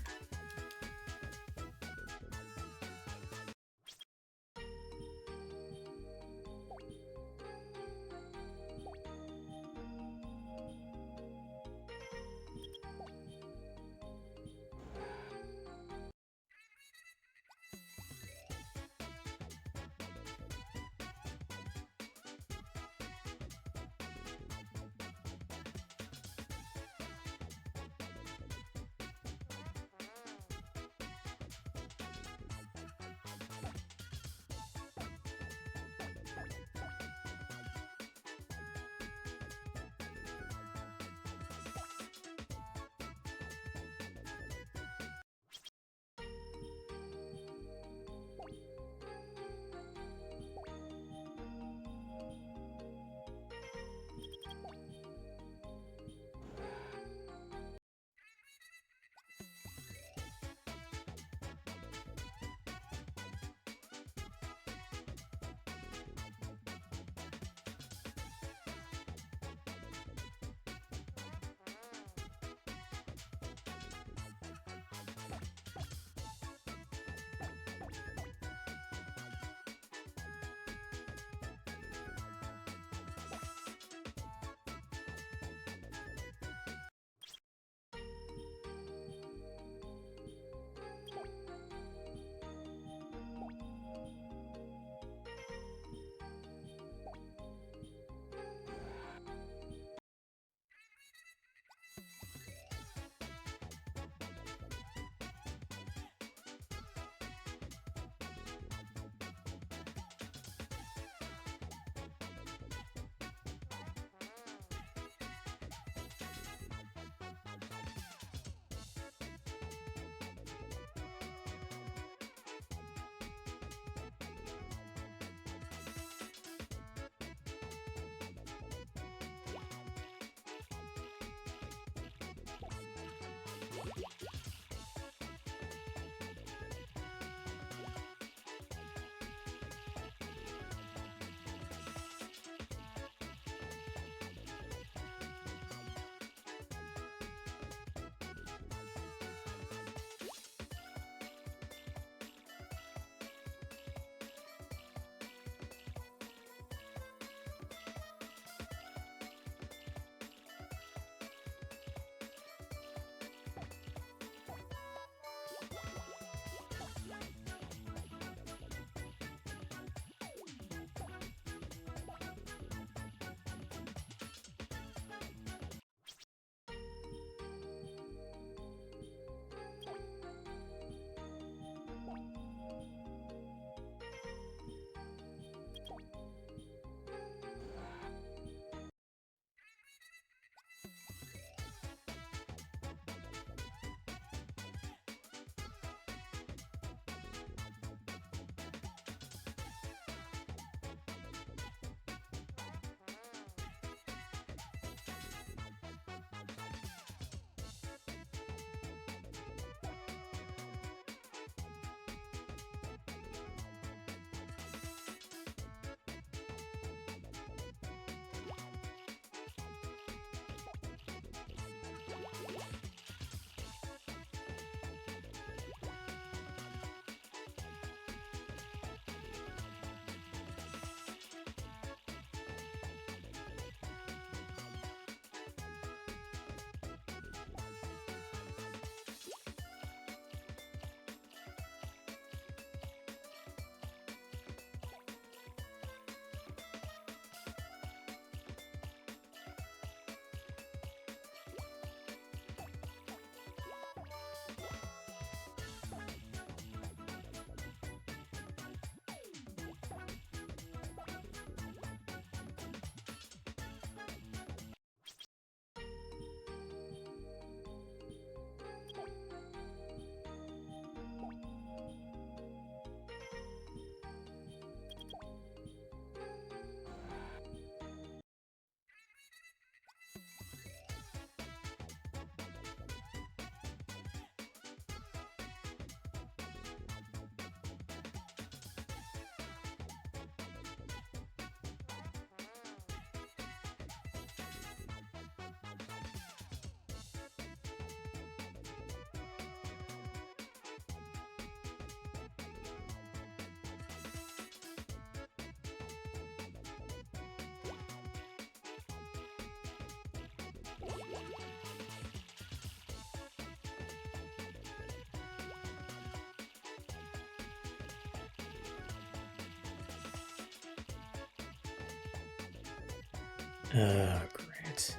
Oh, great.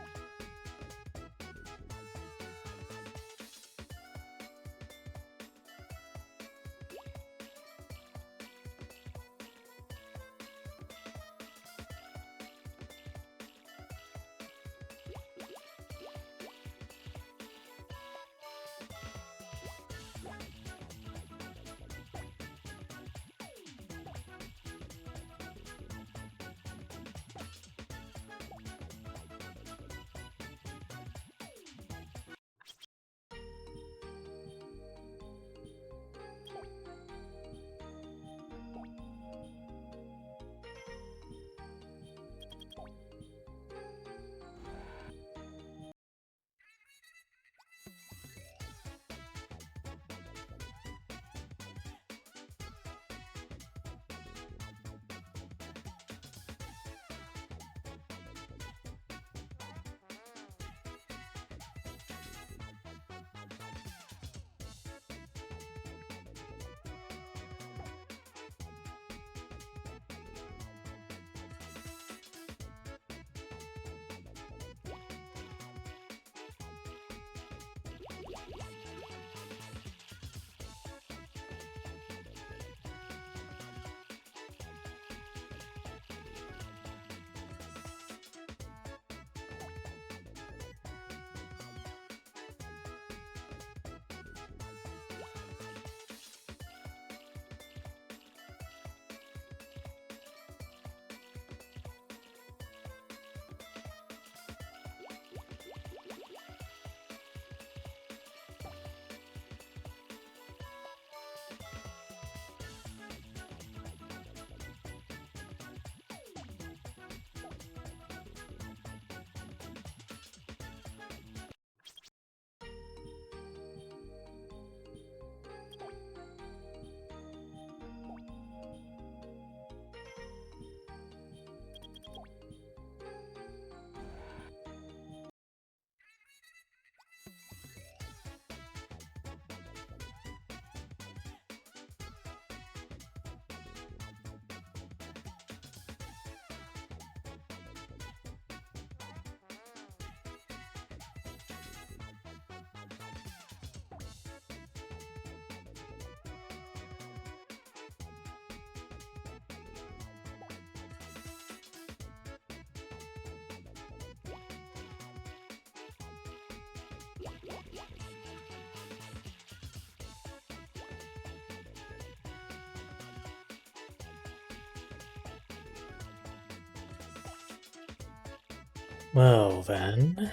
Well then...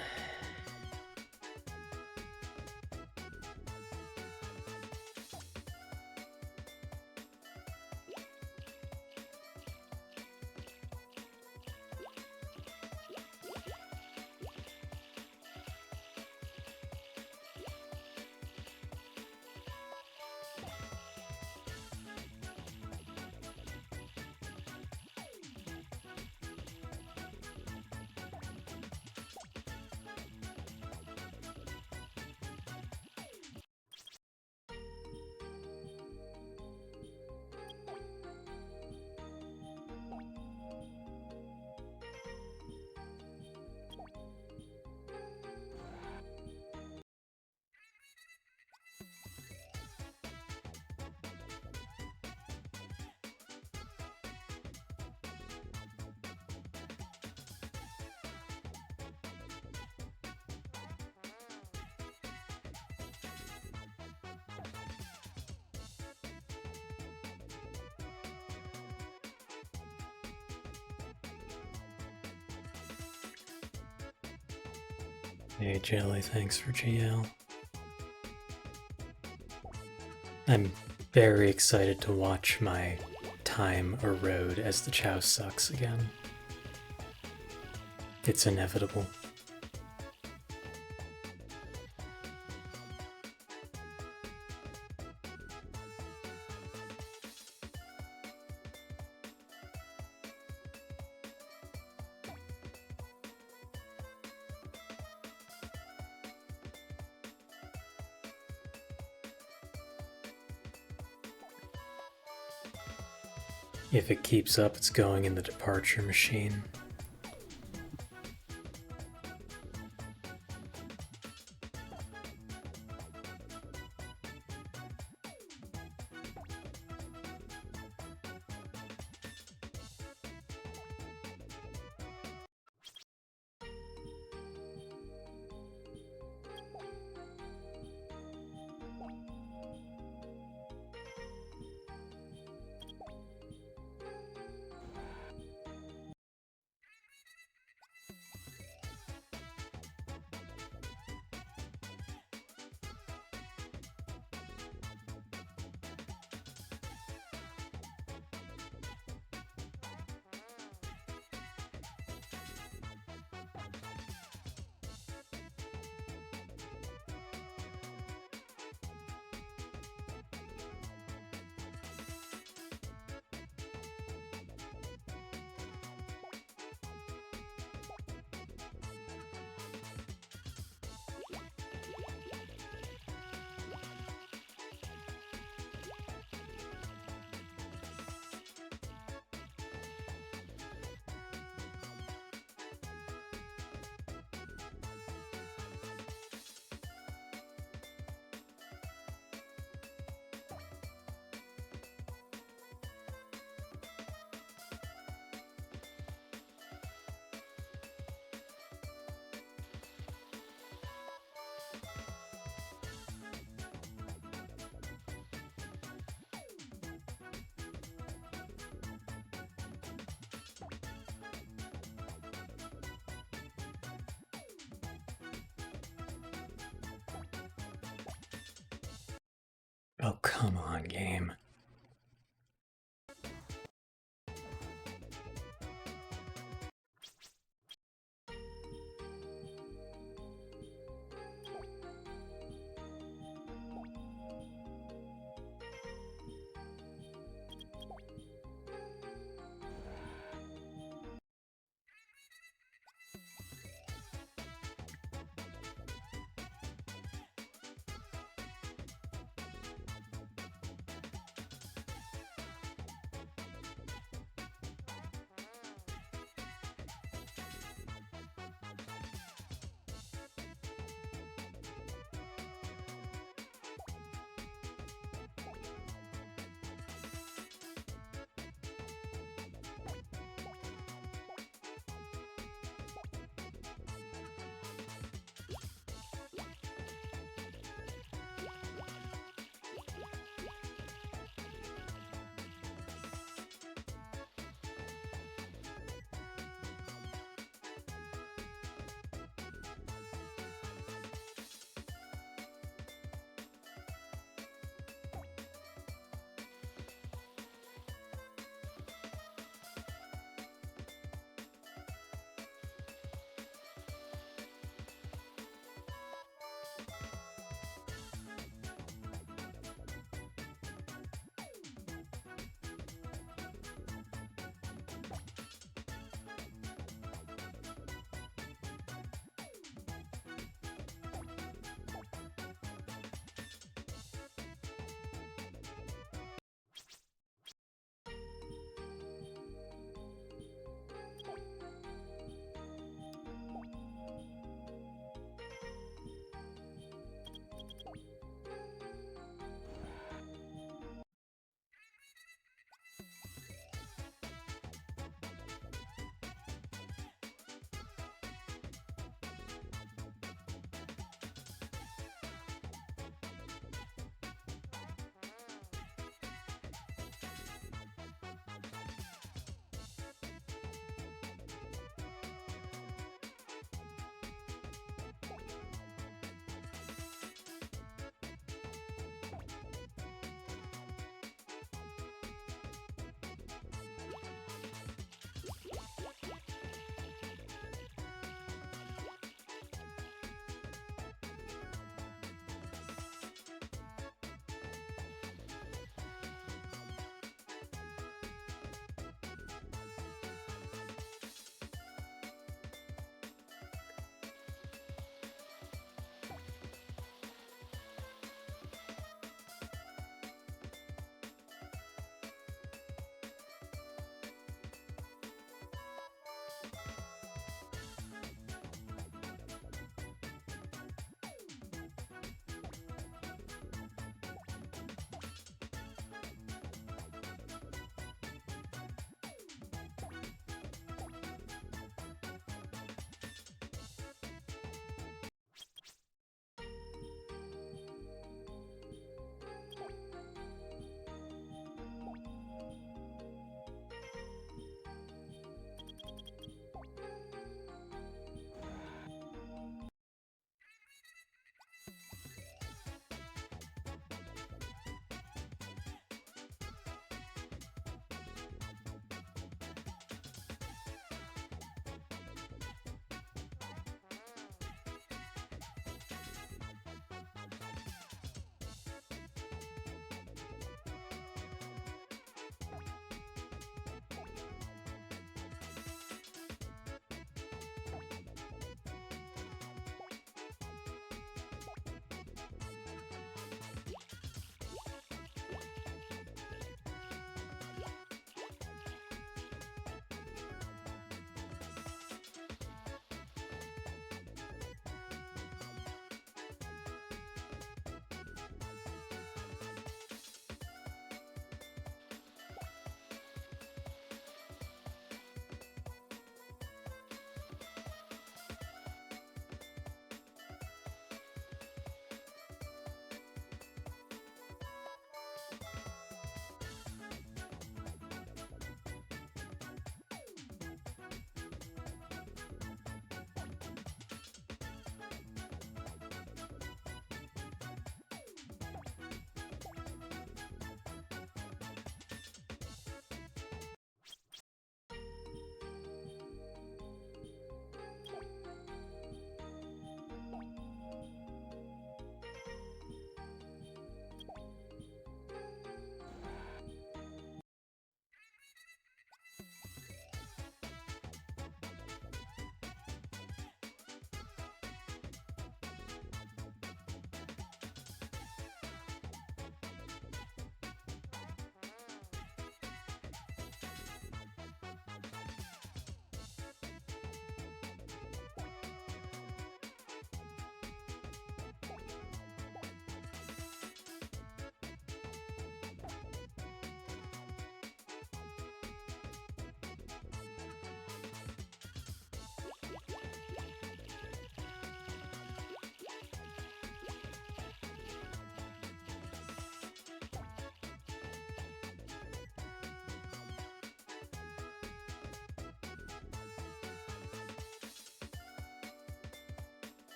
Hey Jelly, thanks for GL. I'm very excited to watch my time erode as the Chow sucks again. It's inevitable. If it keeps up, it's going in the departure machine. Oh, come on, game.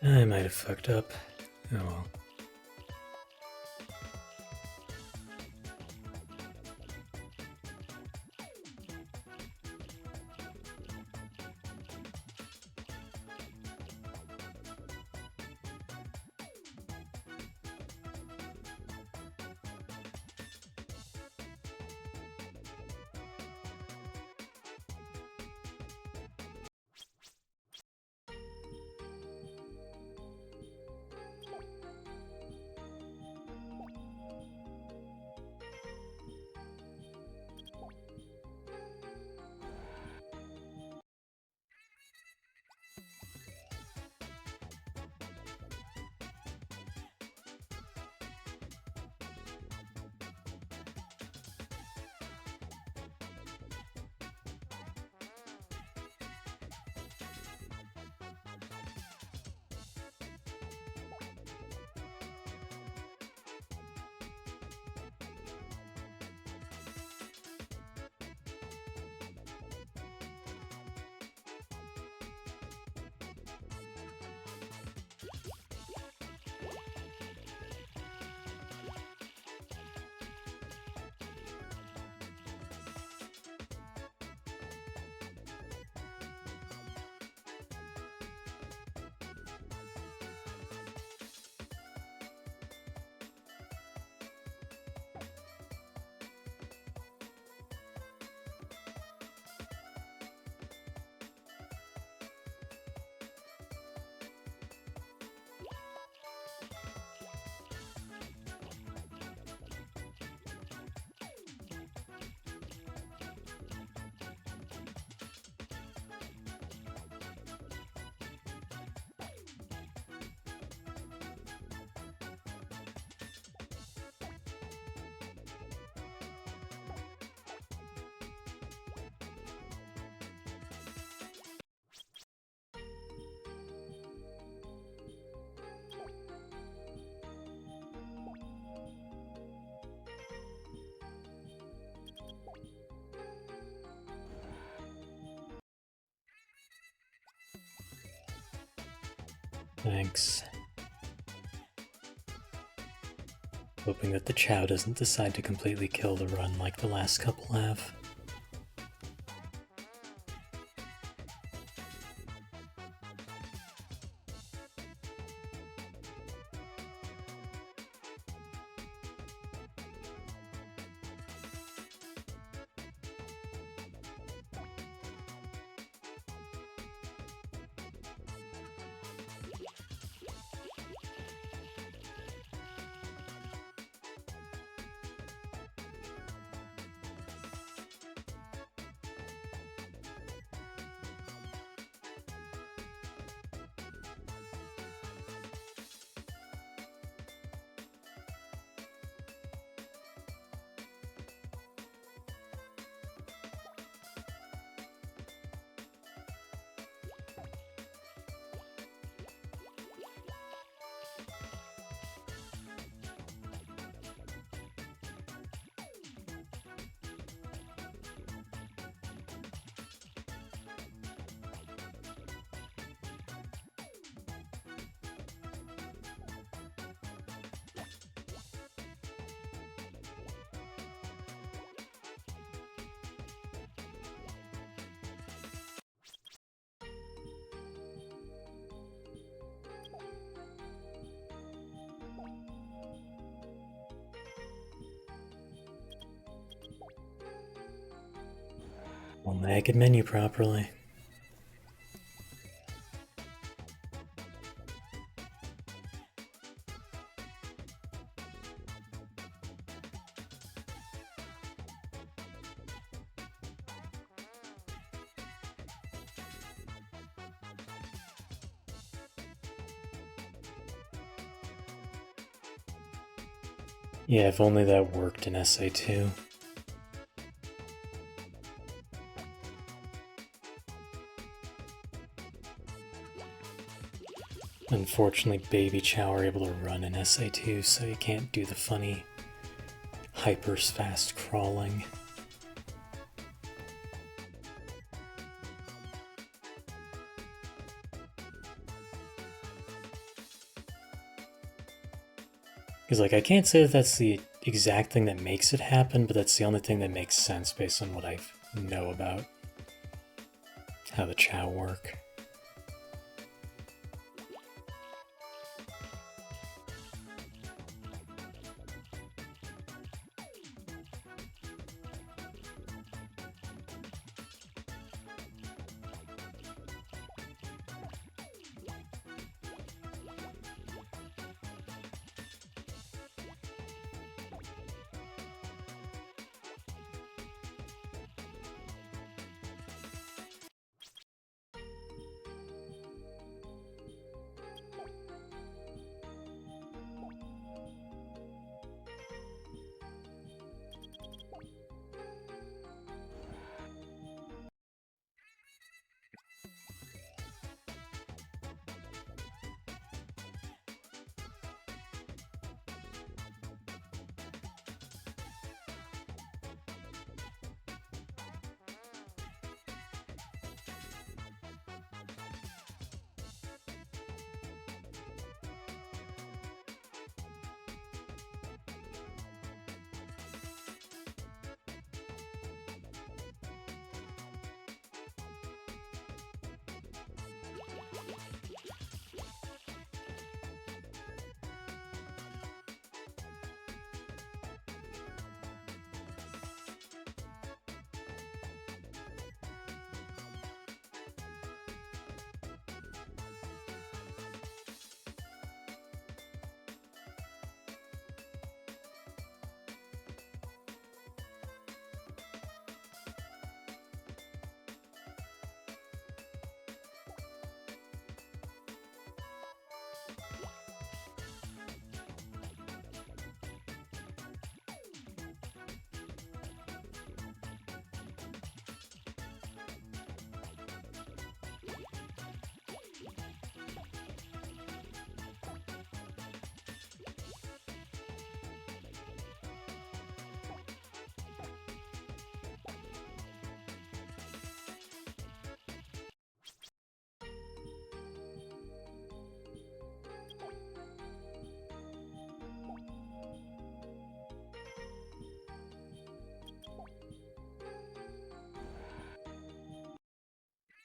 I might have fucked up. Oh well. Thanks. Hoping that the Chow doesn't decide to completely kill the run like the last couple have. Only I could menu properly. Yeah, if only that worked in SA2. Unfortunately, Baby Chow are able to run in SA2, so you can't do the funny hyper-fast crawling. Because, like, I can't say that that's the exact thing that makes it happen, but that's the only thing that makes sense based on what I know about how the Chow work.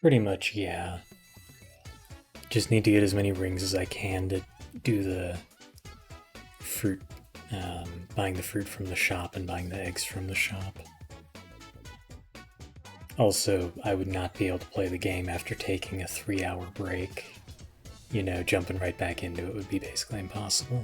Pretty much, yeah. Just need to get as many rings as I can to do the fruit, buying the fruit from the shop and buying the eggs from the shop. Also, I would not be able to play the game after taking a 3-hour break. You know, jumping right back into it would be basically impossible.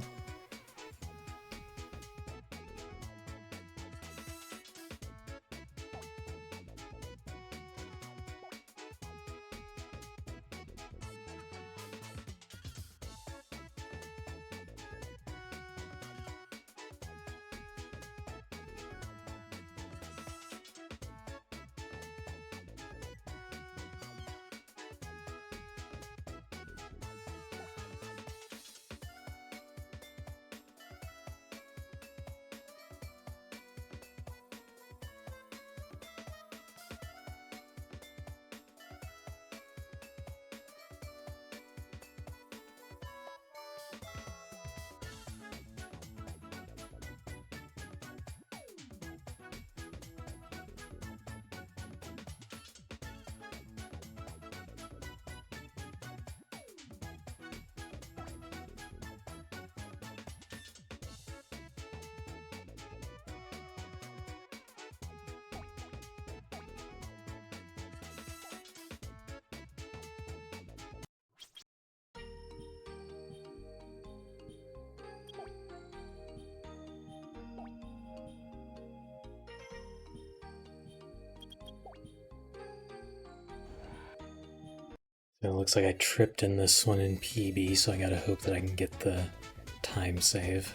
So it looks like I tripped in this one in PB, so I gotta hope that I can get the time save.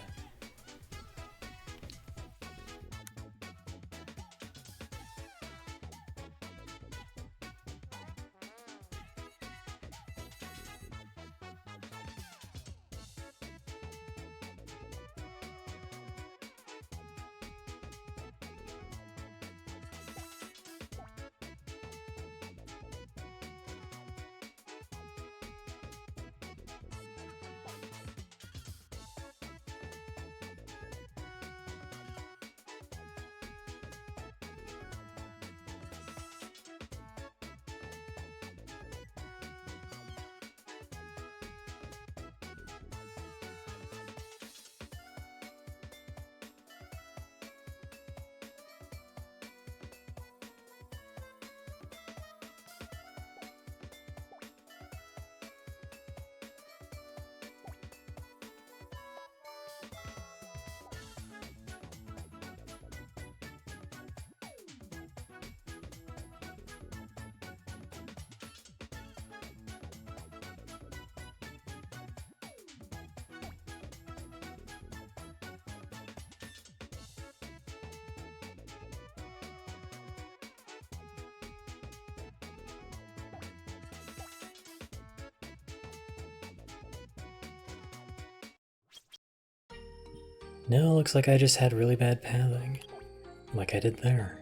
No, looks like I just had really bad pathing. Like I did there.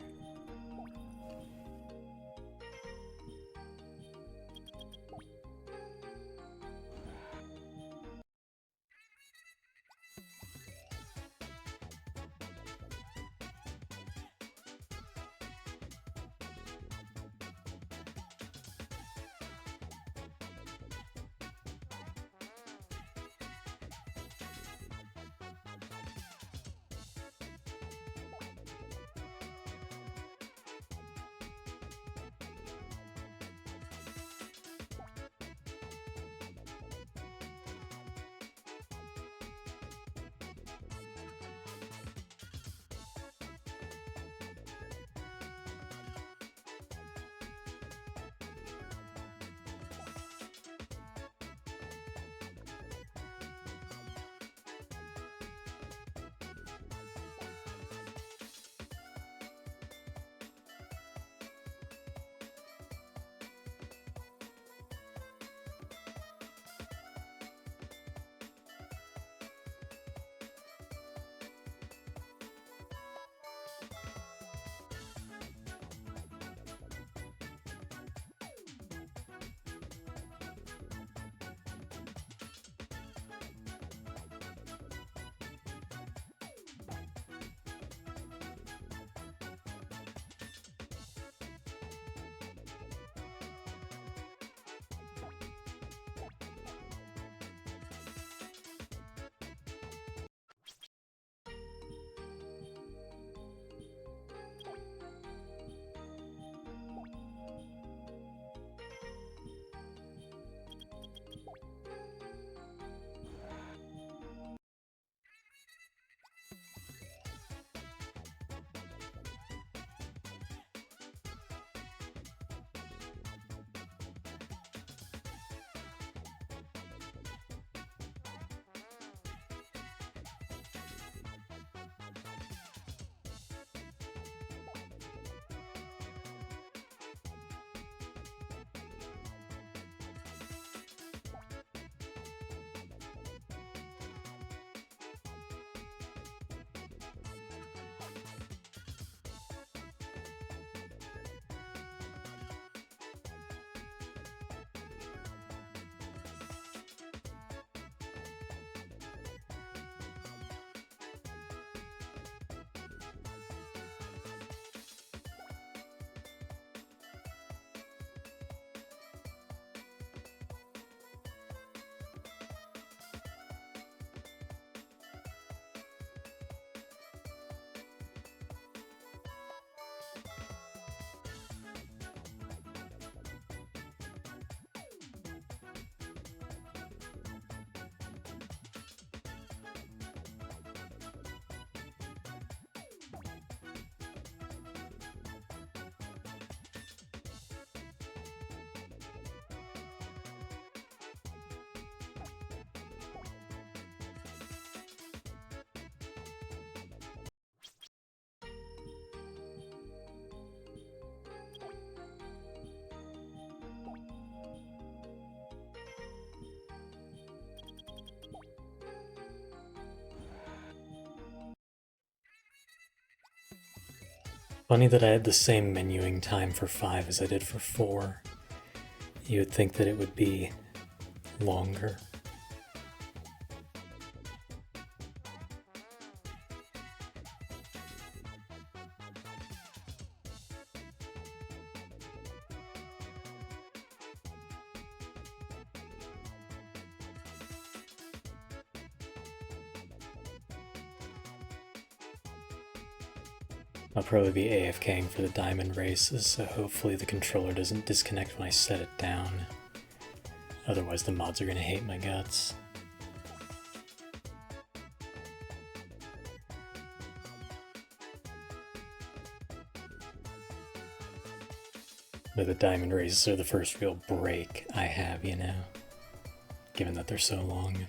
Funny that I had the same menuing time for 5 as I did for 4. You would think that it would be longer. I'll probably be AFKing for the diamond races, so hopefully the controller doesn't disconnect when I set it down. Otherwise the mods are gonna hate my guts. But the diamond races are the first real break I have, you know, given that they're so long.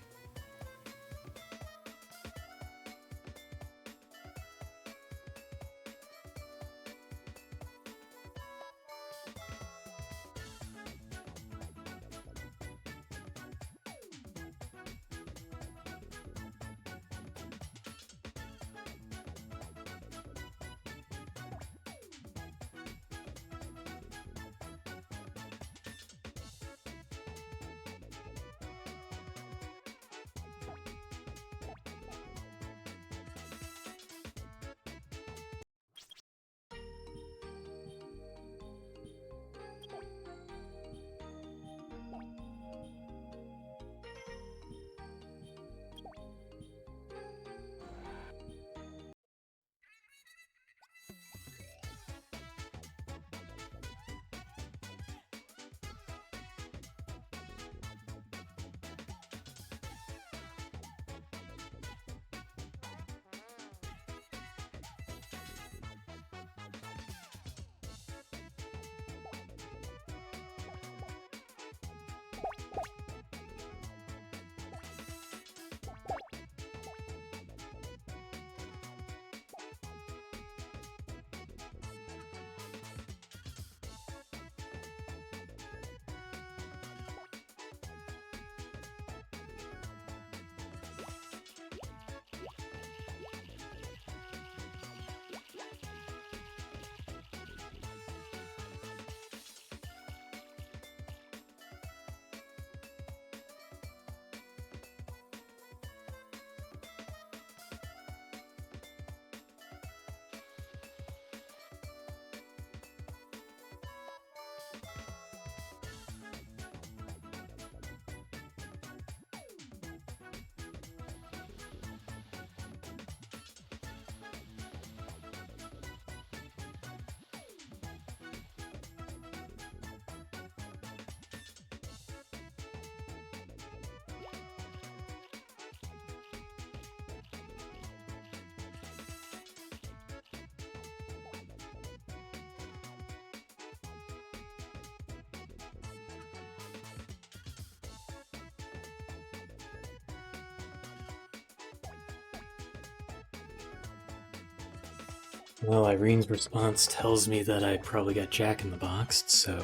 Well, Irene's response tells me that I probably got Jack in the Box, so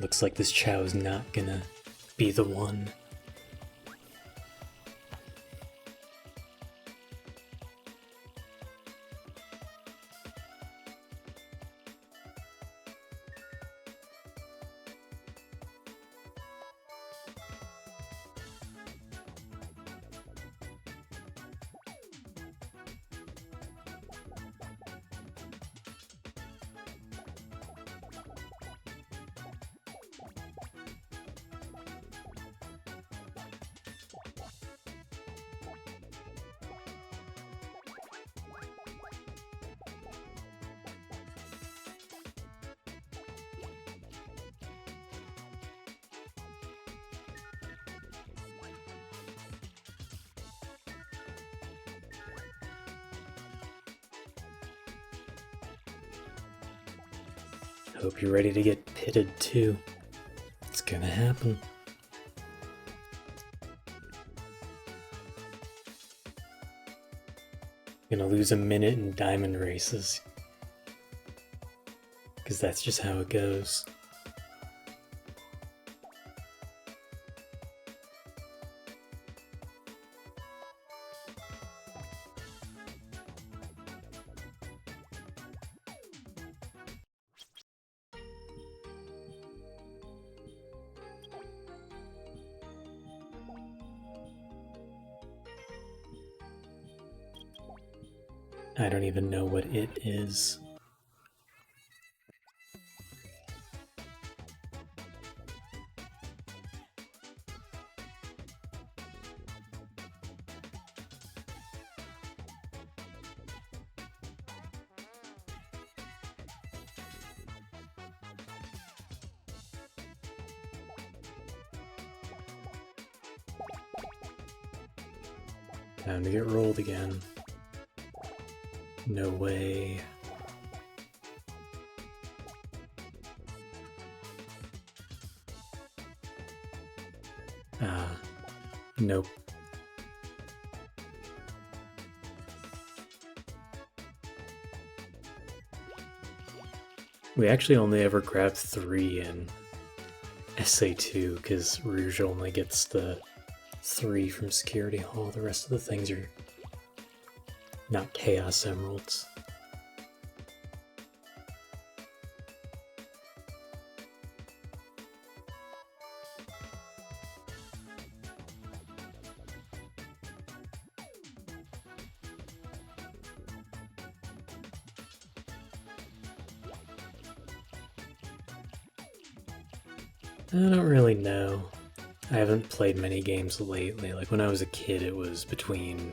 looks like this Chow is not gonna be the one. Hope you're ready to get pitted too. It's gonna happen. Gonna lose a minute in diamond races. Because that's just how it goes. I don't even know what it is. Time to get rolled again. No way. Nope. We actually only ever grabbed 3 in SA2 because Rouge only gets the 3 from Security Hall. The rest of the things are not Chaos Emeralds. I don't really know. I haven't played many games lately. Like when I was a kid, it was between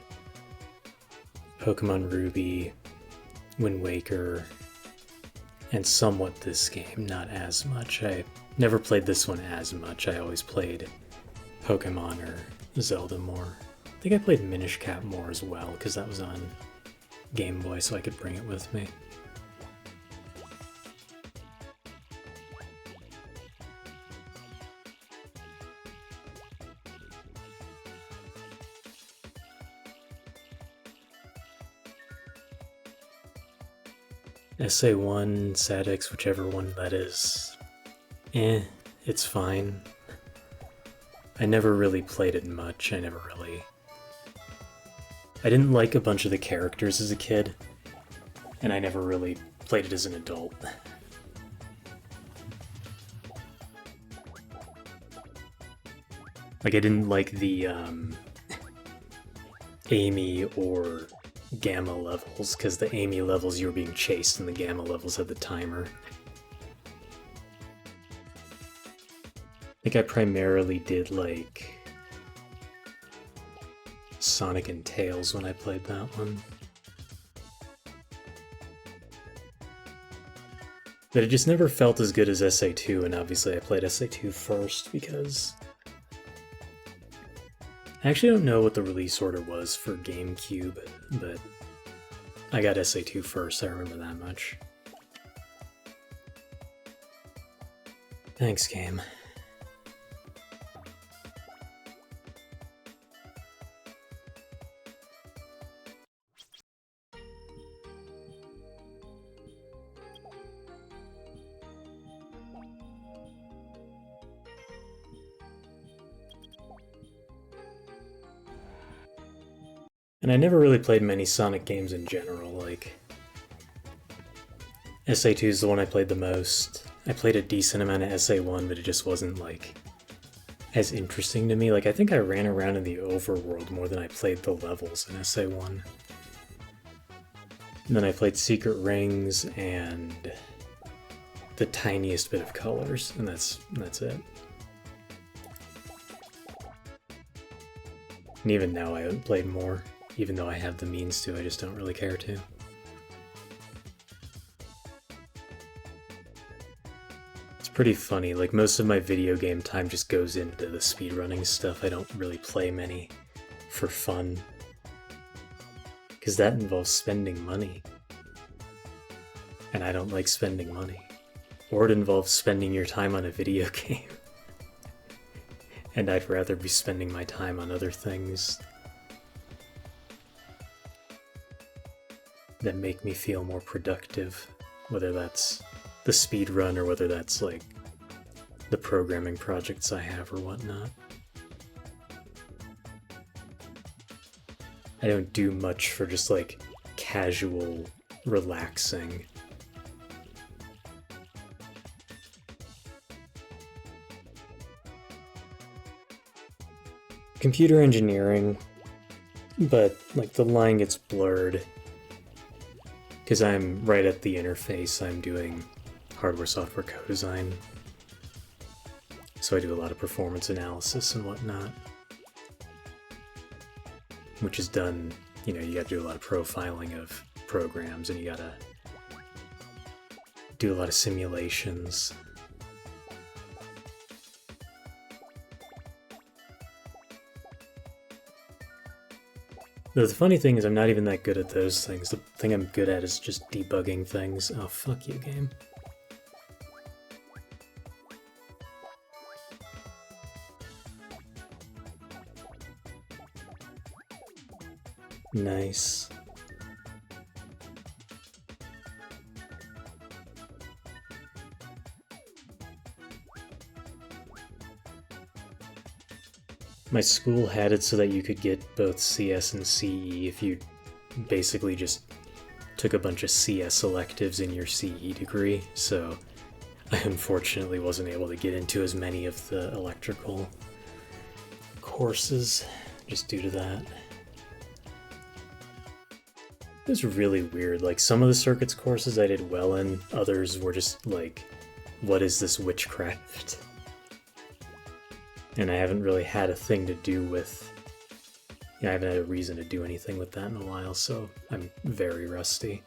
Pokemon Ruby, Wind Waker, and somewhat this game, not as much. I never played this one as much. I always played Pokemon or Zelda more. I think I played Minish Cap more as well, because that was on Game Boy, so I could bring it with me. SA1, Sadix, whichever one that is. It's fine. I never really played it much. I didn't like a bunch of the characters as a kid, and I never really played it as an adult. Like, I didn't like the, Amy or Gamma levels, because the Amy levels you were being chased and the Gamma levels had the timer. I think I primarily did like Sonic and Tails when I played that one. But it just never felt as good as SA2, and obviously I played SA2 first because I actually don't know what the release order was for GameCube, but I got SA2 first, I remember that much. Thanks, game. And I never really played many Sonic games in general, like... SA2 is the one I played the most. I played a decent amount of SA1, but it just wasn't, like, as interesting to me. Like, I think I ran around in the overworld more than I played the levels in SA1. And then I played Secret Rings and the tiniest bit of colors, and that's it. And even now I haven't played more, even though I have the means to, I just don't really care to. It's pretty funny, like most of my video game time just goes into the speedrunning stuff. I don't really play many for fun. Because that involves spending money. And I don't like spending money. Or it involves spending your time on a video game. And I'd rather be spending my time on other things that make me feel more productive. Whether that's the speedrun or whether that's like the programming projects I have or whatnot. I don't do much for just like casual relaxing. Computer engineering, but like the line gets blurred because I'm right at the interface. I'm doing hardware software co-design, so I do a lot of performance analysis and whatnot, which is done, you know, you gotta do a lot of profiling of programs and you gotta do a lot of simulations. Though the funny thing is I'm not even that good at those things. The thing I'm good at is just debugging things. Oh, fuck you, game. Nice. My school had it so that you could get both CS and CE if you basically just took a bunch of CS electives in your CE degree, so I unfortunately wasn't able to get into as many of the electrical courses just due to that. It was really weird, like some of the circuits courses I did well in, others were just like, what is this witchcraft? And I haven't really had a thing to do with, you know, I haven't had a reason to do anything with that in a while, so I'm very rusty.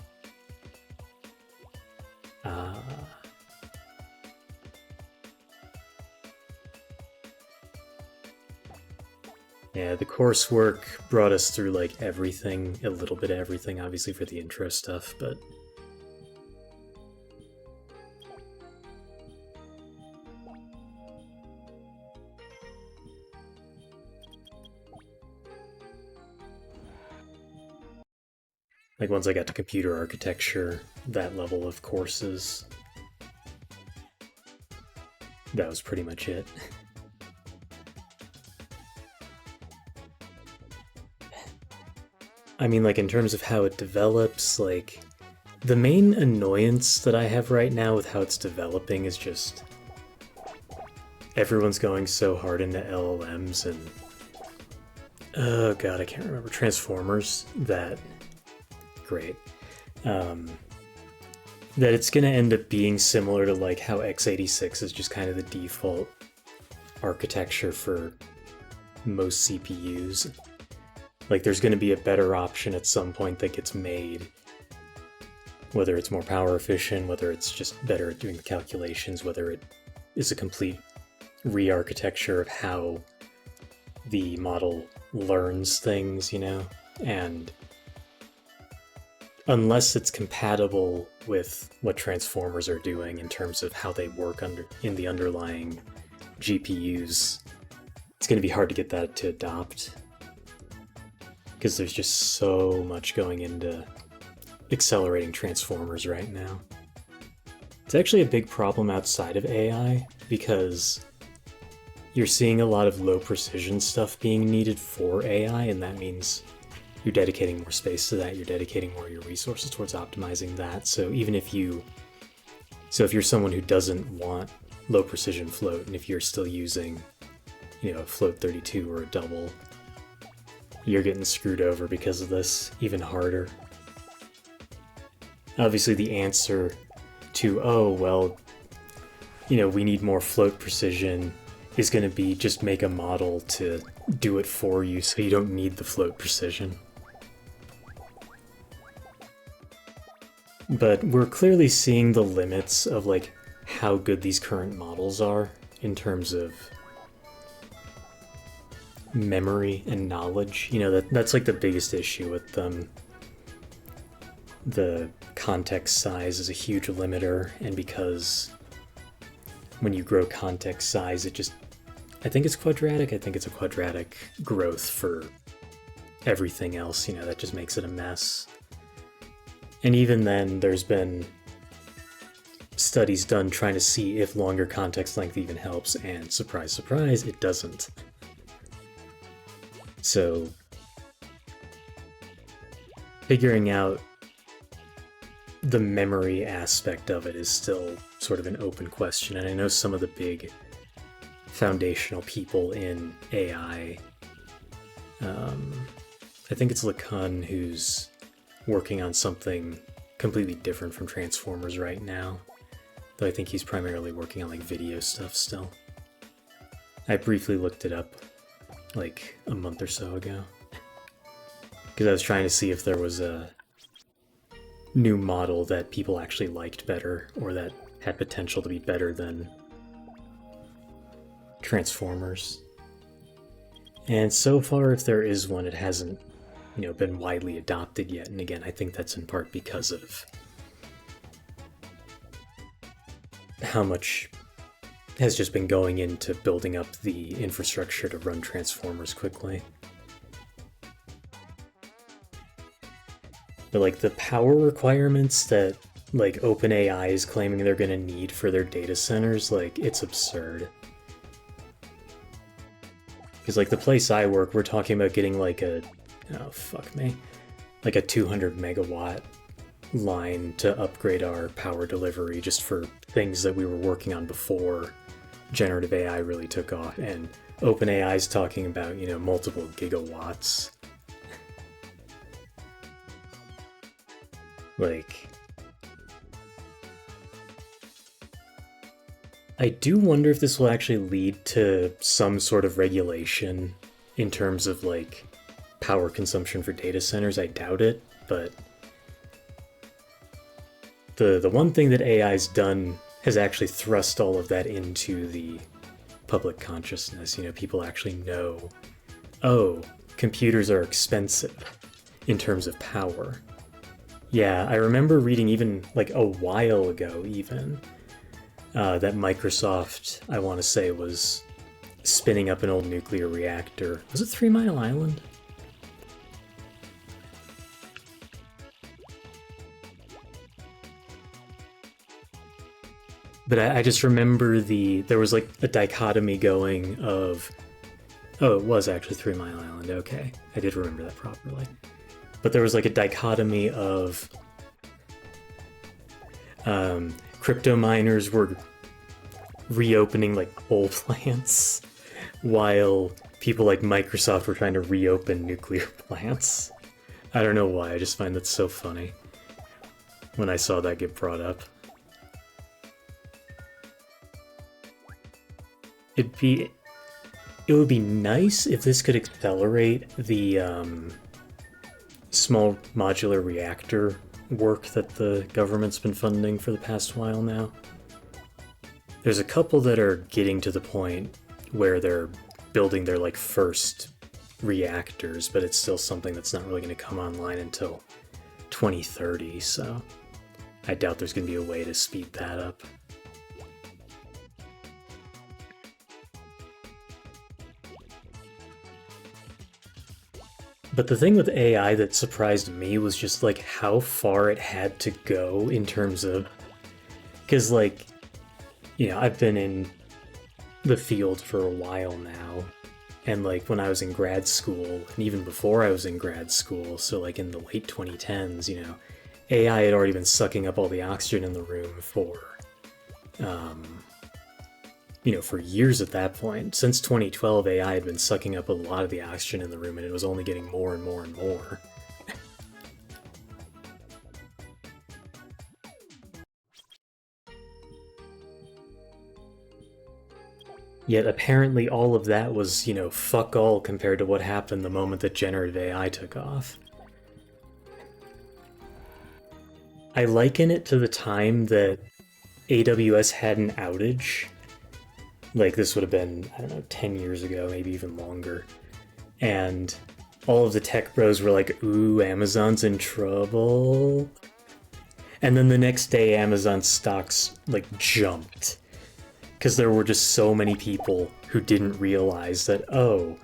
Yeah, the coursework brought us through like everything, a little bit of everything, obviously for the intro stuff, but like once I got to computer architecture, that level of courses, that was pretty much it. I mean, like in terms of how it develops, like the main annoyance that I have right now with how it's developing is just everyone's going so hard into LLMs and oh god, I can't remember, transformers, that great. That it's gonna end up being similar to like how x86 is just kind of the default architecture for most CPUs. Like there's gonna be a better option at some point that gets made, whether it's more power efficient, whether it's just better at doing the calculations, whether it is a complete re-architecture of how the model learns things, you know? And unless it's compatible with what transformers are doing in terms of how they work in the underlying GPUs, it's going to be hard to get that to adopt. Because there's just so much going into accelerating transformers right now. It's actually a big problem outside of AI, because you're seeing a lot of low precision stuff being needed for AI, and that means you're dedicating more space to that, you're dedicating more of your resources towards optimizing that. So even if you're someone who doesn't want low precision float, and if you're still using, you know, a float 32 or a double, you're getting screwed over because of this even harder. Obviously the answer to, oh, well, you know, we need more float precision is going to be just make a model to do it for you so you don't need the float precision. But we're clearly seeing the limits of like how good these current models are in terms of memory and knowledge. You know, that's like the biggest issue with them. The context size is a huge limiter, and because when you grow context size, it just, I think it's quadratic. I think it's a quadratic growth for everything else, you know, that just makes it a mess. And even then, there's been studies done trying to see if longer context length even helps, and surprise, surprise, it doesn't. So, figuring out the memory aspect of it is still sort of an open question, and I know some of the big foundational people in AI, I think it's LeCun who's working on something completely different from Transformers right now, though I think he's primarily working on like video stuff still. I briefly looked it up like a month or so ago, because I was trying to see if there was a new model that people actually liked better, or that had potential to be better than Transformers. And so far, if there is one, it hasn't, you know, been widely adopted yet. And again, I think that's in part because of how much has just been going into building up the infrastructure to run Transformers quickly. But like the power requirements that like OpenAI is claiming they're going to need for their data centers, like it's absurd. Because like the place I work, we're talking about getting like a, oh fuck me, like a 200 megawatt line to upgrade our power delivery just for things that we were working on before generative AI really took off. And OpenAI is talking about, you know, multiple gigawatts. Like, I do wonder if this will actually lead to some sort of regulation in terms of like power consumption for data centers. I doubt it, but the one thing that AI's done has actually thrust all of that into the public consciousness. You know, people actually know, oh, computers are expensive in terms of power. Yeah, I remember reading even like a while ago even, that Microsoft, I want to say, was spinning up an old nuclear reactor. Was it 3 Mile Island? But I just remember there was like a dichotomy going of, oh, it was actually 3 Mile Island, okay. I did remember that properly. But there was like a dichotomy of crypto miners were reopening like coal plants while people like Microsoft were trying to reopen nuclear plants. I don't know why, I just find that so funny when I saw that get brought up. It would be nice if this could accelerate the small modular reactor work that the government's been funding for the past while now. There's a couple that are getting to the point where they're building their like first reactors, but it's still something that's not really going to come online until 2030, so I doubt there's going to be a way to speed that up. But the thing with AI that surprised me was just like how far it had to go in terms of, because like, you know, I've been in the field for a while now, And like when I was in grad school, and even before I was in grad school, so like in the late 2010s, you know, AI had already been sucking up all the oxygen in the room for, you know, for years at that point. Since 2012, AI had been sucking up a lot of the oxygen in the room, and it was only getting more and more and more. Yet apparently all of that was, you know, fuck all compared to what happened the moment that generative AI took off. I liken it to the time that AWS had an outage. Like, this would have been, I don't know, 10 years ago, maybe even longer. And all of the tech bros were like, ooh, Amazon's in trouble. And then the next day, Amazon stocks, like, jumped. Because there were just so many people who didn't realize that, oh,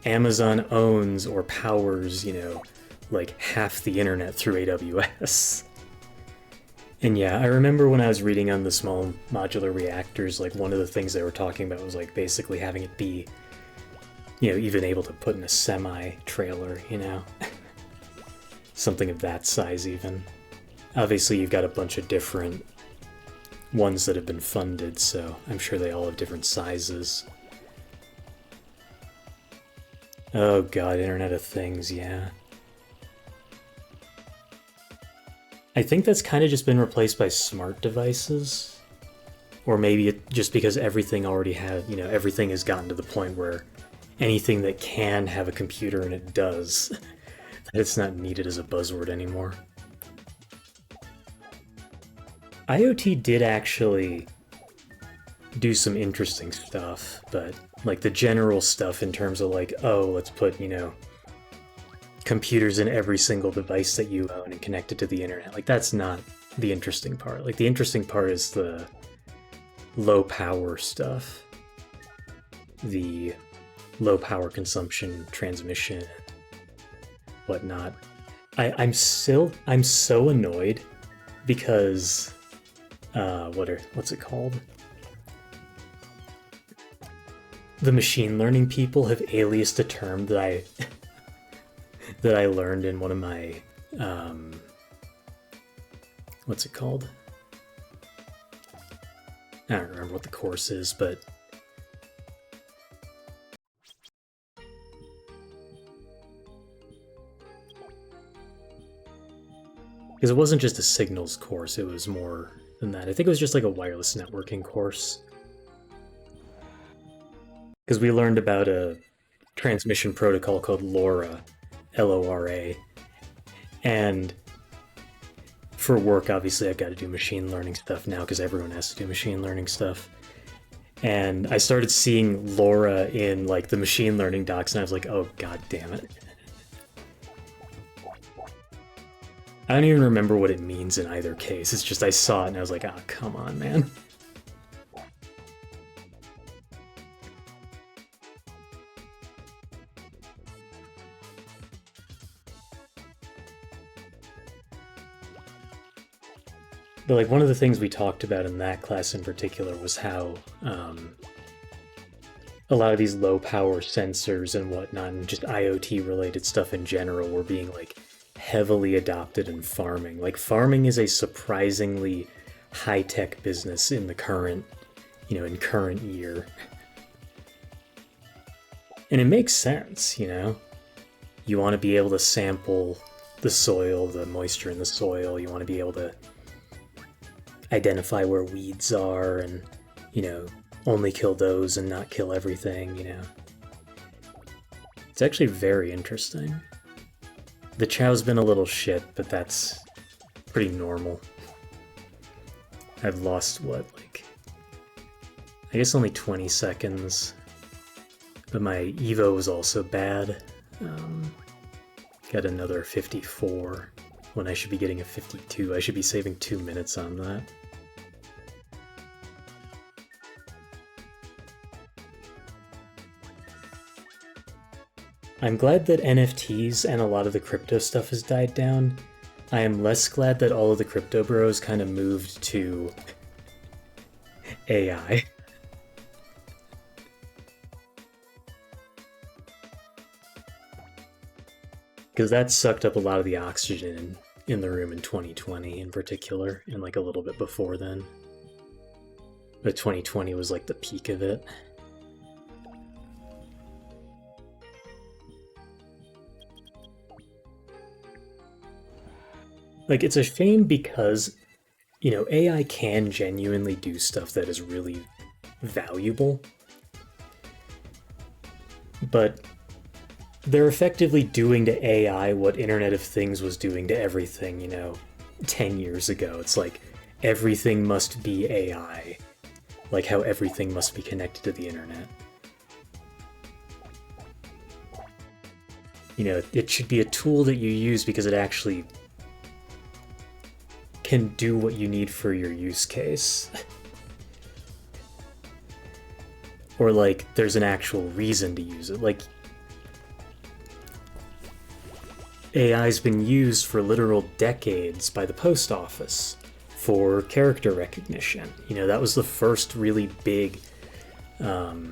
Amazon owns or powers, you know, like half the internet through AWS. And yeah, I remember when I was reading on the small modular reactors, like one of the things they were talking about was like basically having it be, you know, even able to put in a semi-trailer, you know? Something of that size even. Obviously you've got a bunch of different ones that have been funded, so I'm sure they all have different sizes. Oh god, Internet of Things, yeah. I think that's kind of just been replaced by smart devices. Or maybe just because everything already had, you know, everything has gotten to the point where anything that can have a computer and it does, that it's not needed as a buzzword anymore. IoT did actually do some interesting stuff, but like the general stuff in terms of like, oh, let's put, you know, computers in every single device that you own and connect it to the internet. Like, that's not the interesting part. Like, the interesting part is the low power stuff. The low power consumption, transmission, whatnot. I'm so annoyed because what's it called? The machine learning people have aliased a term that I that I learned in one of my what's it called? I don't remember what the course is, but because it wasn't just a signals course, it was more than that. I think it was just like a wireless networking course. Because we learned about a transmission protocol called LoRa, L-O-R-A, and for work, obviously, I've got to do machine learning stuff now because everyone has to do machine learning stuff. And I started seeing LoRa in like the machine learning docs, and I was like, oh god damn it. I don't even remember what it means in either case. It's just I saw it and I was like, ah, oh, come on, man. But like one of the things we talked about in that class in particular was how a lot of these low power sensors and whatnot, and just IoT related stuff in general, were being like heavily adopted in farming. Like, farming is a surprisingly high-tech business in the current, you know, in current year. And it makes sense, you know? You want to be able to sample the soil, the moisture in the soil, you want to be able to identify where weeds are and, you know, only kill those and not kill everything, you know? It's actually very interesting. The chow's been a little shit, but that's pretty normal. I've lost, what, like, I guess only 20 seconds. But my Evo was also bad. Got another 54 when I should be getting a 52. I should be saving 2 minutes on that. I'm glad that NFTs and a lot of the crypto stuff has died down. I am less glad that all of the crypto bros kind of moved to AI. Because that sucked up a lot of the oxygen in the room in 2020 in particular, and like a little bit before then. But 2020 was like the peak of it. Like, it's a shame because, you know, AI can genuinely do stuff that is really valuable, but they're effectively doing to AI what Internet of Things was doing to everything, you know, 10 years ago. It's like, everything must be AI, like how everything must be connected to the internet. You know, it should be a tool that you use because it actually can do what you need for your use case. Or like, there's an actual reason to use it. Like, AI's been used for literal decades by the post office for character recognition. You know, that was the first really big, I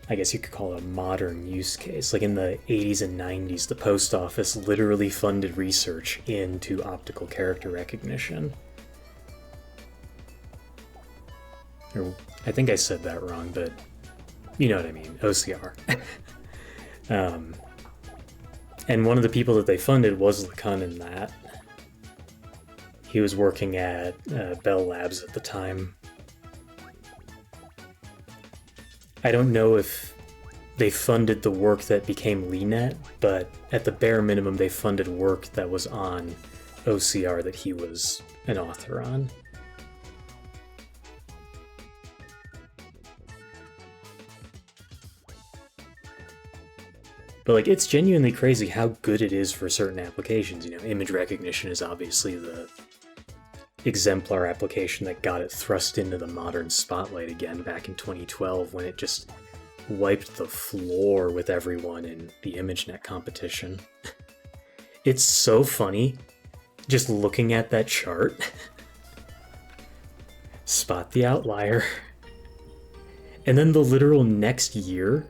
guess you could call it a modern use case. Like in the 80s and 90s, the post office literally funded research into optical character recognition. Or, I think I said that wrong, but you know what I mean, OCR. And one of the people that they funded was LeCun in that. He was working at Bell Labs at the time. I don't know if they funded the work that became LeNet, but at the bare minimum they funded work that was on OCR that he was an author on. But like, it's genuinely crazy how good it is for certain applications. You know, image recognition is obviously the exemplar application that got it thrust into the modern spotlight again back in 2012 when it just wiped the floor with everyone in the ImageNet competition. It's so funny just looking at that chart. Spot the outlier. And then the literal next year,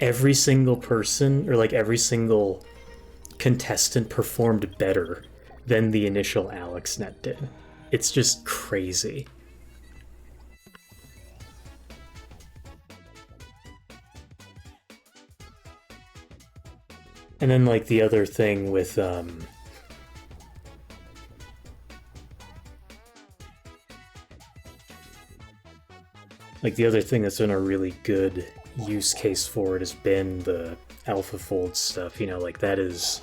every single person, or like every single contestant performed better than the initial AlexNet did. It's just crazy. And then like the other thing with like the other thing that's been a really good use case for it has been the AlphaFold stuff. You know, like that is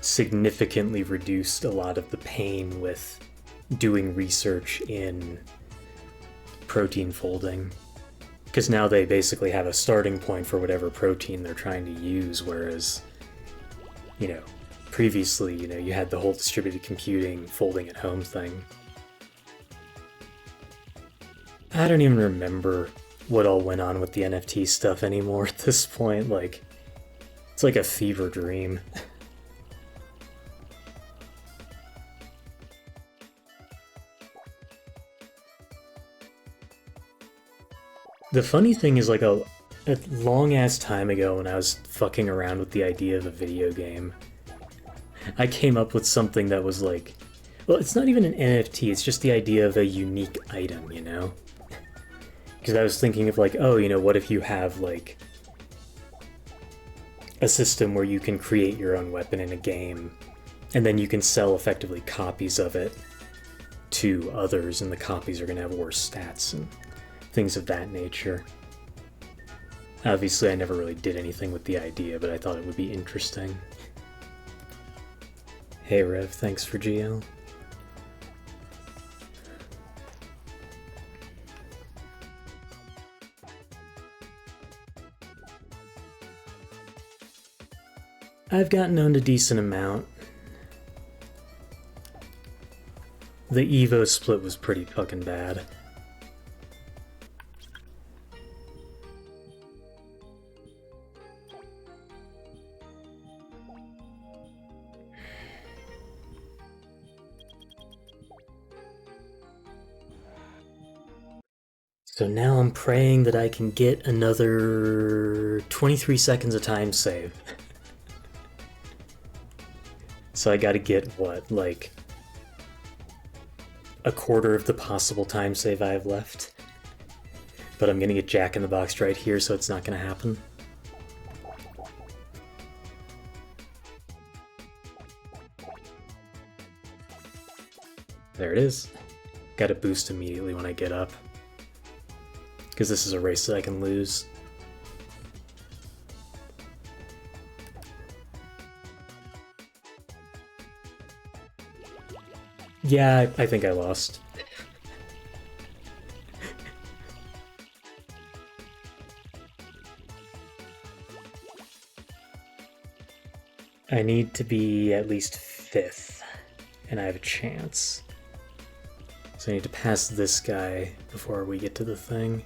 significantly reduced a lot of the pain with doing research in protein folding, because now they basically have a starting point for whatever protein they're trying to use, whereas, you know, previously, you know, you had the whole distributed computing folding at home thing. I don't even remember what all went on with the NFT stuff anymore at this point. Like, it's like a fever dream. The funny thing is, like, a long-ass time ago when I was fucking around with the idea of a video game, I came up with something that was like, well, it's not even an NFT, it's just the idea of a unique item, you know? Because I was thinking of like, oh, you know, what if you have like a system where you can create your own weapon in a game, and then you can sell effectively copies of it to others, and the copies are going to have worse stats and things of that nature. Obviously, I never really did anything with the idea, but I thought it would be interesting. Hey Rev, thanks for GL. I've gotten owned a decent amount. The Evo split was pretty fucking bad. So now I'm praying that I can get another 23 seconds of time save. So I gotta get, what, like a quarter of the possible time save I have left? But I'm gonna get Jack in the Box right here, so it's not gonna happen. There it is. Gotta boost immediately when I get up, because this is a race that I can lose. Yeah, I think I lost. I need to be at least 5th, and I have a chance. So I need to pass this guy before we get to the thing.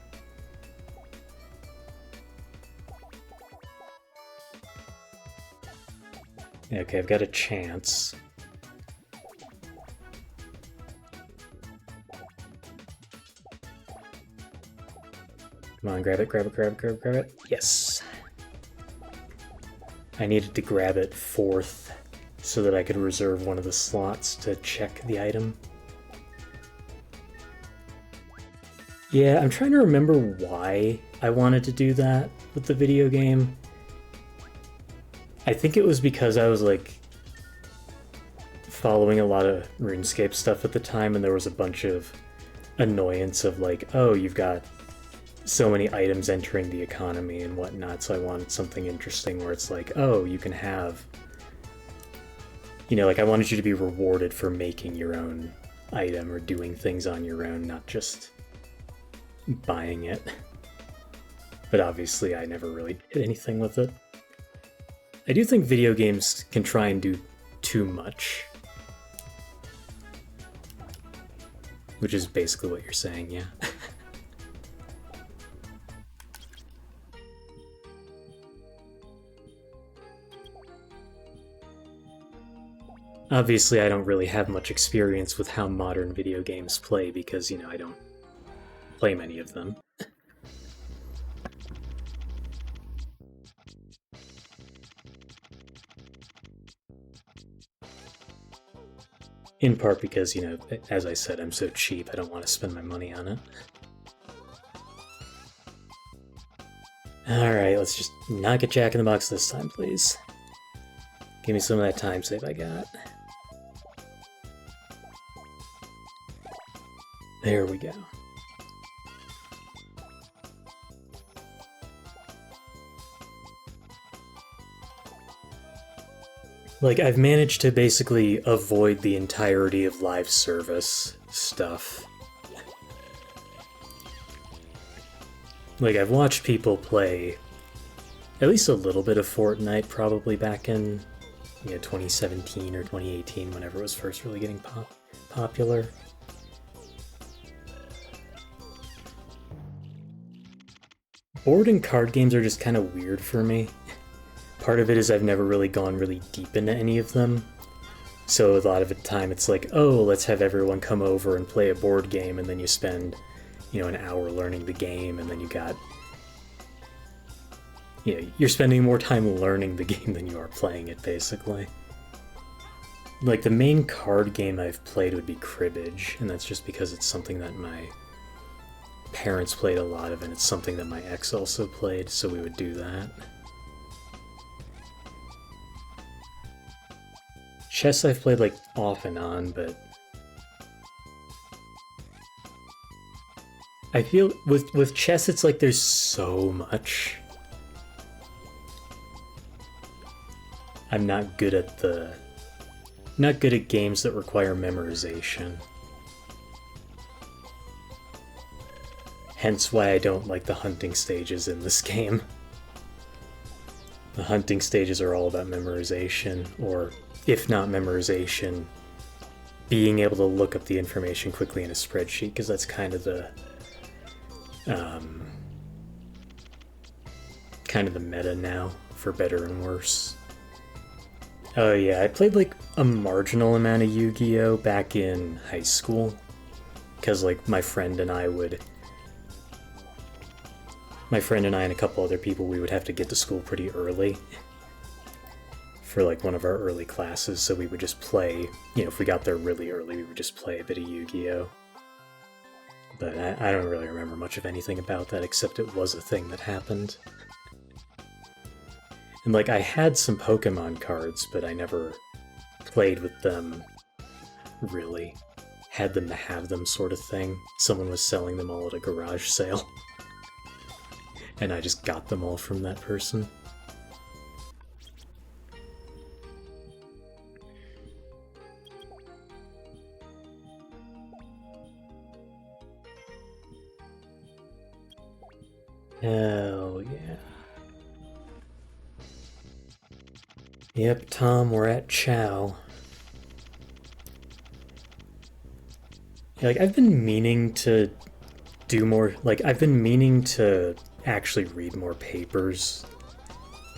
Okay, I've got a chance. Come on, grab it, grab it, grab it, grab it, grab it. Yes! I needed to grab it 4th so that I could reserve one of the slots to check the item. Yeah, I'm trying to remember why I wanted to do that with the video game. I think it was because I was like following a lot of RuneScape stuff at the time, and there was a bunch of annoyance of like, oh, you've got so many items entering the economy and whatnot, so I wanted something interesting where it's like, oh, you can have, you know, like I wanted you to be rewarded for making your own item or doing things on your own, not just buying it. But obviously I never really did anything with it. I do think video games can try and do too much. Which is basically what you're saying, yeah. Obviously, I don't really have much experience with how modern video games play because, you know, I don't play many of them. In part because, you know, as I said, I'm so cheap, I don't want to spend my money on it. Alright, let's just not get Jack in the Box this time, please. Give me some of that time save I got. There we go. Like, I've managed to basically avoid the entirety of live service stuff. Like, I've watched people play at least a little bit of Fortnite probably back in, you know, 2017 or 2018, whenever it was first really getting popular. Board and card games are just kind of weird for me. Part of it is I've never really gone really deep into any of them. So a lot of the time it's like, oh, let's have everyone come over and play a board game, and then you spend, you know, an hour learning the game, and then you got, you know, you're spending more time learning the game than you are playing it, basically. Like, the main card game I've played would be cribbage, and that's just because it's something that my parents played a lot of, and it's something that my ex also played, so we would do that. Chess I've played, like, off and on, but I feel with chess it's like there's so much. I'm not good at games that require memorization. Hence why I don't like the hunting stages in this game. The hunting stages are all about memorization, or if not memorization, being able to look up the information quickly in a spreadsheet, because that's kind of the meta now, for better and worse. Oh yeah, I played like a marginal amount of Yu-Gi-Oh! Back in high school, because like my friend and I would my friend and I and a couple other people, we would have to get to school pretty early for like one of our early classes, so we would just play, you know, if we got there really early, we would just play a bit of Yu-Gi-Oh! But I don't really remember much of anything about that, except it was a thing that happened. And like, I had some Pokemon cards, but I never played with them, really. Had them to have them sort of thing. Someone was selling them all at a garage sale. And I just got them all from that person. Hell yeah. Yep, Tom, we're at Chow. Like, I've been meaning to do more, like, I've been meaning to actually read more papers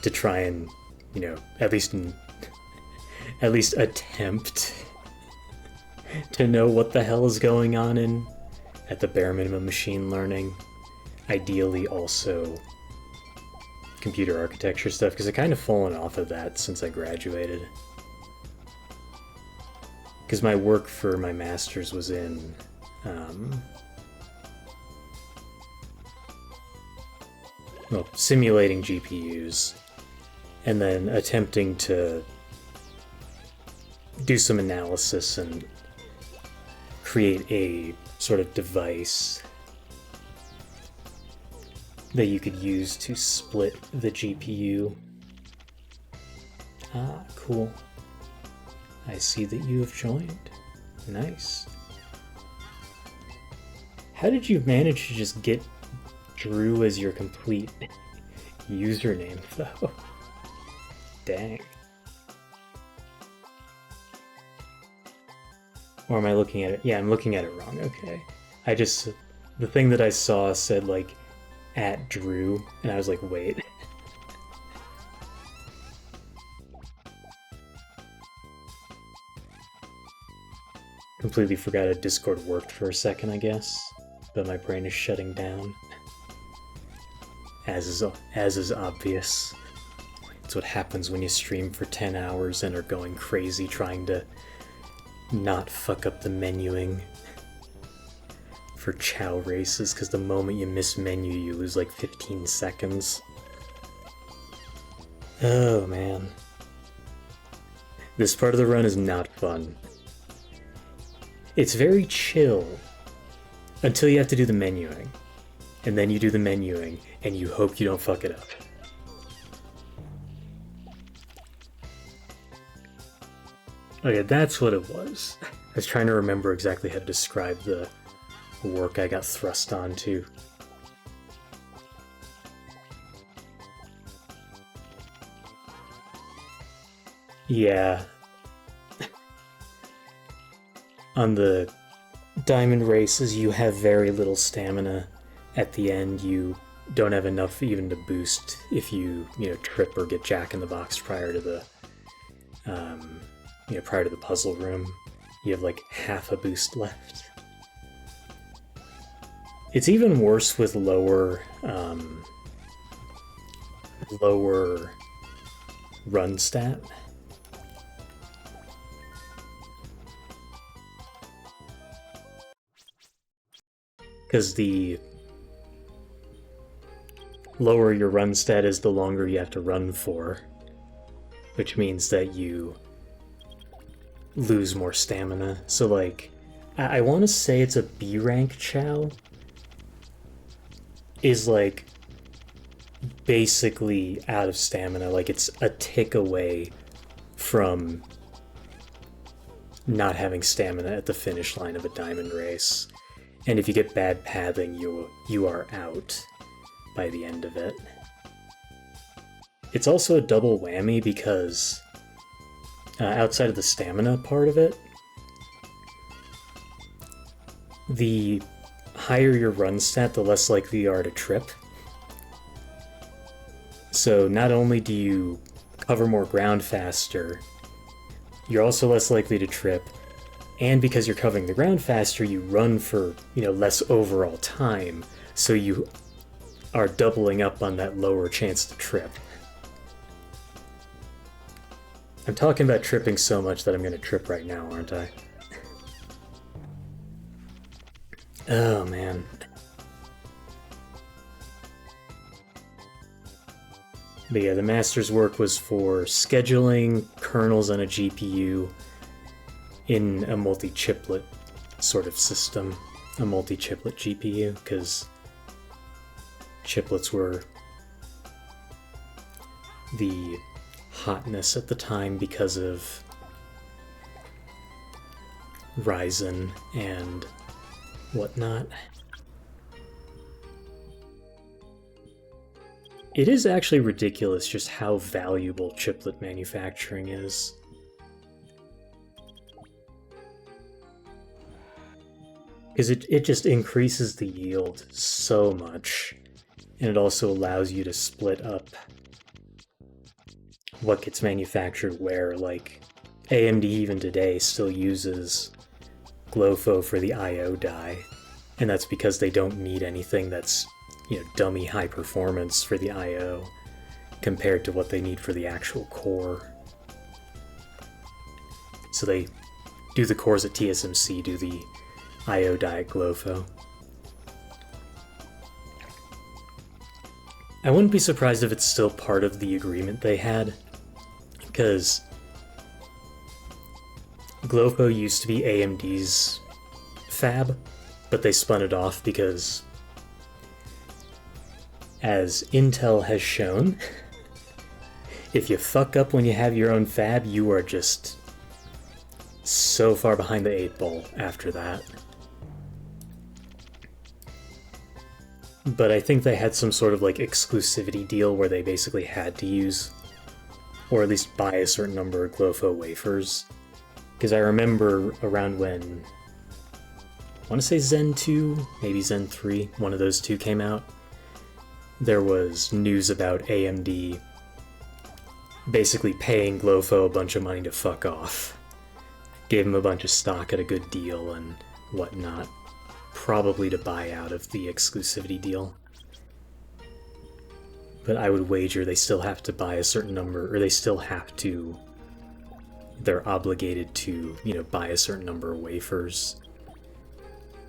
to try and, you know, at least attempt to know what the hell is going on in, at the bare minimum, machine learning. Ideally also computer architecture stuff, because I've kind of fallen off of that since I graduated. Because my work for my master's was in well, simulating GPUs, and then attempting to do some analysis and create a sort of device that you could use to split the GPU. Ah, cool. I see that you have joined. Nice. How did you manage to just get Drew as your complete username, though? Dang. Or am I looking at it? Yeah, I'm looking at it wrong. Okay. The thing that I saw said, like, @Drew, and I was like, wait. Completely forgot a Discord worked for a second, I guess, but my brain is shutting down. As is obvious. It's what happens when you stream for 10 hours and are going crazy trying to not fuck up the menuing for Chow races, because the moment you miss menu, you lose like 15 seconds. Oh man. This part of the run is not fun. It's very chill until you have to do the menuing. And then you do the menuing, and you hope you don't fuck it up. Okay, that's what it was. I was trying to remember exactly how to describe the work I got thrust onto. Yeah. On the diamond races, you have very little stamina. At the end, you don't have enough even to boost if you trip or get Jack in the Box prior to the prior to the puzzle room. You have like half a boost left. It's even worse with lower run stat. Because the lower your run stat is, the longer you have to run for, which means that you lose more stamina. So like, I want to say it's a B rank Chow is like basically out of stamina. Like, it's a tick away from not having stamina at the finish line of a diamond race. And if you get bad pathing, you are out by the end of it. It's also a double whammy because outside of the stamina part of it, the higher your run stat, the less likely you are to trip. So not only do you cover more ground faster, you're also less likely to trip. And because you're covering the ground faster, you run for, less overall time, so you are doubling up on that lower chance to trip. I'm talking about tripping so much that I'm gonna trip right now, aren't I? Oh man. But yeah, the master's work was for scheduling kernels on a GPU in a multi-chiplet sort of system. A multi-chiplet GPU, because chiplets were the hotness at the time because of Ryzen and whatnot. It is actually ridiculous just how valuable chiplet manufacturing is. Because it just increases the yield so much, and it also allows you to split up what gets manufactured where. Like, AMD even today still uses GloFo for the I/O die, and that's because they don't need anything that's, you know, dummy high performance for the I/O compared to what they need for the actual core. So they do the cores at TSMC, do the I/O die at GloFo. I wouldn't be surprised if it's still part of the agreement they had, because GloFo used to be AMD's fab, but they spun it off because, as Intel has shown, if you fuck up when you have your own fab, you are just so far behind the 8 ball after that. But I think they had some sort of like exclusivity deal where they basically had to use, or at least buy, a certain number of GloFo wafers. Because I remember around when, I want to say Zen 2, maybe Zen 3, one of those two came out, there was news about AMD basically paying GloFo a bunch of money to fuck off. Gave them a bunch of stock at a good deal and whatnot. Probably to buy out of the exclusivity deal. But I would wager they still have to buy a certain number, or they're obligated to, you know, buy a certain number of wafers.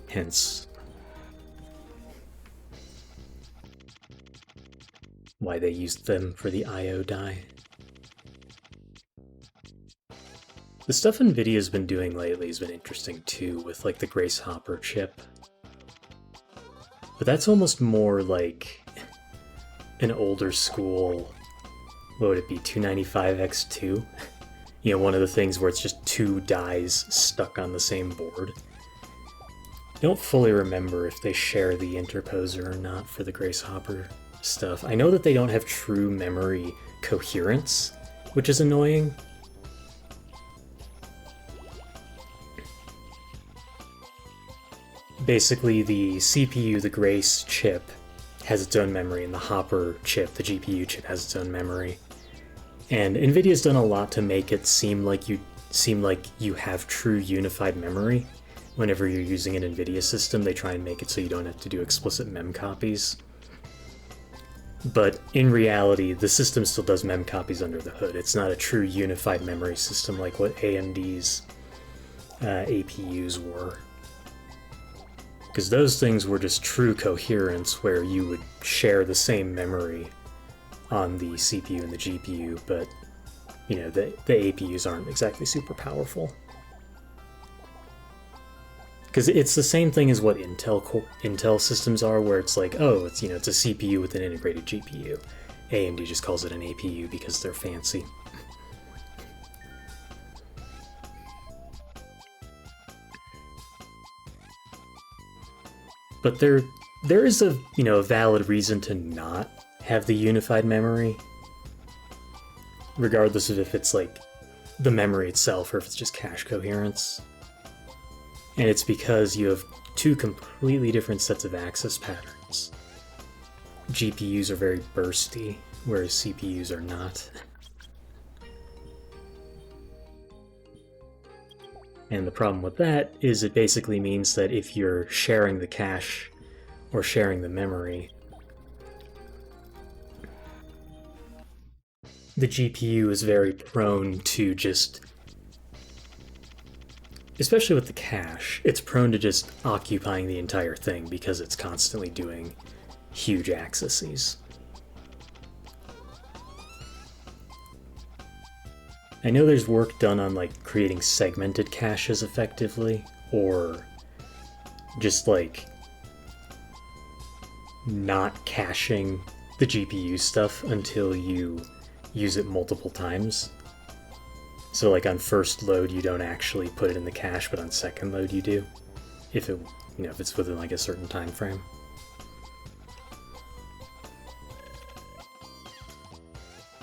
Hence why they used them for the I/O die. The stuff NVIDIA's been doing lately has been interesting too, with like the Grace Hopper chip. But that's almost more like an older school, what would it be, 295X2? You know, one of the things where it's just two dies stuck on the same board. I don't fully remember if they share the interposer or not for the Grace Hopper stuff. I know that they don't have true memory coherence, which is annoying. Basically, the CPU, the Grace chip, has its own memory, and the Hopper chip, the GPU chip, has its own memory. And NVIDIA's done a lot to make it seem like you have true unified memory. Whenever you're using an NVIDIA system, they try and make it so you don't have to do explicit mem copies. But in reality, the system still does mem copies under the hood. It's not a true unified memory system like what AMD's APUs were. Because those things were just true coherence, where you would share the same memory on the CPU and the GPU, but, you know, the APUs aren't exactly super powerful. Because it's the same thing as what Intel systems are, where it's like, oh, it's, you know, it's a CPU with an integrated GPU. AMD just calls it an APU because they're fancy. But there is a, you know, a valid reason to not have the unified memory, regardless of if it's like the memory itself or if it's just cache coherence. And it's because you have two completely different sets of access patterns. GPUs are very bursty, whereas CPUs are not. And the problem with that is it basically means that if you're sharing the cache or sharing the memory, the GPU is very prone to just, especially with the cache, it's prone to just occupying the entire thing because it's constantly doing huge accesses. I know there's work done on like creating segmented caches effectively, or just like not caching the GPU stuff until you use it multiple times. So like on first load you don't actually put it in the cache, but on second load you do, if it, you know, if it's within like a certain time frame.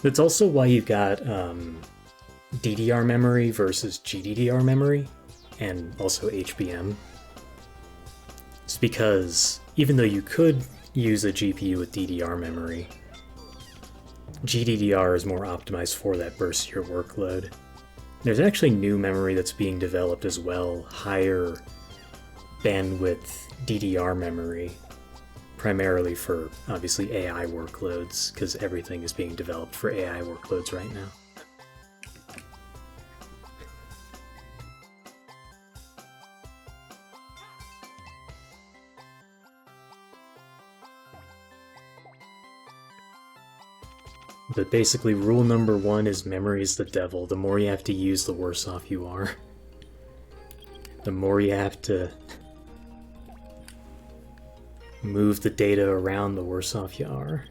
That's also why you've got DDR memory versus GDDR memory, and also HBM. It's because even though you could use a GPU with DDR memory, GDDR is more optimized for that burstier workload. There's actually new memory that's being developed as well, higher bandwidth DDR memory, primarily for obviously AI workloads, because everything is being developed for AI workloads right now. But basically, rule number one is memory is the devil. The more you have to use, the worse off you are. The more you have to move the data around, the worse off you are.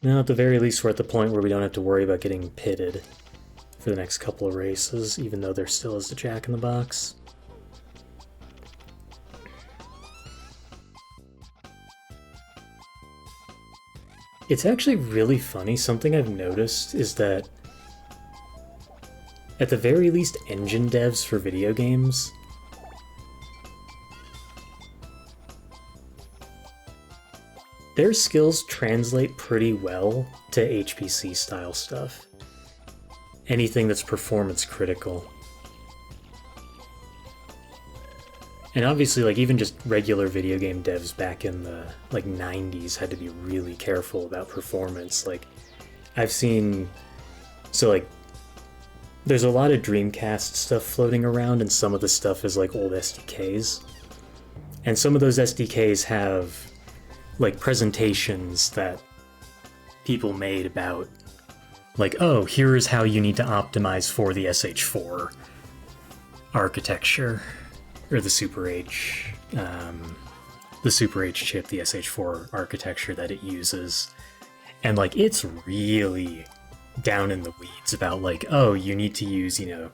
Now, at the very least, we're at the point where we don't have to worry about getting pitted for the next couple of races, even though there still is a Jack in the Box. It's actually really funny. Something I've noticed is that, at the very least, engine devs for video games their skills translate pretty well to HPC style stuff. Anything that's performance critical. And obviously, like, even just regular video game devs back in the, like, 90s had to be really careful about performance. Like, I've seen... So, like, there's a lot of Dreamcast stuff floating around, and some of the stuff is, like, old SDKs. And some of those SDKs have, like, presentations that people made about, like, oh, here is how you need to optimize for the SH4 architecture. Or the Super H chip, the SH4 architecture that it uses. And, like, it's really down in the weeds about, like, oh, you need to use, you know,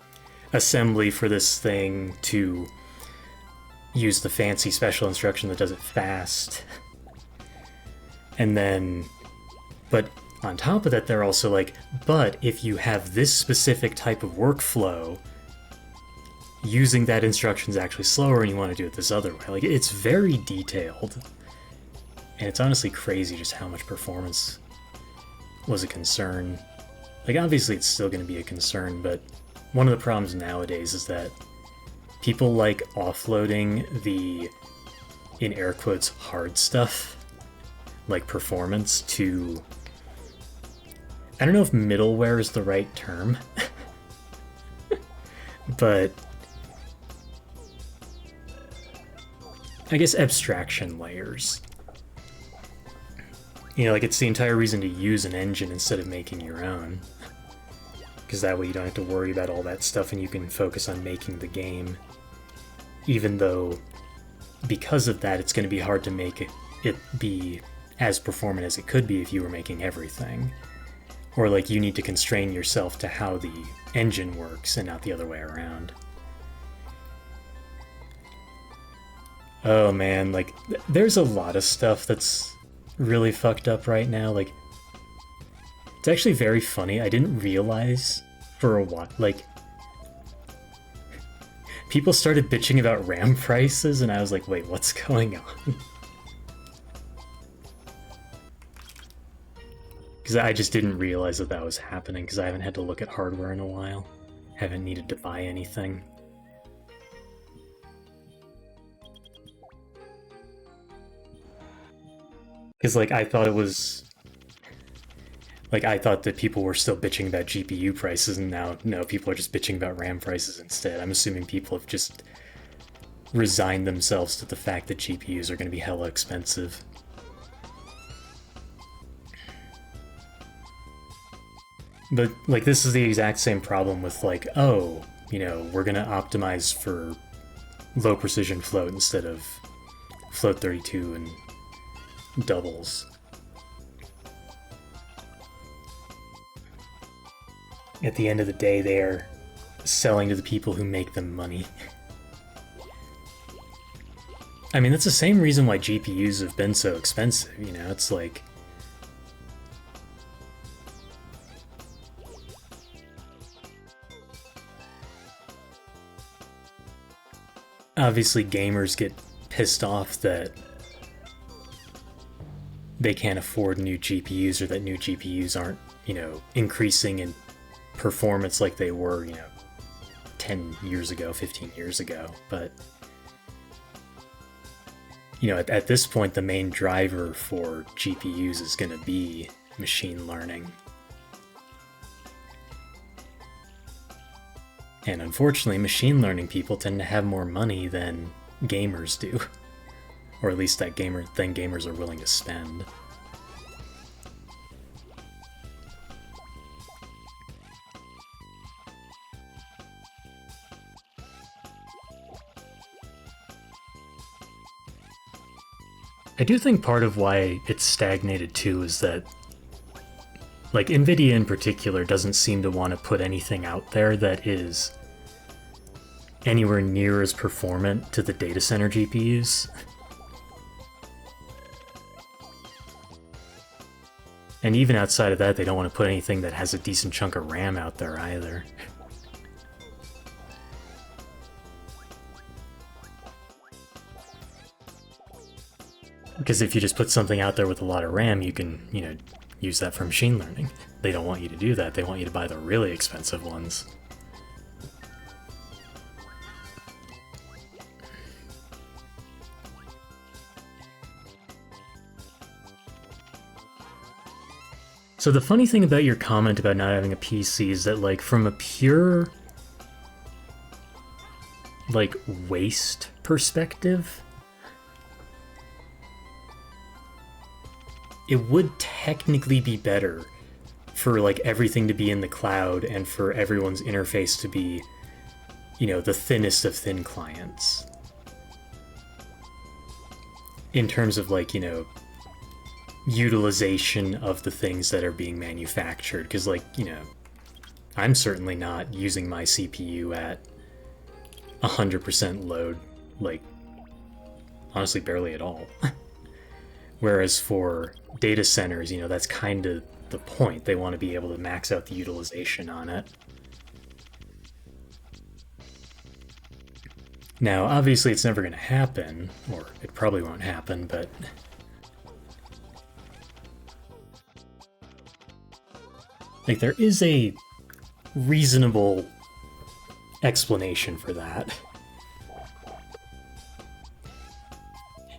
assembly for this thing to use the fancy special instruction that does it fast. And then, but on top of that, they're also like, but if you have this specific type of workflow, using that instruction is actually slower and you want to do it this other way. Like, it's very detailed. And it's honestly crazy just how much performance was a concern. Like, obviously it's still going to be a concern, but one of the problems nowadays is that people like offloading the, in air quotes, hard stuff, like performance, to... I don't know if middleware is the right term, but I guess abstraction layers. You know, like, it's the entire reason to use an engine instead of making your own. Because that way you don't have to worry about all that stuff and you can focus on making the game. Even though, because of that, it's going to be hard to make it be as performant as it could be if you were making everything. Or, like, you need to constrain yourself to how the engine works and not the other way around. Oh man, like, there's a lot of stuff that's really fucked up right now. Like, it's actually very funny. I didn't realize for a while, like, people started bitching about RAM prices, and I was like, wait, what's going on? Because I just didn't realize that that was happening, because I haven't had to look at hardware in a while. Haven't needed to buy anything. Because, like, I thought it was... Like, I thought that people were still bitching about GPU prices, and now, no, people are just bitching about RAM prices instead. I'm assuming people have just resigned themselves to the fact that GPUs are going to be hella expensive. But, like, this is the exact same problem with, like, oh, you know, we're going to optimize for low precision float instead of float 32 and doubles. At the end of the day, they're selling to the people who make them money. I mean, that's the same reason why GPUs have been so expensive, you know? It's like... Obviously, gamers get pissed off that they can't afford new GPUs or that new GPUs aren't, you know, increasing in performance like they were, you know, 10 years ago, 15 years ago. But, you know, at this point, the main driver for GPUs is going to be machine learning. And unfortunately, machine learning people tend to have more money than gamers do. Or at least than gamers are willing to spend. I do think part of why it's stagnated too is that, like, NVIDIA in particular doesn't seem to want to put anything out there that is anywhere near as performant to the data center GPUs. And even outside of that, they don't want to put anything that has a decent chunk of RAM out there either. Because if you just put something out there with a lot of RAM, you can, you know, use that for machine learning. They don't want you to do that. They want you to buy the really expensive ones. So the funny thing about your comment about not having a PC is that, like, from a pure, like, waste perspective, it would technically be better for, like, everything to be in the cloud and for everyone's interface to be, you know, the thinnest of thin clients. In terms of, like, you know, utilization of the things that are being manufactured. Because, like, you know, I'm certainly not using my CPU at 100% load, like, honestly, barely at all. Whereas for data centers, you know, that's kind of the point. They want to be able to max out the utilization on it. Now, obviously, it's never going to happen, or it probably won't happen, but like, there is a reasonable explanation for that.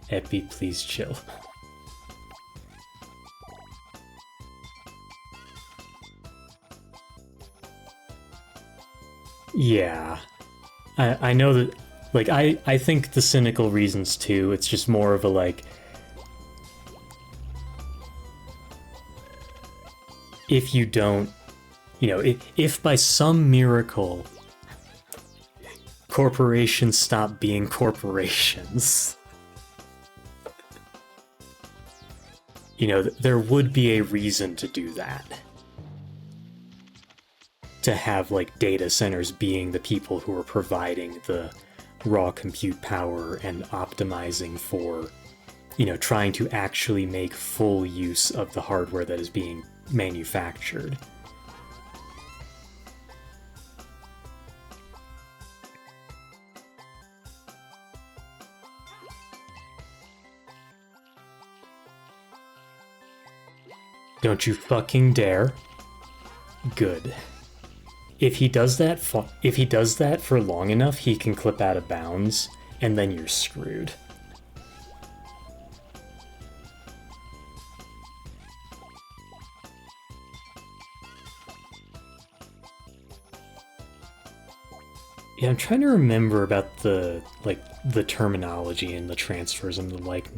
Epi, please chill. Yeah. I know that, like, I think the cynical reasons too, it's just more of a, like, if you don't, you know, if by some miracle corporations stop being corporations, you know, there would be a reason to do that. To have, like, data centers being the people who are providing the raw compute power and optimizing for, you know, trying to actually make full use of the hardware that is being manufactured. Don't you fucking dare. Good. If he does that for long enough, he can clip out of bounds, and then you're screwed. Yeah, I'm trying to remember about the terminology and the transfers and the like.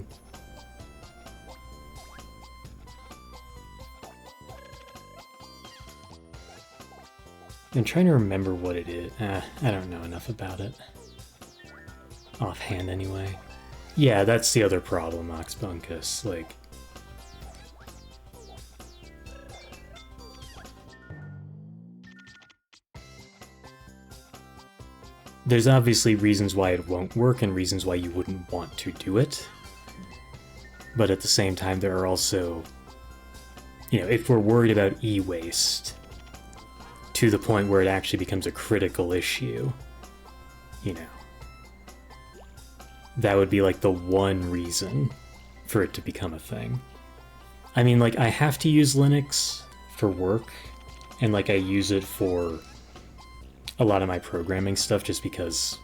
I'm trying to remember what it is. I don't know enough about it. Offhand, anyway. Yeah, that's the other problem, Oxbunkus. Like, there's obviously reasons why it won't work and reasons why you wouldn't want to do it. But at the same time, there are also, you know, if we're worried about e-waste to the point where it actually becomes a critical issue, you know, that would be like the one reason for it to become a thing. I mean, like, I have to use Linux for work, and like I use it for a lot of my programming stuff just because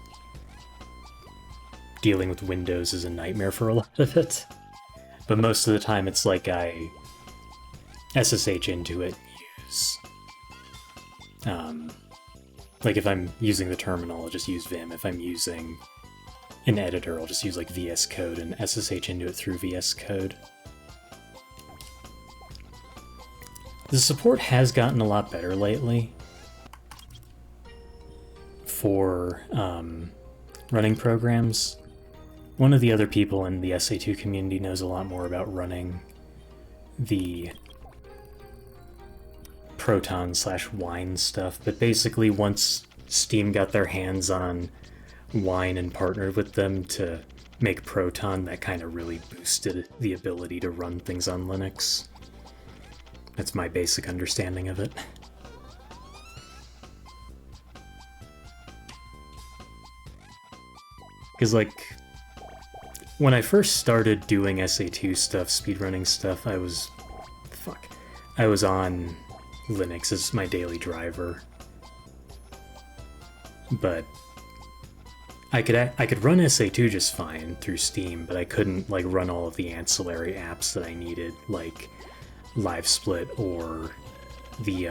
dealing with Windows is a nightmare for a lot of it. But most of the time it's like I SSH into it and use... like if I'm using the terminal, I'll just use Vim. If I'm using an editor, I'll just use like VS Code and SSH into it through VS Code. The support has gotten a lot better lately for running programs. One of the other people in the SA2 community knows a lot more about running the Proton/Wine stuff, but basically once Steam got their hands on Wine and partnered with them to make Proton, that kind of really boosted the ability to run things on Linux. That's my basic understanding of it. Because, like, when I first started doing SA2 stuff, speedrunning stuff, I was on Linux as my daily driver. But I could run SA2 just fine through Steam, but I couldn't, like, run all of the ancillary apps that I needed, like LiveSplit or the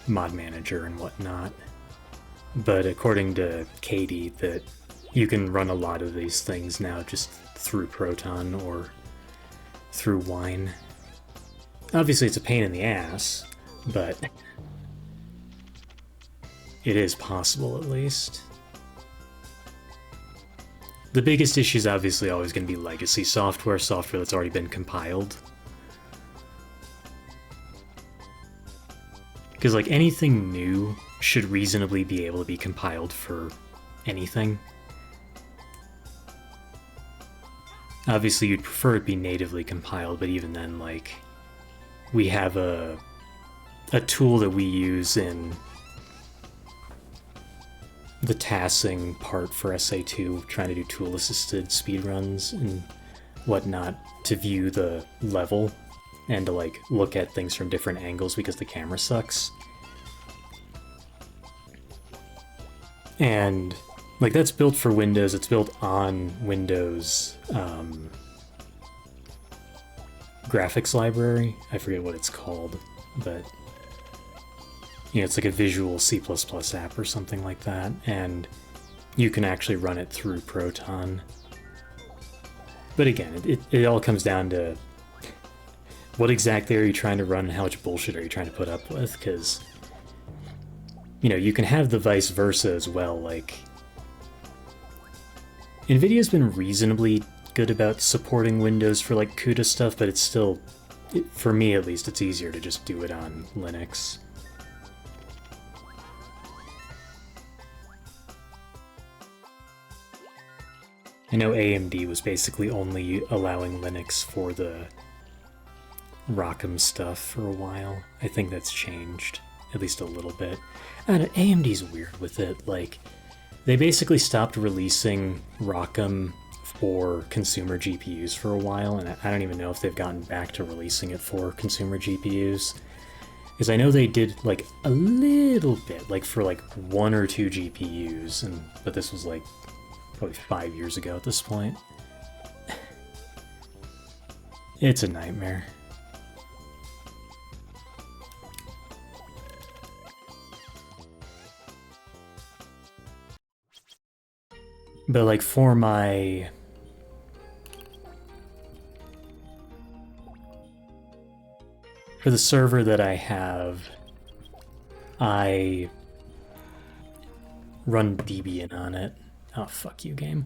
mod manager and whatnot. But according to Katie, that you can run a lot of these things now just through Proton or through Wine. Obviously it's a pain in the ass, but it is possible at least. The biggest issue is obviously always going to be legacy software that's already been compiled. Because, like, anything new should reasonably be able to be compiled for anything. Obviously, you'd prefer it be natively compiled, but even then, like, we have a tool that we use in the tassing part for SA2, trying to do tool-assisted speedruns and whatnot, to view the level and to, like, look at things from different angles because the camera sucks. And, like, that's built for Windows. It's built on Windows graphics library. I forget what it's called, but you know, it's like a visual C++ app or something like that, and you can actually run it through Proton. But again, it all comes down to what exactly are you trying to run and how much bullshit are you trying to put up with, because, you know, you can have the vice versa as well. Like, NVIDIA's been reasonably good about supporting Windows for, like, CUDA stuff, but it's still, for me at least, it's easier to just do it on Linux. I know AMD was basically only allowing Linux for the ROCm stuff for a while. I think that's changed, at least a little bit. I don't know, AMD's weird with it. Like, they basically stopped releasing ROCm for consumer GPUs for a while, and I don't even know if they've gotten back to releasing it for consumer GPUs. Because I know they did, like, a little bit, like, for, like, 1 or 2 GPUs, but this was, like, probably 5 years ago at this point. It's a nightmare. But like for my... For the server that I have, I run Debian on it. Oh, fuck you, game.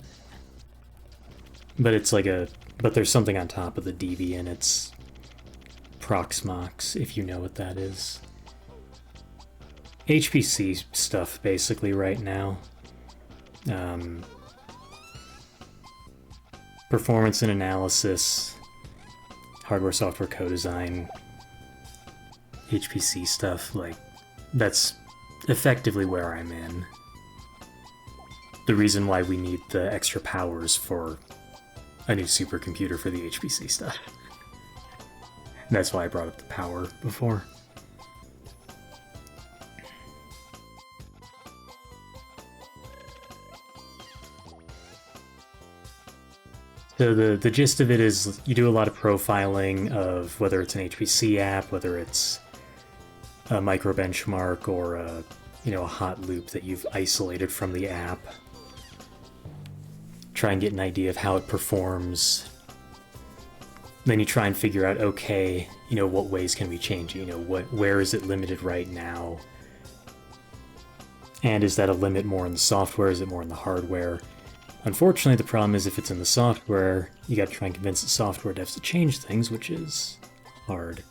But it's like a... But there's something on top of the Debian. It's Proxmox, if you know what that is. HPC stuff, basically, right now. Performance and analysis, hardware, software, co-design, HPC stuff, like, that's effectively where I'm in. The reason why we need the extra powers for a new supercomputer for the HPC stuff. That's why I brought up the power before. So the gist of it is you do a lot of profiling of whether it's an HPC app, whether it's a micro benchmark or a hot loop that you've isolated from the app. Try and get an idea of how it performs. Then you try and figure out, okay, what ways can we change it? Where is it limited right now? And is that a limit more in the software? Is it more in the hardware? Unfortunately, the problem is if it's in the software, you gotta try and convince the software devs to change things, which is hard.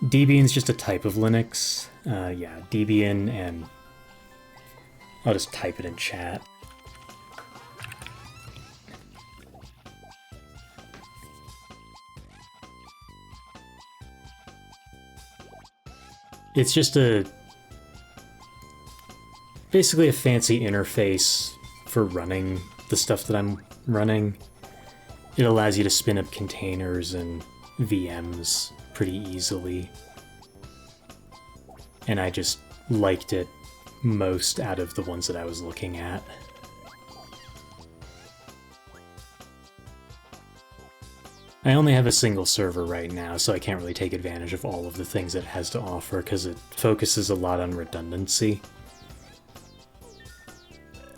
Debian's just a type of Linux. Yeah, Debian, and I'll just type it in chat. It's just basically a fancy interface for running the stuff that I'm running. It allows you to spin up containers and VMs pretty easily. And I just liked it most out of the ones that I was looking at. I only have a single server right now, so I can't really take advantage of all of the things it has to offer, because it focuses a lot on redundancy.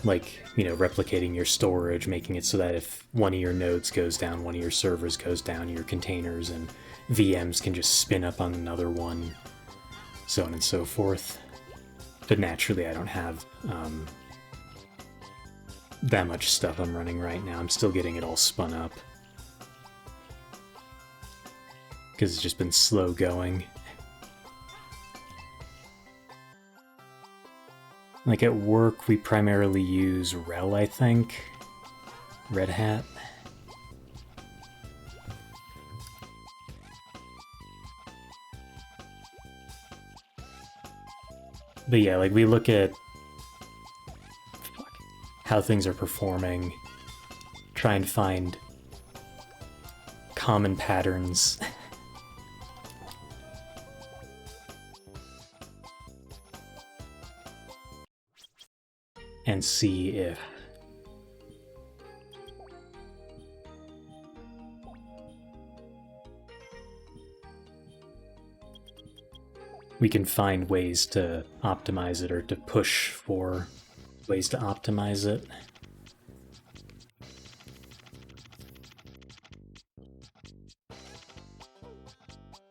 Like, replicating your storage, making it so that if one of your nodes goes down, one of your servers goes down, your containers and VMs can just spin up on another one, so on and so forth. But naturally, I don't have that much stuff I'm running right now. I'm still getting it all spun up, because it's just been slow going. Like at work, we primarily use RHEL, I think. Red Hat. But yeah, like we look at how things are performing, try and find common patterns. And see if we can find ways to optimize it, or to push for ways to optimize it.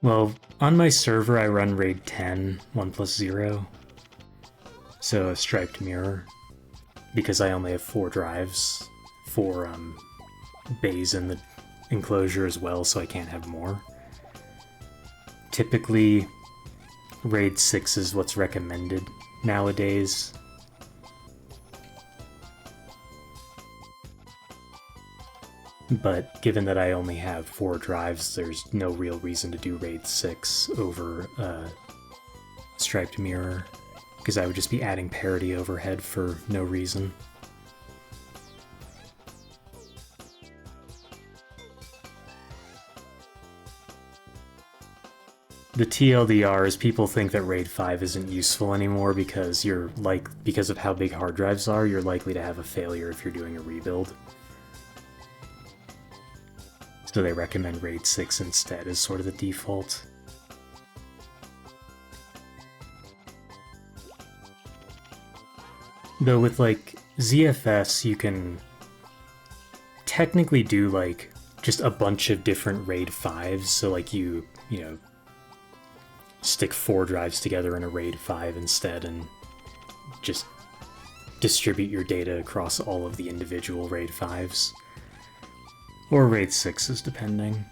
Well, on my server I run RAID 10 1+0, so a striped mirror, because I only have 4 drives, 4 bays in the enclosure as well, so I can't have more. Typically, RAID 6 is what's recommended nowadays. But given that I only have 4 drives, there's no real reason to do RAID 6 over striped mirror, because I would just be adding parity overhead for no reason. The TLDR is people think that RAID 5 isn't useful anymore because because of how big hard drives are, you're likely to have a failure if you're doing a rebuild. So they recommend RAID 6 instead as sort of the default. Though with like ZFS, you can technically do like just a bunch of different RAID 5s, so like you know, stick 4 drives together in a RAID 5 instead and just distribute your data across all of the individual RAID 5s. Or RAID 6s, depending.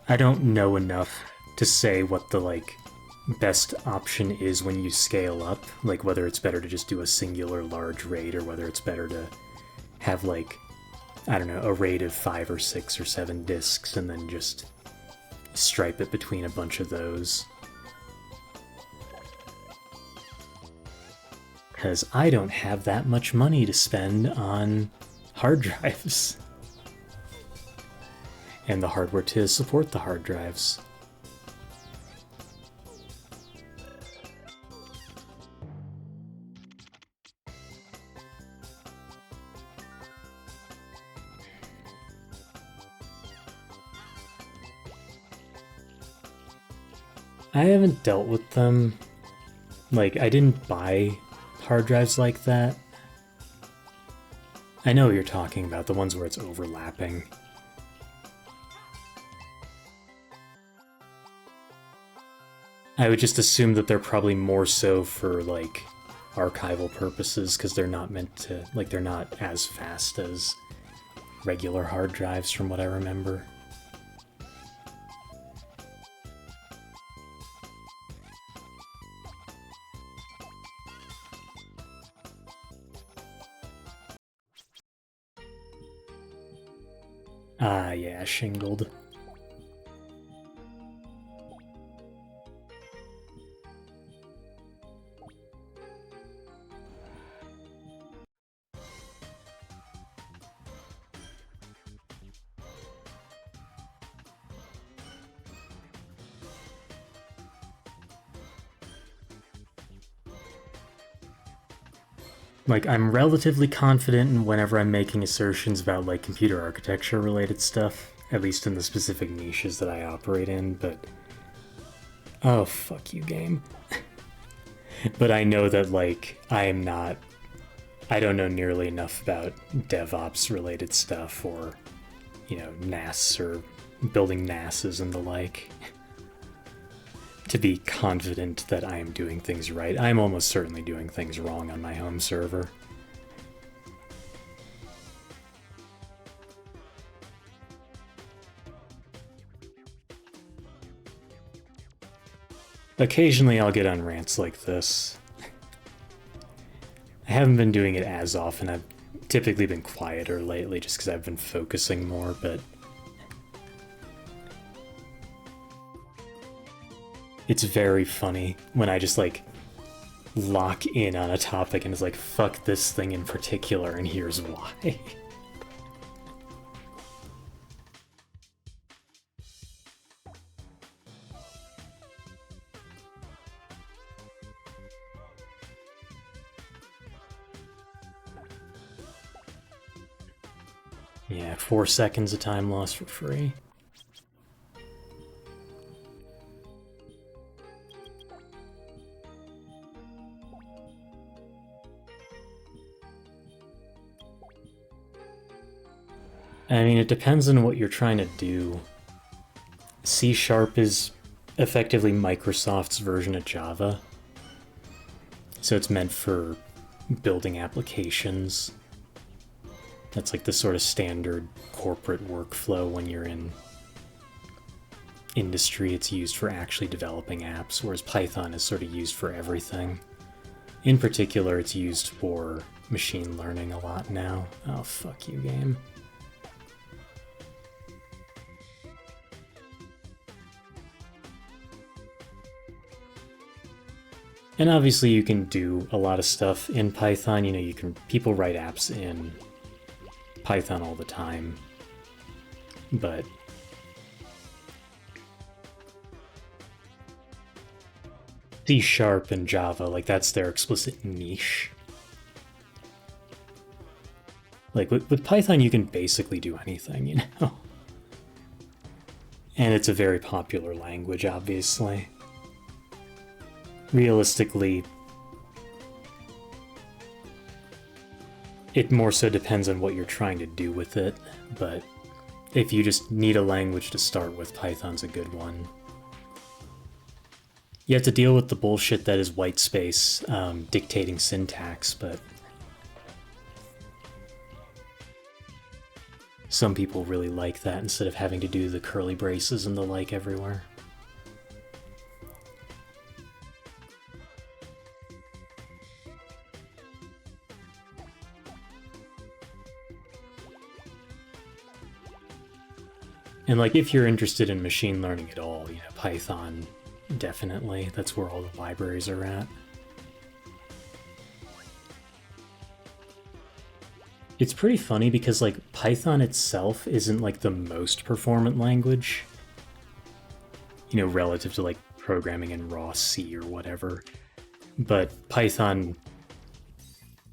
I don't know enough to say what the, like, best option is when you scale up, like whether it's better to just do a singular large RAID or whether it's better to have, like, I don't know, a RAID of 5 or 6 or 7 disks and then just stripe it between a bunch of those. Because I don't have that much money to spend on hard drives. And the hardware to support the hard drives. I haven't dealt with them. Like, I didn't buy hard drives like that. I know what you're talking about, the ones where it's overlapping. I would just assume that they're probably more so for, like, archival purposes, because they're not meant to, like, they're not as fast as regular hard drives from what I remember. Ah, yeah, shingled. Like, I'm relatively confident in whenever I'm making assertions about, like, computer architecture related stuff, at least in the specific niches that I operate in, but... Oh, fuck you, game. But I know that, like, I don't know nearly enough about DevOps related stuff, or, you know, NAS, or building NASs and the like, to be confident that I am doing things right. I'm almost certainly doing things wrong on my home server. Occasionally I'll get on rants like this. I haven't been doing it as often. I've typically been quieter lately just because I've been focusing more, but it's very funny when I just, like, lock in on a topic and it's like, fuck this thing in particular, and here's why. Yeah, 4 seconds of time lost for free. I mean, it depends on what you're trying to do. C# is effectively Microsoft's version of Java. So it's meant for building applications. That's like the sort of standard corporate workflow when you're in industry. It's used for actually developing apps, whereas Python is sort of used for everything. In particular, it's used for machine learning a lot now. Oh, fuck you, game. And obviously you can do a lot of stuff in Python. You know, people write apps in Python all the time, but C# and Java, like, that's their explicit niche. Like, with Python you can basically do anything, you know? And it's a very popular language, obviously. Realistically, it more so depends on what you're trying to do with it, but if you just need a language to start with, Python's a good one. You have to deal with the bullshit that is white space dictating syntax, but some people really like that instead of having to do the curly braces and the like everywhere. And like, if you're interested in machine learning at all, you know, Python, definitely. That's where all the libraries are at. It's pretty funny because like Python itself isn't like the most performant language, you know, relative to like programming in raw C or whatever. But Python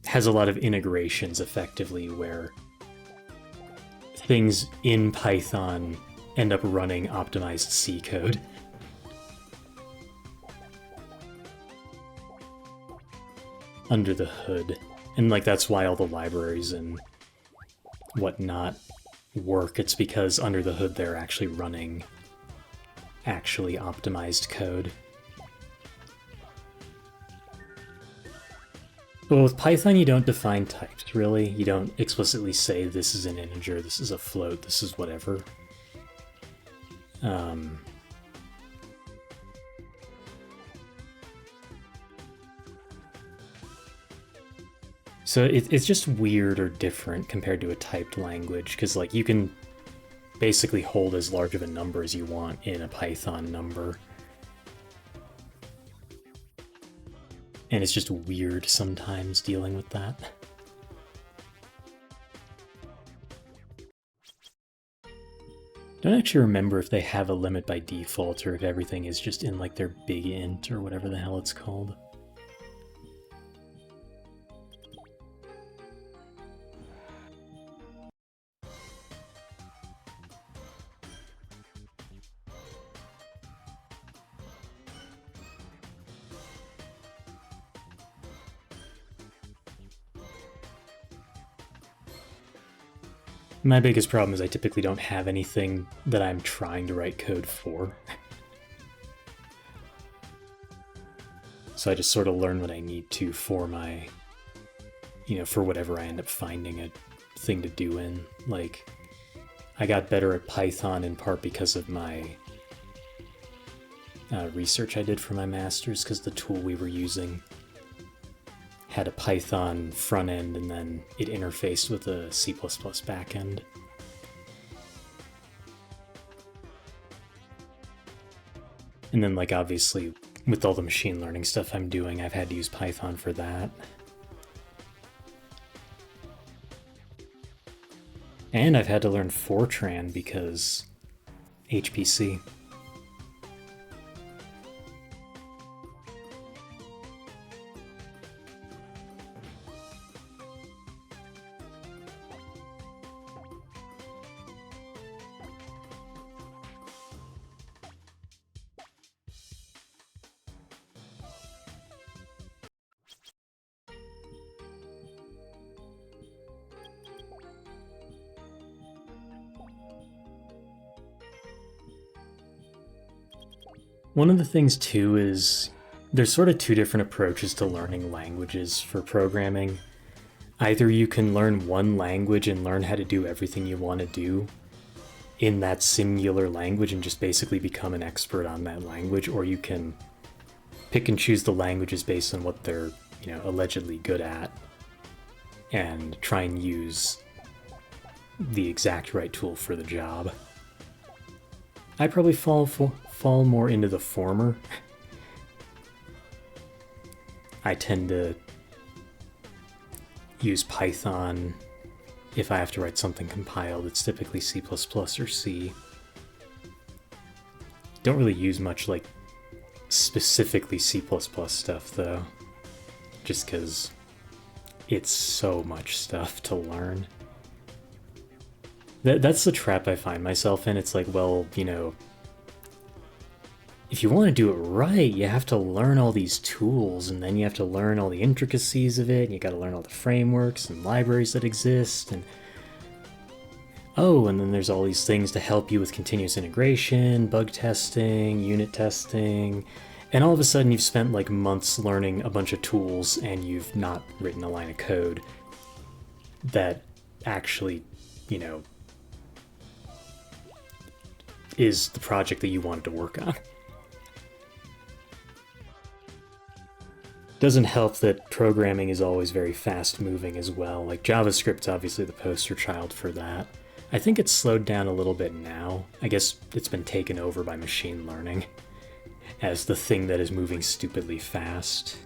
has a lot of integrations effectively where things in Python end up running optimized C code. Under the hood. And like that's why all the libraries and whatnot work. It's because under the hood they're actually running actually optimized code. Well, with Python you don't define types, really. You don't explicitly say this is an integer, this is a float, this is whatever. So it's just weird or different compared to a typed language, because like you can basically hold as large of a number as you want in a Python number. And it's just weird sometimes dealing with that. Don't actually remember if they have a limit by default or if everything is just in like their big int or whatever the hell it's called. My biggest problem is I typically don't have anything that I'm trying to write code for. So I just sort of learn what I need to for my, you know, for whatever I end up finding a thing to do in. Like, I got better at Python in part because of my research I did for my master's, because the tool we were using had a Python front end and then it interfaced with a C++ back end. And then, like, obviously, with all the machine learning stuff I'm doing, I've had to use Python for that. And I've had to learn Fortran because HPC. One of the things, too, is there's sort of two different approaches to learning languages for programming. Either you can learn one language and learn how to do everything you want to do in that singular language and just basically become an expert on that language, or you can pick and choose the languages based on what they're, you know, allegedly good at and try and use the exact right tool for the job. I probably fall more into the former. I tend to use Python if I have to write something compiled. It's typically C++ or C. Don't really use much like specifically C++ stuff though, just because it's so much stuff to learn. That's the trap I find myself in. It's like, well, you know, if if you want to do it right, you have to learn all these tools, and then you have to learn all the intricacies of it, and you got to learn all the frameworks and libraries that exist, and oh, and then there's all these things to help you with continuous integration, bug testing, unit testing, and all of a sudden you've spent like months learning a bunch of tools and you've not written a line of code that actually, you know, is the project that you wanted to work on. Doesn't help that programming is always very fast moving as well. Like JavaScript's obviously the poster child for that. I think it's slowed down a little bit now. I guess it's been taken over by machine learning as the thing that is moving stupidly fast.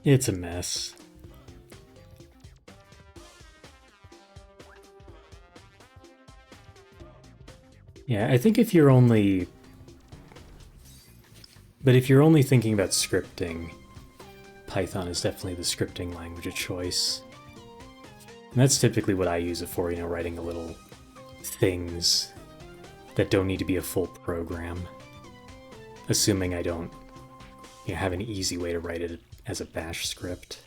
It's a mess. Yeah, I think if you're only... But if you're only thinking about scripting, Python is definitely the scripting language of choice. And that's typically what I use it for, you know, writing the little things that don't need to be a full program. Assuming I don't, you know, have an easy way to write it as a bash script.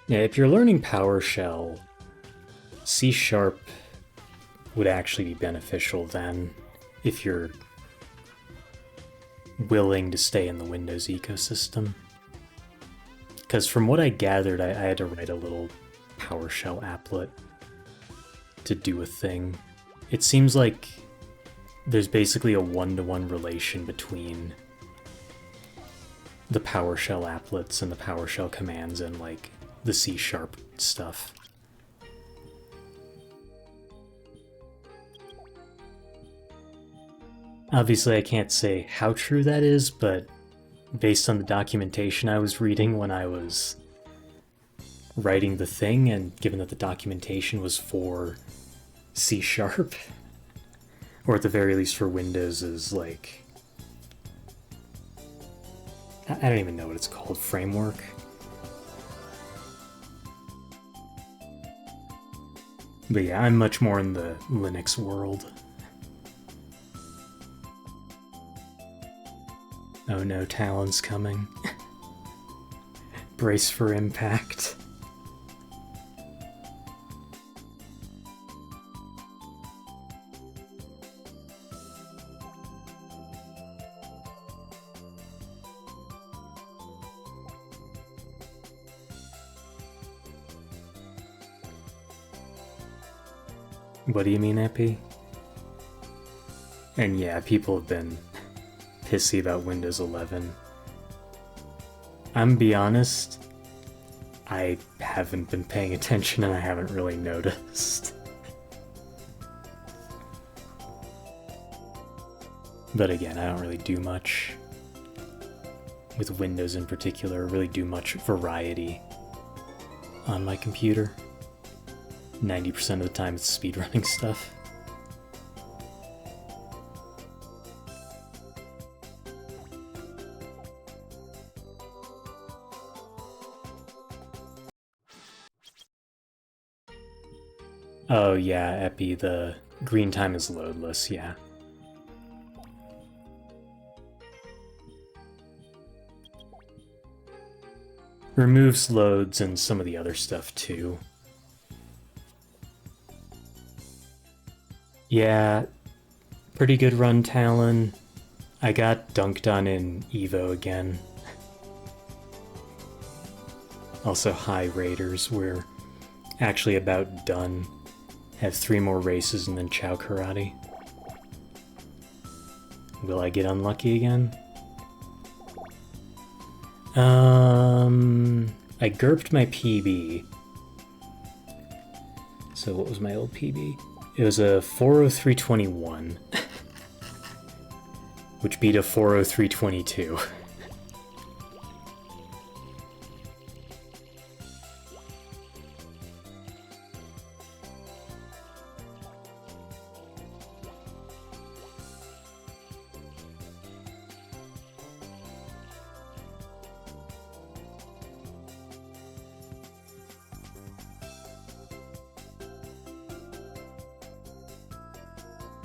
Yeah, if you're learning PowerShell, C# would actually be beneficial then, if you're willing to stay in the Windows ecosystem. Because from what I gathered, I had to write a little PowerShell applet to do a thing. It seems like there's basically a one-to-one relation between the PowerShell applets and the PowerShell commands and, like, the C# stuff. Obviously, I can't say how true that is, but based on the documentation I was reading when I was writing the thing, and given that the documentation was for C#, or at the very least for Windows, is like... I don't even know what it's called, framework? But yeah, I'm much more in the Linux world. Oh no, Talon's coming. Brace for impact. What do you mean, Epi? And yeah, people have been pissy about Windows 11. I'm gonna be honest, I haven't been paying attention and I haven't really noticed. But again, I don't really do much with Windows in particular, really do much variety on my computer. 90% of the time it's speedrunning stuff. Oh yeah, Epi, the green time is loadless, yeah. Removes loads and some of the other stuff too. Yeah, pretty good run, Talon. I got dunked on in Evo again. Also, hi Raiders, we're actually about done. Have 3 more races and then Chow Karate. Will I get unlucky again? I GURPed my PB. So what was my old PB? It was a 403.21, which beat a 403.22.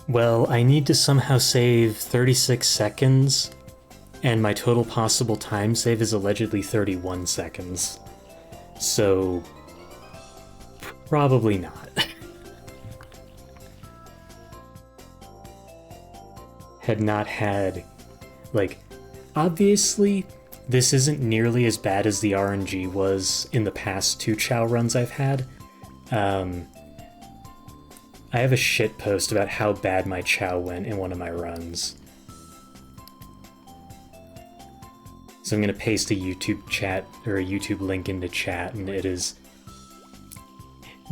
Well, I need to somehow save 36 seconds, and my total possible time save is allegedly 31 seconds. So, probably not. Had not had, like, obviously, this isn't nearly as bad as the RNG was in the past 2 Chow runs I've had. I have a shit post about how bad my Chow went in one of my runs. So I'm gonna paste a YouTube chat, or a YouTube link into chat, and it is...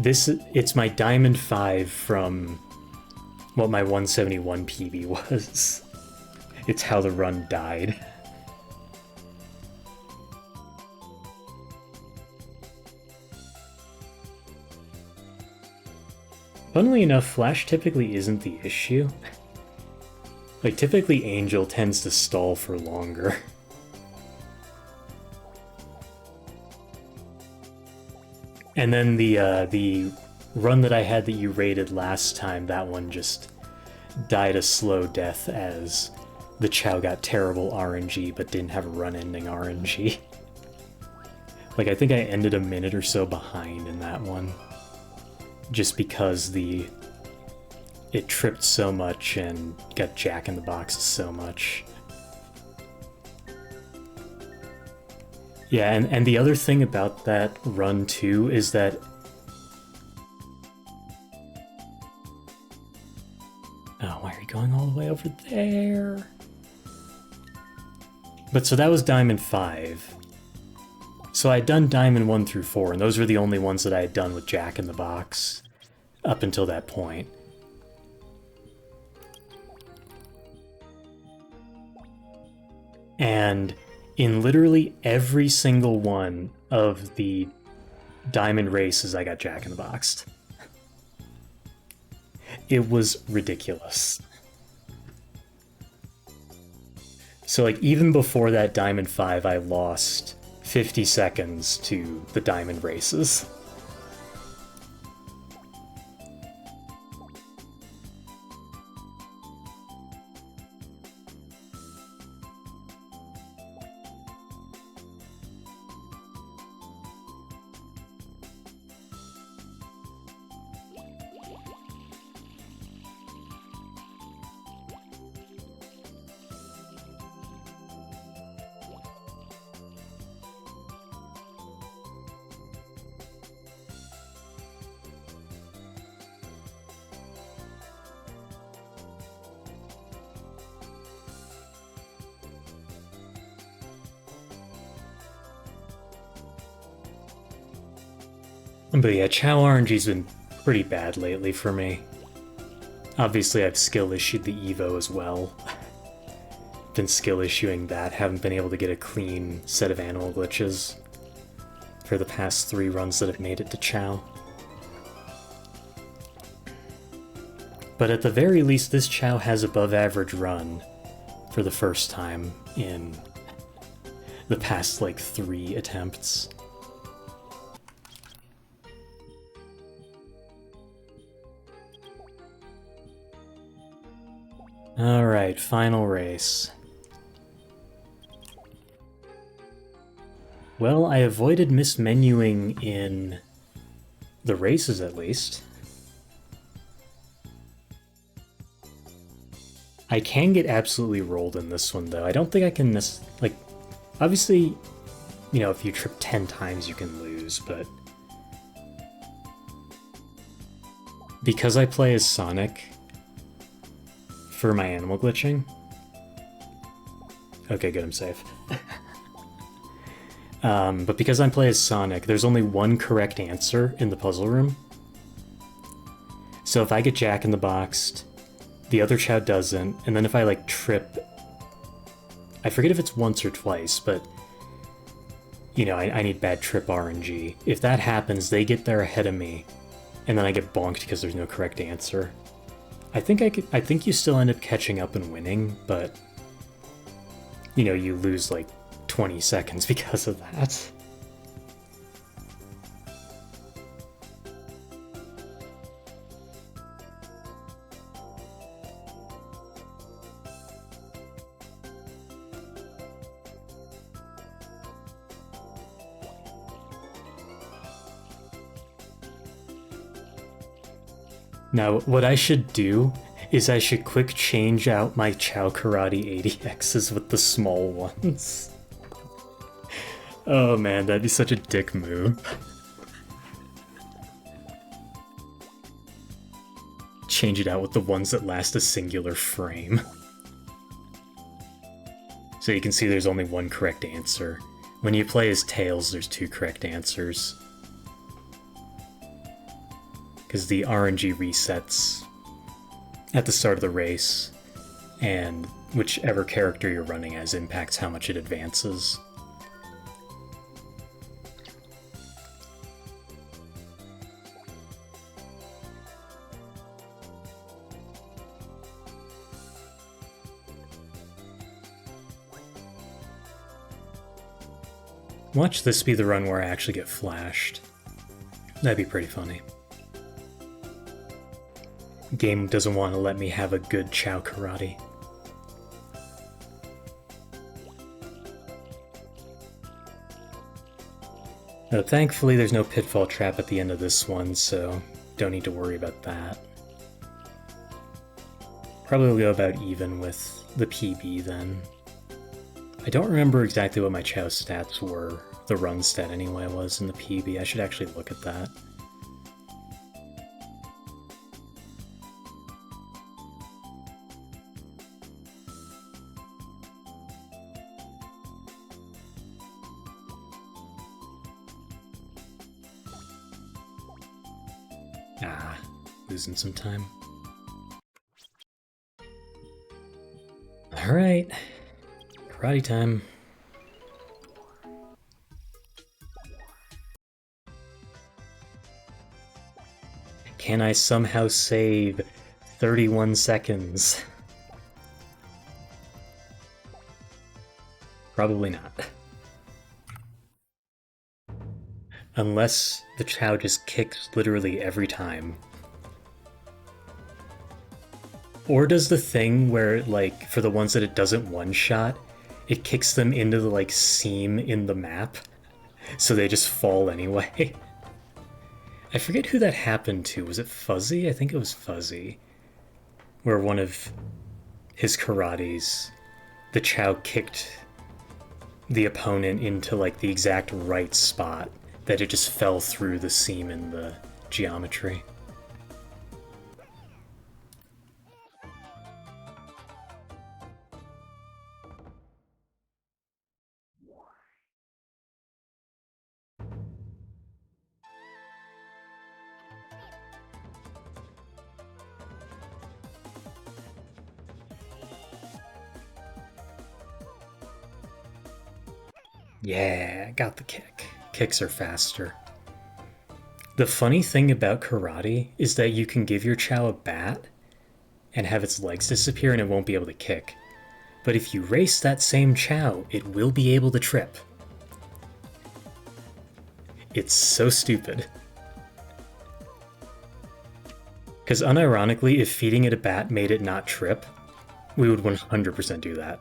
It's my Diamond 5 from what my 171 PB was. It's how the run died. Funnily enough, Flash typically isn't the issue. Like, typically Angel tends to stall for longer. And then the run that I had that you rated last time, that one just died a slow death as the Chow got terrible RNG but didn't have run-ending RNG. Like, I think I ended a minute or so behind in that one. Just because it tripped so much and got Jack in the Boxes so much. Yeah, and the other thing about that run too is that oh, why are you going all the way over there? But so that was Diamond 5. So I had done Diamond 1 through 4, and those were the only ones that I had done with Jack in the Box up until that point. And in literally every single one of the Diamond races, I got Jack in the Box. It was ridiculous. So, like, even before that Diamond 5, I lost 50 seconds to the Diamond races. But yeah, Chow RNG's been pretty bad lately for me. Obviously, I've skill issued the Evo as well. Been skill issuing that, haven't been able to get a clean set of animal glitches for the past 3 runs that have made it to Chow. But at the very least, this Chow has above average run for the first time in the past, like, 3 attempts. Alright, final race. Well, I avoided mismenuing in the races, at least. I can get absolutely rolled in this one, though. I don't think I can like, obviously, you know, if you trip 10 times, you can lose, but because I play as Sonic for my animal glitching. Okay, good, I'm safe. But because I play as Sonic, there's only one correct answer in the puzzle room. So if I get Jack in the Box, the other Chow doesn't, and then if I, like, trip... I forget if it's once or twice, but... You know, I need bad trip RNG. If that happens, they get there ahead of me, and then I get bonked because there's no correct answer. I think you still end up catching up and winning, but... You know, you lose, like, 20 seconds because of that. Now, what I should do is I should quick change out my Chow Karate 80Xs with the small ones. Oh man, that'd be such a dick move. Change it out with the ones that last a singular frame. So you can see there's only one correct answer. When you play as Tails, there's 2 correct answers. Because the RNG resets at the start of the race, and whichever character you're running as impacts how much it advances. Watch this be the run where I actually get flashed. That'd be pretty funny. Game doesn't want to let me have a good Chow Karate. Now, thankfully there's no pitfall trap at the end of this one, so don't need to worry about that. Probably go about even with the PB then. I don't remember exactly what my Chow stats were. The run stat anyway was in the PB. I should actually look at that. Ah, losing some time. Alright, karate time. Can I somehow save 31 seconds? Probably not. Unless the Chow just kicks literally every time. Or does the thing where, like, for the ones that it doesn't one-shot, it kicks them into the, like, seam in the map, so they just fall anyway? I forget who that happened to. Was it Fuzzy? I think it was Fuzzy. Where one of his karates, the Chow kicked the opponent into, like, the exact right spot, that it just fell through the seam in the geometry. Yeah, got the kick. Kicks are faster. The funny thing about karate is that you can give your Chow a bat and have its legs disappear and it won't be able to kick. But if you race that same Chow, it will be able to trip. It's so stupid. Because unironically, if feeding it a bat made it not trip, we would 100% do that.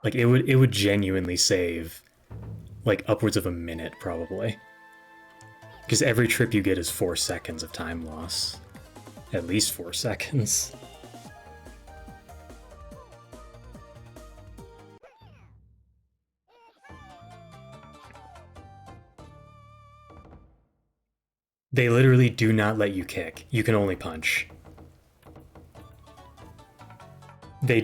Like, it would genuinely save, like, upwards of a minute, probably. Because every trip you get is 4 seconds of time loss. At least 4 seconds. They literally do not let you kick. You can only punch. They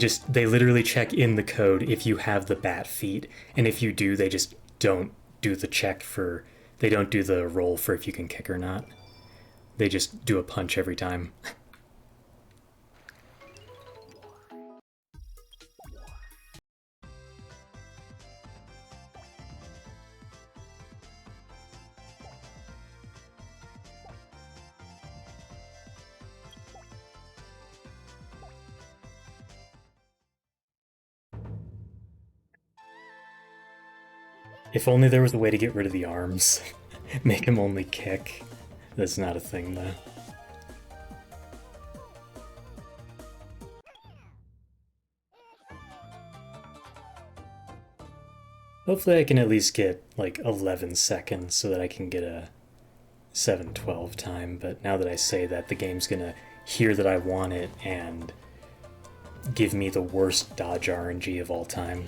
literally check in the code if you have the bat feet, and if you do, they just don't do the check for, they don't do the roll for if you can kick or not. They just do a punch every time. If only there was a way to get rid of the arms. Make him only kick. That's not a thing, though. Hopefully I can at least get, like, 11 seconds so that I can get a 712 time, but now that I say that, the game's gonna hear that I want it and give me the worst dodge RNG of all time.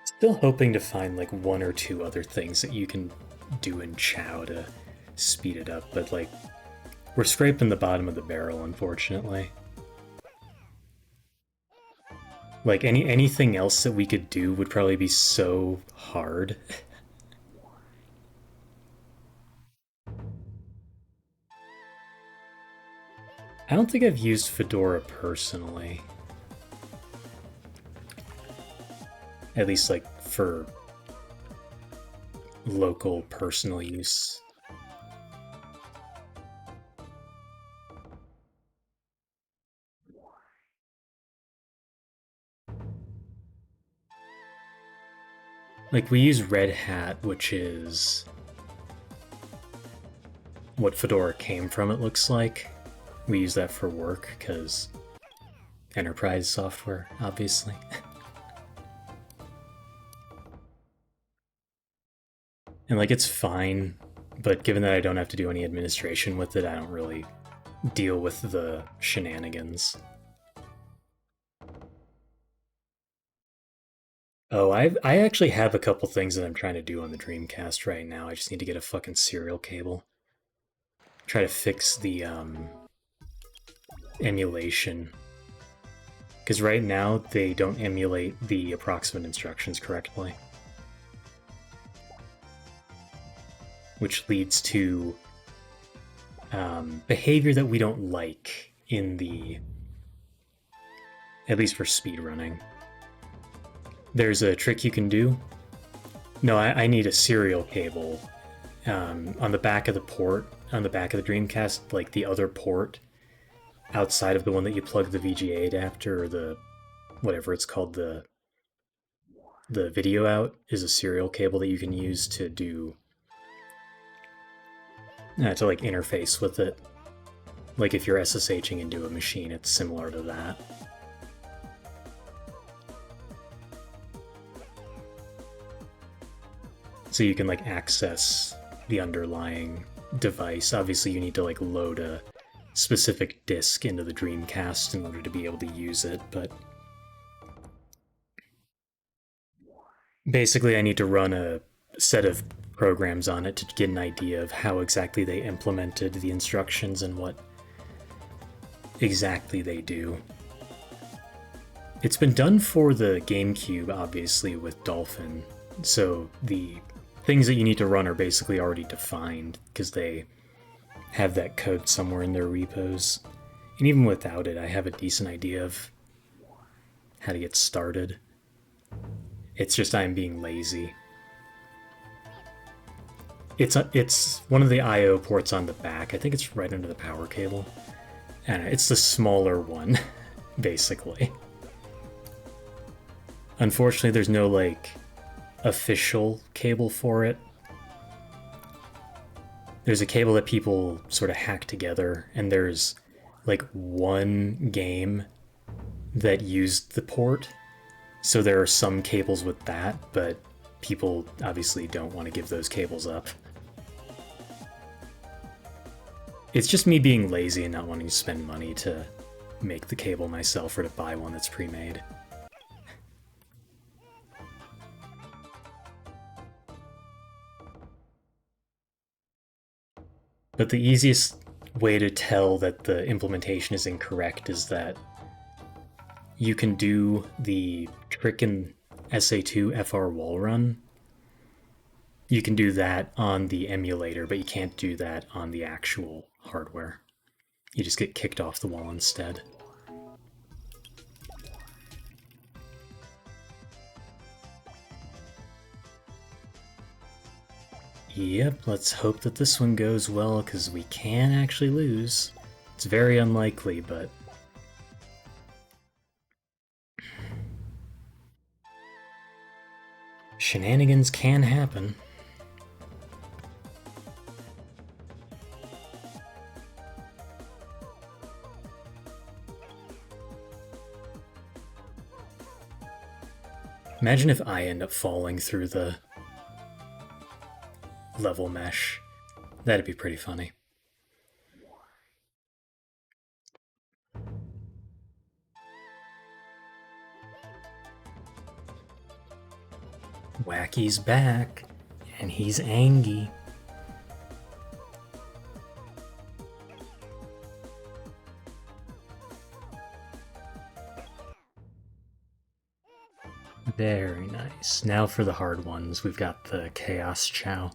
Still hoping to find like one or two other things that you can do in Chow to speed it up, but like we're scraping the bottom of the barrel, unfortunately. Like anything else that we could do would probably be so hard. I don't think I've used Fedora personally. At least like for local personal use. Like we use Red Hat, which is what Fedora came from, it looks like. We use that for work because enterprise software, obviously. And like it's fine, but given that I don't have to do any administration with it, I don't really deal with the shenanigans. Oh, I actually have a couple things that I'm trying to do on the Dreamcast right now. I just need to get a fucking serial cable. Try to fix the emulation. Because right now, they don't emulate the approximate instructions correctly. Which leads to behavior that we don't like in the... at least for speedrunning. There's a trick you can do. No, I need a serial cable on the back of the port, on the back of the Dreamcast, like the other port outside of the one that you plug the VGA adapter or the whatever it's called, the video out, is a serial cable that you can use to do to like interface with it. Like if you're SSHing into a machine, it's similar to that. So you can like access the underlying device. Obviously you need to like load a specific disk into the Dreamcast in order to be able to use it, but basically I need to run a set of programs on it to get an idea of how exactly they implemented the instructions and what exactly they do. It's been done for the GameCube, obviously, with Dolphin, so the things that you need to run are basically already defined because they have that code somewhere in their repos. And even without it, I have a decent idea of how to get started. It's just I'm being lazy. It's one of the I/O ports on the back. I think it's right under the power cable. And it's the smaller one, basically. Unfortunately, there's no, like, official cable for it. There's a cable that people sort of hack together, and there's, like, one game that used the port. So there are some cables with that, but people obviously don't want to give those cables up. It's just me being lazy and not wanting to spend money to make the cable myself or to buy one that's pre-made. But the easiest way to tell that the implementation is incorrect is that you can do the trick in SA2 FR wall run. You can do that on the emulator, but you can't do that on the actual hardware. You just get kicked off the wall instead. Yep, let's hope that this one goes well, because we can actually lose. It's very unlikely, but... shenanigans can happen. Imagine if I end up falling through the level mesh. That'd be pretty funny. Wacky's back, and he's angry. Very nice. Now for the hard ones. We've got the Chaos Chow.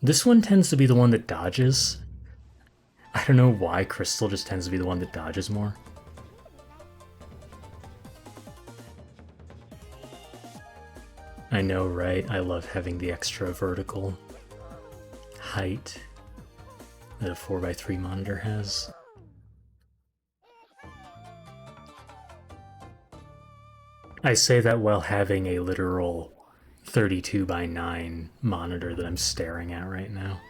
This one tends to be the one that dodges. I don't know why Crystal just tends to be the one that dodges more. I know, right? I love having the extra vertical height that a 4x3 monitor has. I say that while having a literal 32x9 monitor that I'm staring at right now.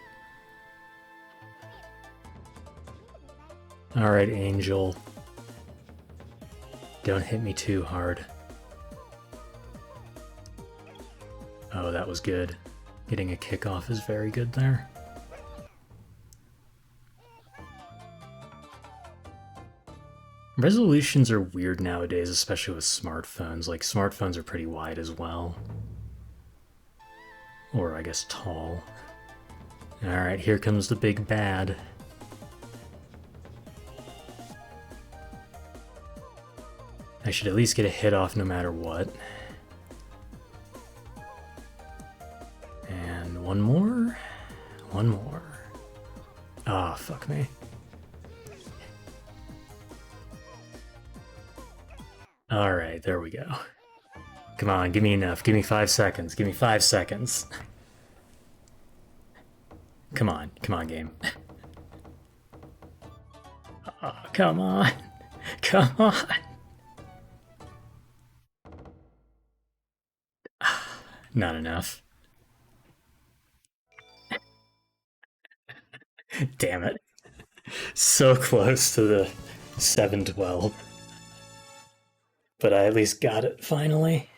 Alright, Angel. Don't hit me too hard. Oh, that was good. Getting a kickoff is very good there. Resolutions are weird nowadays, especially with smartphones. Like, smartphones are pretty wide as well. Or, I guess, tall. Alright, here comes the big bad. I should at least get a hit off no matter what. And one more. One more. Ah, fuck me. Alright, there we go. Come on, give me enough. Give me 5 seconds. Give me 5 seconds. Come on. Come on, game. Oh, come on. Come on. Not enough. Damn it. So close to the 712. But I at least got it, finally.